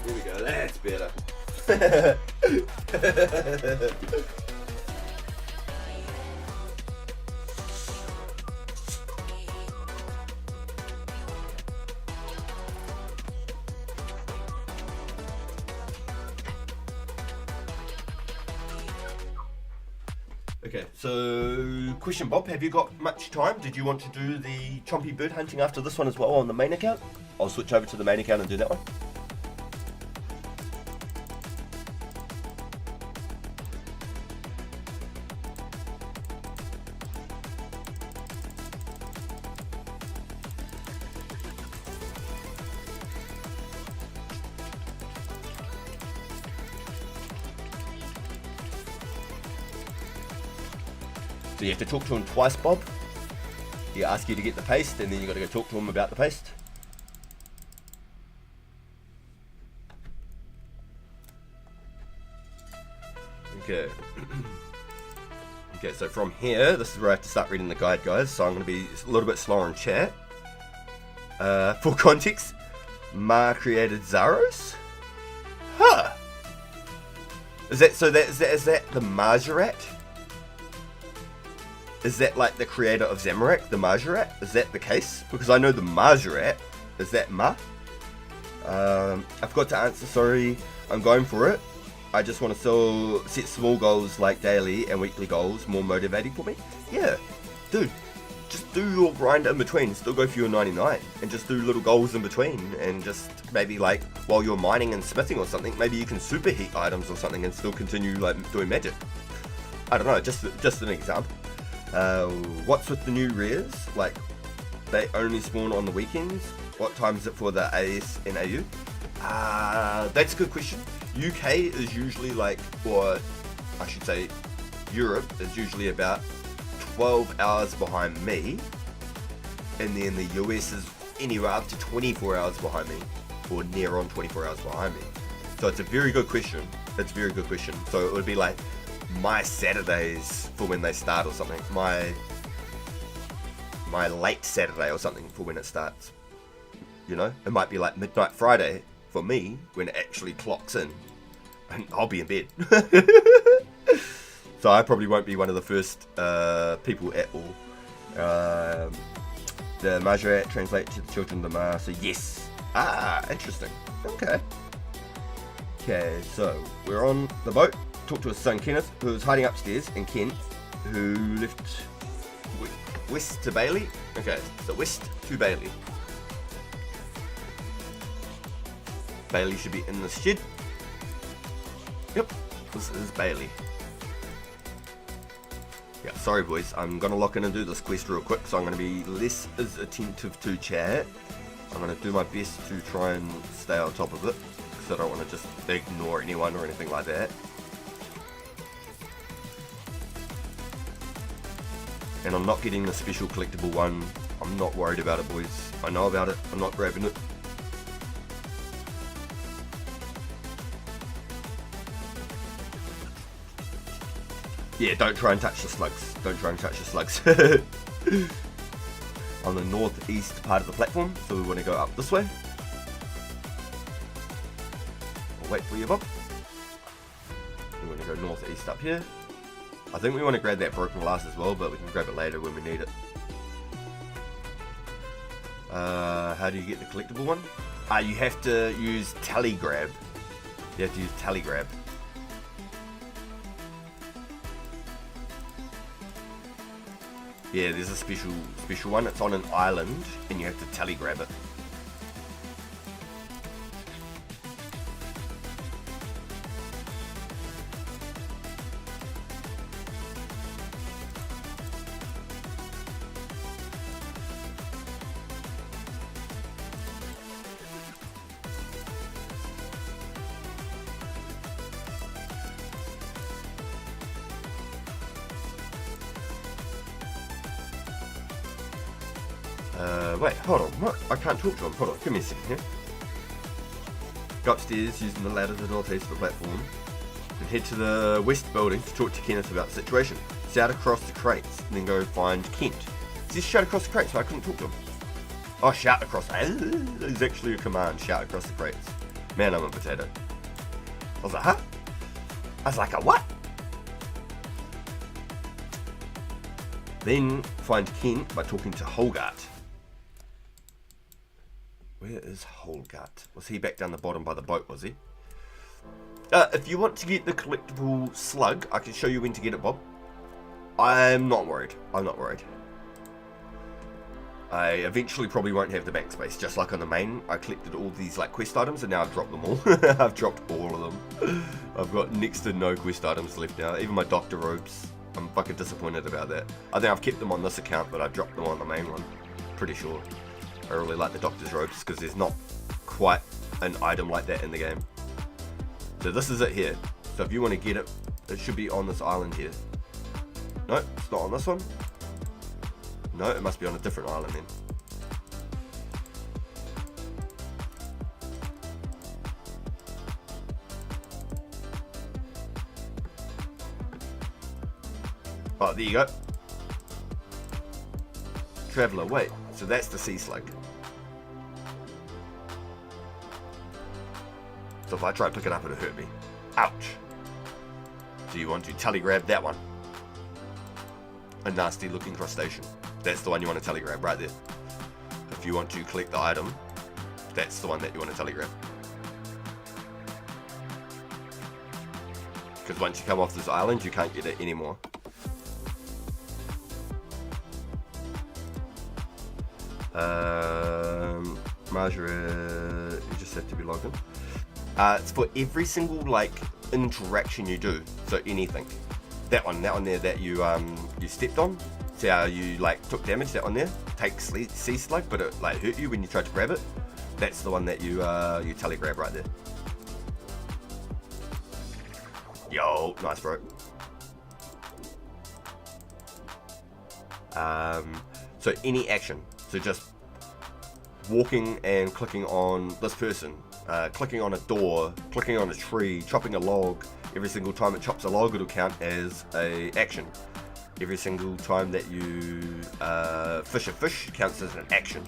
Here we go, that's better. Okay, so question, Bob, have you got much time? Did you want to do the chompy bird hunting after this one as well on the main account? I'll switch over to the main account and do that one. So you have to talk to him twice, Bob. He asks you to get the paste, and then you got to go talk to him about the paste. Okay. Okay, so from here, this is where I have to start reading the guide, guys. So I'm going to be a little bit slower in chat. For context, Ma created Zaros. Huh. Is that the Majorat? Is that like the creator of Zamorak, the Majorat? Is that the case? Because I know the Majorat. Is that Ma? I forgot to answer, sorry. I'm going for it. I just want to set small goals like daily and weekly goals more motivating for me. Yeah, dude, just do your grind in between. Still go for your 99 and just do little goals in between. And just maybe like while you're mining and smithing or something, maybe you can superheat items or something and still continue like doing magic. I don't know, just an example. What's with the new rares? Like, they only spawn on the weekends. What time is it for the AS and AU? That's a good question. UK is usually like, or I should say Europe is usually about 12 hours behind me. And then the US is anywhere up to 24 hours behind me. Or near on 24 hours behind me. So it's a very good question. It's a very good question. So it would be like my Saturdays for when they start or something. My late Saturday or something for when it starts. You know, it might be like midnight Friday for me when it actually clocks in, and I'll be in bed. So I probably won't be one of the first people at all. The Majorat translate to the children of the Ma. So yes. Interesting. Okay. Okay, so we're on the boat. Talk to his son Kenneth, who was hiding upstairs, and Kent, who left west to Bailey. Okay, so west to Bailey. Bailey should be in the shed. Yep, this is Bailey. Yeah, sorry boys, I'm gonna lock in and do this quest real quick, so I'm gonna be less as attentive to chat. I'm gonna do my best to try and stay on top of it, because I don't want to just ignore anyone or anything like that. And I'm not getting the special collectible one I'm not worried about it, boys. I know about it. I'm not grabbing it. Yeah, don't try and touch the slugs. Don't try and touch the slugs. On the northeast part of the platform, so we want to go up this way. We'll wait for you, Bob. We want to go northeast up here. I think we want to grab that broken glass as well, but we can grab it later when we need it. How do you get the collectible one? You have to use tally grab. You have to use tally grab. Yeah, there's a special one. It's on an island, and you have to tally grab it. Wait, hold on. What? I can't talk to him. Hold on. Give me a second here. Go upstairs using the ladder to the northeast of the platform. And head to the west building to talk to Kenneth about the situation. Shout across the crates and then go find Kent. Is this shout across the crates? So I couldn't talk to him. Oh, shout across. It's actually a command. Shout across the crates. Man, I'm a potato. I was like, huh? I was like, a what? Then find Kent by talking to Holgart. Where is Holgart? Was he back down the bottom by the boat, was he? If you want to get the collectible slug, I can show you when to get it, Bob. I'm not worried. I'm not worried. I eventually probably won't have the bank space. Just like on the main, I collected all these like quest items and now I've dropped them all. I've dropped all of them. I've got next to no quest items left now. Even my doctor robes. I'm fucking disappointed about that. I think I've kept them on this account, but I've dropped them on the main one. Pretty sure. I really like the doctor's robes because there's not quite an item like that in the game. So this is it here. So if you want to get it, it should be on this island here. No, it's not on this one. No, it must be on a different island then. Oh, there you go. Traveller, wait. So that's the sea slug. So if I try to pick it up, it'll hurt me. Ouch. Do you want to tally grab that one? A nasty looking crustacean. That's the one you want to tally grab right there. If you want to collect the item, that's the one that you want to tally grab. Because once you come off this island, you can't get it anymore. Marjorie, you just have to be logged in. It's for every single like interaction you do. So anything. That one there that you stepped on. See how you like took damage? That one there takes sea slug, but it like hurt you when you tried to grab it. That's the one that you tally grab right there. Yo, nice bro. So any action. So just walking and clicking on this person, clicking on a door, clicking on a tree, chopping a log. Every single time it chops a log, it'll count as a action. Every single time that you fish a fish counts as an action.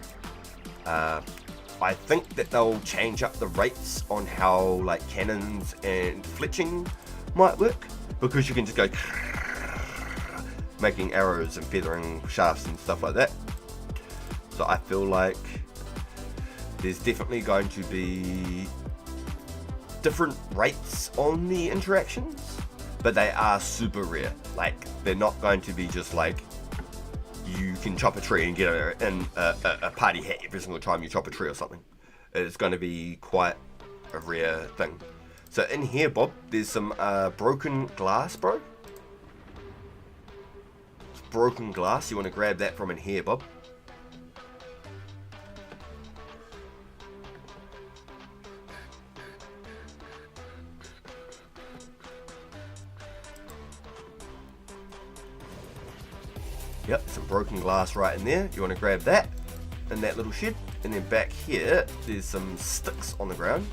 I think that they'll change up the rates on how like cannons and fletching might work, because you can just go making arrows and feathering shafts and stuff like that. So I feel like there's definitely going to be different rates on the interactions, but they are super rare. Like, they're not going to be just like you can chop a tree and get a party hat every single time you chop a tree or something. It's going to be quite a rare thing. So in here, Bob, there's some broken glass, bro. It's broken glass. You want to grab that from in here, Bob. Yep, some broken glass right in there. You want to grab that in that little shed. And then back here, there's some sticks on the ground,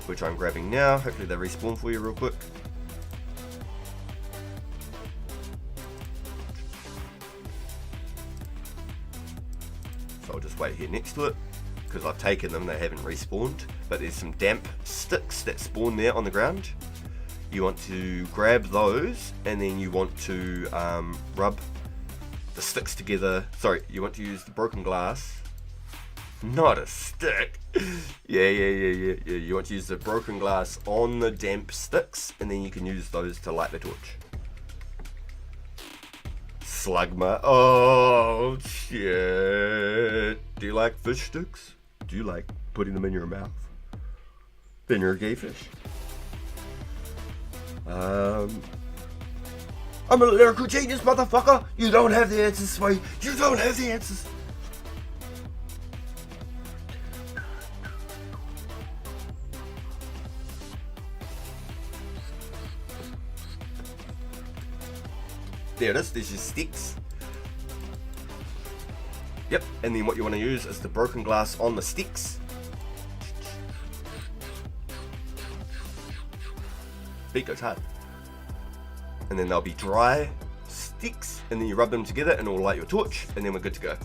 which I'm grabbing now. Hopefully they respawn for you real quick. So I'll just wait here next to it, because I've taken them, they haven't respawned. But there's some damp sticks that spawn there on the ground. You want to grab those, and then you want to rub the sticks together. Sorry, you want to use the broken glass. Not a stick. Yeah. You want to use the broken glass on the damp sticks, and then you can use those to light the torch. Slugma. Oh, shit. Do you like fish sticks? Do you like putting them in your mouth? Then you're a gay fish. I'm a lyrical genius, motherfucker. You don't have the answers, Sway. You don't have the answers. There it is, there's your sticks. Yep, and then what you want to use is the broken glass on the sticks. Beat goes hard. And then they'll be dry sticks, and then you rub them together and it will light your torch, and then we're good to go.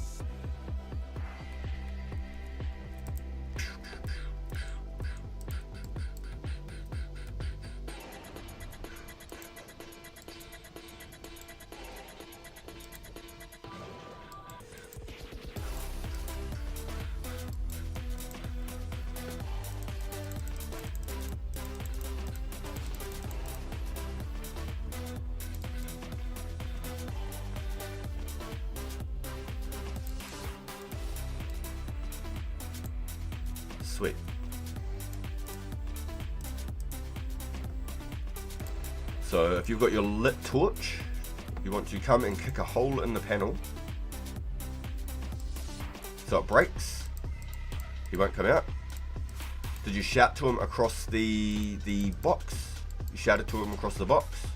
Sweet. So if you've got your lit torch, you want to come and kick a hole in the panel so it breaks. He won't come out. Did you shout to him across the box? You shouted to him across the box.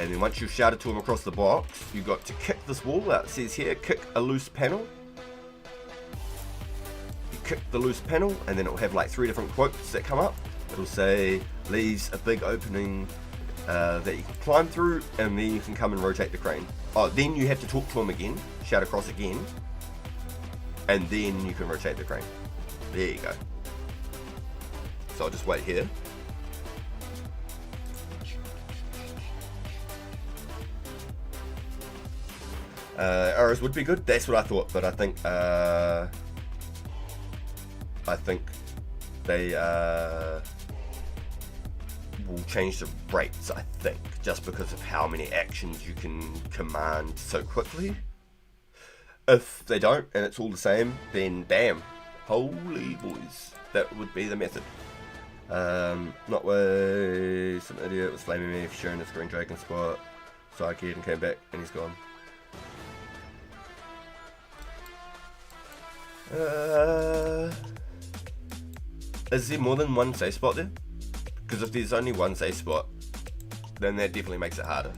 And then once you've shouted to him across the box, you've got to kick this wall out. It says here, kick a loose panel. You kick the loose panel, and then it will have like 3 different quotes that come up. It'll say, leaves a big opening that you can climb through, and then you can come and rotate the crane. Oh, then you have to talk to him again, shout across again, and then you can rotate the crane. There you go. So I'll just wait here. Arrows would be good. That's what I thought, but I think they will change the rates. I think just because of how many actions you can command so quickly. If they don't, and it's all the same, then bam, holy boys, that would be the method. Not way. Some idiot was flaming me for sharing his green dragon spot. So I kid and came back, and he's gone. Is there more than one safe spot there? Because if there's only one safe spot, then that definitely makes it harder.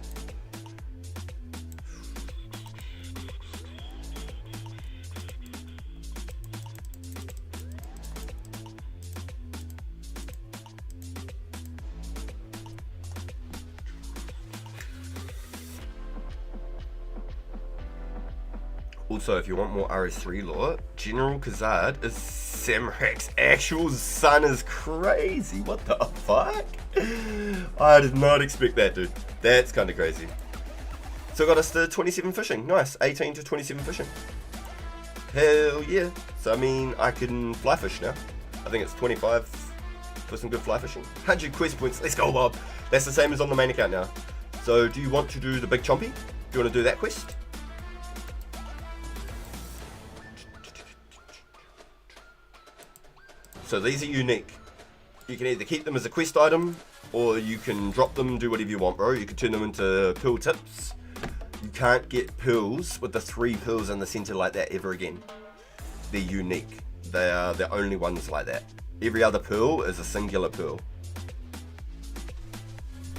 Also, if you want more RS3 lore, General Khazad is Samrak's actual son. Is crazy. What the fuck? I did not expect that, dude. That's kind of crazy. So got us to 27 fishing. Nice. 18 to 27 fishing. Hell yeah. So I mean, I can fly fish now. I think it's 25 for some good fly fishing. 100 quest points. Let's go, Bob. That's the same as on the main account now. So do you want to do the big chompy? Do you want to do that quest? So these are unique. You can either keep them as a quest item, or you can drop them, do whatever you want, bro. You can turn them into pearl tips. You can't get pearls with the 3 pearls in the center like that ever again. They're unique. They are the only ones like that. Every other pearl is a singular pearl.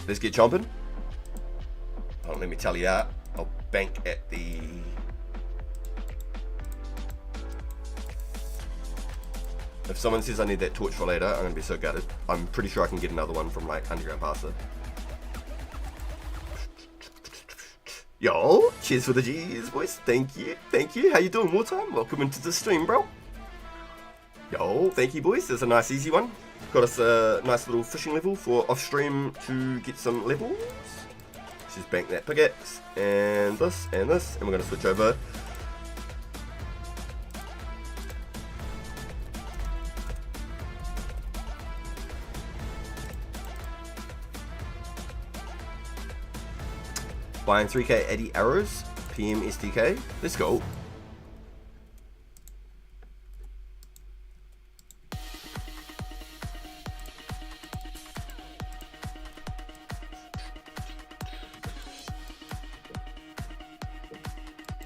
Let's get chomping. Hold on, let me tell you that. I'll bank at the... If someone says I need that torch for later, I'm going to be so gutted. I'm pretty sure I can get another one from like underground pasta. Yo, cheers for the G's, boys. Thank you, thank you. How you doing, Wartime? Welcome into the stream, bro. Yo, thank you, boys. There's a nice easy one. Got us a nice little fishing level for off stream to get some levels. Just bank that pickaxe and this, and we're going to switch over. Buying 3k 80 arrows, PM SDK. Let's go.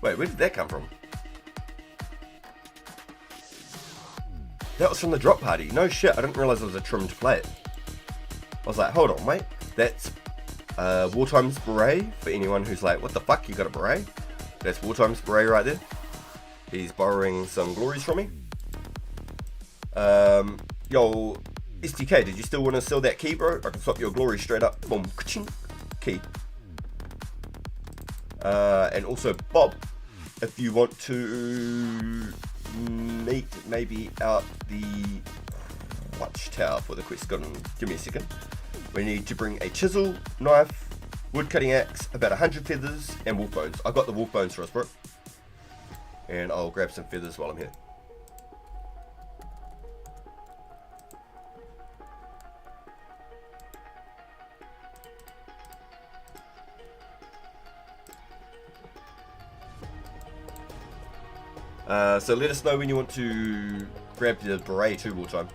Wait, where did that come from? That was from the drop party. No shit, I didn't realize it was a trimmed plate. I was like, hold on, mate. That's Wartime's beret. For anyone who's like, what the fuck, you got a beret? That's Wartime's beret right there. He's borrowing some glories from me. Yo, SDK, did you still want to sell that key, bro? I can swap your glory straight up. Boom, ka-ching, key. And also, Bob, if you want to meet maybe out the watchtower for the quest, give me a second. We need to bring a chisel, knife, wood cutting axe, about 100 feathers, and wolf bones. I got the wolf bones for us, bro. And I'll grab some feathers while I'm here. So let us know when you want to grab the beret too, Wartime.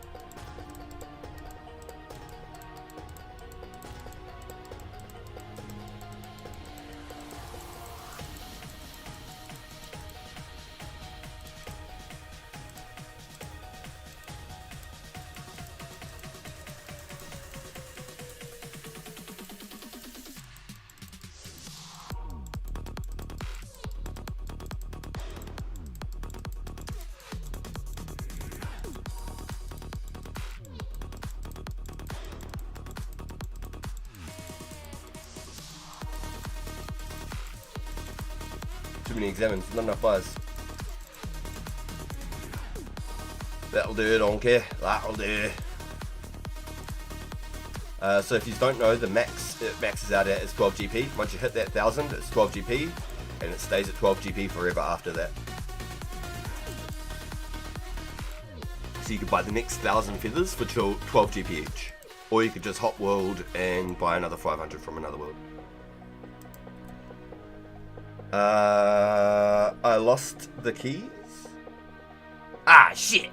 Too many examines, not enough fires. That'll do, don't care. That'll do. So if you don't know, the max it maxes out at is 12 GP. Once you hit that 1000, it's 12 GP, and it stays at 12 GP forever after that. So you could buy the next 1000 feathers for 12 GP each, or you could just hot world and buy another 500 from another world. I lost the keys. Ah, shit.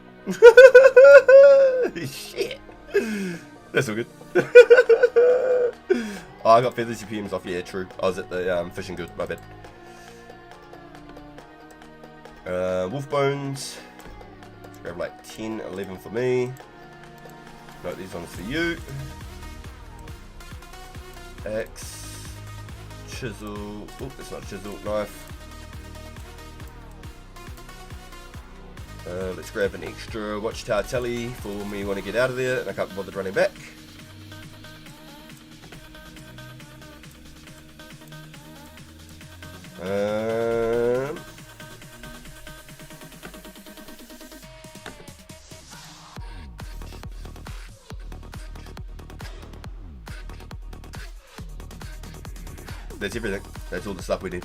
Shit. That's all good. Oh, I got feathers UPMs off. Yeah, true. I was at the fishing good. My bad. Wolf bones. Grab like 10, 11 for me. Note these ones for you. Axe. Chisel. Oh, that's not chisel. Knife. Let's grab an extra watchtower tally for when we want to get out of there and I can't be bothered running back. That's everything. That's all the stuff we need.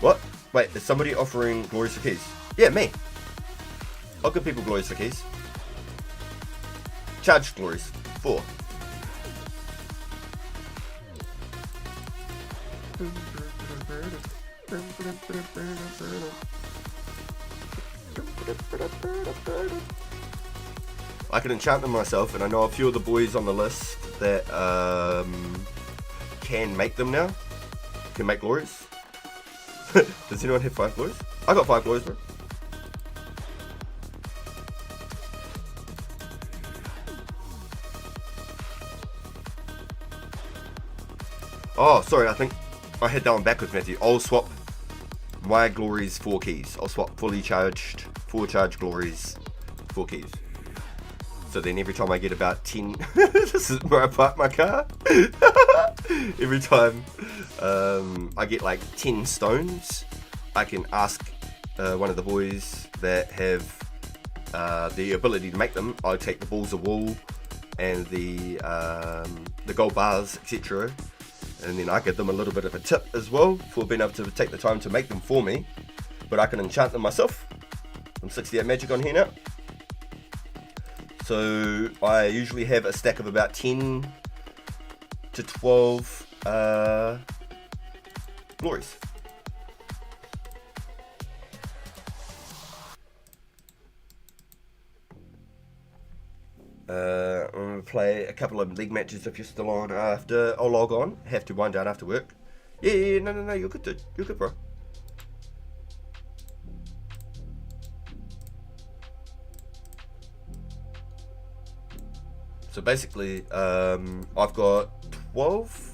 What? Wait, is somebody offering glories for keys? Yeah, me. I'll give people glories for keys. Charge glories. 4. I can enchant them myself, and I know a few of the boys on the list that can make them now. Can make glories. Does anyone have 5 glories? I got 5 glories, bro. Oh, sorry, I think I had that one backwards, Matthew. I'll swap my glories 4 keys. I'll swap fully charged, 4 charged glories 4 keys. So then every time I get about 10, this is where I park my car. Every time I get like 10 stones, I can ask one of the boys that have the ability to make them. I take the balls of wool and the gold bars, etc. And then I give them a little bit of a tip as well for being able to take the time to make them for me. But I can enchant them myself. I'm 68 magic on here now. So I usually have a stack of about 10 to 12 glories. I'm going to play a couple of league matches if you're still on after. I'll log on. Have to wind down after work. Yeah, no, you're good, dude. You're good, bro. So basically, I've got 12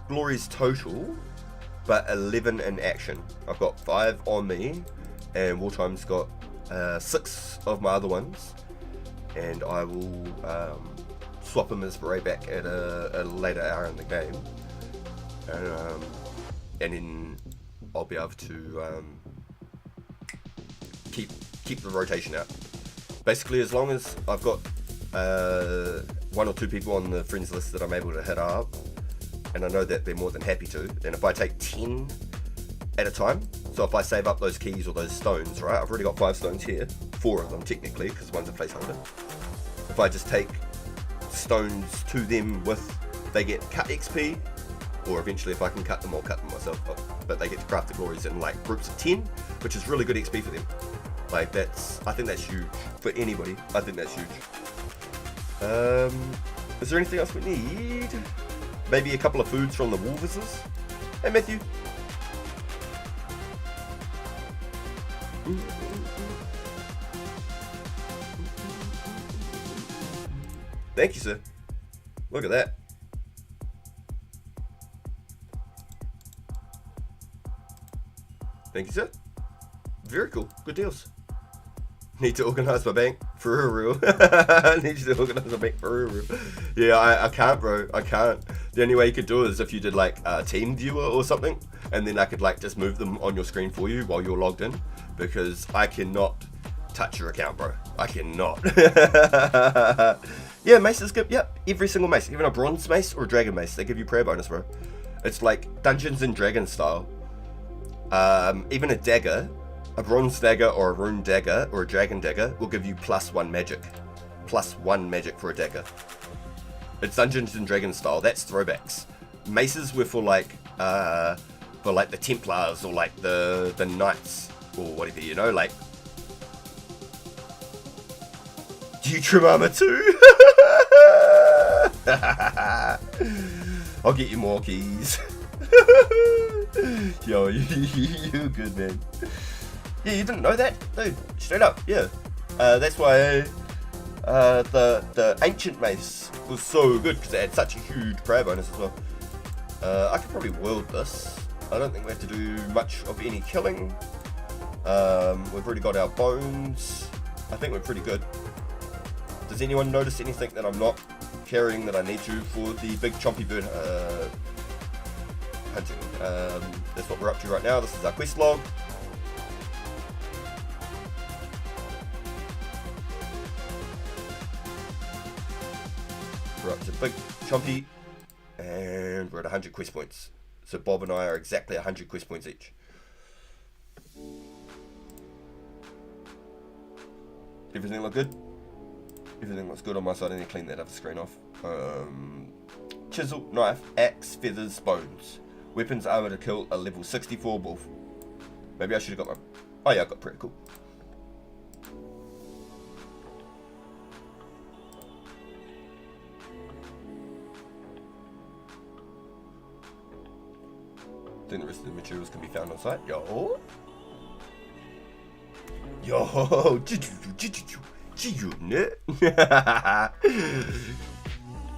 glories total, but 11 in action. I've got 5 on me, and Wartime's got 6 of my other ones, and I will swap them as Beret back at a later hour in the game, and then I'll be able to keep the rotation out. Basically, as long as I've got 1 or 2 people on the friends list that I'm able to hit up, and I know that they're more than happy to, and if I take 10 at a time, so if I save up those keys or those stones, right, I've already got 5 stones here, 4 of them technically, because one's a placeholder. If I just take stones to them they get cut XP, or eventually if I can cut them, I'll cut them myself, but they get to craft the glories in like groups of 10, which is really good XP for them. Like I think that's huge for anybody. I think that's huge. Is there anything else we need? Maybe a couple of foods from the Wolverses? Hey, Matthew. Thank you, sir. Look at that. Thank you, sir. Very cool. Good deals. Need to organise my bank for real. Need to organise my bank for real. Yeah, I can't, bro. I can't. The only way you could do it is if you did like a team viewer or something, and then I could like just move them on your screen for you while you're logged in, because I cannot touch your account, bro. I cannot. Yeah, maces give, yep, every single mace, even a bronze mace or a dragon mace, they give you prayer bonus, bro. It's like Dungeons and Dragons style. Even a dagger, a bronze dagger or a rune dagger or a dragon dagger will give you +1 magic. +1 magic for a dagger. It's Dungeons and Dragons style. That's throwbacks. Maces were for like the Templars or like the Knights or whatever, you know, like. Do you trim armor too? I'll get you more keys. Yo, you good, man. Yeah, you didn't know that? Dude, straight up, yeah. That's why the ancient mace was so good, because it had such a huge prayer bonus as well. I could probably wield this. I don't think we have to do much of any killing. We've already got our bones. I think we're pretty good. Does anyone notice anything that I'm not carrying that I need to for the big chompy bird hunting? That's what we're up to right now. This is our quest log. We're up to big chompy, and we're at 100 quest points. So Bob and I are exactly 100 quest points each. Everything look good? Everything looks good on my side. I need to clean that other screen off. Chisel, knife, axe, feathers, bones. Weapons, armor to kill, a level 64 wolf. Maybe I should have got my... Oh yeah, I got pretty cool. Then the rest of the materials can be found on site. Yo!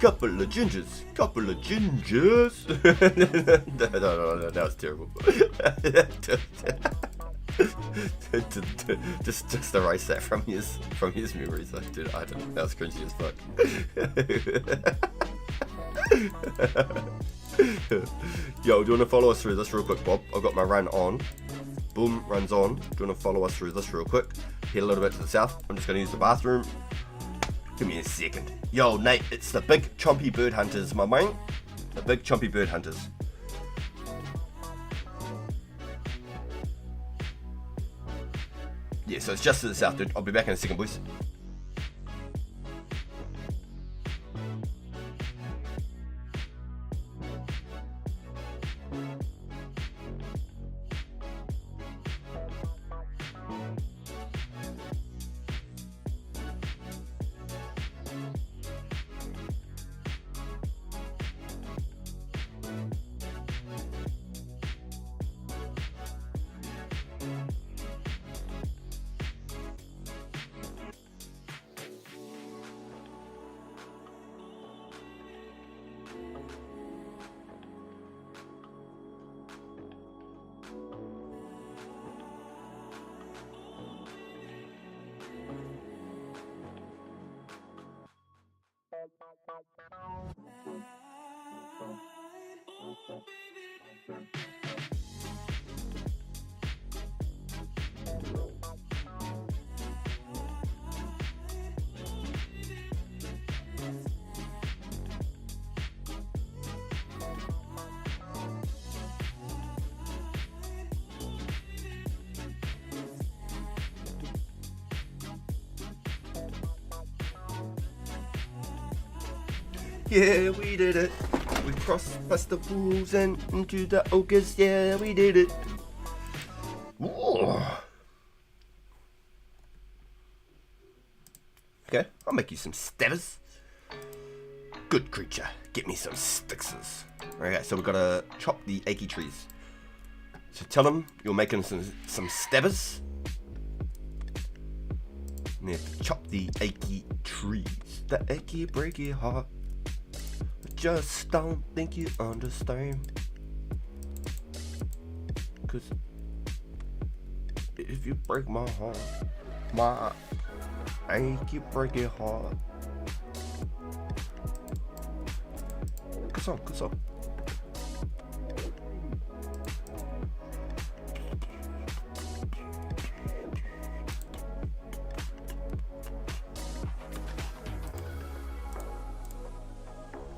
Couple of gingers. No, that was terrible. just erase that from his memories. I don't know. That was cringy as fuck. Yo, do you want to follow us through this real quick, Bob? I've got my run on. Boom, runs on. Do you want to follow us through this real quick? Head a little bit to the south. I'm just going to use the bathroom. Give me a second. Yo, Nate, it's the big chompy bird hunters, my man. The big chompy bird hunters. Yeah, so it's just to the south, dude. I'll be back in a second, boys. Yeah, we did it. We crossed past the fools and into the ogres. Yeah, we did it. Ooh. Okay, I'll make you some stabbers. Good creature. Get me some stickses. Okay, so we've got to chop the achy trees. So tell them you're making some stabbers. And you have to chop the achy trees. The achy breaky heart. Just don't think you understand. Cause if you break my heart, my achy breaky heart. Good song, good song.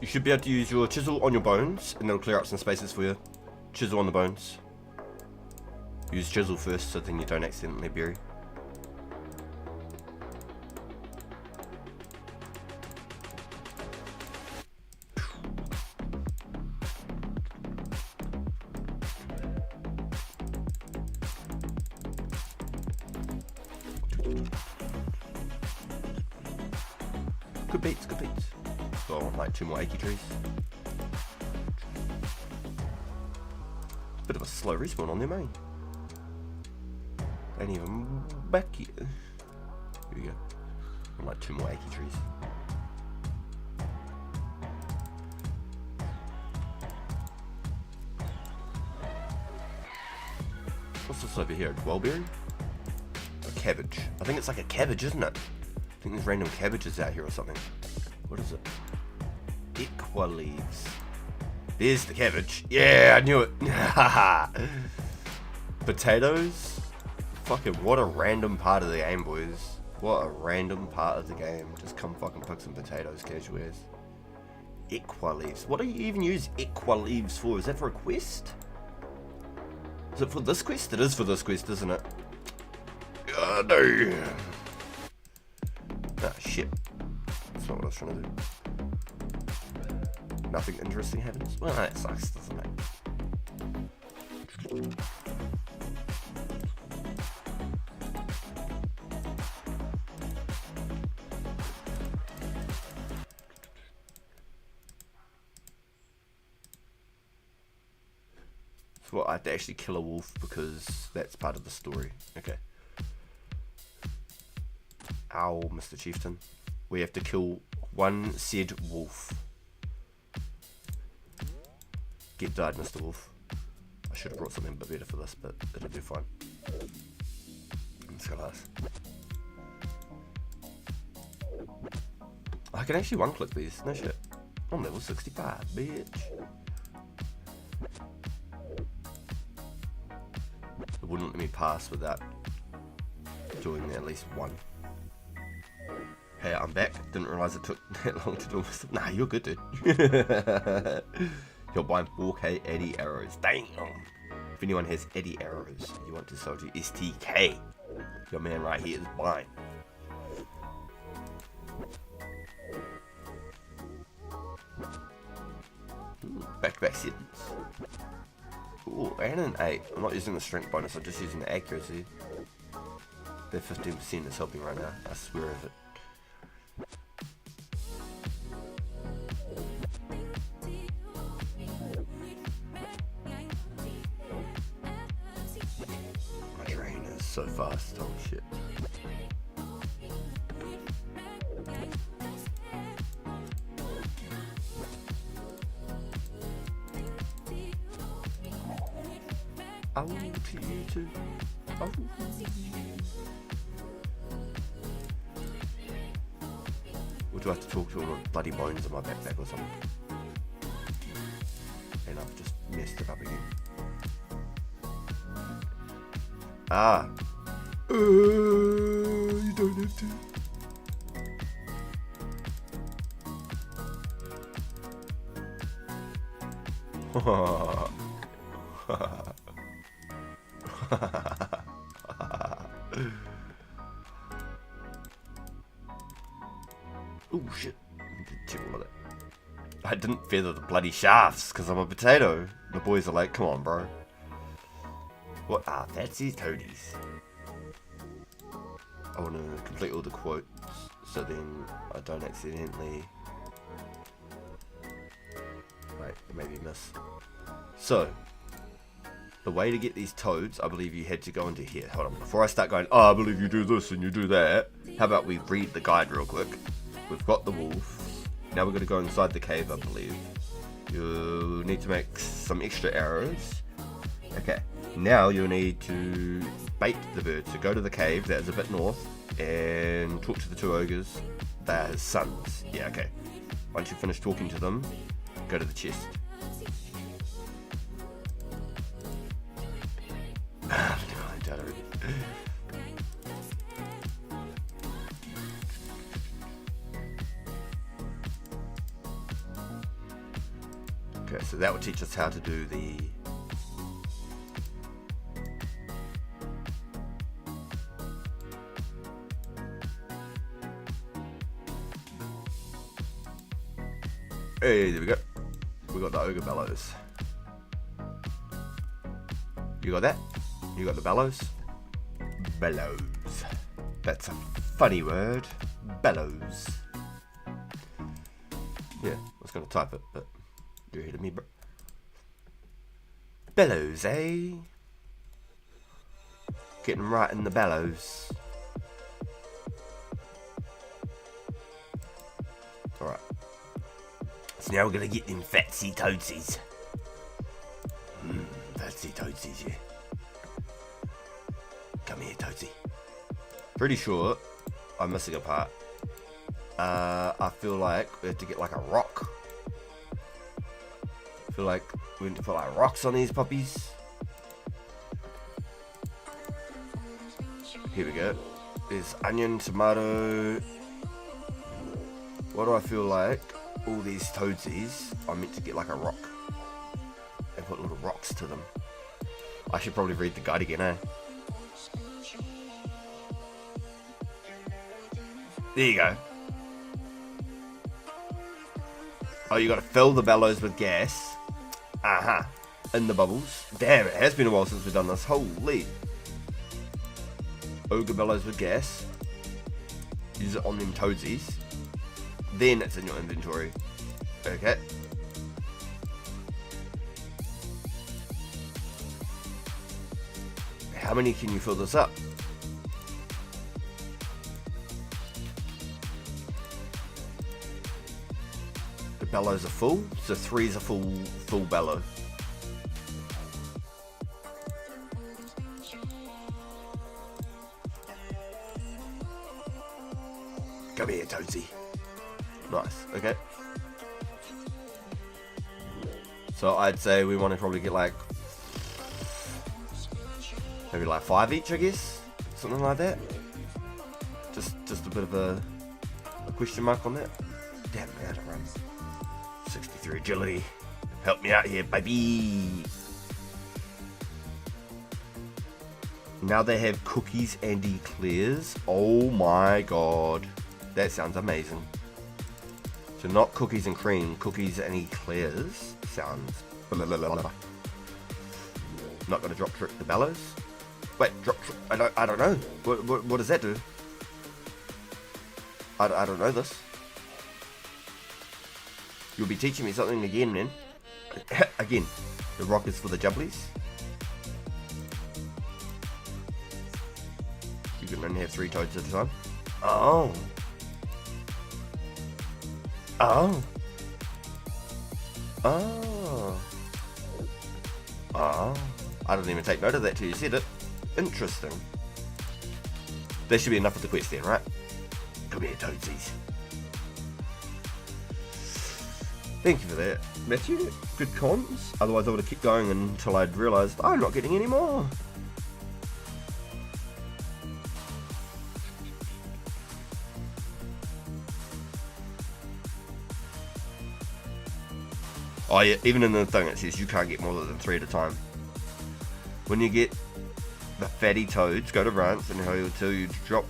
You should be able to use your chisel on your bones, and it'll clear up some spaces for you. Chisel on the bones. Use chisel first, so then you don't accidentally bury. Good beats, good beats. So I want like 2 more achy trees. Bit of a slow respawn on there, mate. Ain't even back yet. Here we go. I want like 2 more achy trees. What's this over here? A dwellberry? A cabbage. I think it's like a cabbage, isn't it? I think there's random cabbages out here or something. What is it? Leaves. There's the cabbage. Yeah, I knew it. Potatoes? Fucking what a random part of the game, boys. What a random part of the game. Just come fucking pick some potatoes, casual as. Leaves. What do you even use leaves for? Is that for a quest? Is it for this quest? It is for this quest, isn't it? Oh, no. Ah, shit. That's not what I was trying to do. Nothing interesting happens. Well, that sucks, doesn't it? So what, I have to actually kill a wolf because that's part of the story. Okay. Ow, Mr. Chieftain. We have to kill one said wolf. Get died, Mr. Wolf. I should have brought something a bit better for this, but it'll do fine. Let's go last. I can actually one-click these. No shit. I'm level 65, bitch. It wouldn't let me pass without doing at least one. Hey, I'm back. Didn't realise it took that long to do this. Nah, you're good, dude. You're buying 4K Eddie arrows. Damn. If anyone has Eddie arrows, you want to sell to STK, your man right here is buying. Back-to-back sevens. Ooh, and an 8. I'm not using the strength bonus, I'm just using the accuracy. That 15% is helping right now. I swear of it. My train is so fast, holy shit. I want you to. Oh. Or do I have to talk to all the bloody bones in my backpack or something? And I've just messed it up again. Ah. You don't have to. Oh shit, did all of that. I didn't feather the bloody shafts because I'm a potato. The boys are like, come on bro. What are fancy toadies? I want to complete all the quotes so then I don't accidentally maybe miss. So the way to get these toads, I believe you had to go into here. Hold on, before I start going, oh, I believe you do this and you do that, how about we read the guide real quick. We've got the wolf. Now we're going to go inside the cave, I believe. You need to make some extra arrows. Okay, now you'll need to bait the bird. So go to the cave, that is a bit north, and talk to the two ogres. They are his sons. Yeah, okay. Once you finish talking to them, go to the chest. Okay, so that will teach us how to do the hey, there we go. We got the ogre bellows. You got that? You got the bellows? Bellows. That's a funny word. Bellows. Yeah, I was going to type it, but you're ahead of me, bro. Bellows, eh? Getting right in the bellows. Alright. So now we're going to get them fatsy toadsies. Fatsy toadsies, yeah. Come here, Toadsy. Pretty sure I'm missing a part. I feel like we have to get like a rock. I feel like we need to put like rocks on these puppies. Here we go. There's onion, tomato. What do I feel like? All these toadsies are meant to get like a rock. And put little rocks to them. I should probably read the guide again, eh? There you go. Oh, you got to fill the bellows with gas. Uh-huh. In the bubbles. Damn, it has been a while since we've done this. Holy. Ogre bellows with gas. Use it on them toadsies. Then it's in your inventory. Okay. How many can you fill this up? The bellows are full, so 3 is a full bellow. toadsy. Nice, okay. So I'd say we want to probably get like maybe like 5 each, I guess, something like that. Just a bit of a question mark on that. Damn, man, how to run. 63 agility. Help me out here, baby. Now they have cookies and eclairs. Oh my god, that sounds amazing. So not cookies and cream, cookies and eclairs sounds. Not gonna drop trick the bellows. Wait, drop trick. I don't know. What does that do? I don't know this. You'll be teaching me something again, man. Again, the rock is for the jubblies. You can only have 3 toads at a time. Oh. Oh. Oh. Oh. I didn't even take note of that till you said it. Interesting. That should be enough of the quest then, right? Come here, toadsies. Thank you for that, Matthew. Good comms. Otherwise I would have kept going until I'd realised I'm not getting any more. Oh yeah, even in the thing it says you can't get more than 3 at a time. When you get the fatty toads, go to Rance and he'll tell you to drop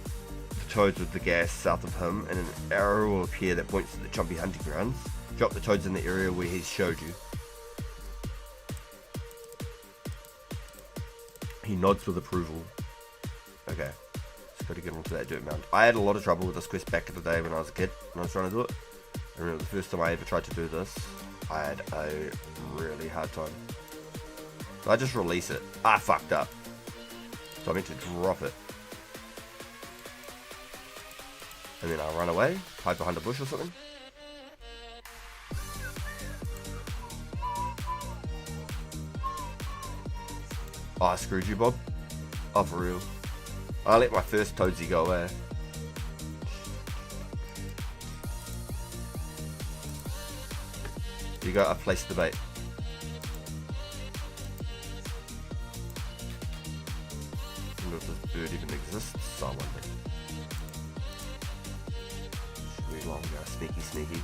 the toads with the gas south of him and an arrow will appear that points to the Chumpy hunting grounds. Drop the toads in the area where he's showed you. He nods with approval. Okay, just got to get onto that dirt mound. I had a lot of trouble with this quest back in the day when I was a kid, when I was trying to do it. I remember the first time I ever tried to do this, I had a really hard time. So I just release it. I fucked up. So I meant to drop it. And then I'll run away, hide behind a bush or something. Oh, I screwed you, Bob. Oh, for real. I let my first toadsy go away. You go, I placed the bait. I wonder if this bird even exists, I wonder. Should we long go sneaky sneaky?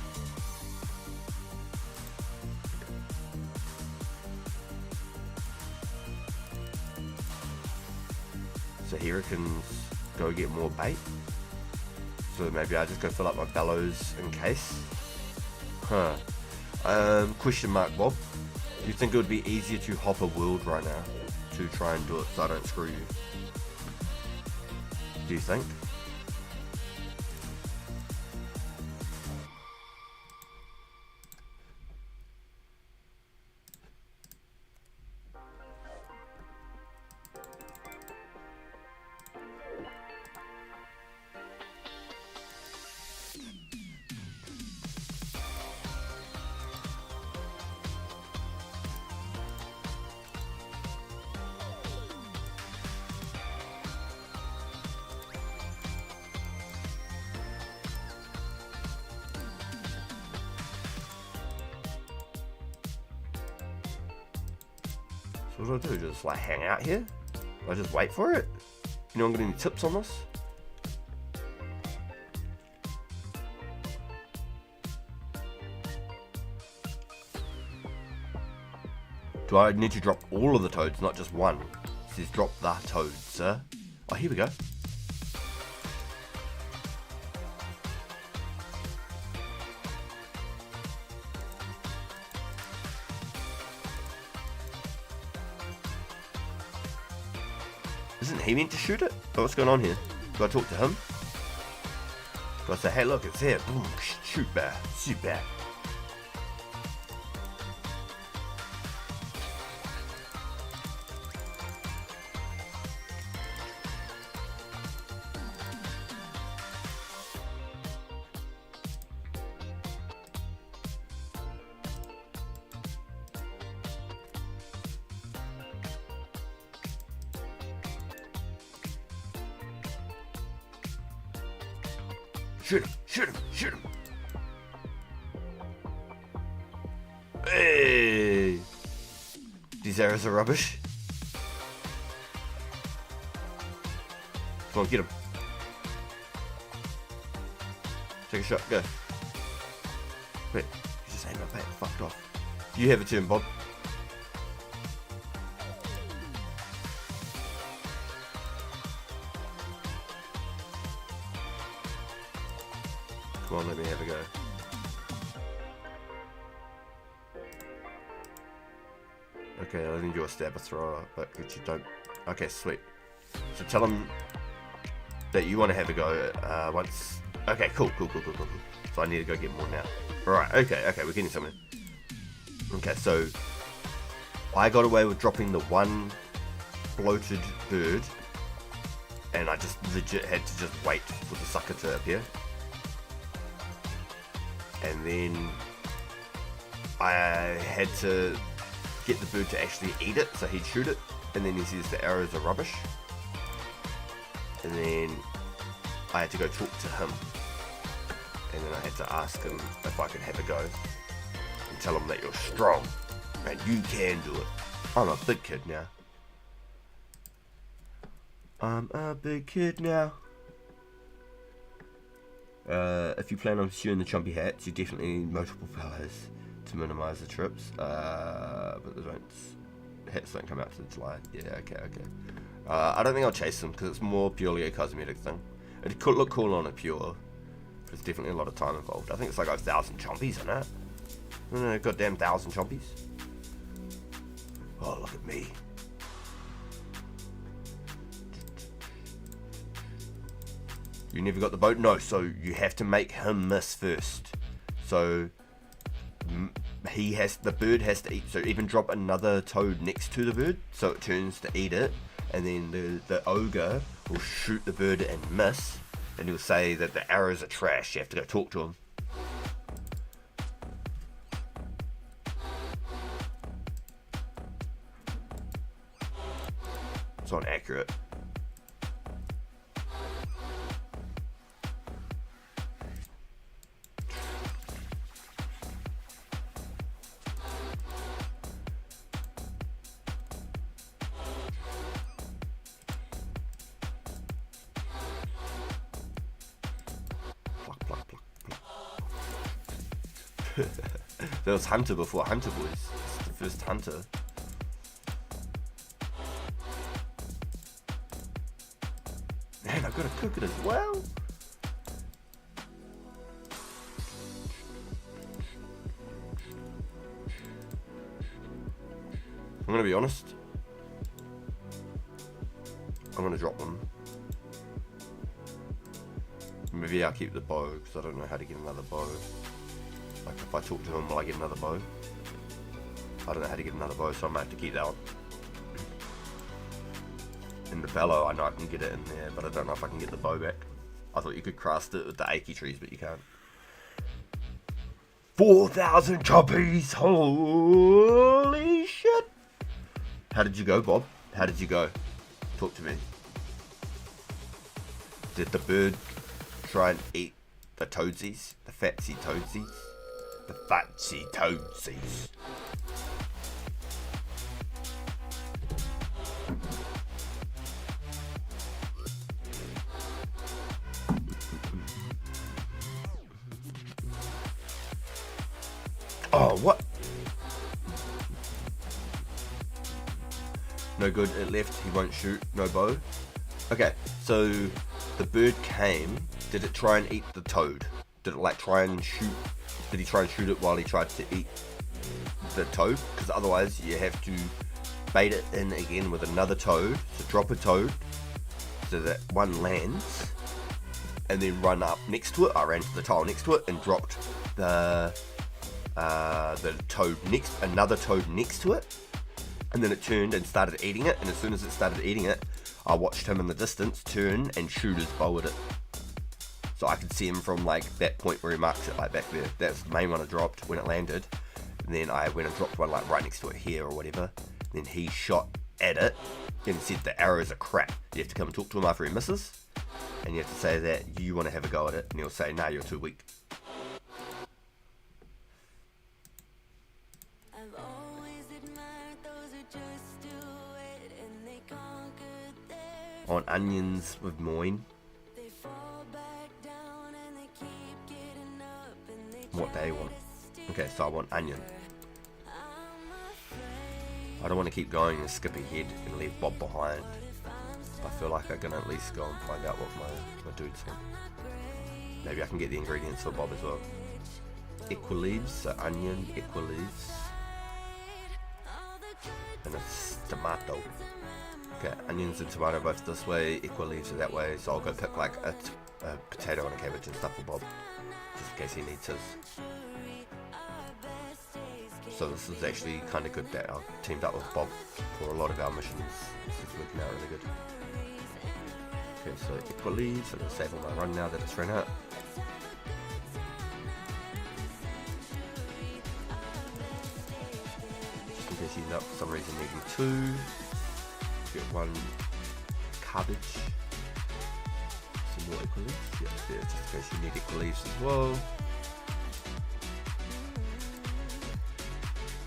So he reckons go get more bait. So maybe I just go fill up my bellows in case. Huh. Question mark, Bob. Do you think it would be easier to hop a world right now to try and do it so I don't screw you? Do you think? So what do I do? Just like hang out here? Do I just wait for it? Anyone got any tips on this? Do I need to drop all of the toads, not just one? It says drop the toads, sir. Oh, here we go. Isn't he meant to shoot it? Oh, what's going on here? Do I talk to him? Do I say, hey look, it's here. Boom, shoot bear, shoot bear. Shoot him! Shoot him! Hey! These arrows are rubbish. Come on, get him. Take a shot, go. Wait, he's just aiming up at fucked off. You have a turn, Bob. Come on, let me have a go. Okay, I need you to stab a thrower, but you don't. Okay, sweet. So tell him that you want to have a go once. Okay, cool. So I need to go get more now. Right, okay, we're getting somewhere. Okay, so I got away with dropping the one bloated bird, and I just legit had to just wait for the sucker to appear. And then I had to get the bird to actually eat it, so he'd shoot it, and then he says the arrows are rubbish. And then I had to go talk to him, and then I had to ask him if I could have a go, and tell him that you're strong, and you can do it. I'm a big kid now. I'm a big kid now. If you plan on pursuing the chompy hats, you definitely need multiple fellows to minimise the trips. But the hats don't come out till July. Yeah, okay. I don't think I'll chase them because it's more purely a cosmetic thing. It could look cool on a pure, but there's definitely a lot of time involved. I think it's like 1,000 chompies on it. Goddamn 1,000 chompies. Oh, look at me. You never got the boat? No, so you have to make him miss first. So the bird has to eat, so even drop another toad next to the bird, so it turns to eat it, and then the ogre will shoot the bird and miss, and he'll say that the arrows are trash. You have to go talk to him. It's not accurate. There was Hunter before Hunter Boys. It's the first Hunter. Man, I've got to cook it as well. I'm gonna be honest. I'm gonna drop them. Maybe I'll keep the bow because I don't know how to get another bow. Like if I talk to him, will I get another bow? I don't know how to get another bow, so I might have to keep that one. And the bellow, I know I can get it in there, but I don't know if I can get the bow back. I thought you could craft it with the achy trees, but you can't. 4,000 choppies! Holy shit! How did you go, Bob? How did you go? Talk to me. Did the bird try and eat the toadsies? The fatsy toadsies? The fatsy toadsies. Oh, what? No good, it left, he won't shoot, no bow. Okay, so the bird came, did it try and eat the toad? Did it like try and shoot, did he try and shoot it while he tried to eat the toad? Because otherwise you have to bait it in again with another toad, so drop a toad, so that one lands, and then run up next to it. I ran to the tile next to it and dropped the toad next, another toad next to it, and then it turned and started eating it, and as soon as it started eating it, I watched him in the distance turn and shoot his bow at it. So I could see him from like that point where he marks it, like back there. That's the main one I dropped when it landed. And then I went and dropped one like right next to it here or whatever. Then he shot at it and said the arrows are crap. You have to come and talk to him after he misses. and you have to say that you want to have a go at it, and he'll say, "Nah, you're too weak." I've always admired those who just do it and they conquered their I want onions with moin. they fall back down and they keep getting up and they What they want. Okay, so I want onion. I'm afraid I don't want to keep going and skip ahead and leave Bob behind. I feel like I can at least go and find out what my dudes want. Maybe I can get the ingredients for Bob as well. Equileaves, so onion, equileaves. And it's tomato. Okay, onions and tomato both this way, equileaves are that way, so I'll go pick like a potato and a cabbage and stuff for Bob, just in case he needs his. So this is actually kind of good that I teamed up with Bob for a lot of our missions. This is working out really good. Okay, so equileaves, I'm going to save all my run now that it's run out. Just in case you end up for some reason needing 2. Get 1 cabbage. Some more equileaves. Yeah, just in case you need equileaves as well.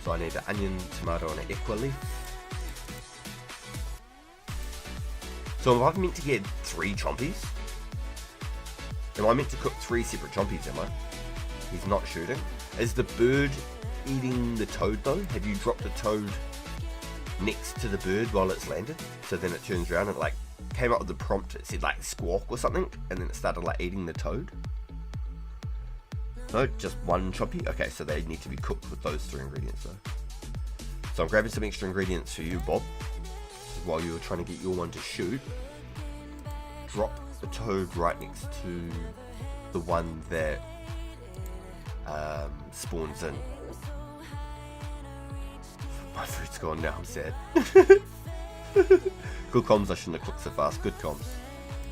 So I need an onion, tomato, and an equileaf. So am I meant to get 3 chompies? Am I meant to cook 3 separate chompies, am I? He's not shooting. Is the bird eating the toad though? Have you dropped the toad next to the bird while it's landed? So then it turns around and like came up with the prompt, it said like squawk or something, and then it started like eating the toad? No, just 1 chompy? Okay, so they need to be cooked with those 3 ingredients though. So I'm grabbing some extra ingredients for you, Bob. While you were trying to get your one to shoot, drop the toad right next to the one that spawns in. My food's gone now, I'm sad. Good comms, I shouldn't have cooked so fast. Good comms.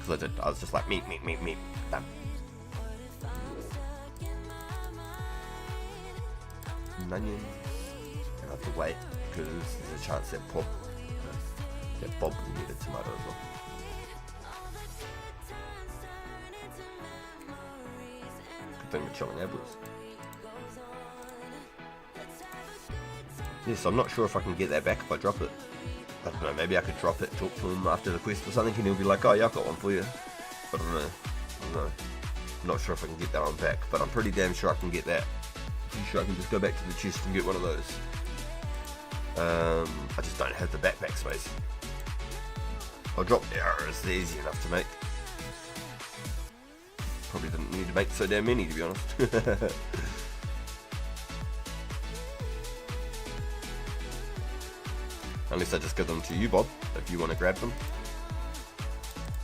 Because I was just like, meat, done. And onions. And I have to wait, because there's a chance that Bob will need a tomato as well. Good thing we're chopping apples. Yes, I'm not sure if I can get that back if I drop it. I don't know, maybe I could drop it, talk to him after the quest or something, and he'll be like, "Oh yeah, I've got one for you." But I don't know. I'm not sure if I can get that one back, but I'm pretty damn sure I can get that. Pretty sure I can just go back to the chest and get one of those. I just don't have the backpack space. I'll drop the arrows, they're easy enough to make. Probably didn't need to make so damn many, to be honest. Unless I just give them to you, Bob, if you want to grab them.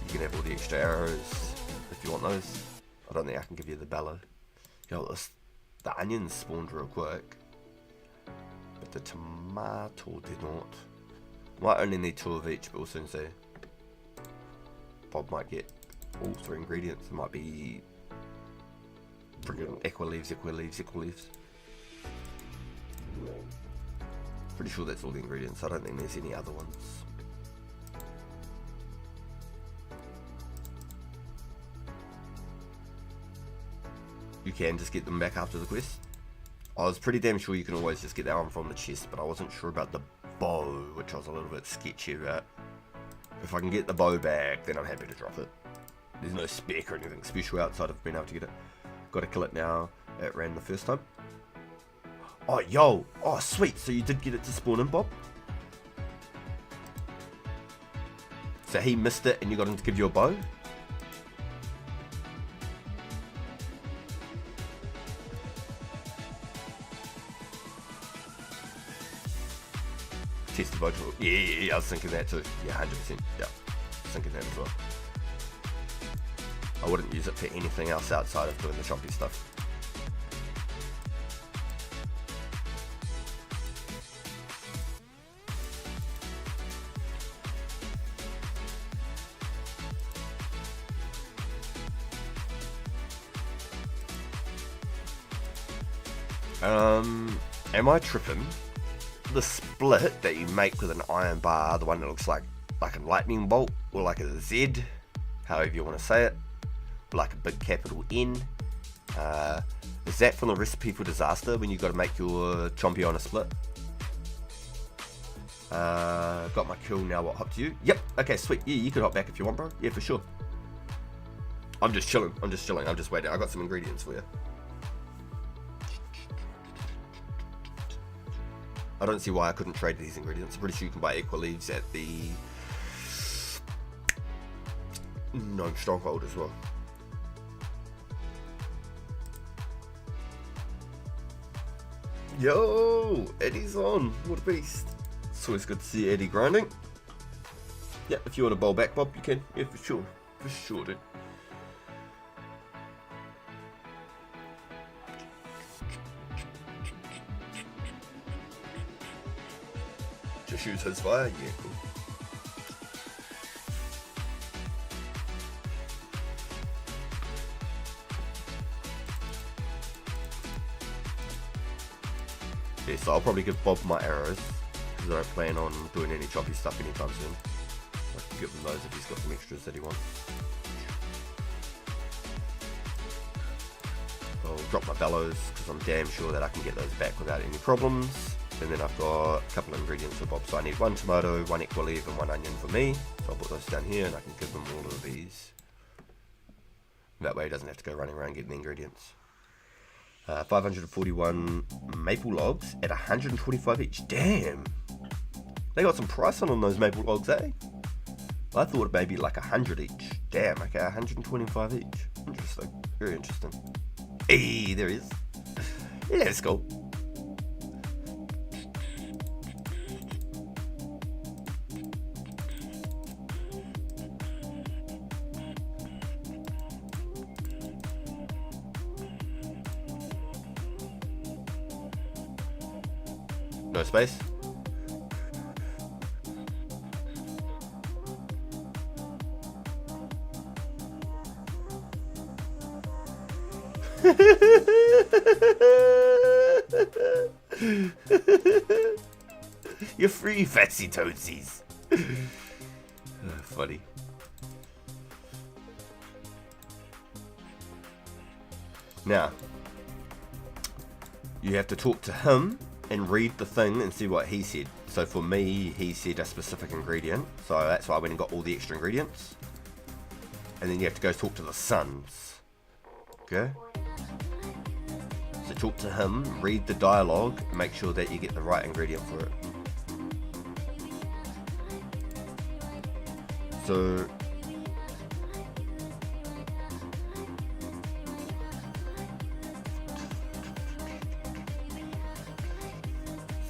You can have all the extra arrows if you want those. I don't think I can give you the bellow. The onions spawned real quick, but the tomato did not. Might only need 2 of each, but we'll soon see. Bob might get all 3 ingredients. It might be friggin' equileaves. Pretty sure that's all the ingredients. I don't think there's any other ones. You can just get them back after the quest. I was pretty damn sure you can always just get that one from the chest, but I wasn't sure about the bow, which I was a little bit sketchy about. If I can get the bow back, then I'm happy to drop it. There's no spec or anything special outside of being able to get it. Got to kill it now. It ran the first time. Oh, yo! Oh, sweet! So you did get it to spawn in, Bob? So he missed it and you got him to give you a bow? Test the bow tool. Yeah, I was thinking that too. Yeah, 100%. Yeah, I was thinking that as well. I wouldn't use it for anything else outside of doing the choppy stuff. Am I tripping? The split that you make with an iron bar, the one that looks like a lightning bolt or like a Z, however you want to say it, like a big capital N. Is that from the Recipe for Disaster when you got to make your chompy on a split? Got my kill now. What, hop to you? Yep. Okay, sweet. Yeah, you can hop back if you want, bro. Yeah, for sure. I'm just chilling. I'm just waiting. I got some ingredients for you. I don't see why I couldn't trade these ingredients. I'm pretty sure you can buy equal leaves at the Gnome Stronghold as well. Yo, Eddie's on. What a beast. It's always good to see Eddie grinding. Yeah, if you want to bowl back, Bob, you can. Yeah, for sure. For sure, dude. Just use his fire? Yeah, cool. Yeah, so I'll probably give Bob my arrows, because I don't plan on doing any choppy stuff anytime soon. I can give him those if he's got some extras that he wants. I'll drop my bellows, because I'm damn sure that I can get those back without any problems. And then I've got a couple of ingredients for Bob, so I need one tomato, one equal leaf, and one onion for me. So I'll put those down here, and I can give him all of these. That way he doesn't have to go running around getting the ingredients. 541 maple logs at 125 each. Damn! They got some price on those maple logs, eh? I thought maybe like 100 each. Damn, okay, 125 each. Interesting. Very interesting. Hey, there he is. Yeah, it's cool. No space. You're free, fancy toadsies. Funny. Now, you have to talk to him and read the thing and see what he said. So for me, he said a specific ingredient, so that's why I went and got all the extra ingredients. And then you have to go talk to the sons. Okay? So talk to him, read the dialogue, make sure that you get the right ingredient for it. So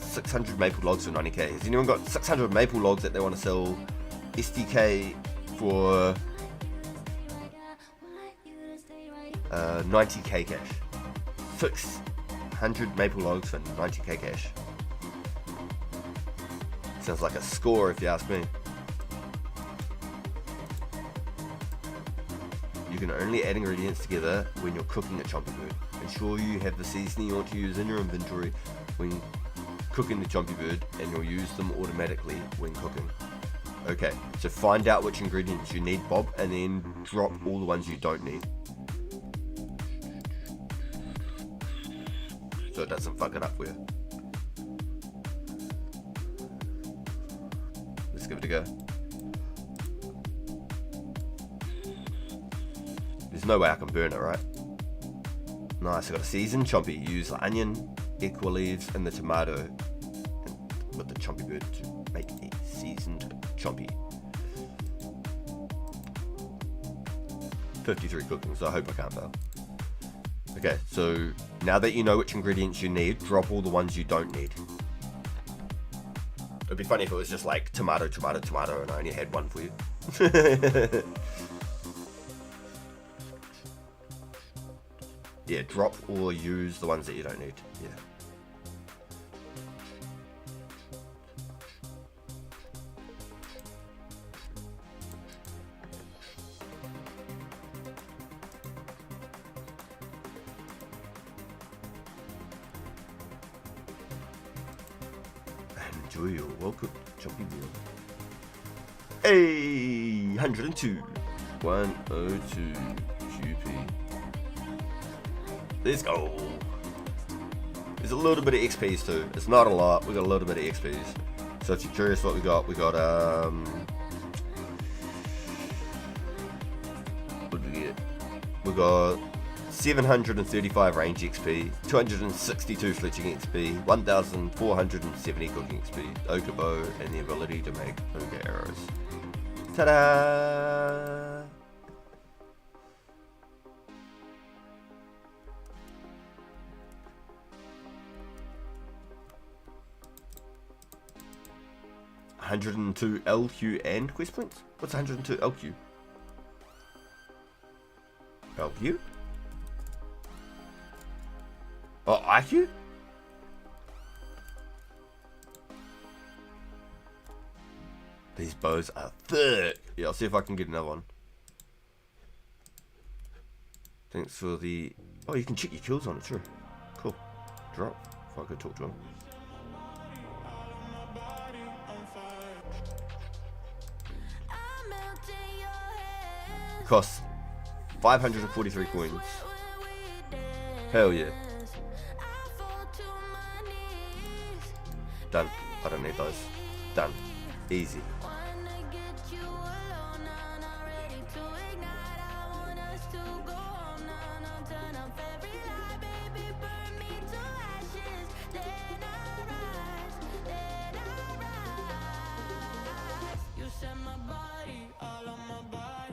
600 maple logs for 90k. Has anyone got 600 maple logs that they want to sell SDK for 90k cash? 600 maple logs for 90k cash. Sounds like a score if you ask me. You can only add ingredients together when you're cooking a chompy bird. Ensure you have the seasoning you want to use in your inventory when cooking the chompy bird, and you'll use them automatically when cooking. Okay, so find out which ingredients you need, Bob, and then drop all the ones you don't need, so it doesn't fuck it up for you. Let's give it a go. There's no way I can burn it, right? Nice, I got a seasoned chompy. Use the onion, equal leaves, and the tomato with the chompy bird to make a seasoned chompy. 53 cooking, so I hope I can't fail. Okay, so now that you know which ingredients you need, drop all the ones you don't need. It'd be funny if it was just like tomato, tomato, tomato, and I only had one for you. Yeah, drop or use the ones that you don't need. Yeah. Enjoy your well-cooked choppy meal. Hey, 102. 102 QP. Let's go. There's a little bit of XPs too. It's not a lot. We got a little bit of XPs. So if you're curious what we got what did we get? We got 735 range XP, 262 fletching XP, 1470 cooking XP, ogre bow, and the ability to make ogre arrows. Ta-da! $102 LQ and quest points? What's 102 LQ? LQ? Oh, IQ? These bows are thick. Yeah, I'll see if I can get another one. Thanks for the... Oh, you can check your kills on it, too. Cool. Drop. If I could talk to him. Costs 543 coins. Hell yeah. Done. I don't need those. Done. Easy.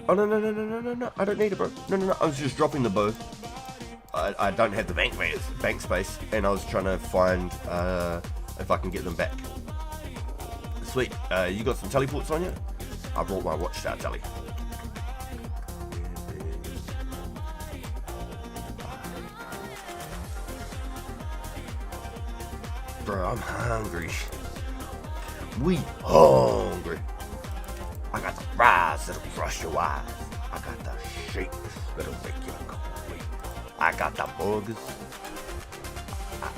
Oh no, I don't need it, bro. No, I was just dropping the bow. I don't have the bank space, and I was trying to find if I can get them back. Sweet. You got some teleports on you? I brought my watchtower tele. Bro, I'm hungry. We hungry. I got the fries that'll crush your eyes. I got the shakes that'll make you go away. I got the burgers. I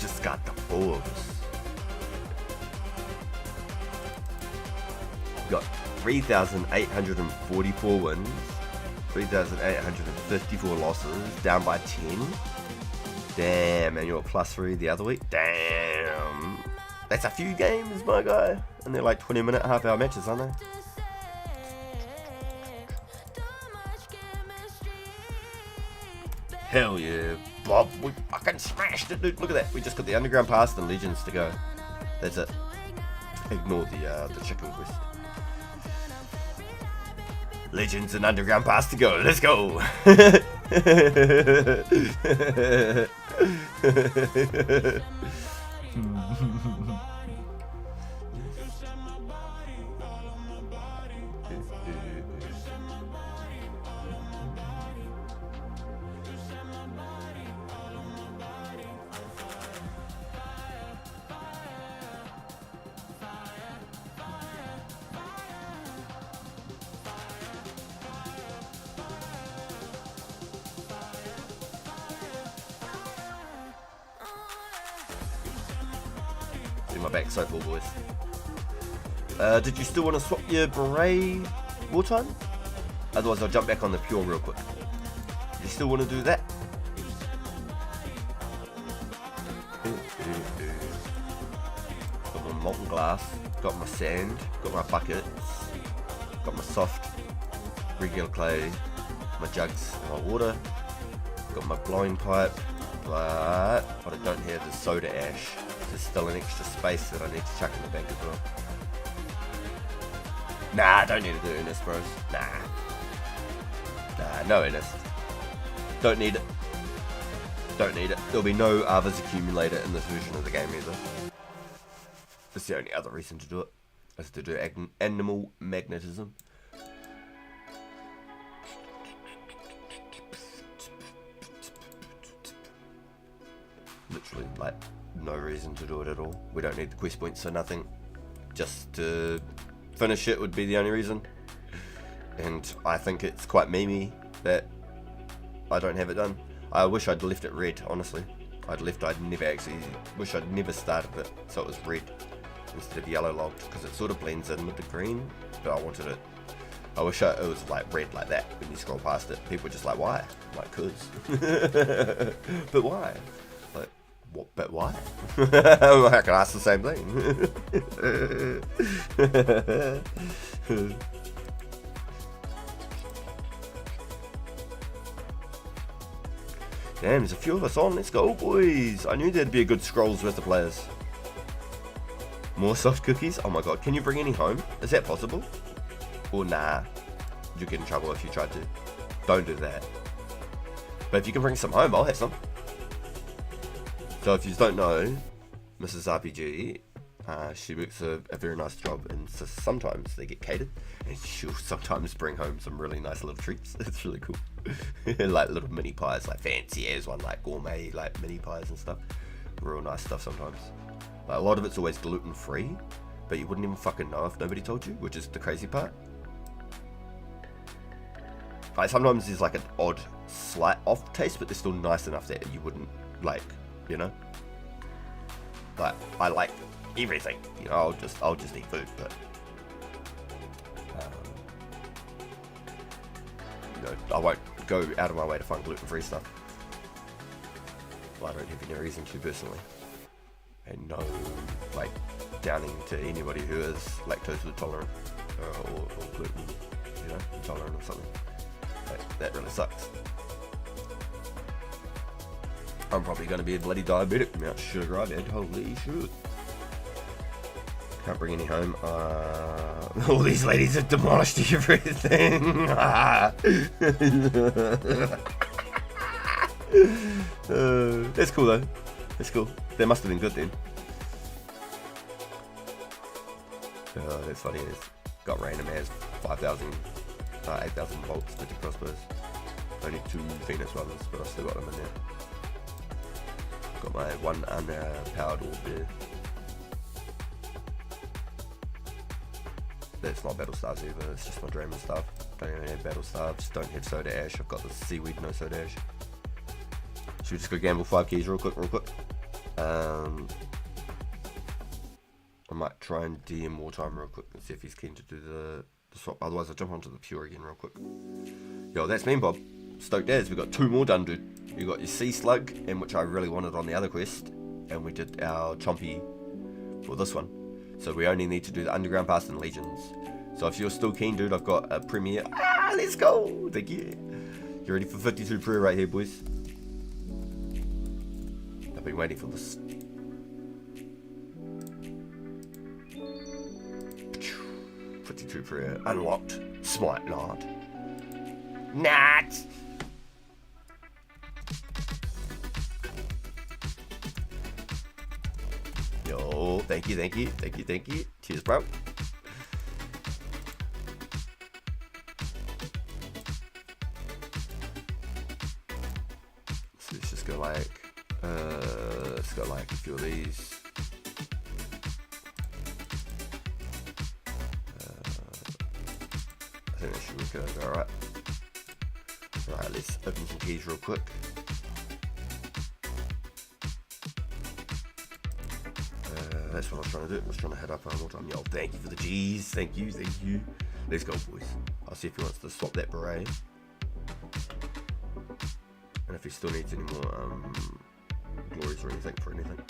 just got the burgers. Got 3,844 wins, 3,854 losses, down by 10. Damn, and you're +3 the other week. Damn. That's a few games, my guy. And they're like 20-minute, half-hour matches, aren't they? Hell yeah, Bob. We fucking smashed it, dude. Look at that. We just got the underground pass and legends to go. That's it. Ignore the chicken quest. Legends and underground pass to go. Let's go. My back so full, boys. Did you still want to swap your beret wartime? Otherwise I'll jump back on the pure real quick. You still want to do that? Got my molten glass, got my sand, got my buckets, got my soft regular clay, my jugs and my water, got my blowing pipe, but what I don't have is soda ash. There's still an extra space that I need to chuck in the bank as well. Nah, I don't need to do Earnest, bros. Nah, no Earnest. Don't need it. There'll be no others accumulator in this version of the game either. That's the only other reason to do it, is to do animal magnetism. Literally, like, no reason to do it at all. We don't need the quest points, so nothing. Just to finish it would be the only reason. And I think it's quite memey that I don't have it done. I wish I'd left it red, honestly. I'd wish I'd never started it so it was red instead of yellow logged, because it sort of blends in with the green, but I wanted it I wish it was like red like that when you scroll past it. People were just like, why? I'm like, cause. But why? Like, what? But why? I can ask the same thing. Damn, there's a few of us on. Let's go, boys. I knew there'd be a good scrolls worth of players. More soft cookies? Oh my god, can you bring any home? Is that possible? Or nah, you'll get in trouble if you tried to. Don't do that. But if you can bring some home, I'll have some. So if you don't know, Mrs. RPG, she works a very nice job, and so sometimes they get catered, and she'll sometimes bring home some really nice little treats. It's really cool. Like little mini pies, like fancy as one, like gourmet, like mini pies and stuff. Real nice stuff sometimes. Like a lot of it's always gluten free, but you wouldn't even fucking know if nobody told you, which is the crazy part. Like sometimes there's like an odd slight off taste, but they're still nice enough that you wouldn't like, you know. Like I like everything, you know. I'll just eat food, but you know, I won't go out of my way to find gluten-free stuff. Well, I don't have any reason to personally, and no like downing to anybody who is lactose intolerant or gluten, you know, intolerant or something. Like, that really sucks. I'm probably going to be a bloody diabetic from how much sugar I've had. Holy shit. Can't bring any home. All these ladies have demolished everything. That's cool though. That's cool. They must have been good then. That's funny. It's got random as 5,000, 8,000 volts, 50 crossbows. Only 2 Venus ones, but I've still got them in there. Got my one unpowered orb there. That's not battle stars either, it's just my Draymond stuff. Don't even have battle stars, don't have soda ash. I've got the seaweed, no soda ash. Should we just go gamble 5 keys real quick? I might try and DM Wartime real quick and see if he's keen to do the swap. Otherwise I'll jump onto the pure again real quick. Yo, that's me, Bob. Stoked as. We got 2 more done, dude. You got your sea slug, and which I really wanted on the other quest, and we did our chompy for this one. So we only need to do the underground pass and legions. So if you're still keen, dude, I've got a premiere. Let's go. Thank you. You ready for 52 prayer right here, boys? I've been waiting for this. 52 prayer unlocked. Smite not. Yo, thank you. Cheers, bro. So let's just go like, let's go like a few of these. I think that should work out alright. Alright, let's open some keys real quick. That's what I was trying to do. I was trying to head up one more time. Yo, thank you for the G's. Thank you. Let's go, boys. I'll see if he wants to swap that beret. And if he still needs any more glories or anything for anything.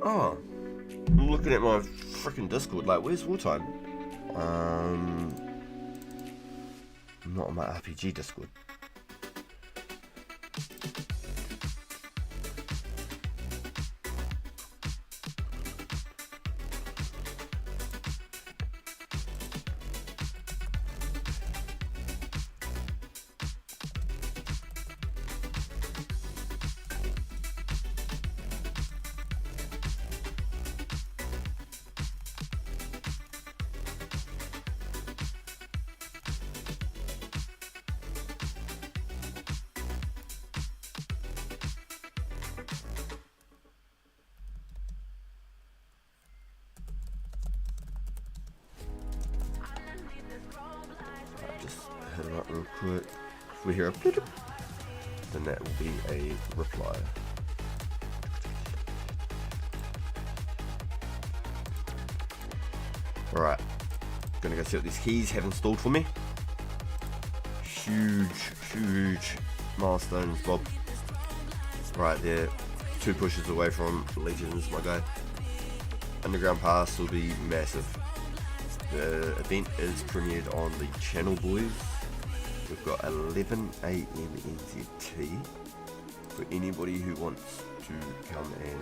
Oh, I'm looking at my freaking Discord. Like, where's Wartime? Not on my RPG Discord. quick. If we hear a blip, then that will be a reply. Alright, gonna go see what these keys have installed for me. Huge milestones, Bob. Right there, 2 pushes away from Legends, my guy. Underground Pass will be massive. The event is premiered on the channel, boys. We've got 11 AM NZT for anybody who wants to come and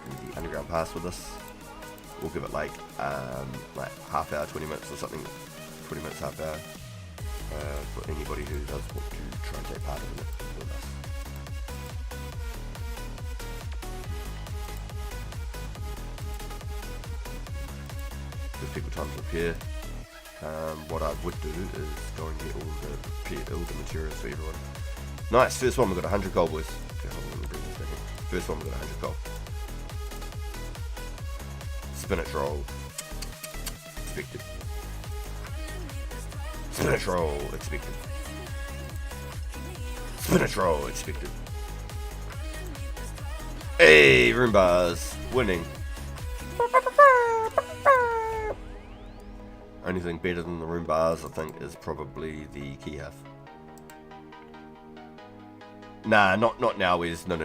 do the Underground Pass with us. We'll give it like half hour, 20 minutes or something. 20 minutes, half hour for anybody who does want to try and take part in it with us. Give people time to prepare. What I would do is go and get all the materials for everyone. Nice, first one we've got 100 gold, boys. Okay, hold on, let me bring this back in. First one we've got 100 gold. Spinach roll. Expected. Spinach roll. Expected. Spinach roll. Expected. Hey, room bars. Winning. Only thing better than the room bars, I think, is probably the key half. Nah, not now, Wes. No.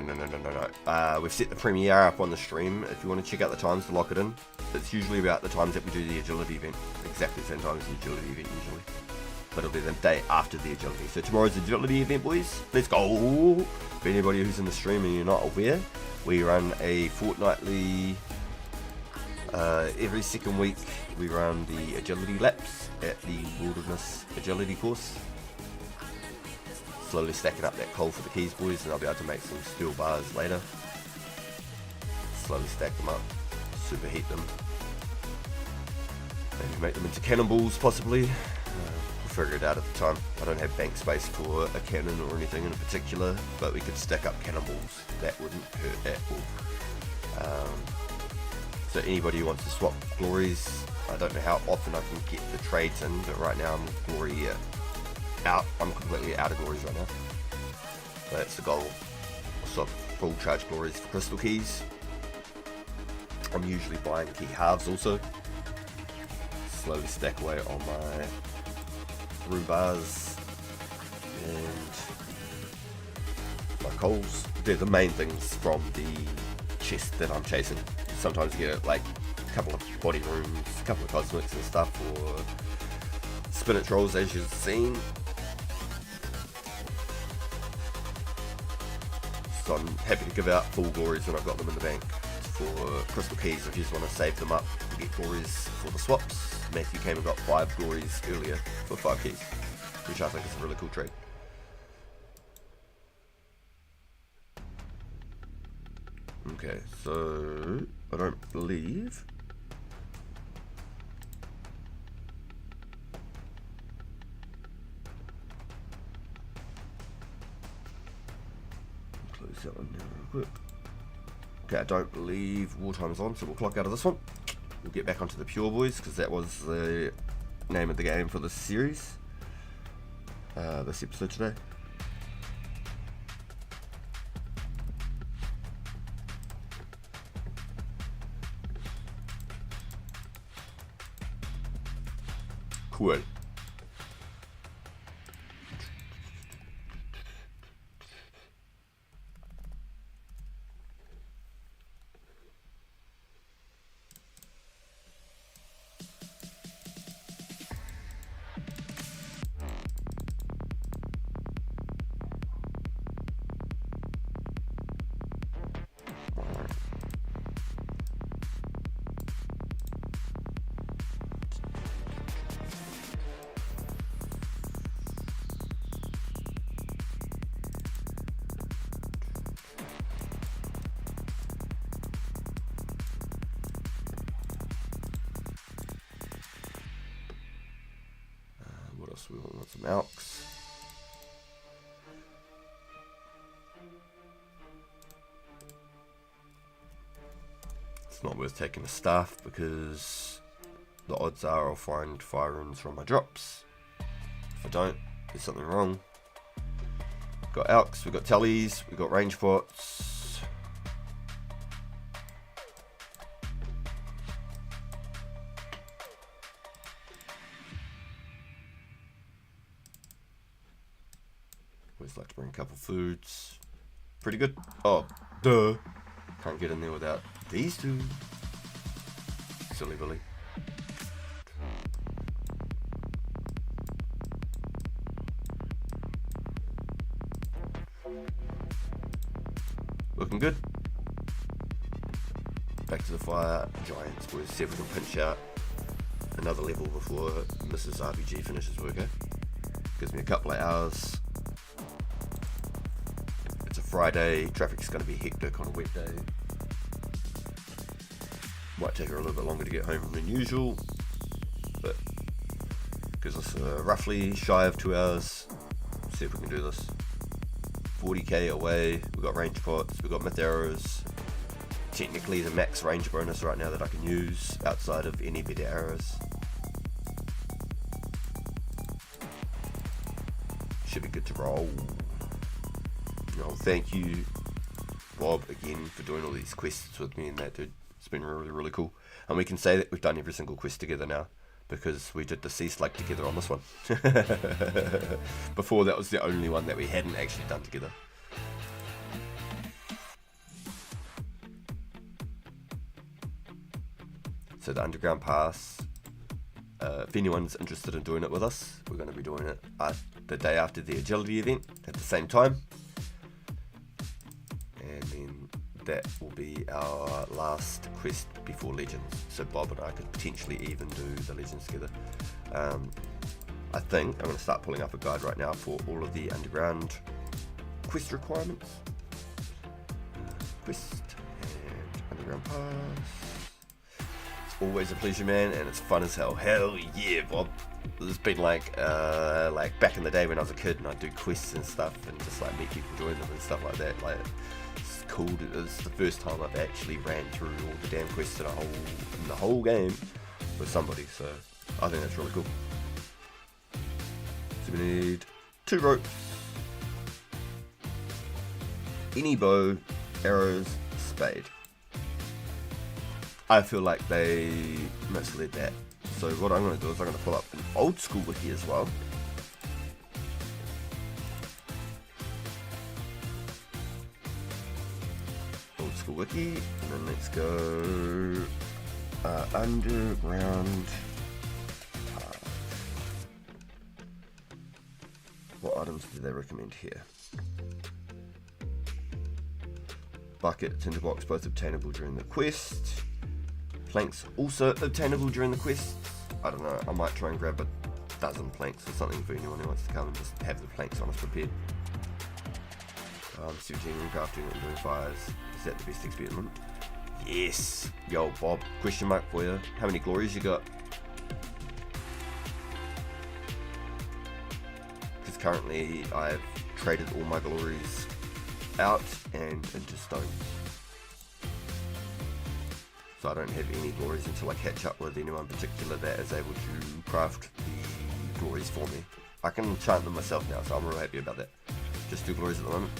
We've set the premiere up on the stream. If you want to check out the times to lock it in, it's usually about the times that we do the agility event. Exactly the same time as the agility event usually. But it'll be the day after the agility. So tomorrow's the agility event, boys. Let's go! For anybody who's in the stream and you're not aware, we run a fortnightly... every second week we run the agility laps at the Wilderness Agility course. Slowly stacking up that coal for the keys, boys, and I'll be able to make some steel bars later. Slowly stack them up, superheat them, maybe make them into cannonballs possibly. We'll figure it out at the time. I don't have bank space for a cannon or anything in particular, but we could stack up cannonballs. That wouldn't hurt at all. So anybody who wants to swap glories, I don't know how often I can get the trades in, but right now I'm glory out. I'm completely out of glories right now. That's the goal. Swap full charge glories for crystal keys. I'm usually buying key halves also. Slowly stack away on my room bars and my coals. They're the main things from the chest that I'm chasing. Sometimes you get like a couple of body rooms, a couple of cosmics and stuff, or spinach rolls as you've seen. So I'm happy to give out full glories when I've got them in the bank. For crystal keys, if you just want to save them up and get glories for the swaps. Matthew came and got 5 glories earlier for 5 keys, which I think is a really cool trade. Okay, so I don't believe close that one down real quick. Okay, I don't believe wartime's on, so we'll clock out of this one. We'll get back onto the Pure Boys, because that was the name of the game for this series, this episode today. Cool. We want some elks. It's not worth taking a staff because the odds are I'll find fire runes from my drops. If I don't, there's something wrong. Got Elks, we've got Tellies, we've got range pots. Always like to bring a couple foods. Pretty good. Oh, duh. Can't get in there without these two. Silly Billy. Looking good. Back to the fire. Giants. We'll see if we can pinch out another level before Mrs. RPG finishes work. Gives me a couple of hours. It's a Friday. Traffic's going to be hectic on a wet day. Might take her a little bit longer to get home than usual, but gives us roughly shy of 2 hours. See if we can do this. 40k away, we've got range pots, we've got myth arrows. Technically the max range bonus right now that I can use outside of any better arrows. Should be good to roll. Oh, thank you, Bob, again for doing all these quests with me and that, dude. It's been really, really cool. And we can say that we've done every single quest together now, because we did the sea slug together on this one. Before, that was the only one that we hadn't actually done together. So the underground pass, if anyone's interested in doing it with us, we're going to be doing it the day after the agility event at the same time. And then that will be our last quest before Legends. So Bob and I could potentially even do the Legends together. I think I'm going to start pulling up a guide right now for all of the underground quest requirements. Quest and underground pass. It's always a pleasure, man, and it's fun as hell. Hell yeah, Bob. It's been like back in the day when I was a kid and I'd do quests and stuff and just like meet people, join them and stuff like that. Like, it's cool. It's the first time I've actually ran through all the damn quests in the whole game with somebody, so I think that's really cool. So we need 2 ropes, any bow, arrows, spade. I feel like they misled that. So what I'm going to do is I'm going to pull up an old school wiki as well. Old school wiki, and then let's go underground path. What items do they recommend here? Bucket, tinderbox, both obtainable during the quest. Planks also obtainable during the quest. I don't know, I might try and grab a dozen planks or something for anyone who wants to come and just have the planks on us prepared. 17 crafting and doing fires. Is that the best XP at the moment? Yes! Yo, Bob, question mark for you. How many glories you got? Because currently I've traded all my glories out and into stones. So I don't have any glories until I catch up with anyone particular that is able to craft the glories for me. I can enchant them myself now, so I'm real happy about that. Just 2 glories at the moment.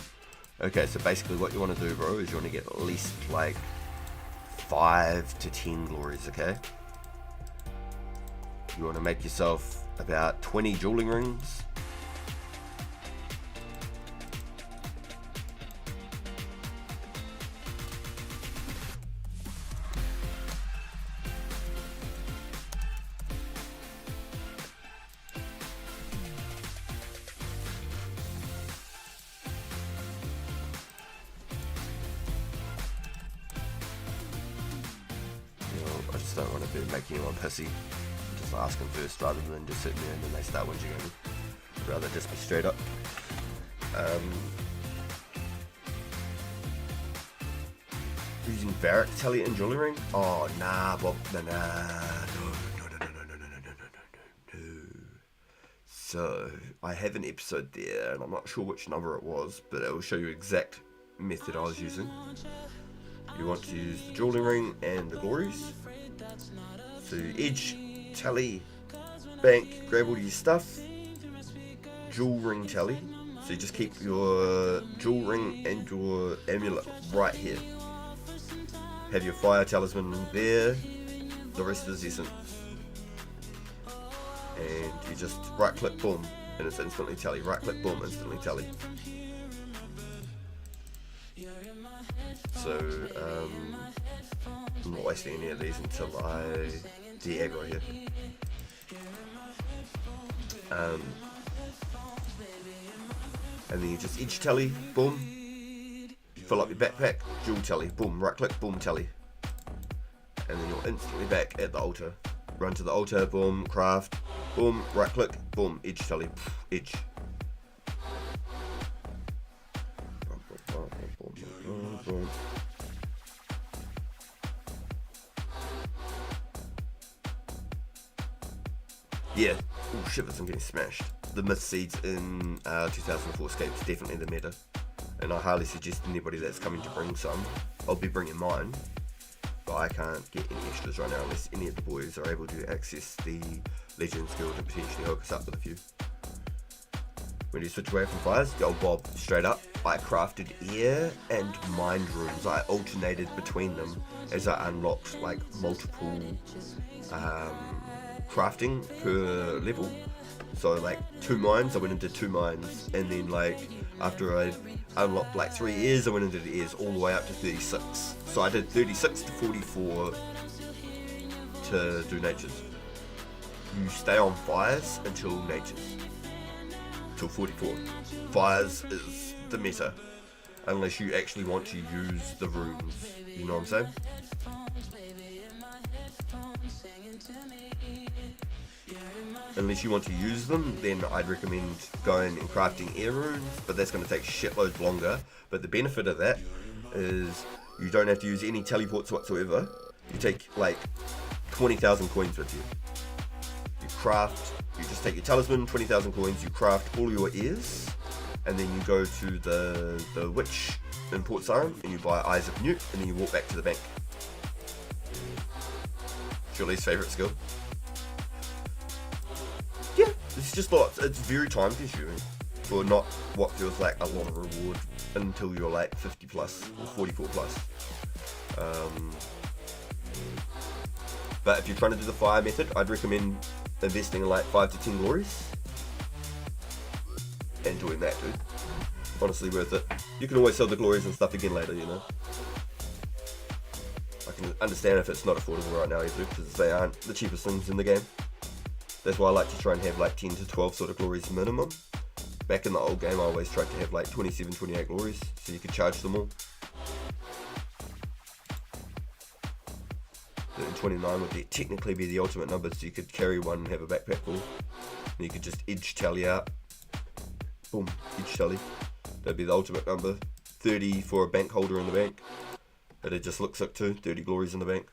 Okay, so basically what you want to do, bro, is you want to get at least like 5 to 10 glories, okay? You want to make yourself about 20 dueling rings. I just don't want to be making anyone pissy. Just ask them first rather than just sitting there and then they start whinging at me. I'd rather just be straight up. Using Barrack, Telly and Jewelry Ring? Oh, nah, Bob. No. So, I have an episode there, and I'm not sure which number it was, but it will show you exact method I was using. You want to use the jewelry ring and the glories. So edge, tally, bank, grab all your stuff. dual ring tally. So you just keep your jewel ring and your amulet right here. Have your fire talisman there. The rest is essence. And you just right click, boom, and it's instantly tally. Right click, boom, instantly tally. So I'm not wasting any of these until I de-aggro here. And then you just edge tally, boom, fill up your backpack, dual tally, boom, right click, boom, tally. And then you're instantly back at the altar. Run to the altar, boom, craft, boom, right click, boom, edge tally, edge. Yeah, oh shit, I'm getting smashed. The myth seeds in 2004scape is definitely the meta, and I highly suggest anybody that's coming to bring some. I'll be bringing mine, but I can't get any extras right now unless any of the boys are able to access the Legends Guild and potentially hook us up with a few. When you switch away from fires, go Bob straight up. I crafted air and mind runes. I alternated between them as I unlocked like multiple crafting per level. So like 2 mines, I went into 2 mines, and then like after I unlocked like 3 airs, I went into the airs all the way up to 36. So I did 36 to 44 to do natures. You stay on fires until natures. Till 44. Fires is the meta, unless you actually want to use the runes. You know what I'm saying? Unless you want to use them, then I'd recommend going and crafting air runes, but that's going to take shitloads longer. But the benefit of that is you don't have to use any teleports whatsoever. You take like 20,000 coins with you. You craft, you just take your talisman, 20,000 coins, you craft all your airs, and then you go to the witch in Port Sarim and you buy Eyes of Newt, and then you walk back to the bank. It's your least favourite skill? Yeah, it's just lots. It's very time consuming for not what feels like a lot of reward until you're like 50 plus or 44 plus. But if you're trying to do the fire method, I'd recommend investing in like 5 to 10 glories and doing that, dude. Honestly worth it. You can always sell the glories and stuff again later, you know. I can understand if it's not affordable right now either, because they aren't the cheapest things in the game. That's why I like to try and have like 10 to 12 sort of glories minimum. Back in the old game I always tried to have like 27, 28 glories, so you could charge them all. And 29 would technically be the ultimate number, so you could carry one and have a backpack full. And you could just edge tally out. Boom, edge tally. That'd be the ultimate number. 30 for a bank holder in the bank. But it just looks sick too, 30 glories in the bank.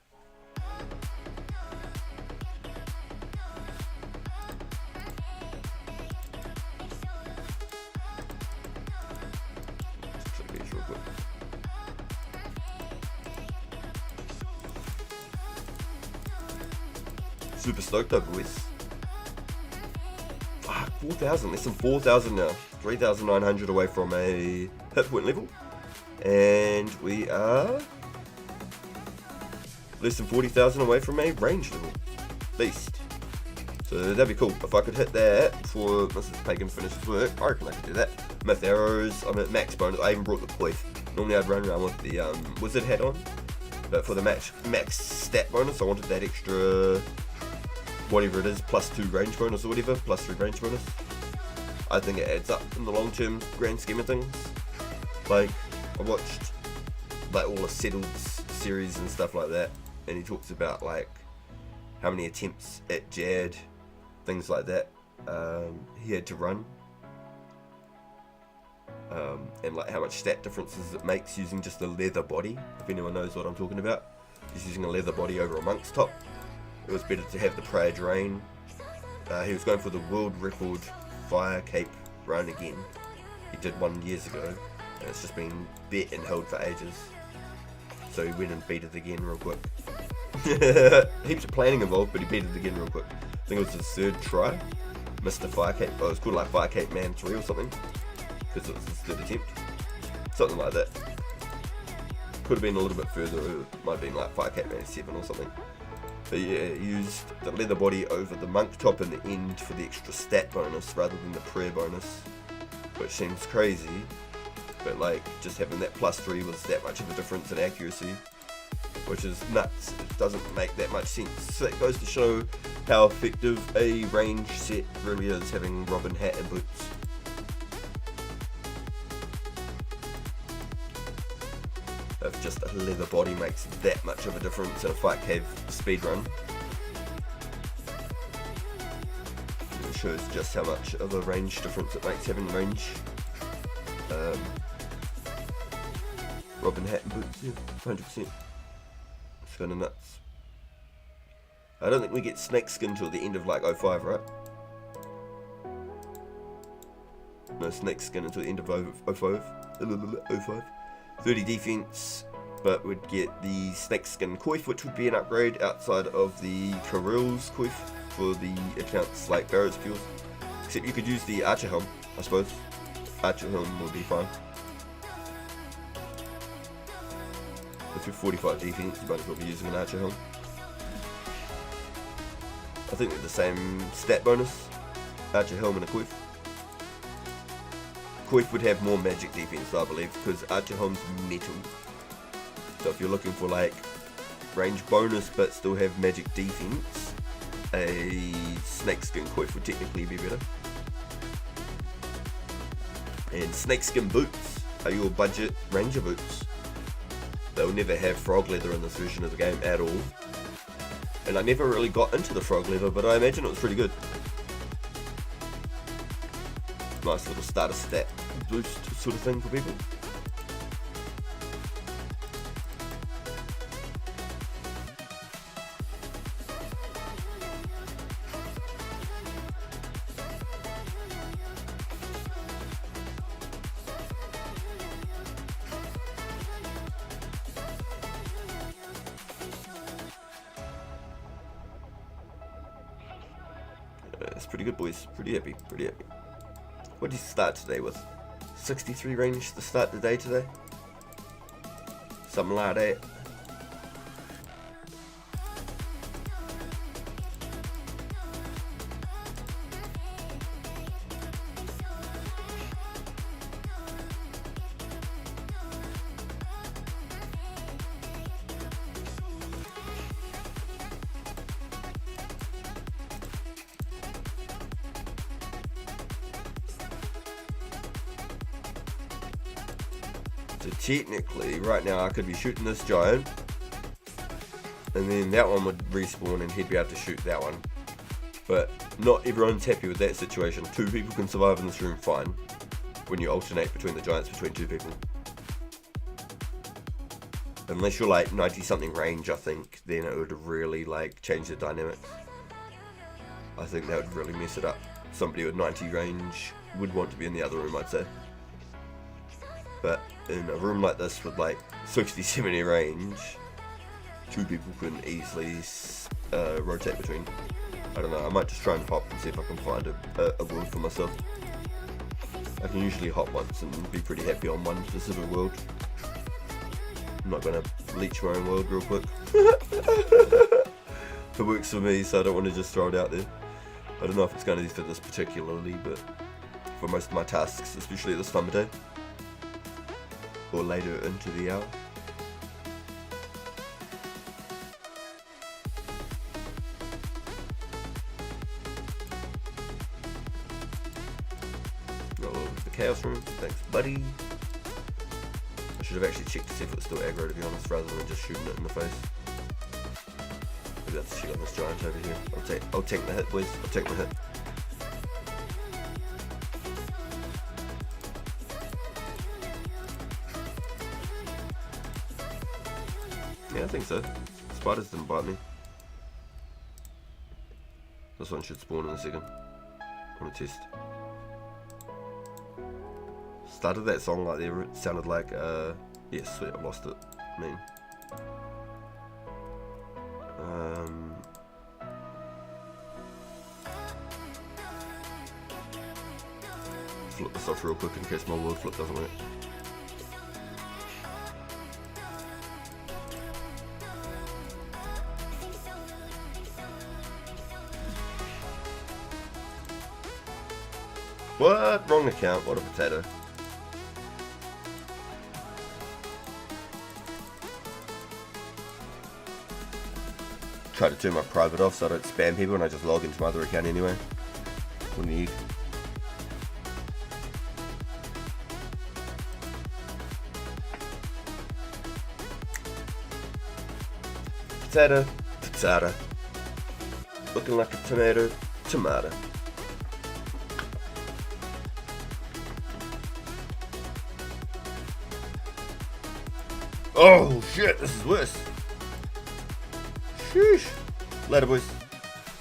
Super stoked though, boys. Fuck, 4,000, less than 4,000 now. 3,900 away from a hit point level. And we are less than 40,000 away from a range level. Beast. So that'd be cool. If I could hit that before Mrs. Pagan finishes work, I reckon I could do that. Myth arrows, I'm at max bonus. I even brought the poif. Normally I'd run around with the wizard hat on. But for the max stat bonus, I wanted that extra, whatever it is, +2 range bonus or whatever, +3 range bonus. I think it adds up in the long term grand scheme of things. Like, I watched like all the Settled series and stuff like that, and he talks about like how many attempts at Jad, things like that, he had to run, and like how much stat differences it makes using just a leather body. If anyone knows what I'm talking about, just using a leather body over a monk's top. It was better to have the prior drain. He was going for the world record fire cape run again. He did one years ago, and it's just been bet and held for ages. So he went and beat it again real quick. Heaps of planning involved, but he beat it again real quick. I think it was his 3rd try. Mr. Firecape. Oh, it was called like Firecape Man 3 or something, because it was his third attempt. Something like that. Could have been a little bit further, it might have been like Firecape Man 7 or something. But yeah, he used the leather body over the monk top in the end for the extra stat bonus rather than the prayer bonus, which seems crazy, but like just having that +3 was that much of a difference in accuracy, which is nuts. It doesn't make that much sense. So it goes to show how effective a range set really is, having Robin hat and boots. If just a leather body makes that much of a difference in a fight cave speedrun, it shows just how much of a range difference it makes having range. Robin hat and boots, yeah, 100%. It's kind of nuts. I don't think we get snake skin till the end of like 05, right? No snake skin until the end of 05. 30 defense, but we'd get the snake skin coif, which would be an upgrade outside of the Karel's coif for the accounts like Barrow's fuels. Except you could use the archer helm, I suppose. Archer helm would be fine. With your 45 defense, you might as well be using an archer helm. I think they're the same stat bonus. Archer helm and a coif. Coif would have more magic defense, I believe, because Archer Helm's metal. So if you're looking for like range bonus but still have magic defense, a snakeskin coif would technically be better. And snakeskin boots are your budget ranger boots. They'll never have frog leather in this version of the game at all. And I never really got into the frog leather, but I imagine it was pretty good. Nice little starter stat boost sort of thing for people. It's pretty good, boys. Pretty happy, pretty happy. What did you start today with? 63 range to start the day today? Something like that. So technically, right now I could be shooting this giant, and then that one would respawn and he'd be able to shoot that one. But not everyone's happy with that situation. 2 people can survive in this room fine when you alternate between the giants between 2 people. Unless you're like 90 something range, I think, then it would really like change the dynamics. I think that would really mess it up. Somebody with 90 range would want to be in the other room, I'd say. But in a room like this with like 60-70 range, 2 people can easily rotate between. I don't know, I might just try and hop and see if I can find a world for myself. I can usually hop once and be pretty happy on one specific world. I'm not going to leech my own world real quick. It works for me, so I don't want to just throw it out there. I don't know if it's going to be for this particularly, but for most of my tasks, especially at this time of day. Or later into the hour. Roll over to the chaos room. Thanks, buddy. I should have actually checked to see if it was still aggro, to be honest, rather than just shooting it in the face. Maybe that's shoot on this giant over here. I'll take the hit, boys. I'll take the hit. Yeah, I think so. Spiders didn't bite me. This one should spawn in a second. I want to test. Started that song like there, it sounded like, yes, sweet, I lost it. Mean. flip this off real quick in case my word flip doesn't work. What? Wrong account. What a potato. Try to turn my private off so I don't spam people and I just log into my other account anyway. What need? Potato, potato. Looking like a tomato, tomato. Oh shit, this is worse. Sheesh. Later, boys.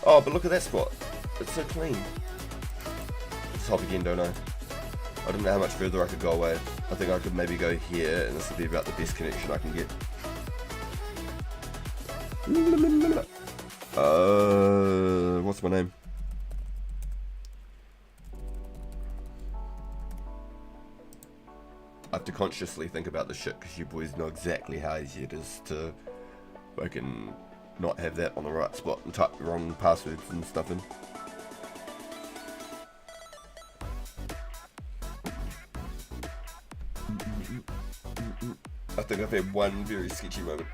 Oh, but look at that spot. It's so clean. Let's hop again, don't I? I don't know how much further I could go away. I think I could maybe go here, and this would be about the best connection I can get. What's my name? I have to consciously think about this shit because you boys know exactly how easy it is to fucking not have that on the right spot and type the wrong passwords and stuff in. I think I've had one very sketchy moment.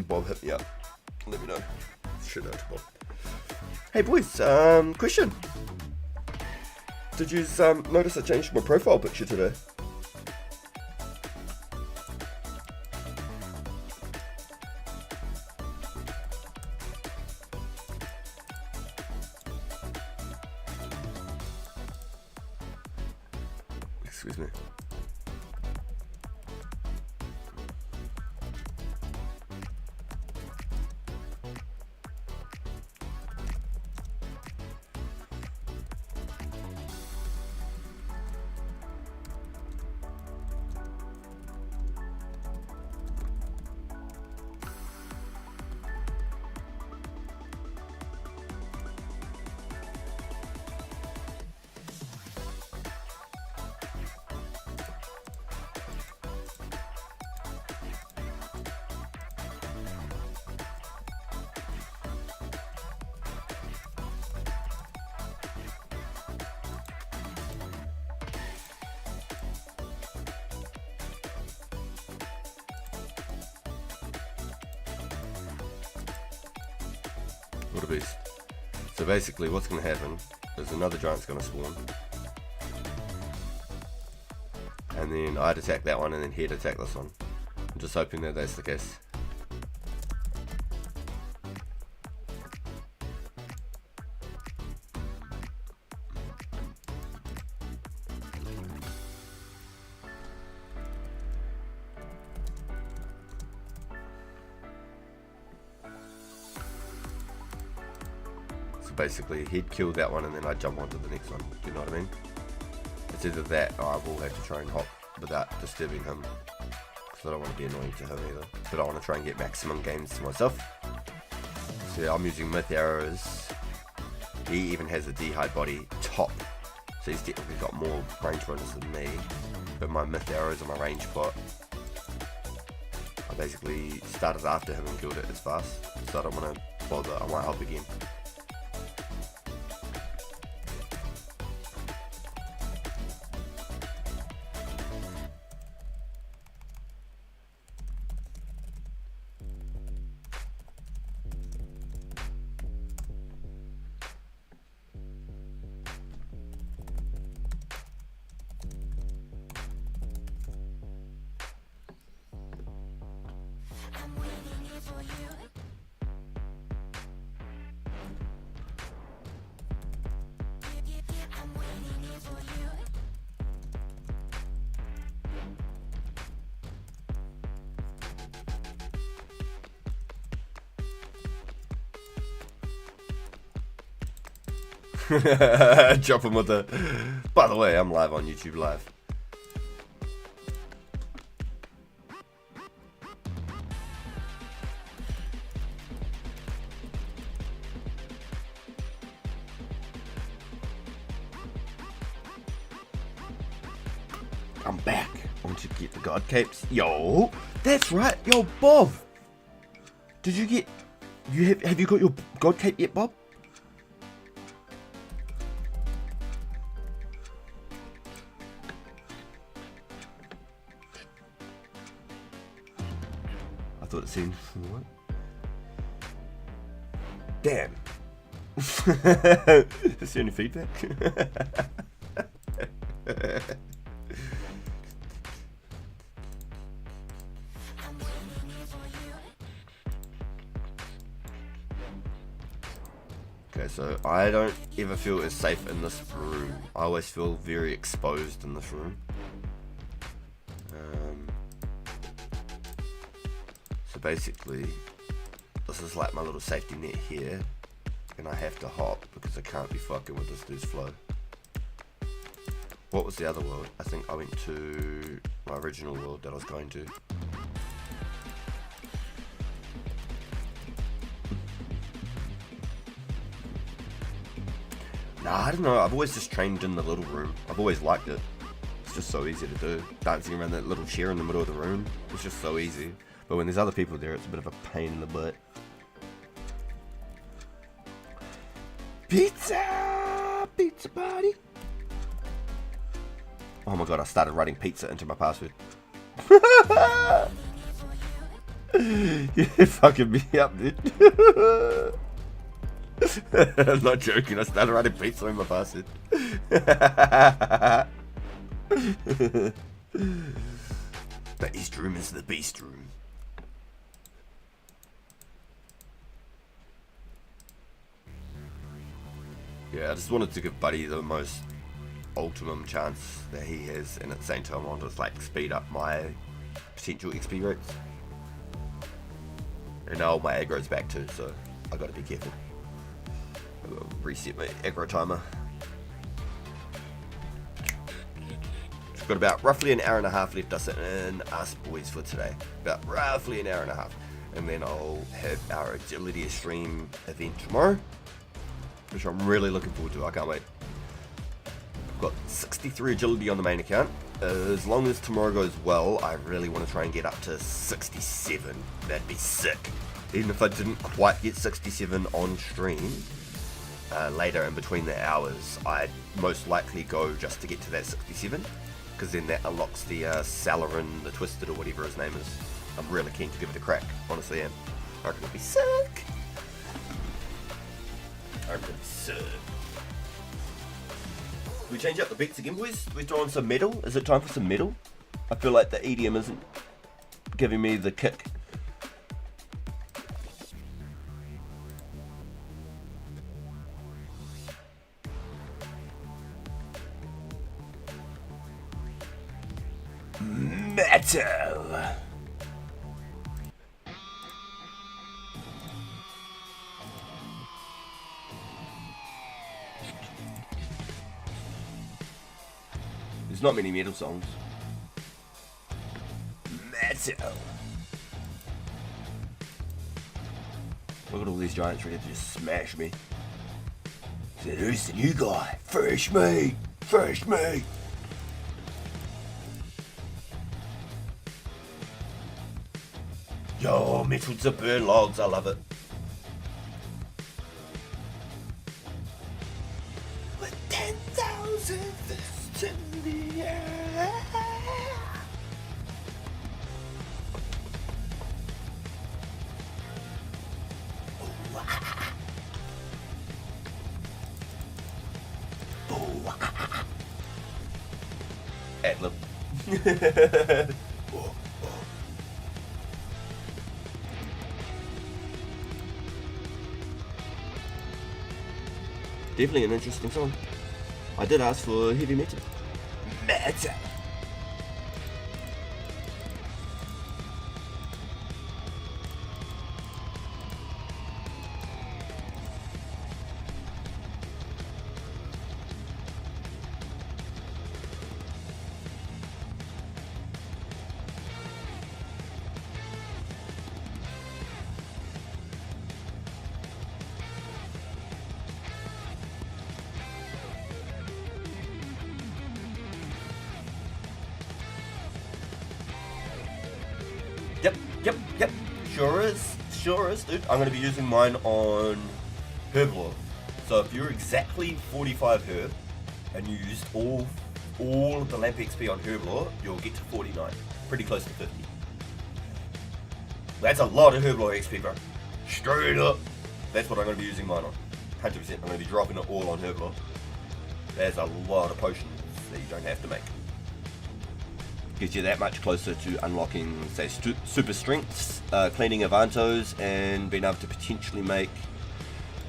Bob hit me up. Let me know. Shout out to Bob. Hey boys, question. Did you notice I changed my profile picture today? Excuse me. What a beast. So basically what's going to happen is another giant's going to spawn. And then I'd attack that one and then he'd attack this one. I'm just hoping that that's the case. Basically, he'd kill that one and then I'd jump onto the next one. Do you know what I mean? It's either that or I will have to try and hop without disturbing him. Because I don't want to be annoying to him either. But I want to try and get maximum gains to myself. So yeah, I'm using myth arrows. He even has a D-high body top. So he's technically got more range bonus than me. But my myth arrows are my range bot. I basically started after him and killed it as fast. So I don't want to bother. I might help again. Drop him with the... By the way, I'm live on YouTube Live. I'm back. I want to get the god capes. Yo, that's right. Yo, Bob. Did you get... Have you got your god cape yet, Bob? I thought it seemed... What? Damn. Is there any feedback? Okay, so I don't ever feel as safe in this room. I always feel very exposed in this room. So basically, this is like my little safety net here, and I have to hop because I can't be fucking with this dude's flow. What was the other world? I think I went to my original world that I was going to. Nah, I don't know. I've always just trained in the little room. I've always liked it. It's just so easy to do. Dancing around that little chair in the middle of the room. It's just so easy. But when there's other people there, it's a bit of a pain in the butt. Pizza! Pizza party! Oh my god, I started writing pizza into my password. You're fucking me up, dude. I'm not joking, I started writing pizza in my password. The East room is the beast room. Yeah, I just wanted to give Buddy the most ultimum chance that he has, and at the same time I want to just like speed up my potential XP rates. And now my aggro's back too, so I gotta be careful. I gotta reset my aggro timer. We've got about roughly an hour and a half left us in us boys for today. About roughly an hour and a half. And then I'll have our agility stream event tomorrow, which I'm really looking forward to. I can't wait. I've got 63 agility on the main account. As long as tomorrow goes well, I really want to try and get up to 67. That'd be sick. Even if I didn't quite get 67 on stream, later in between the hours, I'd most likely go just to get to that 67, because then that unlocks the Salarin, the Twisted, or whatever his name is. I'm really keen to give it a crack, honestly am. I reckon it'll be sick. I reckon it'll be sick. We change up the beats again, boys? We throw on some metal? Is it time for some metal? I feel like the EDM isn't giving me the kick. Metal! There's not many metal songs. Metal! Look at all these giants ready to just smash me. So who's the new guy? Fresh meat! Fresh meat! Yo, metal to burn logs, I love it. With 10,000 fists in the air. Ad-lib. Definitely an interesting song. I did ask for heavy metal. Metal! Sure is, dude. I'm going to be using mine on Herblore. So if you're exactly 45 herb and you used all of the lamp XP on Herblore, you'll get to 49. Pretty close to 50. That's a lot of Herblore XP, bro. Straight up. That's what I'm going to be using mine on. 100%. I'm going to be dropping it all on Herblore. There's a lot of potions that you don't have to make. Gets you that much closer to unlocking, say, super strengths, cleaning Avantos, and being able to potentially make...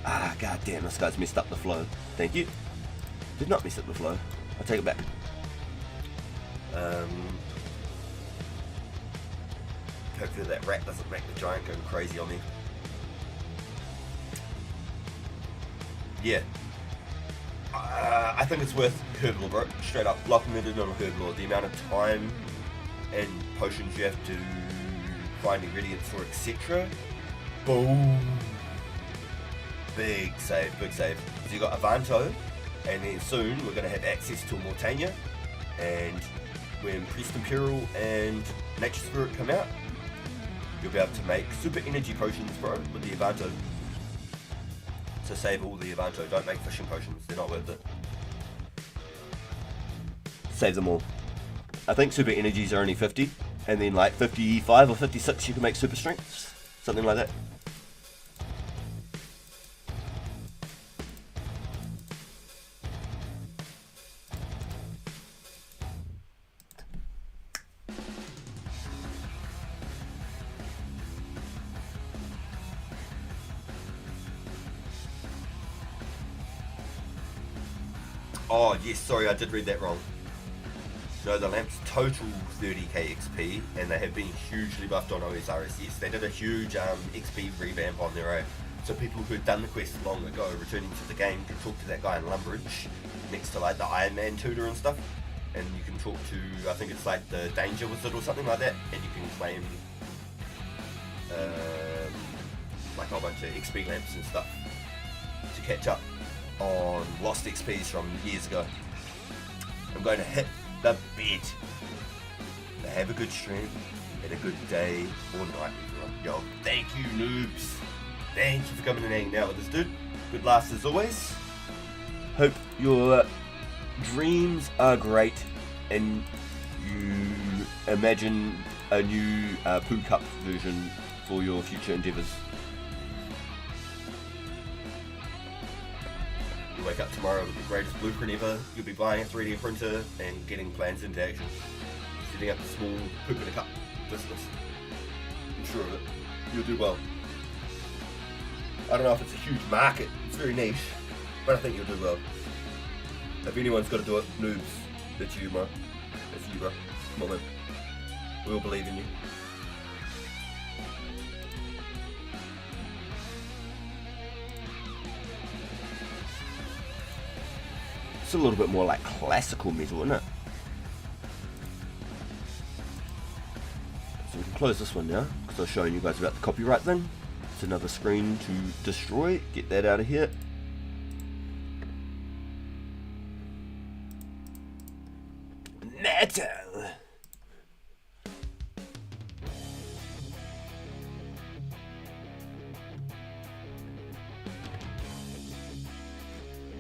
god damn, this guy's messed up the flow. Thank you. Did not mess up the flow. I'll take it back. Hopefully that rat doesn't make the giant go crazy on me. Yeah. I think it's worth Herblore, bro. Straight up, locking it in on Herblore. The amount of time and potions you have to find ingredients for, etc. Boom. Big save, big save. So you got Avanto, and then soon we're going to have access to Mortania, and when Priest Imperial and Nature Spirit come out, you'll be able to make super energy potions, bro, with the Avanto. So save all the Avanto, don't make fishing potions, they're not worth it. Save them all. I think super energies are only 50, and then like 55 or 56 you can make super strengths, something like that. Oh yes, sorry, I did read that wrong. No, the lamp's total 30k XP, and they have been hugely buffed on OSRS. Yes, they did a huge XP revamp on their own. So people who had done the quest long ago, returning to the game, can talk to that guy in Lumbridge, next to like the Iron Man tutor and stuff. And you can talk to, I think it's like the Danger Wizard or something like that, and you can claim like a whole bunch of XP lamps and stuff to catch up on lost XPs from years ago. I'm going to hit the bed. Have a good stream and a good day or night, everyone. Yo, thank you, noobs. Thank you for coming and hanging out with us, dude. Good laughs as always. Hope your dreams are great and you imagine a new Poo Cup version for your future endeavours. You wake up tomorrow with the greatest blueprint ever. You'll be buying a 3D printer and getting plans into action. Setting up a small poop in a cup business. I'm sure of it. You'll do well. I don't know if it's a huge market. It's very niche. But I think you'll do well. If anyone's got to do it, noobs. That's you, bro. That's you, bro. Come on, man. We all believe in you. It's a little bit more like classical metal, isn't it? So we can close this one now, because I was showing you guys about the copyright thing. It's another screen to destroy. Get that out of here. Metal!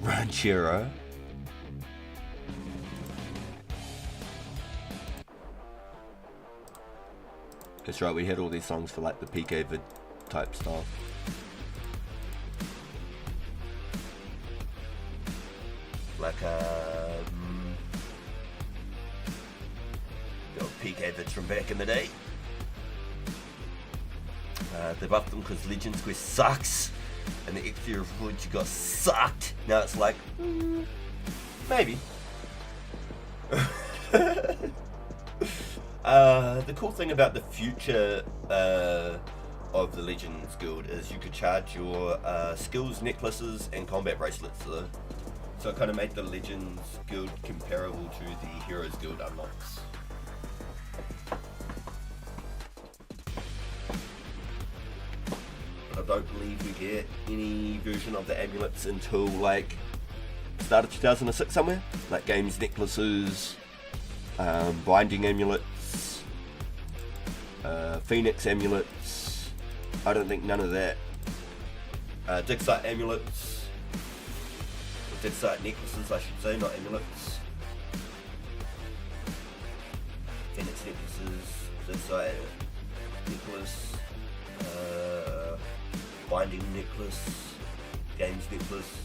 Ranchero. That's right, we had all these songs for like the PK vid type stuff. Like the old PK vids from back in the day. They buffed them because Legends Quest sucks, and the Exterior Void you got sucked. Now it's like, maybe. The cool thing about the future of the Legends Guild is you could charge your skills necklaces and combat bracelets though. So it kind of made the Legends Guild comparable to the Heroes Guild unlocks. But I don't believe we get any version of the amulets until like start of 2006 somewhere. Like games necklaces, binding amulets, Phoenix amulets, I don't think none of that. Dig site amulets. Dig site necklaces, I should say, not amulets. Phoenix necklaces. Dig site necklace. Binding necklace. Games necklace.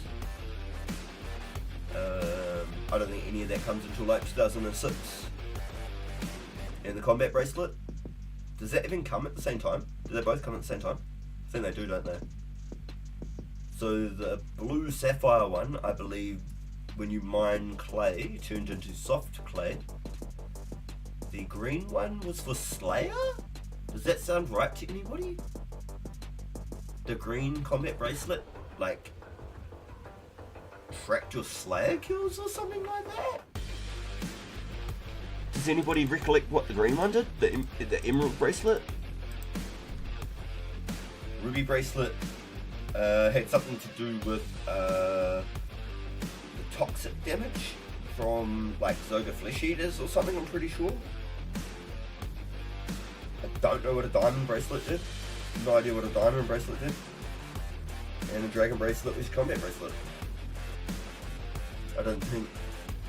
I don't think any of that comes until like 2006. And the combat bracelet. Does that even come at the same time? Do they both come at the same time? I think they do, don't they? So the blue sapphire one, I believe, when you mine clay, turned into soft clay. The green one was for Slayer? Does that sound right to anybody? The green combat bracelet, like, tracked your Slayer kills or something like that? Does anybody recollect what the green one did? The emerald bracelet? Ruby bracelet had something to do with the toxic damage from like Zoga flesh eaters or something, I'm pretty sure. I don't know what a diamond bracelet did. No idea what a diamond bracelet did. And a dragon bracelet was a combat bracelet. I don't think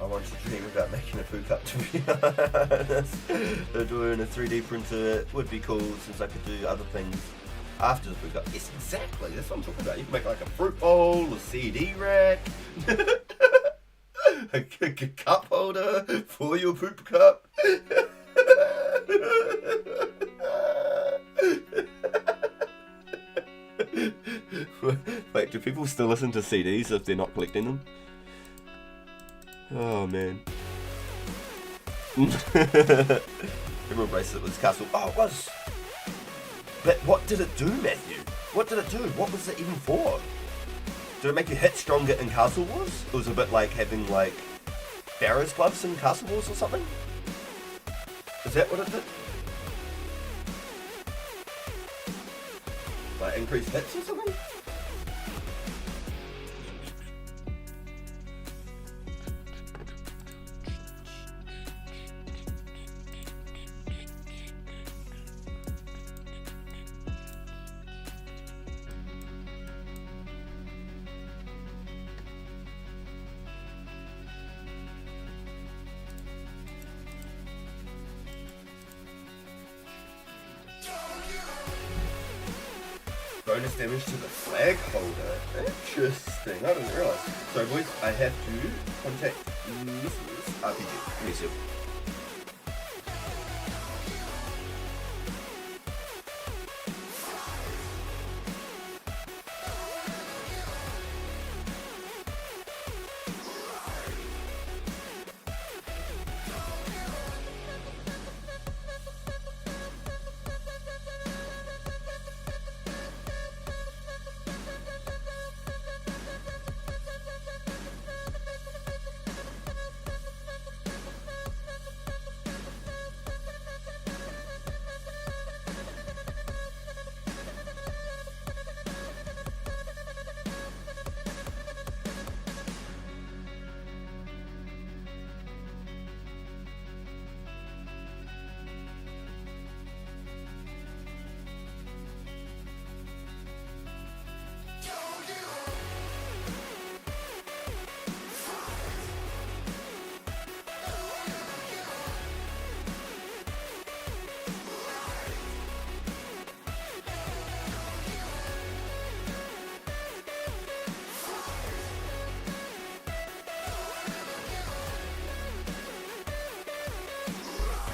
I want to dream about making a poo cup, to be honest. Doing a 3D printer would be cool since I could do other things after the poo cup. Yes, exactly, that's what I'm talking about. You can make like a fruit bowl, a CD rack, a cup holder for your poop cup. Wait, do people still listen to CDs if they're not collecting them? Oh man. Emerald bracelet was castle. Oh, it was. But what did it do, Matthew? What did it do? What was it even for? Did it make you hit stronger in Castle Wars? It was a bit like having like Barrow's gloves in Castle Wars or something? Is that what it did? Like increased hits or something? Bonus damage to the flag holder. Interesting. I didn't realise. So boys, I have to contact Mrs. RPG. Give me a sec.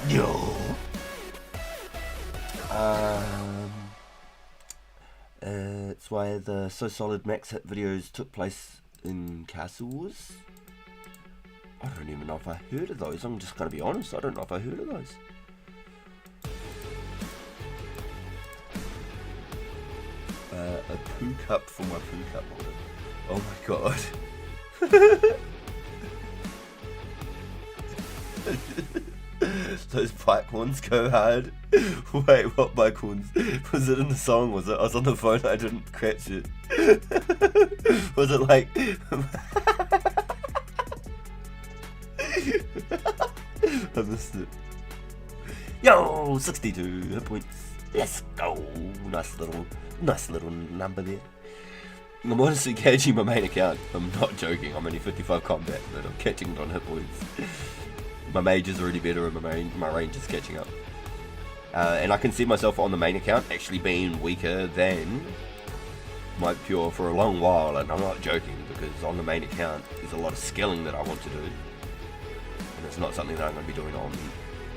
Yo. It's why the So Solid Max Hit videos took place in Castle Wars. I don't even know if I heard of those. I'm just gonna be honest. I don't know if I heard of those. A poo cup for my poo cup holder. Oh my god. Those bike horns go hard. Wait, what bike horns? Was it in the song? Was it? I was on the phone, I didn't catch it. Was it like... I missed it. Yo, 62 hit points. Let's go. Nice little number there. I'm honestly catching my main account. I'm not joking. I'm only 55 combat, but I'm catching it on hit points. My mage is already better, and my range is catching up. And I can see myself on the main account actually being weaker than my pure for a long while, and I'm not joking, because on the main account there's a lot of skilling that I want to do, and it's not something that I'm going to be doing on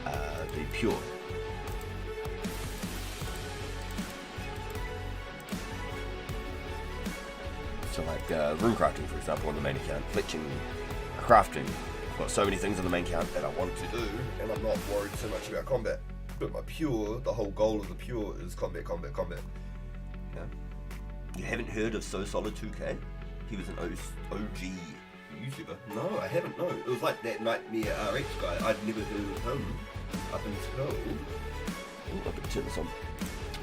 the pure. So like rune crafting, for example, on the main account, fletching, crafting. I've got so many things on the main account that I want to do, and I'm not worried so much about combat. But my pure, the whole goal of the pure is combat. You know? You haven't heard of So Solid 2K? He was an OG YouTuber. No, I haven't, no. It was like that Nightmare RX guy. I'd never heard of him up until... Oh, I better turn this on.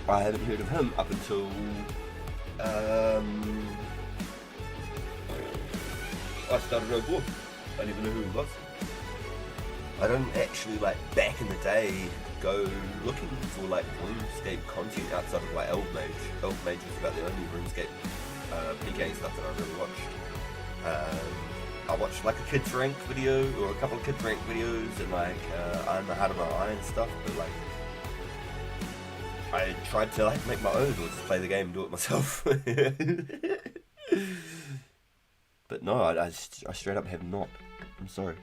I haven't heard of him up until... I started 04. I never knew who he was. I don't actually, like, back in the day, go looking for, like, Runescape content outside of, like, Elf Mage. Elf Mage was about the only Runescape PK stuff that I really watched. I watched, like, a kids rank video, or a couple of kids rank videos, and, like, I'm the Heart of my Eye and stuff, but, like, I tried to, like, make my own, or just play the game and do it myself. But no, I straight up have not. I'm sorry.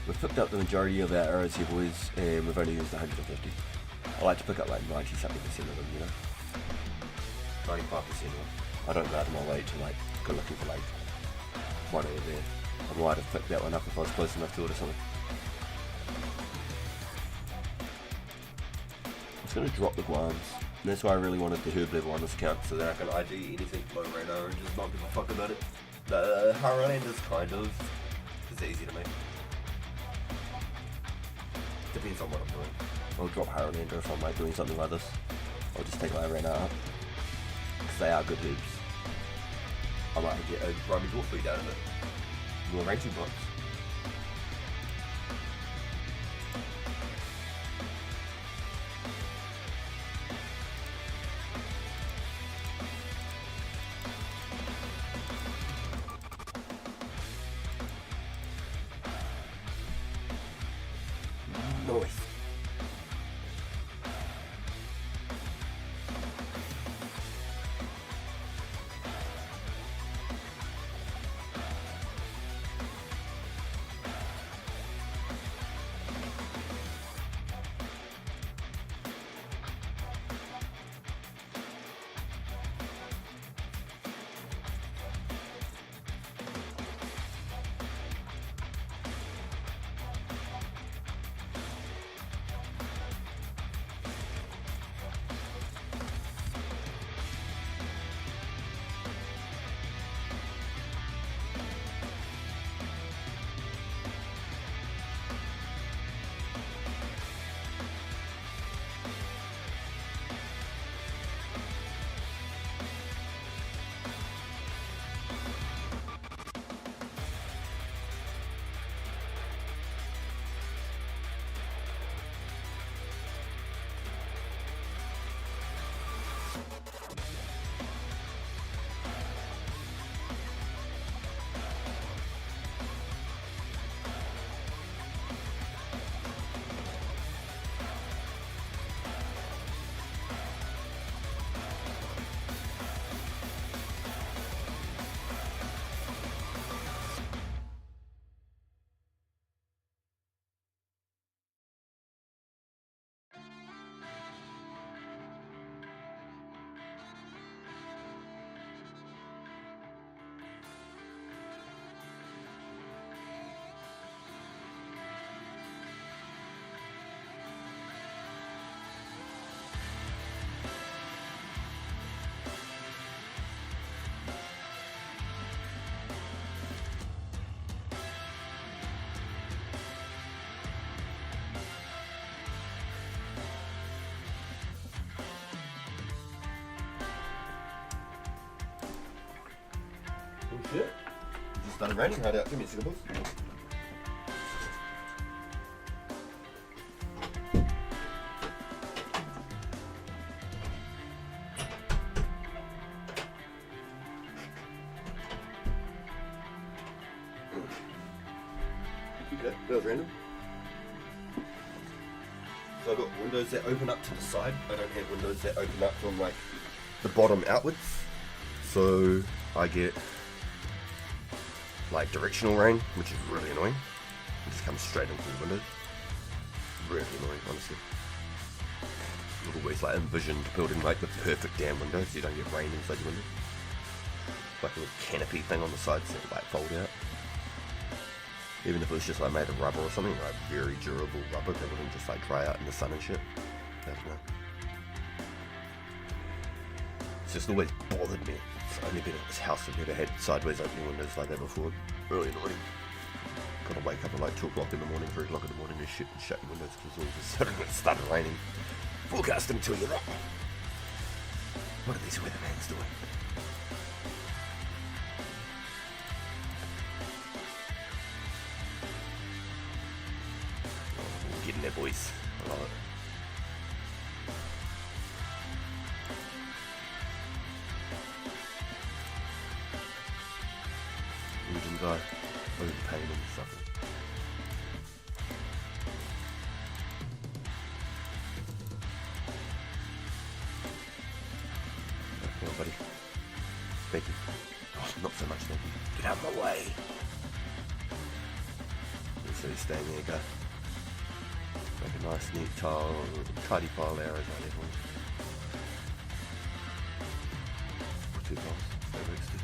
We've picked up the majority of our arrows here, boys, and we've only used 150. I like to pick up like 90-something% of them, you know? 95% of them. I don't go out of my way to like go looking for like one over there. I might have picked that one up if I was close enough to it or something. I'm just going to drop the Guans. And that's why I really wanted the herb level on this account, so that I can ID anything below radar and just not give a fuck about it. The Harrowland is kind of... it's easy to make. Depends on what I'm doing. I'll drop Harrowlander if I'm like doing something like this. I'll just take my arena up. Because they are good herbs. I might get a grimy dwarf feed out of it. More ranking box. Nice. started raining hard out. Give me a second, boys. Okay, that was random. So I've got windows that open up to the side. I don't have windows that open up from like the bottom outwards. So I get like directional rain, which is really annoying. It just comes straight into the windows. Really annoying, honestly. I've always like envisioned building like the perfect damn window so you don't get rain inside your window. Like a little canopy thing on the sides that like fold out. Even if it was just like made of rubber or something, like very durable rubber that wouldn't just like dry out in the sun and shit. I don't know. It's just always bothered me. I've only been at this house, I've never had sideways opening windows like that before. Really annoying. Gotta wake up at like 2 o'clock in the morning, 3 o'clock in the morning and shit and shut your windows because all of a sudden it started raining. Forecasting tell you that. What are these weathermans doing? Getting there, boys. I love it. Legend guy, overpaid and suffering. Come on, buddy. Thank you. Oh, not so much, thank you. Get out of my way. So he's staying there, guy. Make a nice, neat tile, tidy pile there as I live on. Or 2 piles, that works too.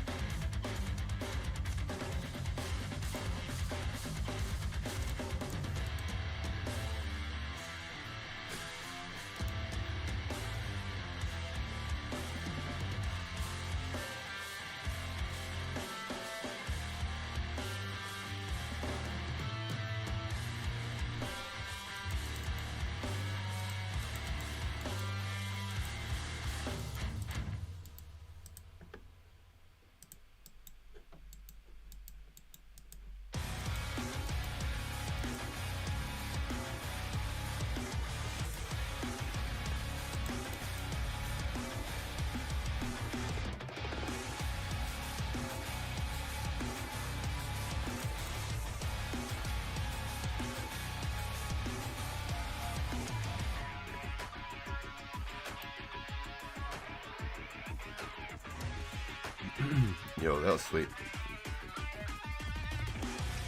Yo, that was sweet.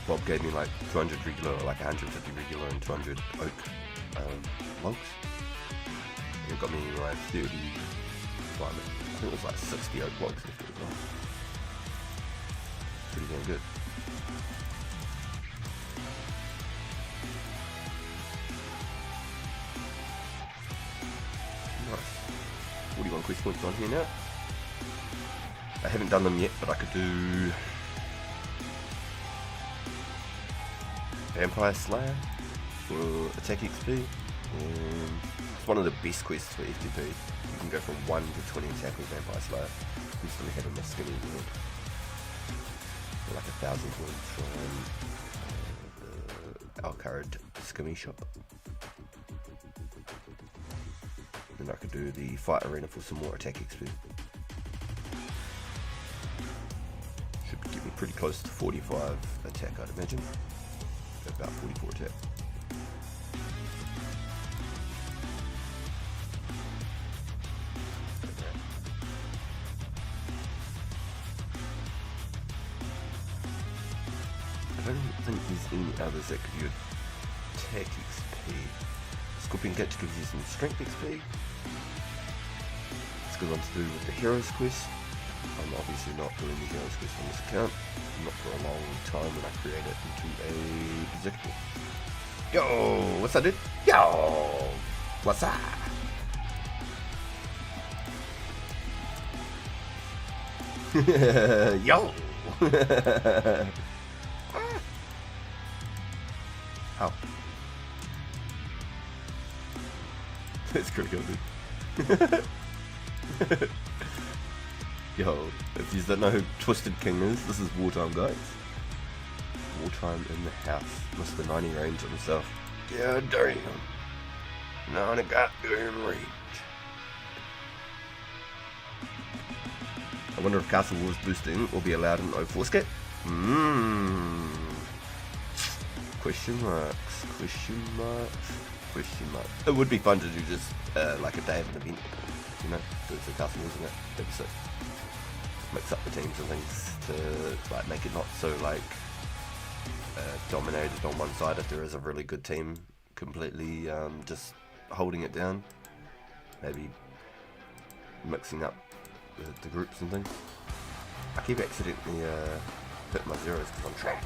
Bob gave me like 200 regular, like 150 regular and 200 oak logs. It got me like 30, I think it was like 60 oak logs left as well. Pretty damn good. Nice. 41 quest points on here now. I haven't done them yet, but I could do Vampire Slayer for attack XP, and it's one of the best quests for FTP. You can go from 1 to 20 attack with Vampire Slayer. I'm still having my skinny world. For like 1,000 points from the Alcard Skimmy shop. Then I could do the fight arena for some more attack XP. Get me pretty close to 45 attack, I'd imagine. About 44 attack. I don't think there's any others that could give attack XP. Scorpion Gate gives you some strength XP. Let's go on to do with the Heroes quest. I'm obviously not doing the Heroes quest on this account, not for a long time when I create it into a Berserker. Yo, what's that, dude? Yo, what's up? Yo. How? That's critical, dude. Yo, if you don't know who Twisted King is, this is Wartime, guys. all-time in the house. Mr. 90 range himself. Yeah, damn. 90 goddamn range. I wonder if Castle Wars boosting will be allowed in 2004scape. Question marks. It would be fun to do just like a day of an event, you know, do the Castle Wars in it. That'd be sick. Mix up the teams and things to like make it not so like dominated on one side. If there is a really good team completely just holding it down, maybe mixing up the groups and things. I keep accidentally hitting my zeros because I'm trash.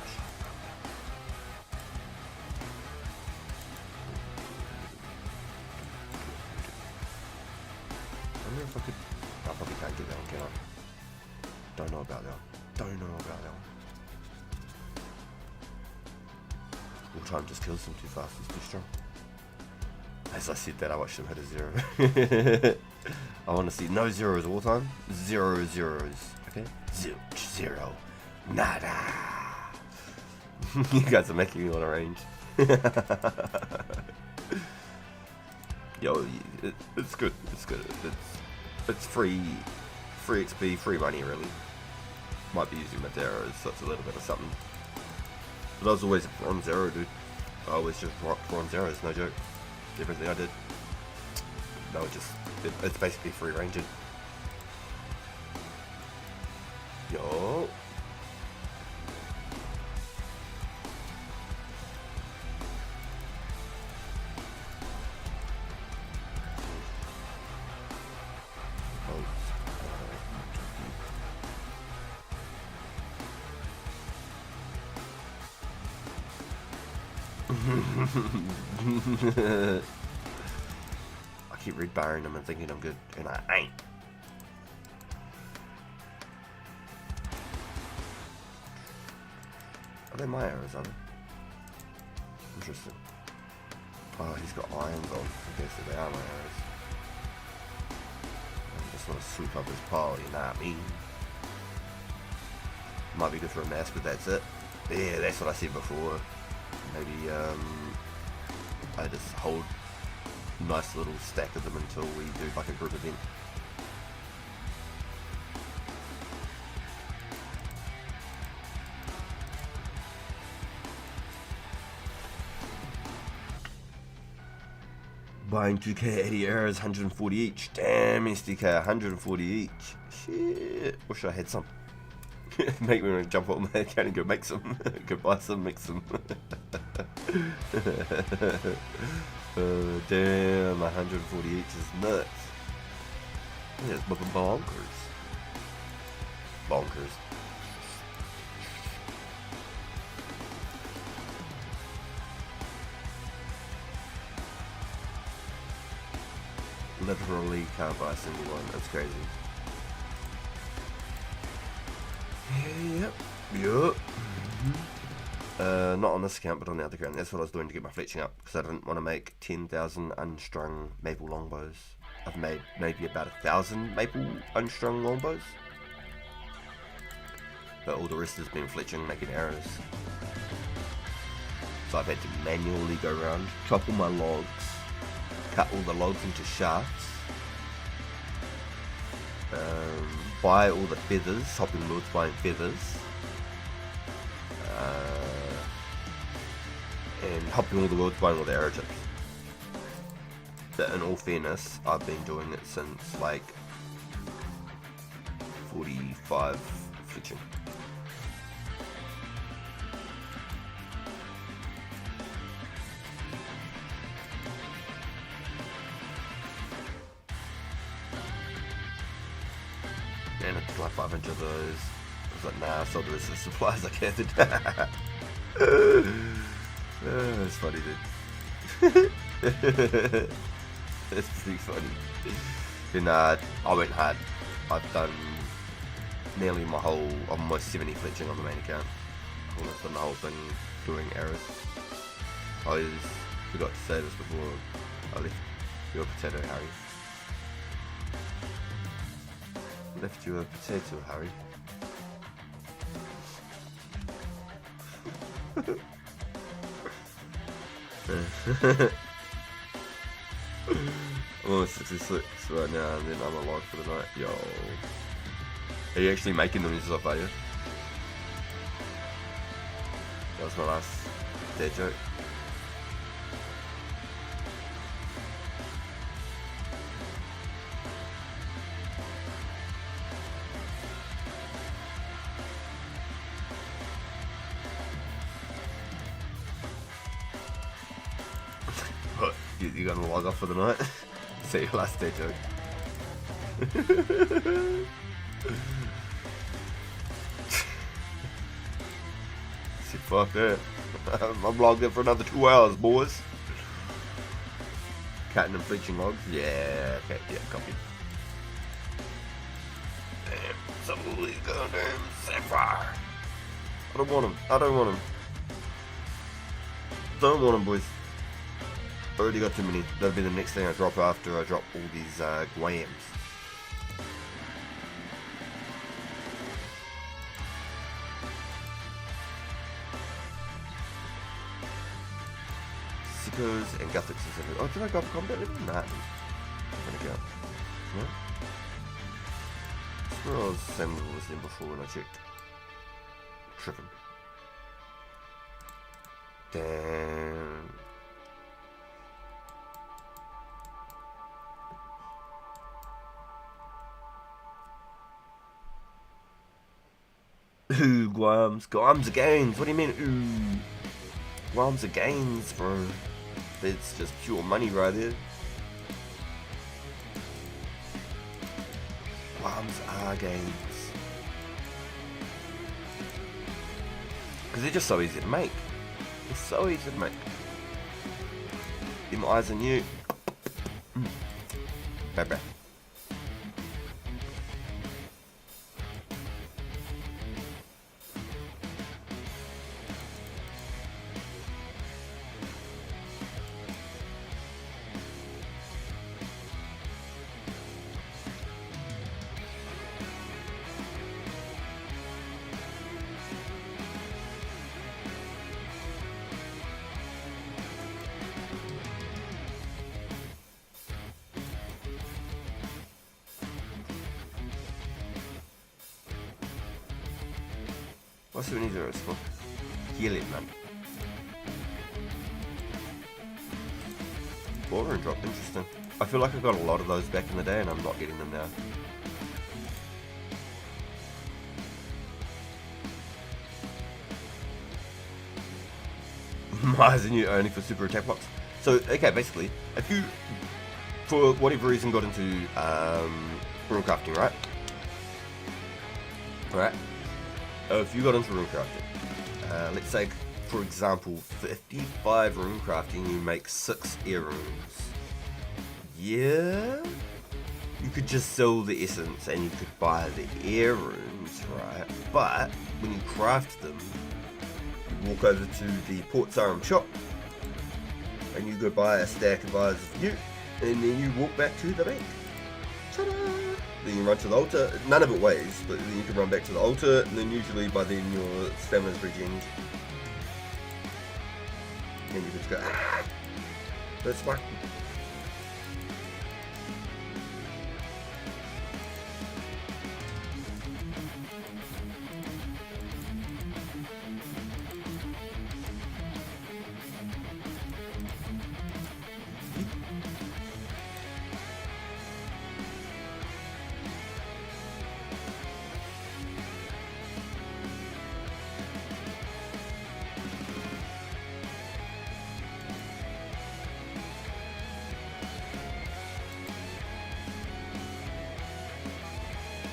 I wonder if I could. I probably can't get that one, can I? Don't know about that one. All time just kills him too fast, he's too strong. As I said that, I watched him hit a 0. I want to see no zeros all time. 0 zeros. Okay? Zero. Nada. You guys are making me want to range. Yo, it's good. It's free XP, free money really. Might be using Madeira, so it's a little bit of something. But I was always on 0, dude. I always just rocked on zeros, no joke. Everything I did. No, it's basically free ranging. Yo. I keep rebarring them and thinking I'm good, and I ain't. Are they my arrows, are they? Interesting. Oh, he's got irons on. Okay, so they are my arrows. I just want to swoop up his pile, you know what I mean? Might be good for a mass, but that's it. Yeah, that's what I said before. Maybe I just hold a nice little stack of them until we do like a group event. Buying 2k 80 arrows, 140 each. Damn, SDK, 140 each. Shit. Wish I had some. Make me want to jump on my account and go make some. Go buy some, make some. Damn, 140 each is nuts. Yeah, it's bonkers. Bonkers. Literally can't buy a single one. That's crazy. Yep. Not on this account, but on the other account. That's what I was doing to get my fletching up, because I didn't want to make 10,000 unstrung maple longbows. I've made maybe about 1,000 maple unstrung longbows, but all the rest has been fletching, making arrows. So I've had to manually go around, chop all my logs, cut all the logs into shafts, buy all the feathers, hopping lords buying feathers, and hopping all the lords buying all the arrow tips. But in all fairness, I've been doing it since like 45 fletching. And it's like 500 of those. I was like, nah, I sold the rest of the supplies I gathered. That's funny, dude. That's pretty funny. Then I went hard. I've done nearly my whole, almost 70 fletching on the main account. Almost done the whole thing doing arrows. I forgot to say this before I left your potato, Harry. Left you a potato, Harry. I'm on 66 right now, and then I'm alive for the night. Yo. Are you actually making them yourself, are you? That was my last dad joke. What? You're gonna log off for the night? Is that your last dad joke? See, fuck that. I'm logged in for another 2 hours, boys. Cutting and bleaching logs? Yeah, okay, yeah, copy. Damn, some of these goddamn sapphire. I don't want him. I don't want him. Don't want him, boys. Already got too many. That'll be the next thing I drop after I drop all these guams. Sickos and Gothics is everything. Oh, did I go for combat level? Nah. I'm gonna go. No? I swear I was the same level as them before when I checked. Tripping. Damn. Ooh, Guams. Guams are gains. What do you mean, ooh? Guams are gains, bro. That's just pure money right there. Guams are gains. Because they're just so easy to make. They're so easy to make. Them eyes on you. Bye bye. What's 70 for? Heal it, man. Ballroom drop, interesting. I feel like I got a lot of those back in the day and I'm not getting them now. Myers and you only for super attack blocks. So, okay, basically, if you, for whatever reason, got into rune crafting, right? Right? If you got into rune crafting, let's say, for example, 55 rune crafting, you make 6 air runes. Yeah? You could just sell the essence and you could buy the air runes, right? But when you craft them, you walk over to the Port Sarum shop and you go buy a stack of eyes of you, and then you walk back to the bank. Ta-da! Then you run to the altar. None of it weighs, but then you can run back to the altar, and then usually by then your stamina's regened. And you can just go, ah! That's fine.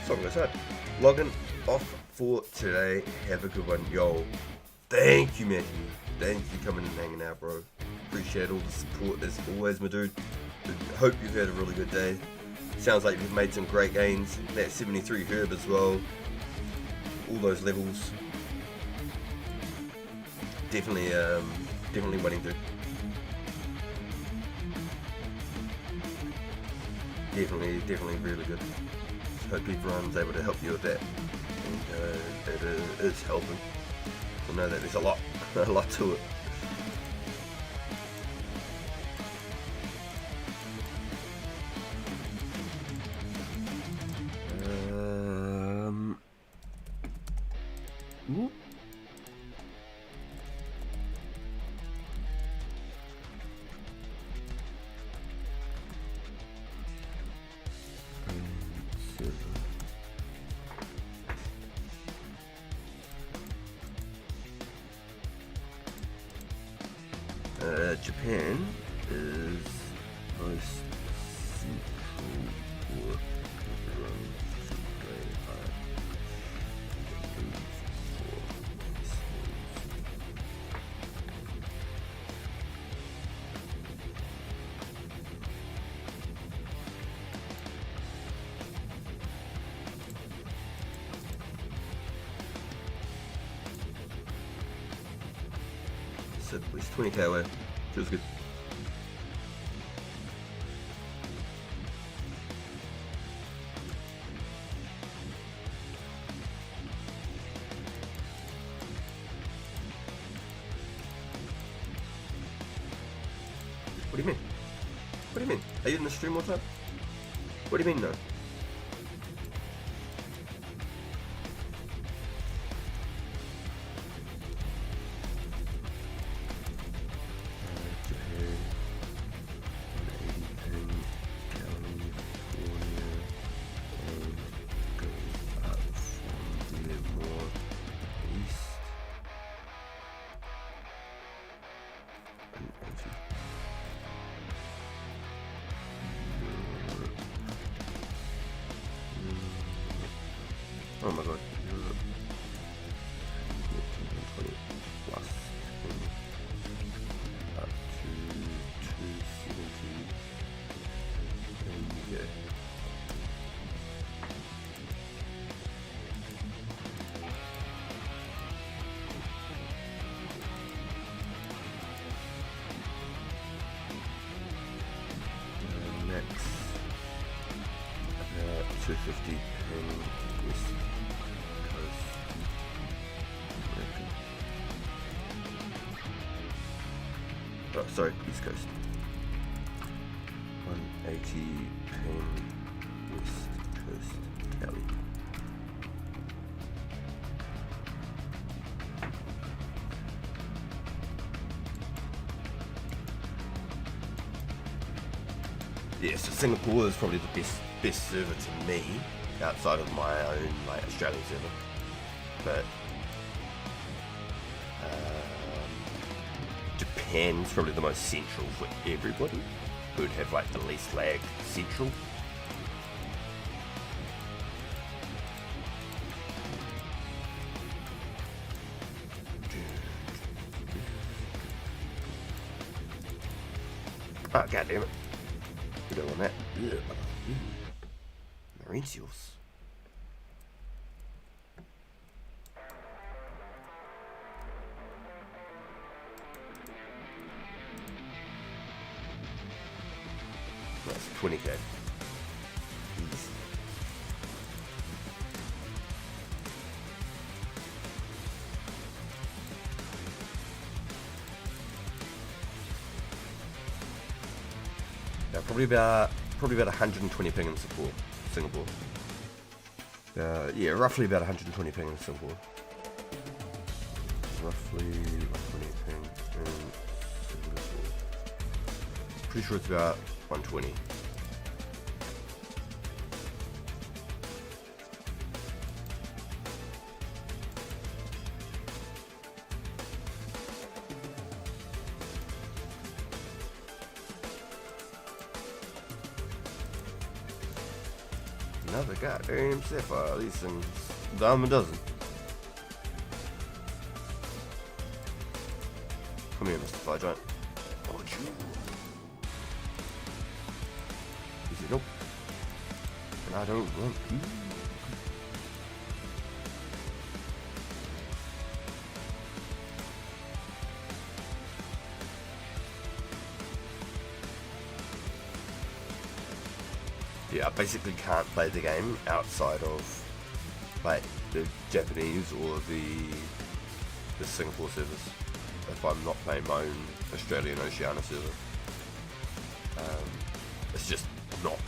So like I said, logging off for today. Have a good one, yo. Thank you, Matthew. Thank you for coming and hanging out, bro. Appreciate all the support as always, my dude. Hope you've had a really good day. Sounds like you've made some great gains. That 73 herb as well. All those levels. Definitely winning, dude. Definitely really good. Hope everyone's able to help you with that. And it is helping. So know that there's a lot A lot to it. Ooh. Japan is most central for everyone to play hard. So at least 20k away. Feels good. What do you mean? What do you mean? Are you in the stream all the time? What do you mean no? Oh my god. 20 plus up to 270. And yeah. Next, 250 and West Coast. Oh, sorry, East Coast. 180 ping West Coast alley. Yeah, so Singapore is probably the best server to me outside of my own like Australian server, but Japan's probably the most central for everybody. Who would have like the least lag central. Oh, god damn it. We don't want that. Mauritius. That's 20k. Easy. Yeah, probably about 120 ping in Singapore. Yeah, roughly about 120 ping in Singapore. Roughly 120 ping in Singapore. Pretty sure it's about 120. Another goddamn sapphire. These things, dime a dozen. Come here, Mr. Fly Giant. Oh, you. He said, nope. And I don't want to. Yeah, I basically can't play the game outside of like the Japanese or the Singapore servers. if I'm not playing my own Australian Oceania server. It's just not.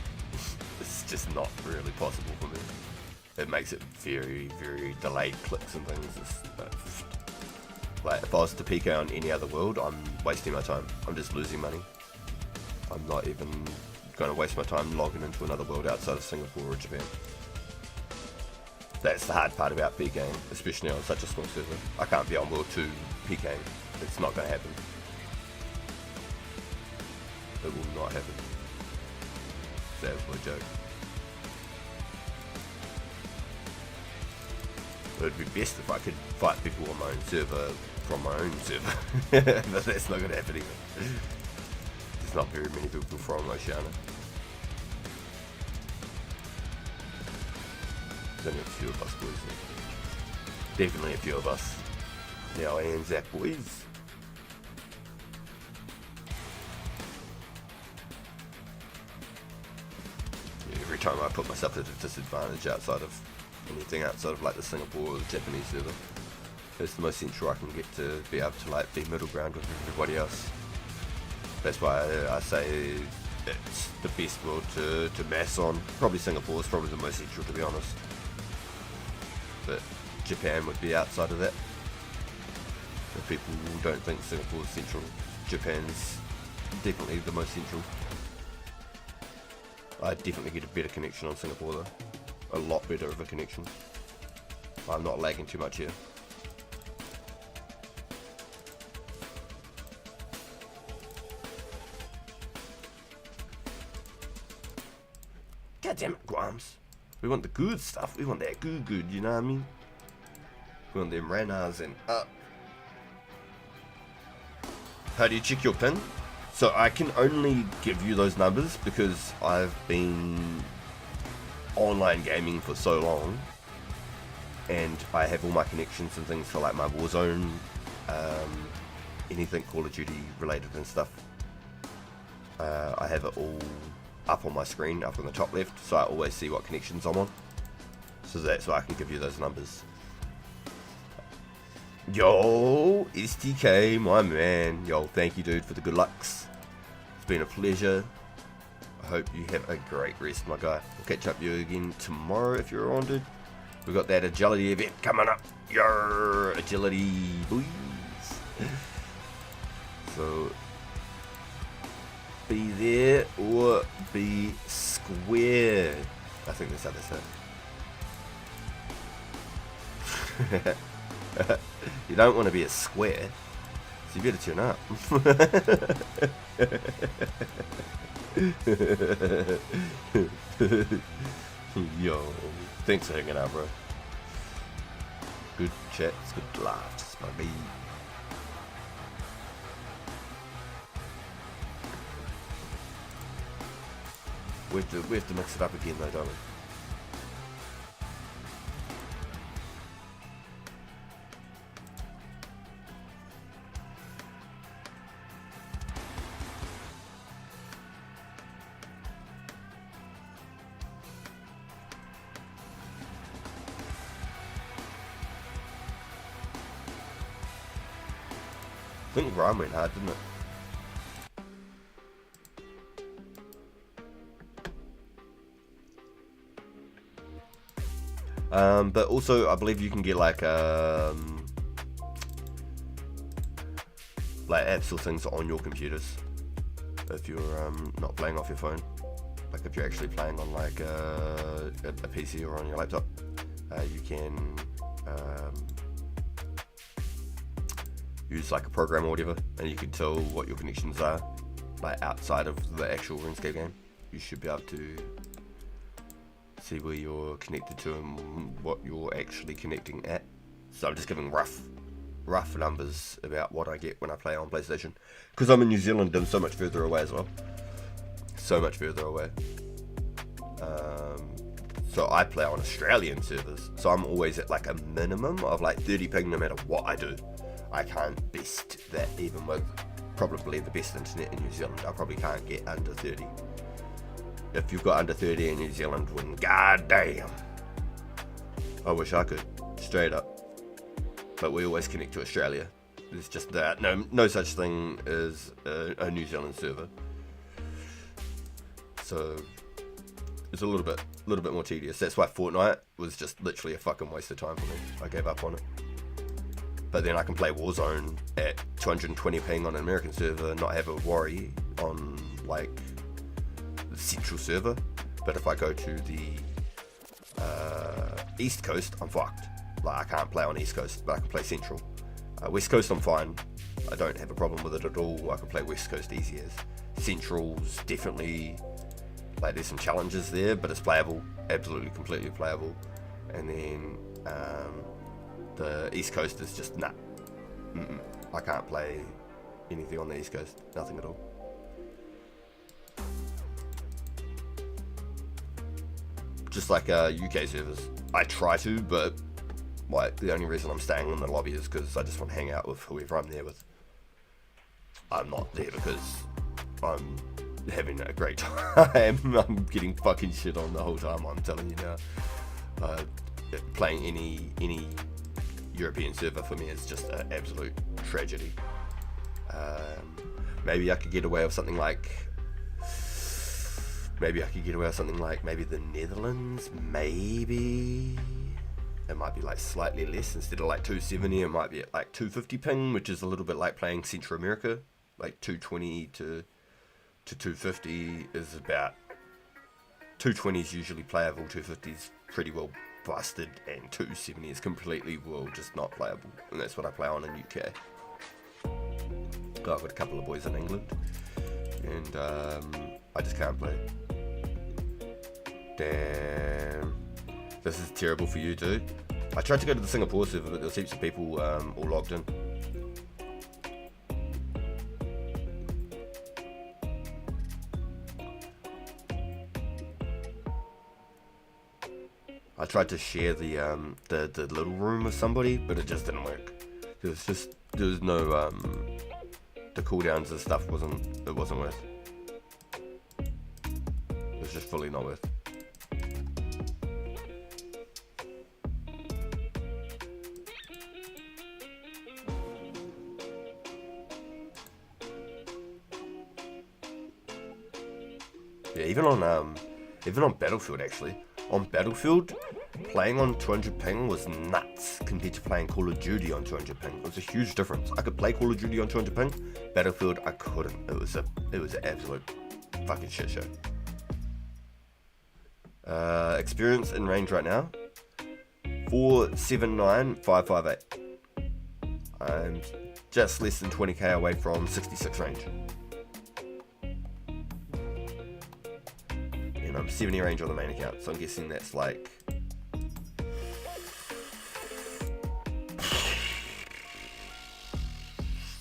It's just not really possible for me. It makes it very, very delayed clicks and things. Like if I was to PK on any other world, I'm wasting my time. I'm just losing money. I'm not even going to waste my time logging into another world outside of Singapore or Japan. That's the hard part about PKing, especially on such a small server. I can't be on World 2 PKing. It's not going to happen. It will not happen. That was a joke. It would be best if I could fight people on my own server from my own server. But that's not going to happen either. There's not very many people from Oceania. There's only a few of us boys. Definitely a few of us. Now and Zach boys. Every time I put myself at a disadvantage outside of anything outside of like the Singapore or the Japanese server, it's the most central I can get to be able to like be middle ground with everybody else. That's why I say it's the best world to mass on. Probably Singapore is probably the most central, to be honest. But Japan would be outside of that. If people don't think Singapore is central, Japan's definitely the most central. I definitely get a better connection on Singapore though. A lot better of a connection. I'm not lagging too much here. God damn it, Guams. We want the good stuff. We want that good, you know what I mean? We want them ranas and up. How do you check your pin? So I can only give you those numbers because I've been online gaming for so long, and I have all my connections and things for like my Warzone, anything Call of Duty related and stuff. I have it all up on my screen, up on the top left, so I always see what connections I'm on. So that's why I can give you those numbers. Yo, STK, my man. Yo, thank you, dude, for the good lucks. It's been a pleasure. I hope you have a great rest, my guy. We'll catch up with you again tomorrow if you're on, dude. We've got that agility event coming up. Your agility, boys. So, be there or be square. I think that's how they say. You don't want to be a square, so you better tune up. Yo, thanks for hanging out, bro. Good chats, good laughs, my baby. We have to mix it up again though, don't we? I think Ryan went hard, didn't it? But also, I believe you can get like apps or things on your computers if you're not playing off your phone. Like if you're actually playing on like a PC or on your laptop, you can use like a program or whatever, and you can tell what your connections are, like outside of the actual Runescape game. You should be able to see where you're connected to and what you're actually connecting at. So I'm just giving rough numbers about what I get when I play on PlayStation, because I'm in New Zealand and so much further away as well. So much further away. So I play on Australian servers, so I'm always at like a minimum of like 30 ping no matter what I do. I can't best that even with probably the best internet in New Zealand. I probably can't get under 30. If you've got under 30 in New Zealand, then god damn. I wish I could, straight up. But we always connect to Australia. There's just that. No such thing as a New Zealand server. So it's a little bit more tedious. That's why Fortnite was just literally a fucking waste of time for me. I gave up on it. But then I can play Warzone at 220 ping on an American server, not have a worry on like the central server. But if I go to the East Coast, I'm fucked. Like I can't play on East Coast, but I can play Central. West Coast, I'm fine. I don't have a problem with it at all. I can play West Coast easy as. Central's definitely, like there's some challenges there, but it's playable. Absolutely, completely playable. And then the East Coast is just nah. I can't play anything on the East Coast. Nothing at all. Just like UK servers. I try to, but like the only reason I'm staying in the lobby is because I just want to hang out with whoever I'm there with. I'm not there because I'm having a great time. I'm getting fucking shit on the whole time, I'm telling you now. Playing any European server for me is just an absolute tragedy. Maybe I could get away with something like maybe the Netherlands. Maybe it might be like slightly less. Instead of like 270, it might be at like 250 ping, which is a little bit like playing Central America. Like 220 to 250 is about 220 is usually playable, 250 is pretty well busted, and 270 is completely well just not playable, and that's what I play on in UK. I've got a couple of boys in England, and I just can't play. Damn, this is terrible for you, dude. I tried to go to the Singapore server, but there's heaps of people all logged in. I tried to share the little room with somebody, but it just didn't work. There was no the cooldowns and stuff wasn't worth. It was just fully not worth. Yeah, even on Battlefield actually. On Battlefield, playing on 200 ping was nuts compared to playing Call of Duty on 200 ping. It was a huge difference. I could play Call of Duty on 200 ping. Battlefield, I couldn't. It was an absolute fucking shit show. Experience in range right now, 479,558. I'm just less than 20k away from 66 range. I'm 70 range on the main account, so I'm guessing that's like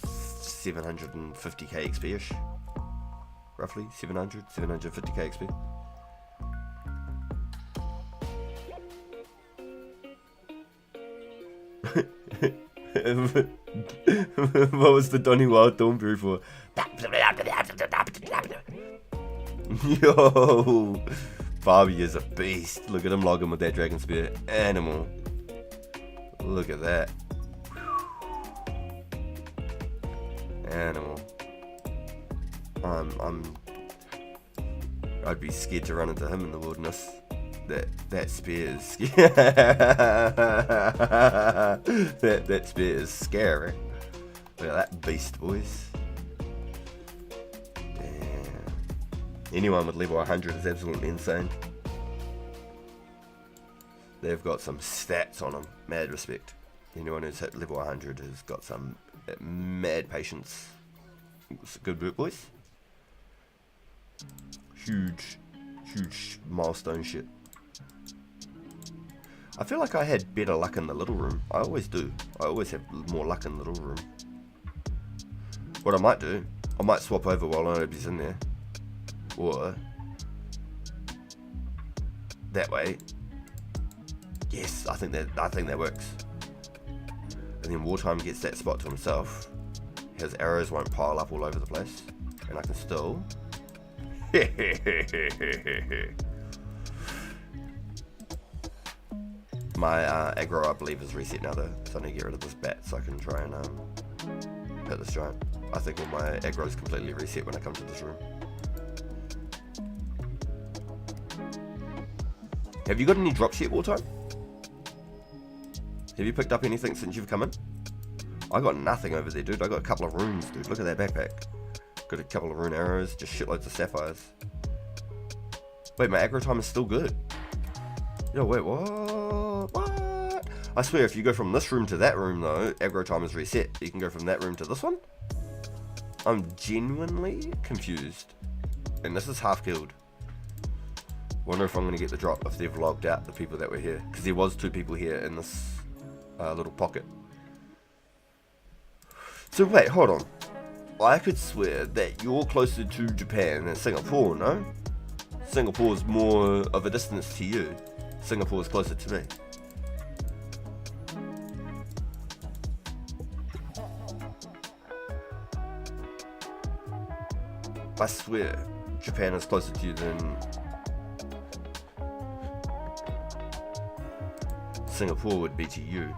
$750k XP-ish, roughly 750k XP. What was the Donny Wild Thornberry for? Yo, Barbie is a beast. Look at him logging with that dragon spear. Animal. Look at that. Animal. I'd be scared to run into him in the wilderness. That spear is that spear is scary. Look at that beast, boys. Anyone with level 100 is absolutely insane. They've got some stats on them. Mad respect. Anyone who's hit level 100 has got some mad patience. It's good work, boys. Huge milestone shit. I feel like I had better luck in the little room. I always do. I always have more luck in the little room. What I might do, I might swap over while nobody's in there. Or that way. Yes, I think that works. And then Wartime gets that spot to himself. His arrows won't pile up all over the place, and I can still. My aggro, I believe, is reset now though, so I need to get rid of this bat so I can try and hit this giant. I think all my aggro's completely reset when I come to this room. Have you got any drops yet, Wartime? Have you picked up anything since you've come in? I got nothing over there, dude. I got a couple of runes, dude. Look at that backpack. Got a couple of rune arrows, just shitloads of sapphires. Wait, my aggro time is still good. Yo, wait, what? What? I swear, if you go from this room to that room, though, aggro time is reset. You can go from that room to this one? I'm genuinely confused. And this is half killed. Wonder if I'm going to get the drop if they've logged out the people that were here. Because there was 2 people here in this little pocket. So wait, hold on. I could swear that you're closer to Japan than Singapore, no? Singapore is more of a distance to you. Singapore is closer to me. I swear, Japan is closer to you than Singapore would be to you.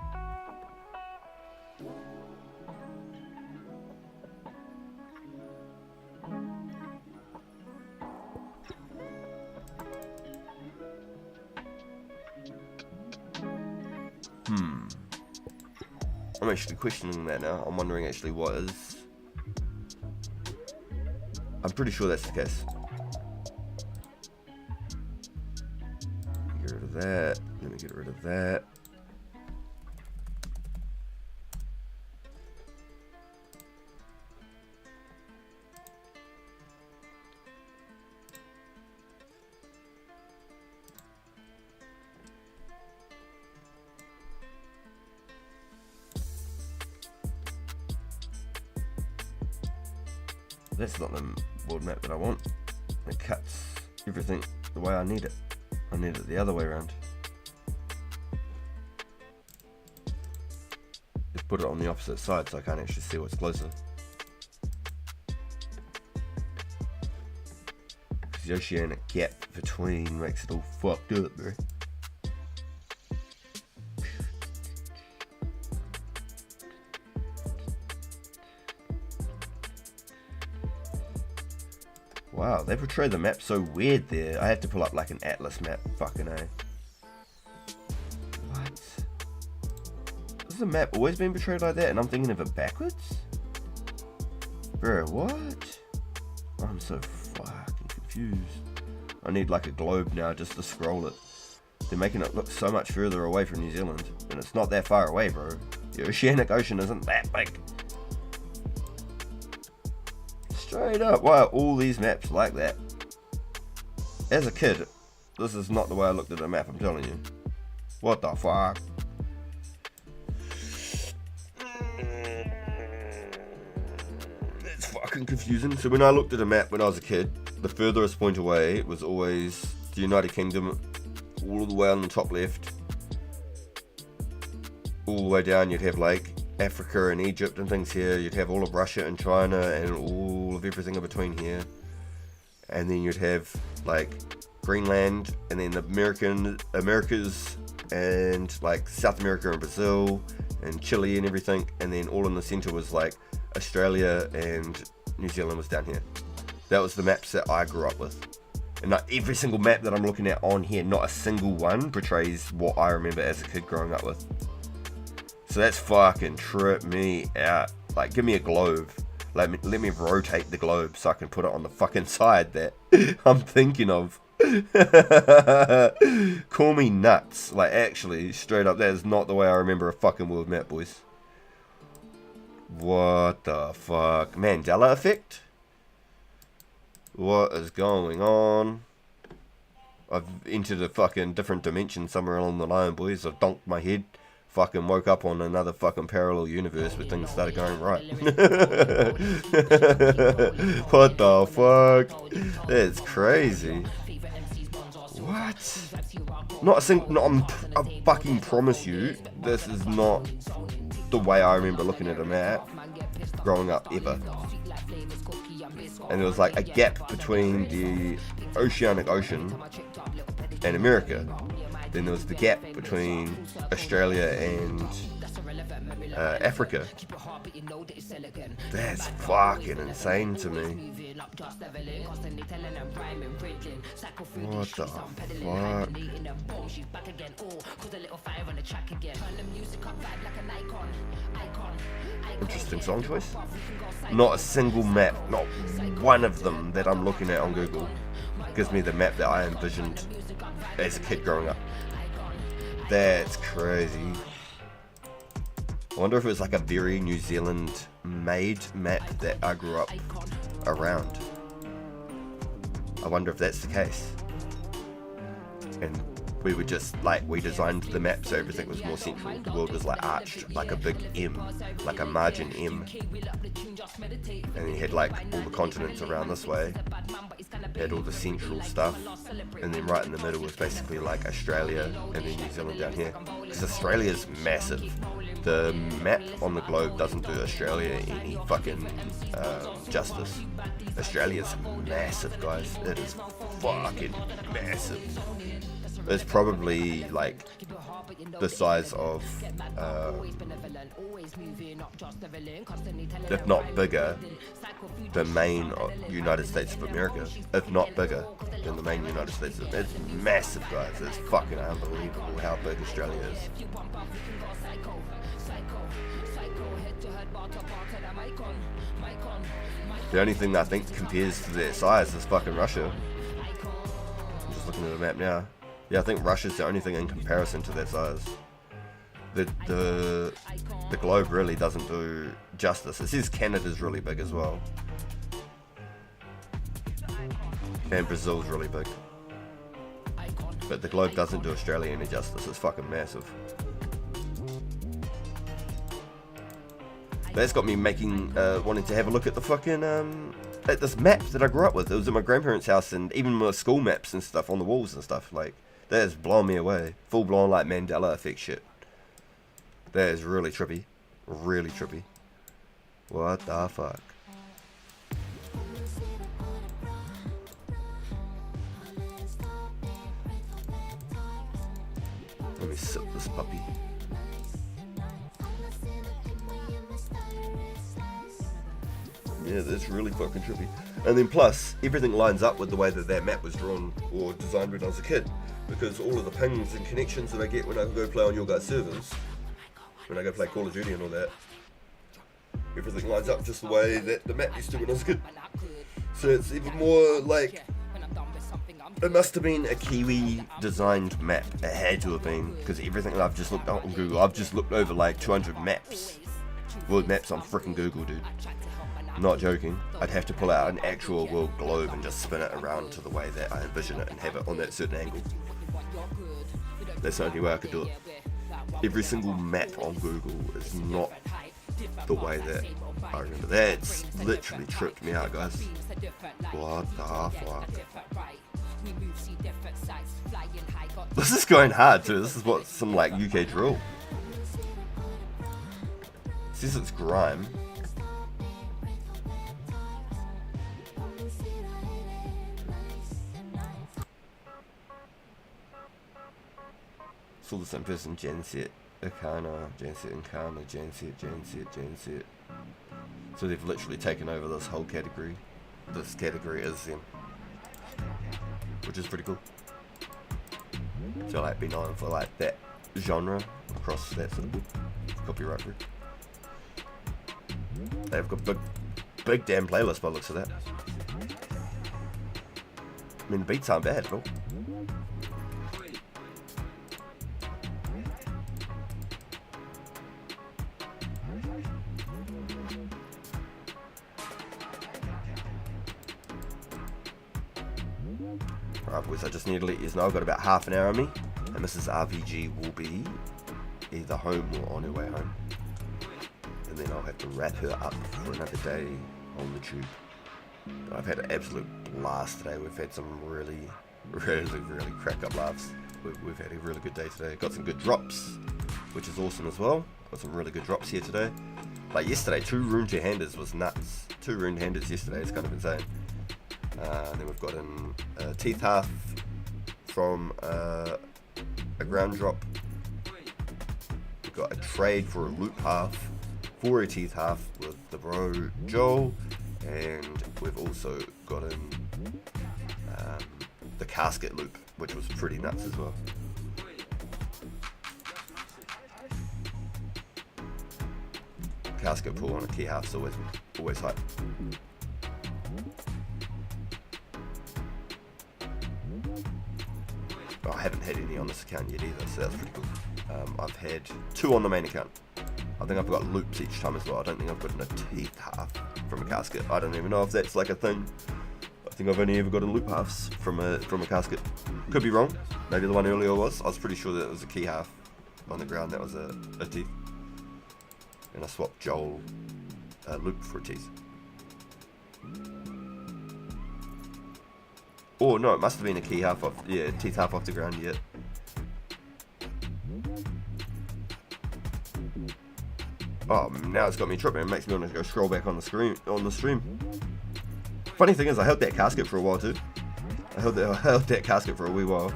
I'm actually questioning that now. I'm wondering actually what is. I'm pretty sure that's the case. Get rid of that. Let me get rid of that. That's not the world map that I want. It cuts everything the way I need it. I need it the other way around. Just put it on the opposite side so I can't actually see what's closer. Because the oceanic gap between makes it all fucked up, bro. Wow, they portray the map so weird there. I have to pull up like an atlas map. Fucking A. What? Has the map always been portrayed like that and I'm thinking of it backwards? Bro, what? I'm so fucking confused. I need like a globe now just to scroll it. They're making it look so much further away from New Zealand. And it's not that far away, bro. The Oceanic Ocean isn't that big. Straight up, why are all these maps like that? As a kid, this is not the way I looked at a map, I'm telling you. What the fuck? It's fucking confusing. So when I looked at a map when I was a kid, the furthest point away was always the United Kingdom, all the way on the top left. All the way down you'd have like Africa and Egypt and things here. You'd have all of Russia and China and all of everything in between here. And then you'd have like Greenland and then the Americas and like South America and Brazil and Chile and everything. And then all in the center was like Australia and New Zealand was down here. That was the maps that I grew up with. And not every single map that I'm looking at on here, not a single one portrays what I remember as a kid growing up with. So that's fucking trip me out. Like, give me a globe. Let me rotate the globe so I can put it on the fucking side that I'm thinking of. Call me nuts. Like, actually, straight up, that is not the way I remember a fucking world map, boys. What the fuck? Mandela effect? What is going on? I've entered a fucking different dimension somewhere along the line, boys. I've donked my head. Fucking woke up on another fucking parallel universe where things started going right. What the fuck? That's crazy. What? Not a single. No, I fucking promise you, this is not the way I remember looking at a map growing up ever. And there was like a gap between the Oceanic Ocean and America. Then there was the gap between Australia and Africa. That's fucking insane to me. What the fuck? Interesting song choice. Not a single map, not one of them that I'm looking at on Google gives me the map that I envisioned as a kid growing up. That's crazy. I wonder if it was like a very New Zealand made map that I grew up around. I wonder if that's the case. And we were just like, we designed the map so everything was more central. The world was like arched, like a big M, like a margin M. And you had like all the continents around this way. You had all the central stuff. And then right in the middle was basically like Australia and then New Zealand down here. Because Australia's massive. The map on the globe doesn't do Australia any fucking justice. Australia's massive, guys. It is fucking massive. It's probably like the size of, if not bigger, the main United States of America. If not bigger than the main United States of America. It's massive, guys. It's fucking unbelievable how big Australia is. The only thing that I think compares to their size is fucking Russia. I'm just looking at the map now. Yeah, I think Russia's the only thing in comparison to that size. The globe really doesn't do justice. It says Canada's really big as well. And Brazil's really big. But the globe doesn't do Australia any justice. It's fucking massive. That's got me making, wanting to have a look at the fucking, at this map that I grew up with. It was at my grandparents' house, and even my school maps and stuff on the walls and stuff. Like, that has blown me away. Full blown, like, Mandela effect shit. That is really trippy. Really trippy. What the fuck? Let me sip this puppy. Yeah, that's really fucking trippy. And then plus, everything lines up with the way that map was drawn or designed when I was a kid. Because all of the pings and connections that I get when I go play on your guys' servers, when I go play Call of Duty and all that, everything lines up just the way that the map used to when I was a kid. So it's even more like, it must have been a Kiwi designed map. It had to have been, because everything that I've just looked up on Google, I've just looked over like 200 maps. World maps on frickin' Google, dude. Not joking. I'd have to pull out an actual world globe and just spin it around to the way that I envision it and have it on that certain angle. That's the only way I could do it. Every single map on Google is not the way that I remember. That's literally tripped me out, guys. What the fuck? This is going hard too. This is what some like UK drill. It says it's grime. It's all the same person. Genset, Akana, Genset, Nkana, Genset. So they've literally taken over this whole category. This category is them, which is pretty cool. So like be known for like that genre across that sort of copyright free. They've got big damn playlist by the looks of that. I mean the beats aren't bad at all. Right boys, I just need to let you know I've got about half an hour on me, and Mrs. RPG will be either home or on her way home, and then I'll have to wrap her up for another day on the tube. But I've had an absolute blast today. We've had some really crack up laughs. We've had a really good day today. Got some good drops, which is awesome as well. Got some really good drops here today. Like yesterday, 2 rune to handers was nuts. 2 rune handers yesterday, it's kind of insane. And then we've got a teeth half from a ground drop. We've got a trade for a loop half, for a teeth half with the bro Joel, and we've also gotten the casket loop, which was pretty nuts as well. Casket pull on a key half is always hype. I haven't had any on this account yet either, so that's pretty cool. I've had 2 on the main account. I think I've got loops each time as well. I don't think I've gotten a teeth half from a casket. I don't even know if that's like a thing. I think I've only ever gotten loop halves from a casket. Could be wrong. Maybe the one earlier was. I was pretty sure that it was a key half on the ground that was a teeth. And I swapped Joel loop for a teeth. Oh no, it must have been a key half off. Yeah, teeth half off the ground yet. Oh, now it's got me tripping. It makes me want to go scroll back on the screen on the stream. Funny thing is, I held that casket for a while too. I held that casket for a wee while.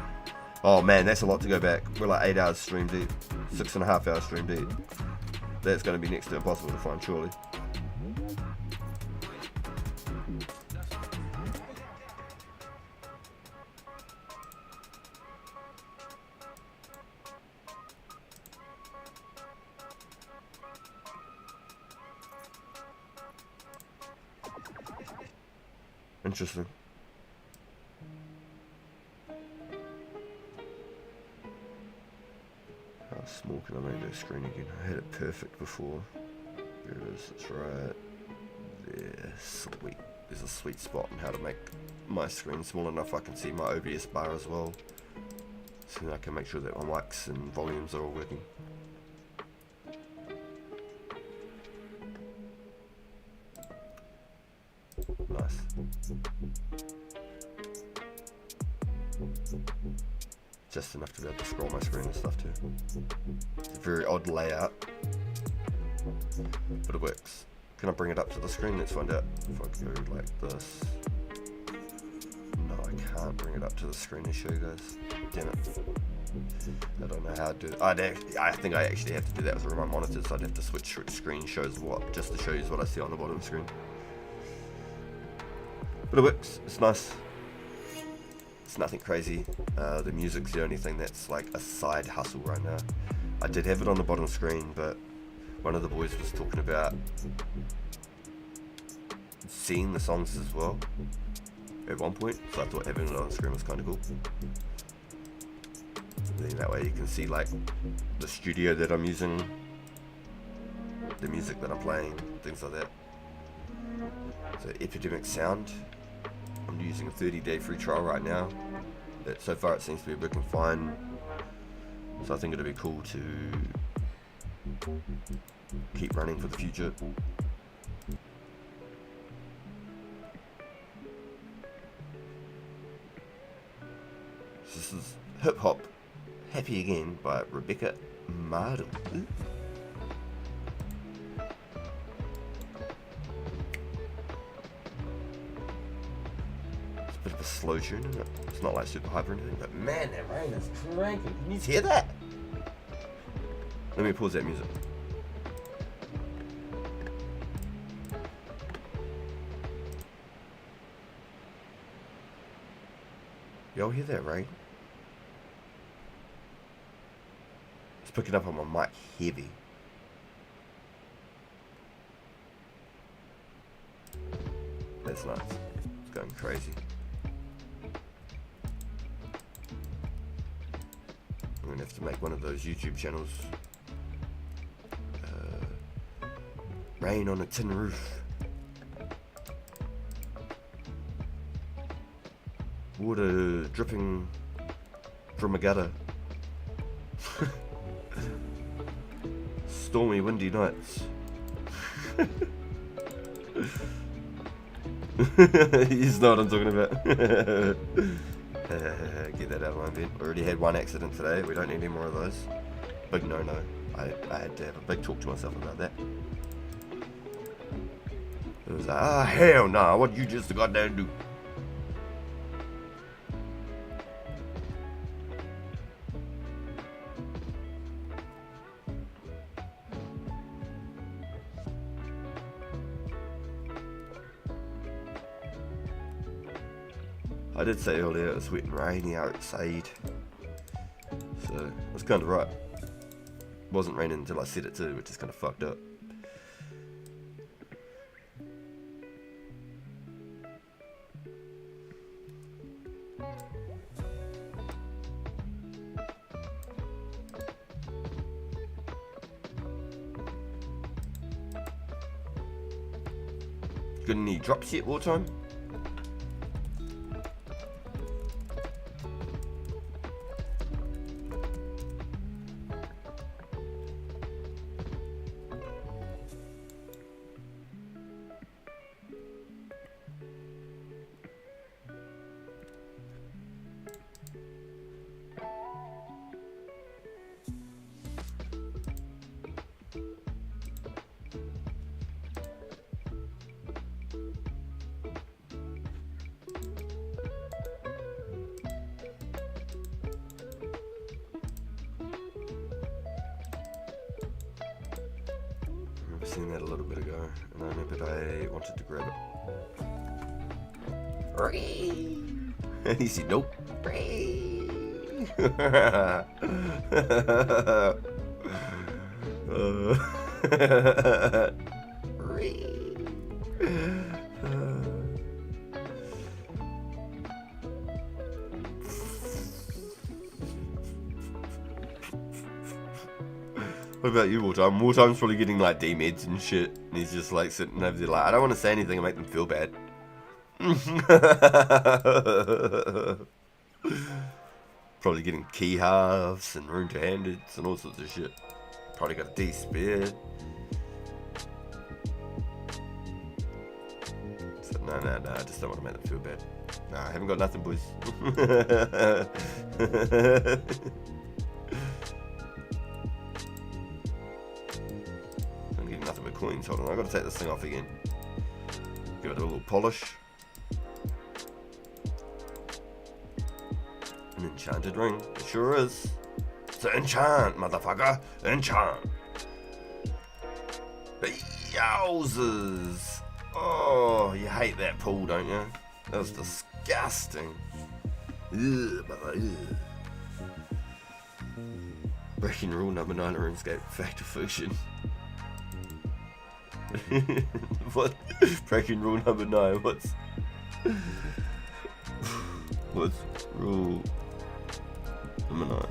Oh man, that's a lot to go back. We're like 8 hours stream deep, 6.5 hours stream deep. That's going to be next to impossible to find, surely. Interesting. How small can I make that screen again? I had it perfect before. There it is, it's right there. Sweet. There's a sweet spot on how to make my screen small enough I can see my OBS bar as well. So I can make sure that my mics and volumes are all working. Nice. Just enough to be able to scroll my screen and stuff too. It's a very odd layout, but it works. Can I bring it up to the screen? Let's find out. If I go like this. No, I can't bring it up to the screen and show you guys. Damn it. I don't know how to do it. I think I actually have to do that with remote monitors, so I'd have to switch screen shows what, just to show you what I see on the bottom of the screen. But it works, it's nice. It's nothing crazy. The music's the only thing that's like a side hustle right now. I did have it on the bottom screen, but one of the boys was talking about seeing the songs as well at one point, so I thought having it on the screen was kind of cool. And then that way you can see like the studio that I'm using, the music that I'm playing, things like that. So Epidemic Sound, I'm using a 30-day free trial right now. But so far it seems to be working fine. So I think it'll be cool to keep running for the future. This is Hip Hop Happy Again by Rebecca Mardle. Bit of a slow tune, isn't it? It's not like super hyper or anything, but man, that rain is cranking. Can you hear that? Let me pause that music. Y'all hear that rain? It's picking up on my mic heavy. That's nice. It's going crazy. I'm gonna have to make one of those YouTube channels. Rain on a tin roof. Water dripping from a gutter. Stormy, windy nights. You know what I'm talking about. Get that out of my head. I already had one accident today. We don't need any more of those. Big no. I had to have a big talk to myself about that. It was like, hell nah, what you just got there to do? I did say earlier it was wet and rainy outside, so it was kind of right. It wasn't raining until I set it to, which is kind of fucked up. Got any drops yet, Wartime? I've seen that a little bit ago, and I remembered I wanted to grab it. And he said, nope. What about you, Wartime? Wartime's probably getting like D-meds and shit, and he's just like sitting over there like, I don't want to say anything and make them feel bad. Probably getting key halves and rune to handeds and all sorts of shit. Probably got a D spared. So, no, I just don't want to make them feel bad. Nah, I haven't got nothing, boys. I'm getting nothing but coins. Hold on, I've got to take this thing off again. Give it a little polish. An enchanted ring. It sure is. It's an enchant, motherfucker. Enchant. Yowzers. Oh, you hate that pool, don't you? That was disgusting. Ugh, brother, ugh. Breaking rule number 9 of Runescape. Factor fiction. What? Breaking rule number 9. What's rule number 9?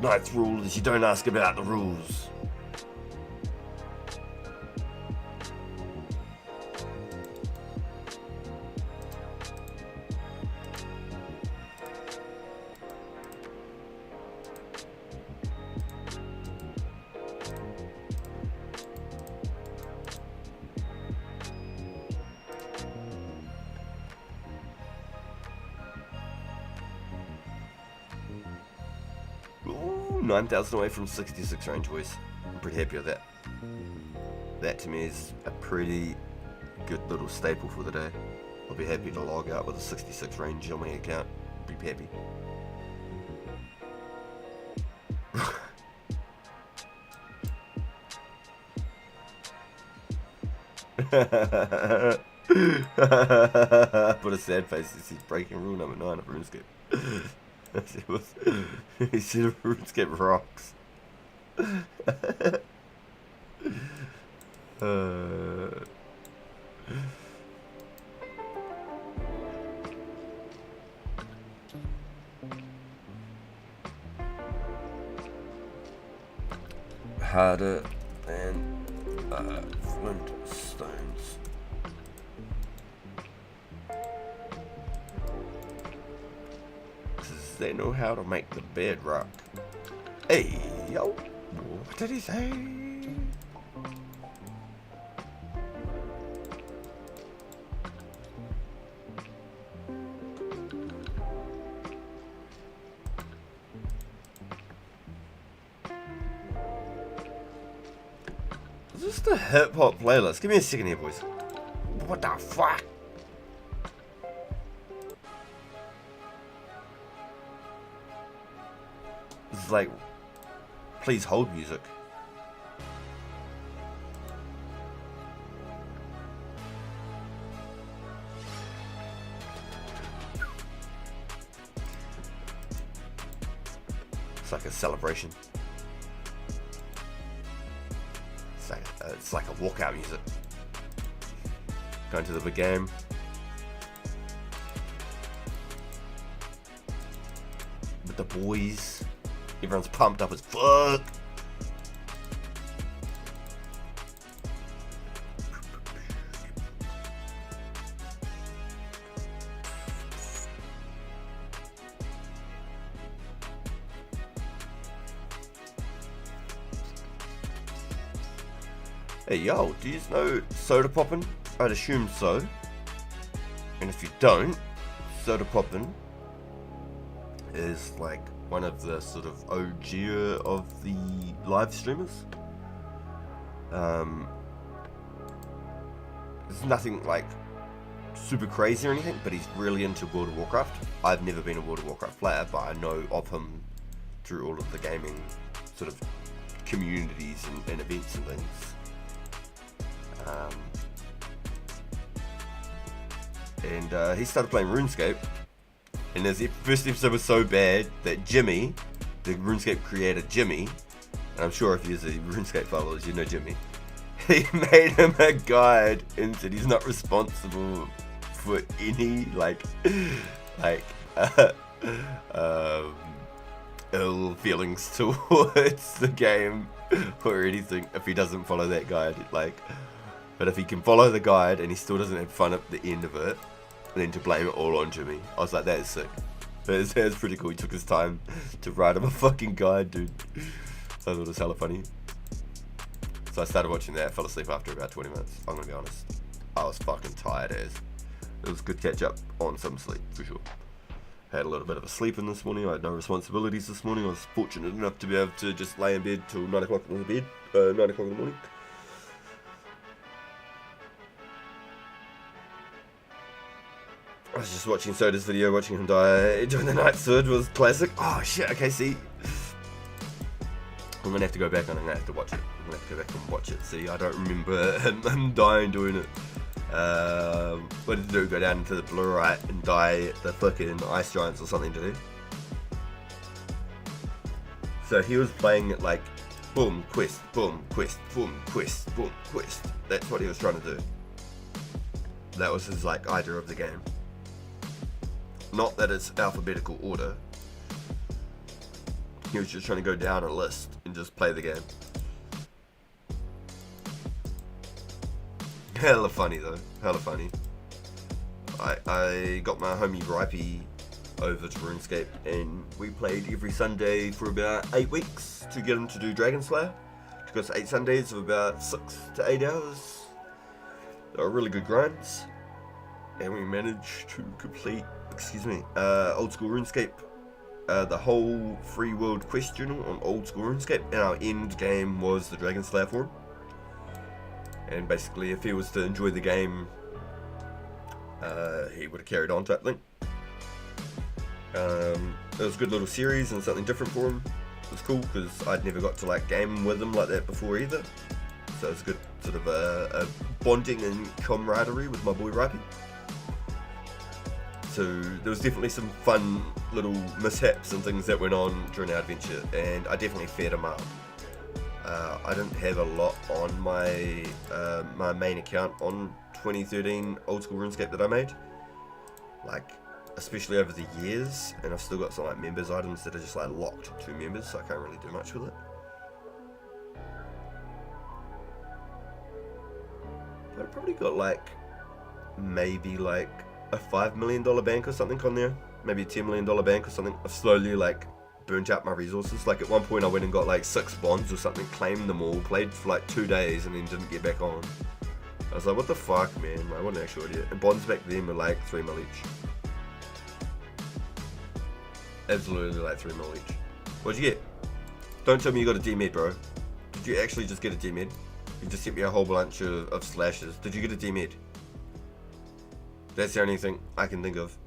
Ninth rule is you don't ask about the rules. Ooh, 9,000 away from 66 range, boys. I'm pretty happy with that. That to me is a pretty good little staple for the day. I'll be happy to log out with a 66 range on my account. Be happy. Put a sad face. This is breaking rule number 9 of RuneScape. He said RuneScape rocks. Harder than flint stones. They know how to make the bedrock. Hey, yo, what did he say? Is this the hip hop playlist? Give me a second here, boys. What the fuck? This is like, please hold music. It's like a celebration. It's like a walkout music. Going to the big game. With the boys. Everyone's pumped up as fuck. Hey yo, do you know soda poppin'? I'd assume so. And if you don't, soda poppin' is like one of the sort of OG of the live streamers. There's nothing like super crazy or anything, but he's really into World of Warcraft. I've never been a World of Warcraft player, but I know of him through all of the gaming sort of communities and events and things. And he started playing Runescape, and his first episode was so bad that Jimmy, the Runescape creator Jimmy, and I'm sure if you're a Runescape followers, you know Jimmy, he made him a guide and said he's not responsible for any ill feelings towards the game or anything if he doesn't follow that guide. But if he can follow the guide and he still doesn't have fun at the end of it, then to blame it all on Jimmy. I was like, that is sick. That is pretty cool. He took his time to write him a fucking guide, dude. So I thought it was hella funny. So I started watching that. I fell asleep after about 20 minutes. I'm gonna be honest. I was fucking tired as. It was good catch up on some sleep, for sure. Had a little bit of a sleep in this morning. I had no responsibilities this morning. I was fortunate enough to be able to just lay in bed till 9 o'clock in the morning. I was just watching Soda's video, watching him die during the Night Sword was classic. Oh shit, okay, see. I'm gonna have to go back and I'm gonna have to watch it. I'm gonna have to go back and watch it. See, I don't remember him dying doing it. What did he do? Go down into the Blurite and die the fucking Ice Giants or something, did he? So he was playing it like boom, quest, boom, quest, boom, quest, boom, quest. That's what he was trying to do. That was his like idea of the game. Not that it's alphabetical order. He was just trying to go down a list and just play the game. Hella funny though, hella funny. I got my homie Ripey over to RuneScape and we played every Sunday for about 8 weeks to get him to do Dragon Slayer. Took us 8 Sundays of about 6 to 8 hours. They were really good grinds. And we managed to complete, old school RuneScape. The whole free world quest journal on old school RuneScape, and our end game was the Dragon Slayer form. And basically, if he was to enjoy the game, he would have carried on type thing. It was a good little series and something different for him. It was cool because I'd never got to like game with him like that before either. So it was a good sort of a bonding and camaraderie with my boy Ripey. So there was definitely some fun little mishaps and things that went on during our adventure, and I definitely fed him up. I didn't have a lot on my my main account on 2013 old school RuneScape that I made, like especially over the years, and I've still got some like members items that are just like locked to members, so I can't really do much with it. But I probably got like maybe like a $5 million bank or something on there, maybe a $10 million bank or something. I've slowly like burnt out my resources. Like at one point I went and got like 6 bonds or something, claimed them all, played for like 2 days and then didn't get back on. I was like, what the fuck, man, like, what an actual idiot. And bonds back then were like 3 mil each. Absolutely like 3 mil each. What'd you get? Don't tell me you got a D-Med, bro. Did you actually just get a D-Med? You just sent me a whole bunch of slashes. Did you get a D-Med? That's the only thing I can think of.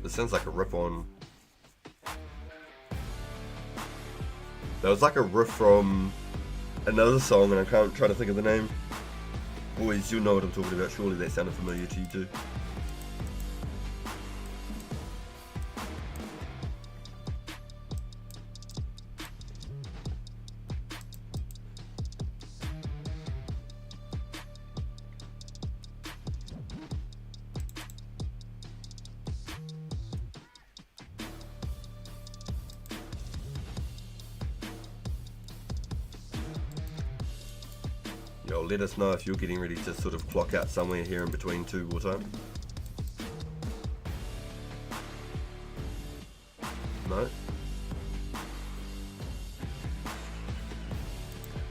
It sounds like a riff on. That was like a riff from another song, and I can't try to think of the name. Boys, you'll know what I'm talking about. Surely that sounded familiar to you too. Yo, let us know if you're getting ready to sort of clock out somewhere here in between two wartime. No?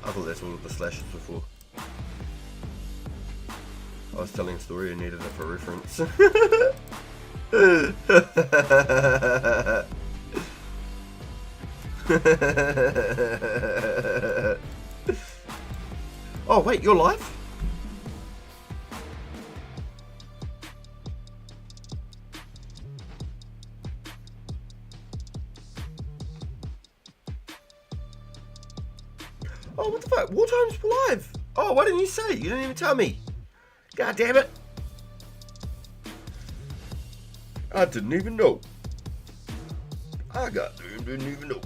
I thought that's what the slashes were for. I was telling a story and needed it for reference. Oh wait, you're live? Oh, what the fuck? Wartime's live! Oh, why didn't you say? You didn't even tell me. God damn it. I didn't even know. Didn't even know.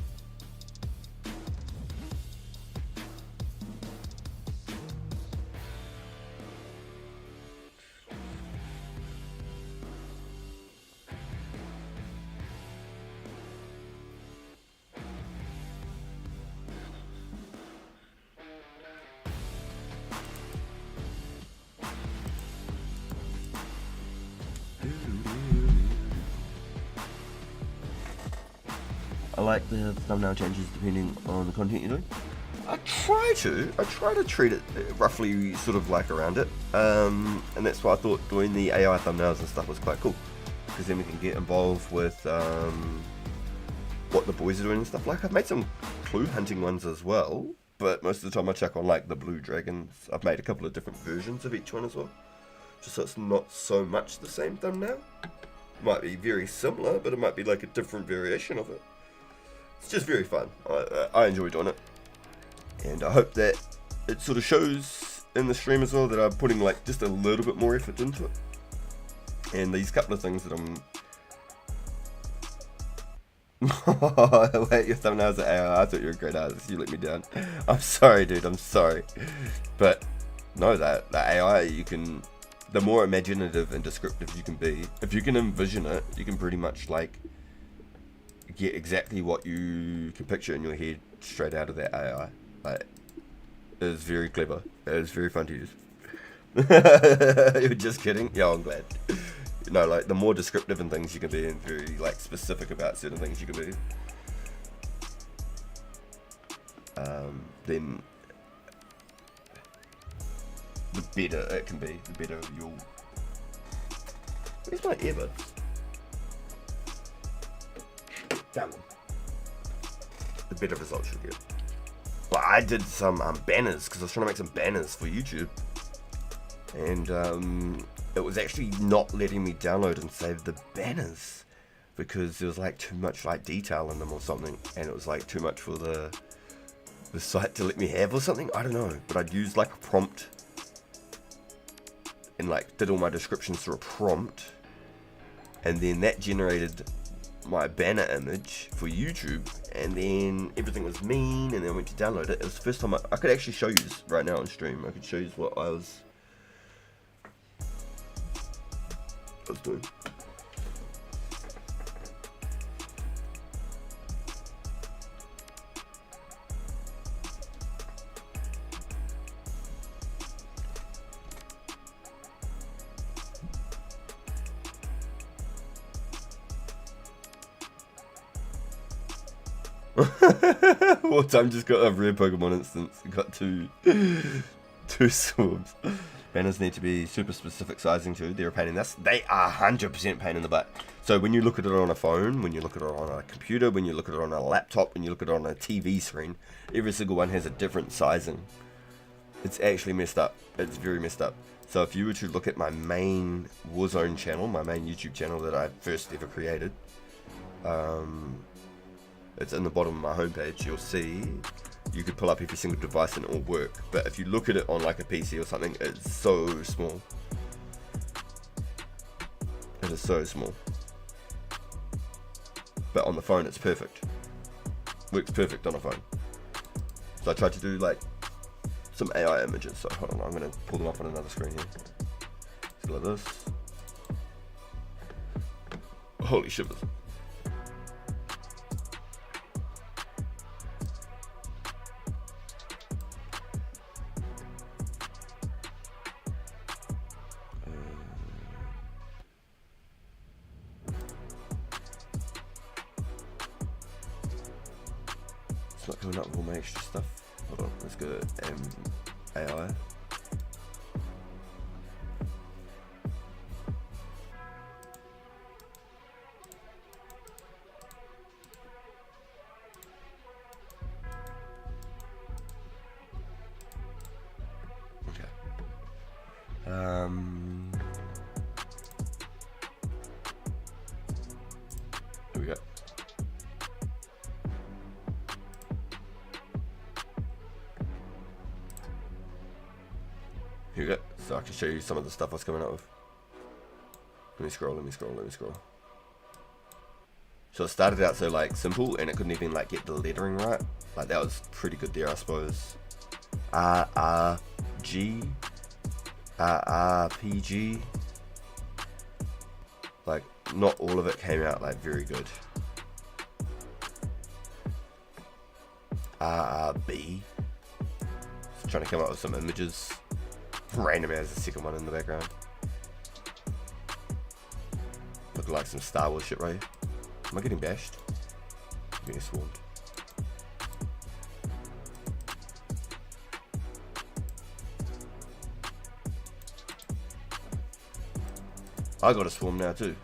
I like the thumbnail changes depending on the content you're doing. I try to treat it roughly sort of like around it, and that's why I thought doing the AI thumbnails and stuff was quite cool, because then we can get involved with what the boys are doing and stuff. Like, I've made some clue hunting ones as well, but most of the time I check on like the blue dragons. I've made a couple of different versions of each one as well, just so it's not so much the same thumbnail. It might be very similar, but it might be like a different variation of it. It's just very fun. I enjoy doing it, and I hope that it sort of shows in the stream as well that I'm putting like just a little bit more effort into it. And these couple of things that I'm wait, your thumbnails are AI. I thought you were a great artist. You let me down. I'm sorry, dude. I'm sorry, but no, that AI, you can. The more imaginative and descriptive you can be, if you can envision it, you can pretty much like get exactly what you can picture in your head straight out of that AI. Like, it is very clever. It is very fun to use. You're just kidding? Yeah, I'm glad. You know, like, the more descriptive and things you can be, and very like specific about certain things you can be, then the better it can be. The better you'll. Where's my earbuds? That one. The better results you'll get. Well, I did some banners because I was trying to make some banners for YouTube, and it was actually not letting me download and save the banners because there was like too much like detail in them or something, and it was like too much for the site to let me have or something. I don't know, but I'd used like a prompt and like did all my descriptions through a prompt, and then that generated my banner image for YouTube, and then everything was mean, and then I went to download it. It was the first time I could actually show you this right now on stream. I could show you what I was doing. Wartime just got a rare Pokemon instance. Got two swords. Banners need to be super specific sizing too. They're a pain in the ass. They are 100% pain in the butt. So when you look at it on a phone, when you look at it on a computer, when you look at it on a laptop, when you look at it on a TV screen, every single one has a different sizing. It's actually messed up. It's very messed up. So if you were to look at my main Warzone channel, my main YouTube channel that I first ever created, it's in the bottom of my homepage. You'll see you could pull up every single device and it will work. But if you look at it on like a PC or something, it's so small. It is so small. But on the phone, it's perfect. Works perfect on a phone. So I tried to do like some AI images. So hold on, I'm gonna pull them up on another screen here. Let's go like this. Holy shivers. It's not coming up with all my extra stuff. Hold on, let's go to AI. Okay. Here we go. Here we go. So I can show you some of the stuff I was coming up with. Let me scroll. So it started out so like simple and it couldn't even like get the lettering right. Like that was pretty good there, I suppose. RRG. RRPG. Like not all of it came out like very good. RRB. Just trying to come up with some images. Random as the second one in the background. Looking like some Star Wars shit right here. Am I getting bashed? I'm getting swarmed. I got a swarm now too.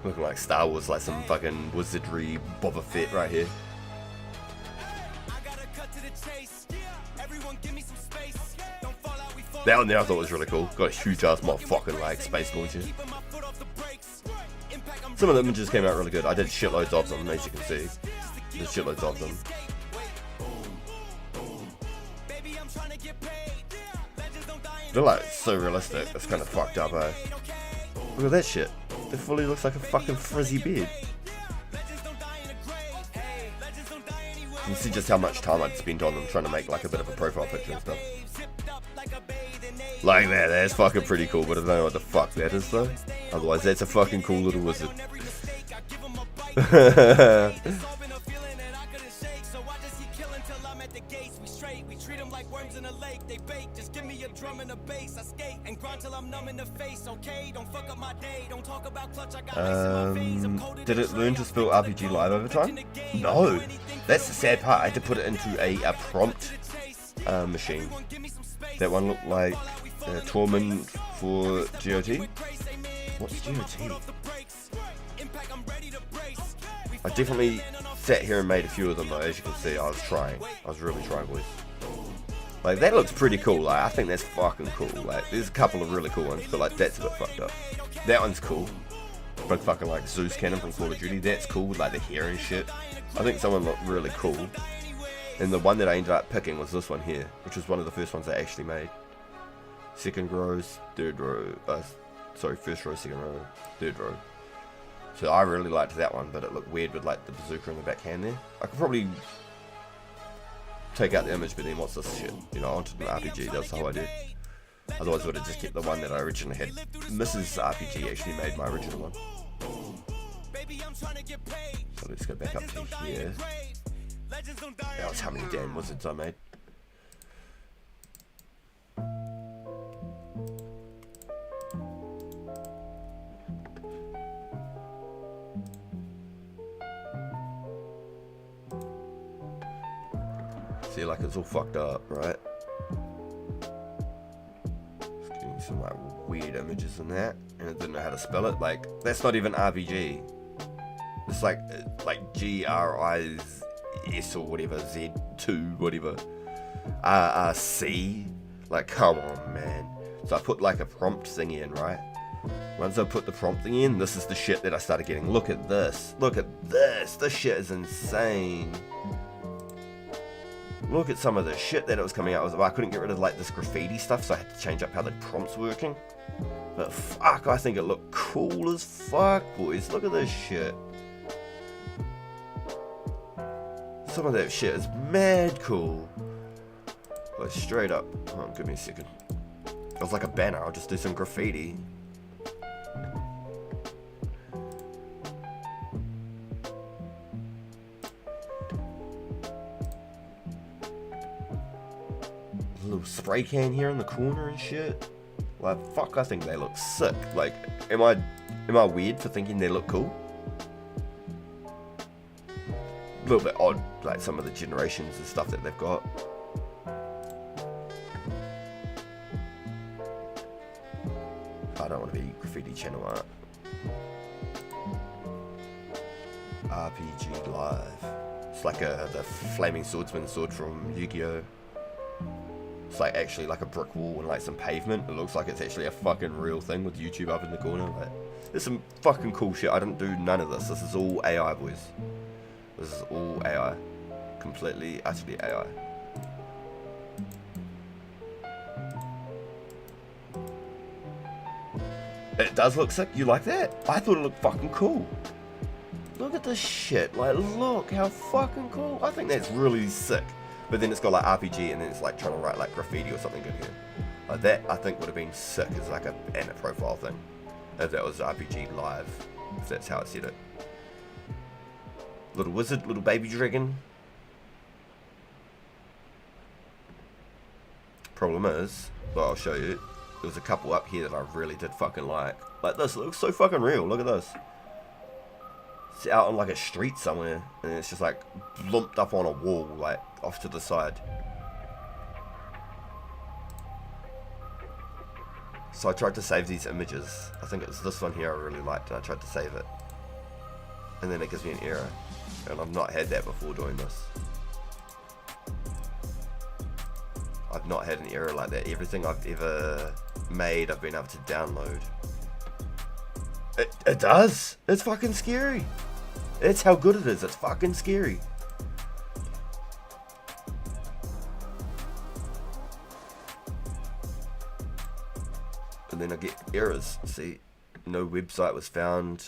Looking like Star Wars, like some fucking wizardry Boba Fett right here. That one there I thought was really cool. Got a huge ass motherfucking like space launcher. Some of the images came out really good. I did shitloads of them, as you can see. There's shitloads of them. They're like so realistic. It's kind of fucked up, eh? Look at that shit. It fully looks like a fucking frizzy beard. You can see just how much time I'd spent on them trying to make like a bit of a profile picture and stuff. Like that, that's fucking pretty cool, but I don't know what the fuck that is though. Otherwise, that's a fucking cool little wizard. Did it learn to spell RPG live over time? No, that's the sad part. I had to put it into a prompt machine. That one looked like Torment for GOT. What's GOT? I definitely sat here and made a few of them though. As you can see, I was trying. I was really trying, boys. Like that looks pretty cool. Like I think that's fucking cool. Like there's a couple of really cool ones, but like that's a bit fucked up. That one's cool. Big fucking like Zeus cannon from Call of Duty. That's cool with like the hair and shit. I think someone looked really cool. And the one that I ended up picking was this one here, which was one of the first ones I actually made. Second rows, third row. Sorry, first row, second row, third row. So I really liked that one, but it looked weird with like the bazooka in the backhand there. I could probably take out the image, but then what's this shit? You know, onto an RPG, that's the whole idea. Otherwise I would have just kept the one that I originally had. Mrs. RPG actually made my original one. So let's go back up to here. That was how many damn wizards I made. See, like it's all fucked up, right? It's getting some like weird images in that, and it didn't know how to spell it. Like that's not even RPG. It's like GRIS or whatever, Z2 whatever, RRC. Like come on, man. So I put like a prompt thing in, right? Once I put the prompt thing in, this is the shit that I started getting. Look at this. Look at this. This shit is insane. Look at some of the shit that it was coming out. I couldn't get rid of like this graffiti stuff, so I had to change up how the prompt's working. But fuck, I think it looked cool as fuck, boys. Look at this shit. Some of that shit is mad cool. Like straight up. Oh, give me a second. It was like a banner. I'll just do some graffiti. Little spray can here in the corner and shit. Like fuck, I think they look sick. Like, am I weird for thinking they look cool? A little bit odd, like some of the generations and stuff that they've got. I don't want to be graffiti channel art. RPG Live. It's like the flaming swordsman sword from Yu-Gi-Oh! It's like actually like a brick wall and like some pavement. It looks like it's actually a fucking real thing with YouTube up in the corner. Like, there's some fucking cool shit. I didn't do none of this. This is all AI, boys. This is all AI. Completely, utterly AI. It does look sick. You like that? I thought it looked fucking cool. Look at this shit. Like, look how fucking cool. I think that's really sick. But then it's got like RPG and then it's like trying to write like graffiti or something in here. Like that I think would have been sick as like a banner profile thing. If that was RPG Live. If that's how it said it. Little wizard, little baby dragon. Problem is, well, I'll show you. There was a couple up here that I really did fucking like. Like this, it looks so fucking real. Look at this. It's out on like a street somewhere, and it's just like lumped up on a wall, like off to the side. So I tried to save these images. I think it was this one here I really liked, and I tried to save it. And then it gives me an error. And I've not had that before doing this. I've not had an error like that. Everything I've ever made, I've been able to download. It does. It's fucking scary. It's how good it is. It's fucking scary. And then I get errors. See, no website was found.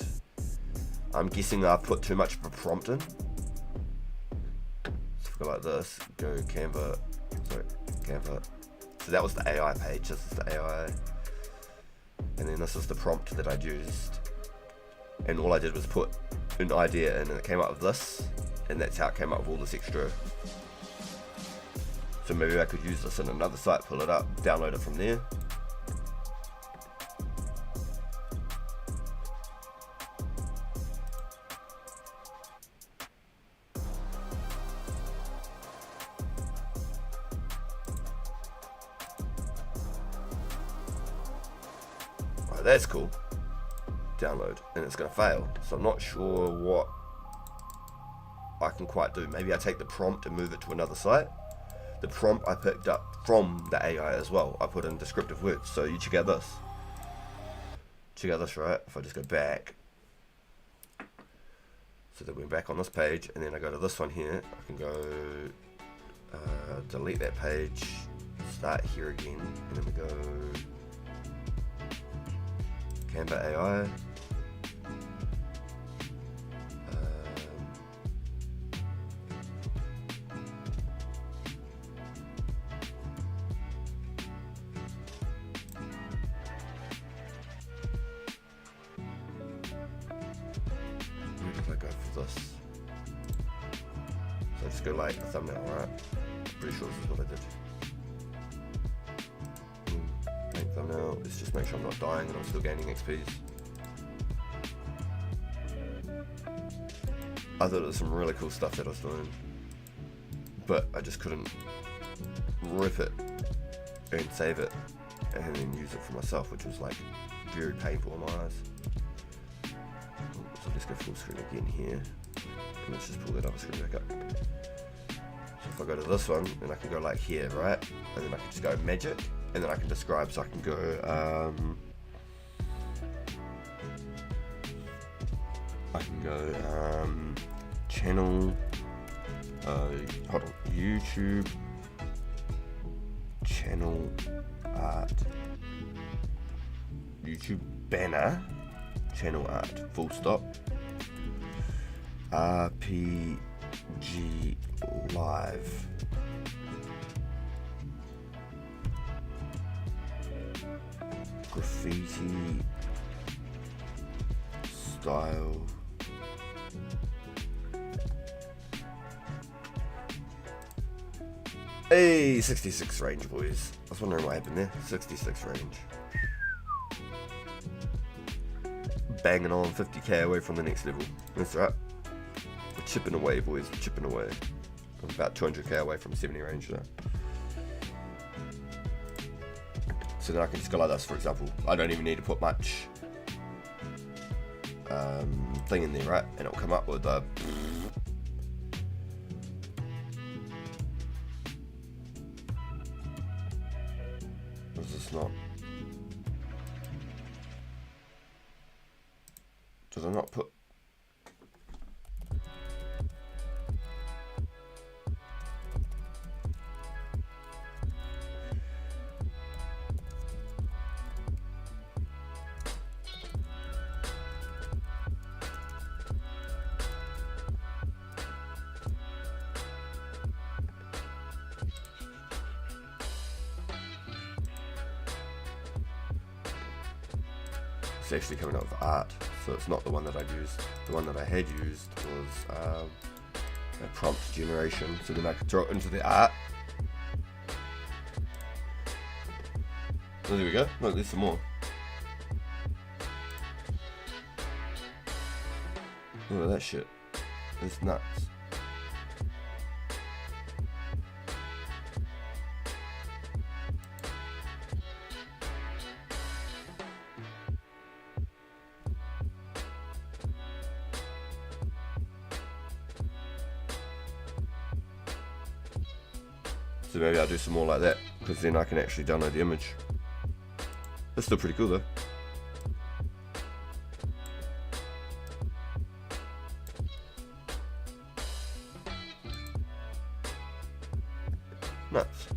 I'm guessing I've put too much of a prompt in. Let's go like this. Go Canva. Sorry, Canva. So that was the AI page. This is the AI. And then this is the prompt that I used. And all I did was put an idea in and it came up with this. And that's how it came up with all this extra. So maybe I could use this in another site, pull it up, download it from there. That's cool. Download, and it's going to fail. So I'm not sure what I can quite do. Maybe I take the prompt and move it to another site. The prompt I picked up from the AI as well. I put in descriptive words. So you check out this. Check out this, right? If I just go back. So then we're back on this page, and then I go to this one here. I can go delete that page, start here again, and then we go Canva AI. Where did I go for this? So I just go like a thumbnail, right? Pretty sure this is what I did. Thumbnail. Let's just make sure I'm not dying and I'm still gaining XPs. I thought it was some really cool stuff that I was doing. but I just couldn't rip it and save it and then use it for myself, which was like very painful in my eyes. So let's go full screen again here, and let's just pull that other screen back up. So if I go to this one, then I can go like here, right? And then I can just go magic, and then I can describe, so I can go channel, hold on, YouTube, channel art, YouTube banner, channel art, full stop, RPG live, graffiti style, hey, 66 range, boys. I was wondering what happened there. 66 range. Banging on 50k away from the next level. That's right. We're chipping away, boys. We're chipping away. I'm about 200k away from 70 range now. So then I can just go like this, for example. I don't even need to put much thing in there, right? And it'll come up with a... Is this not? Does I not put? It's actually coming out with art, so it's not the one that I'd used. The one that I had used was a prompt generation, so then I could throw it into the art. Oh, there we go. Look, there's some more. Look at that shit. It's nuts. So maybe I'll do some more like that, because then I can actually download the image. That's still pretty cool though. Nuts.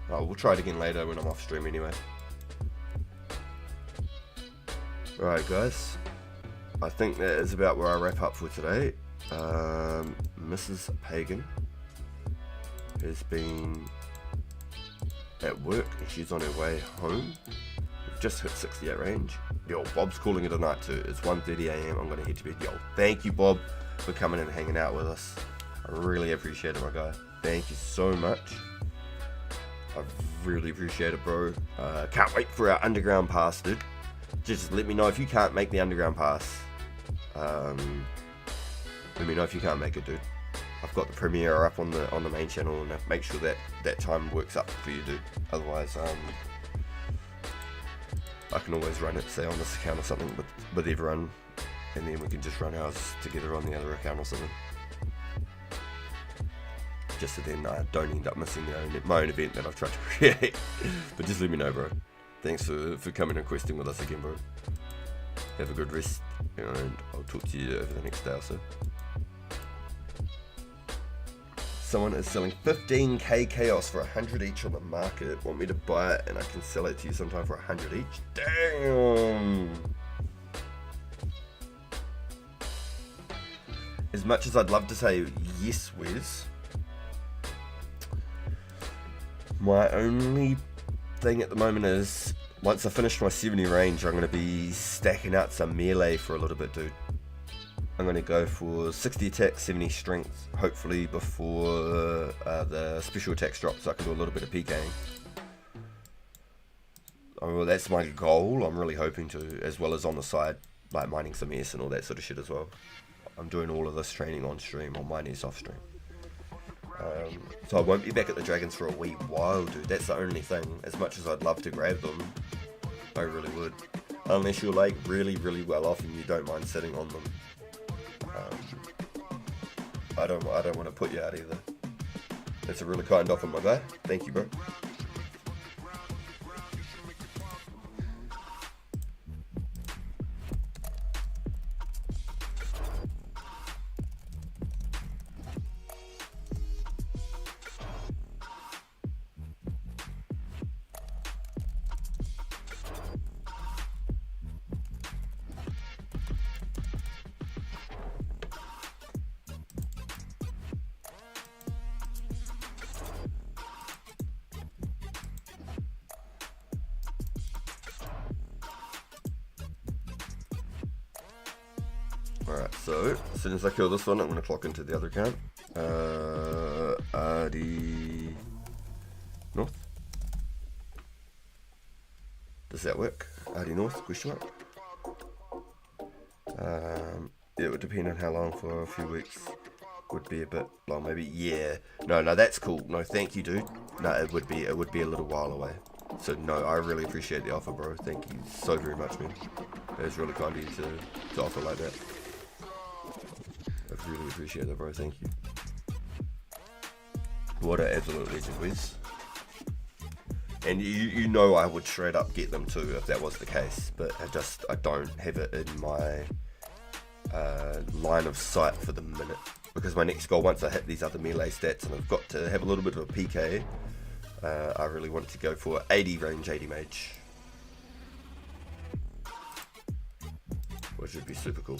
Oh, we'll try it again later when I'm off stream anyway. Alright guys, I think that is about where I wrap up for today. Mrs. Pagan has been at work and she's on her way home. We've just hit 68 range. Yo, Bob's calling it a night too. It's 1:30 AM. I'm gonna head to bed. Yo, thank you, Bob, for coming and hanging out with us. I really appreciate it, my guy. Thank you so much. I really appreciate it, bro. Can't wait for our underground pass, dude. Just let me know if you can't make the underground pass. Let me know if you can't make it, dude. I've got the premiere up on the main channel, and make sure that time works up for you, dude. Otherwise, I can always run it, say on this account or something with everyone, and then we can just run ours together on the other account or something. Just so then I don't end up missing my own event that I've tried to create. But just let me know, bro. Thanks for coming and questing with us again, bro. Have a good rest, and I'll talk to you over the next day or so. Someone is selling 15k chaos for 100 each on the market. Want me to buy it and I can sell it to you sometime for 100 each? Damn! As much as I'd love to say yes, Wes, my only thing at the moment is, once I finish my 70 range, I'm going to be stacking out some melee for a little bit, dude. I'm going to go for 60 attack, 70 strength, hopefully before the special attacks drop, so I can do a little bit of PKing. Oh, well, that's my goal. I'm really hoping to, as well as on the side, like mining some S and all that sort of shit as well. I'm doing all of this training on stream, on mine S off stream. So I won't be back at the Dragons for a wee while, dude. That's the only thing. As much as I'd love to grab them, I really would. Unless you're like really, really well off and you don't mind sitting on them. I don't want to put you out either. That's a really kind offer, my guy. Thank you, bro. Alright, so as soon as I kill this one, I'm going to clock into the other account. RD North. Does that work? RD North, question mark. It would depend on how long. For a few weeks would be a bit long, maybe. Yeah. No, that's cool. No, thank you, dude. No, it would be a little while away. So no, I really appreciate the offer, bro. Thank you so very much, man. It was really kind of you to offer like that. I really appreciate that, bro. Thank you. What an absolute legend, Wiz. And you know I would straight up get them too if that was the case, but I don't have it in my line of sight for the minute, because my next goal, once I hit these other melee stats and I've got to have a little bit of a PK, I really want to go for 80 range, 80 mage, which would be super cool.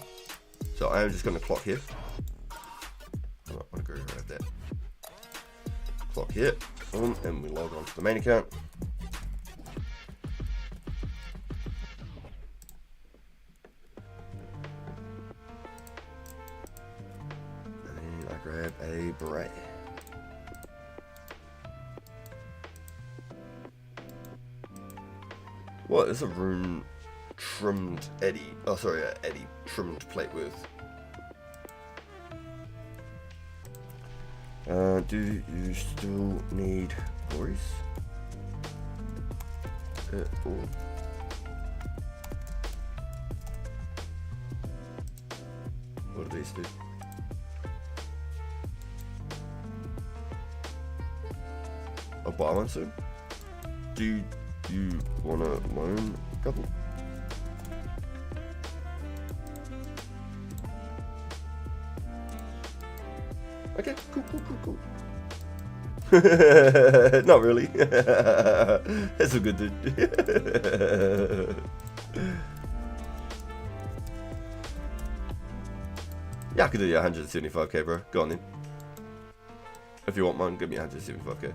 So I am just going to clock here. I might want to go grab that. Clock here, and we log on to the main account. And then I grab a beret. What is a rune trimmed Eddie? Oh, sorry, Eddie trimmed plate worth. Do you still need glories? What do these do? I'll buy one soon. Do you want to loan a couple? Okay, cool. Not really. That's a good dude. Yeah, I could do you 175k, bro. Go on then. If you want mine, give me 175k.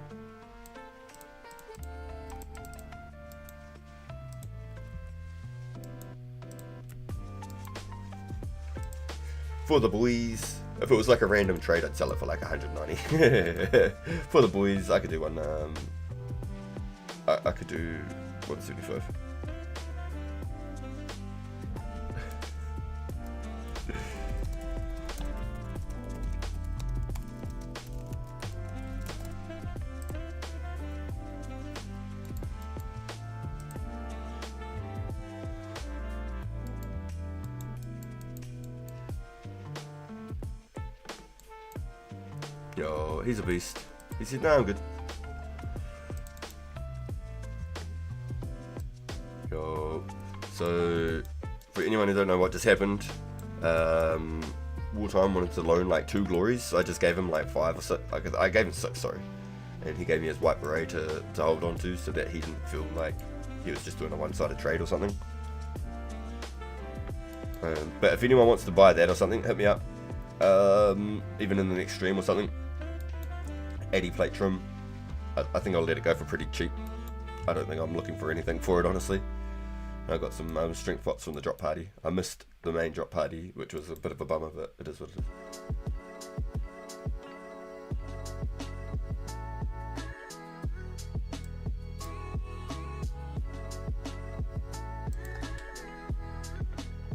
For the boys. If it was like a random trade, I'd sell it for like 190. For the boys, I could do one. I could do 175. Yo, he's a beast. He said, "No, I'm good." Yo, so for anyone who don't know what just happened, Wartime wanted to loan like 2 glories. So I just gave him like 5 or 6. I gave him 6, sorry, and he gave me his white beret to hold on to, so that he didn't feel like he was just doing a one-sided trade or something. But if anyone wants to buy that or something, hit me up. Even in the next stream or something. 80 plate trim. I think I'll let it go for pretty cheap. I don't think I'm looking for anything for it, honestly. I got some strength pots from the drop party. I missed the main drop party, which was a bit of a bummer, but it is what it is.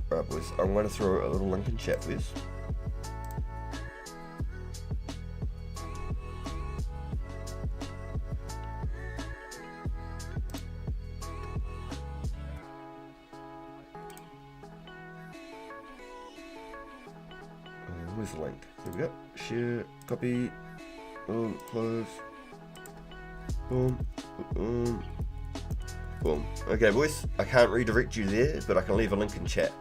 Alright boys, I'm going to throw a little link in chat for this. Where's the link? There we go. Share, copy, boom, close, boom, boom, boom. Okay, boys, I can't redirect you there, but I can leave a link in chat.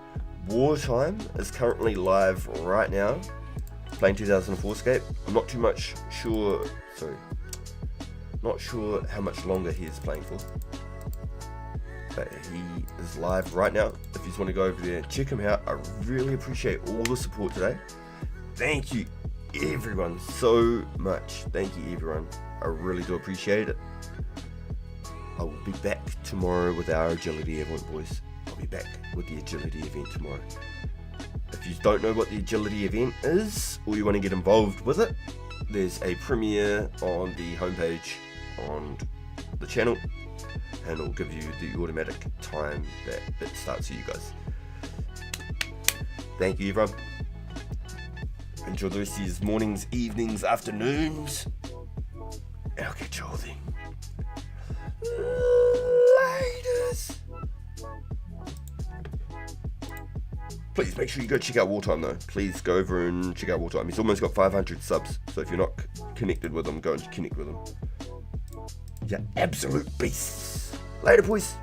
Wartime is currently live right now, playing 2004scape. I'm not sure how much longer he is playing for, but he is live right now. If you just want to go over there and check him out, I really appreciate all the support today. Thank you everyone so much. Thank you everyone, I really do appreciate it. I will be back tomorrow with our agility event, boys. I'll be back with the agility event tomorrow. If you don't know what the agility event is, or you want to get involved with it, there's a premiere on the homepage on the channel, and it'll give you the automatic time that it starts for you guys. Thank you everyone. Enjoy the rest of these mornings, evenings, afternoons, and I'll catch you all then. Laters. Please make sure you go check out Wartime though. Please go over and check out Wartime. He's almost got 500 subs, so if you're not connected with him, go and connect with him. Yeah, absolute beasts. Later, boys.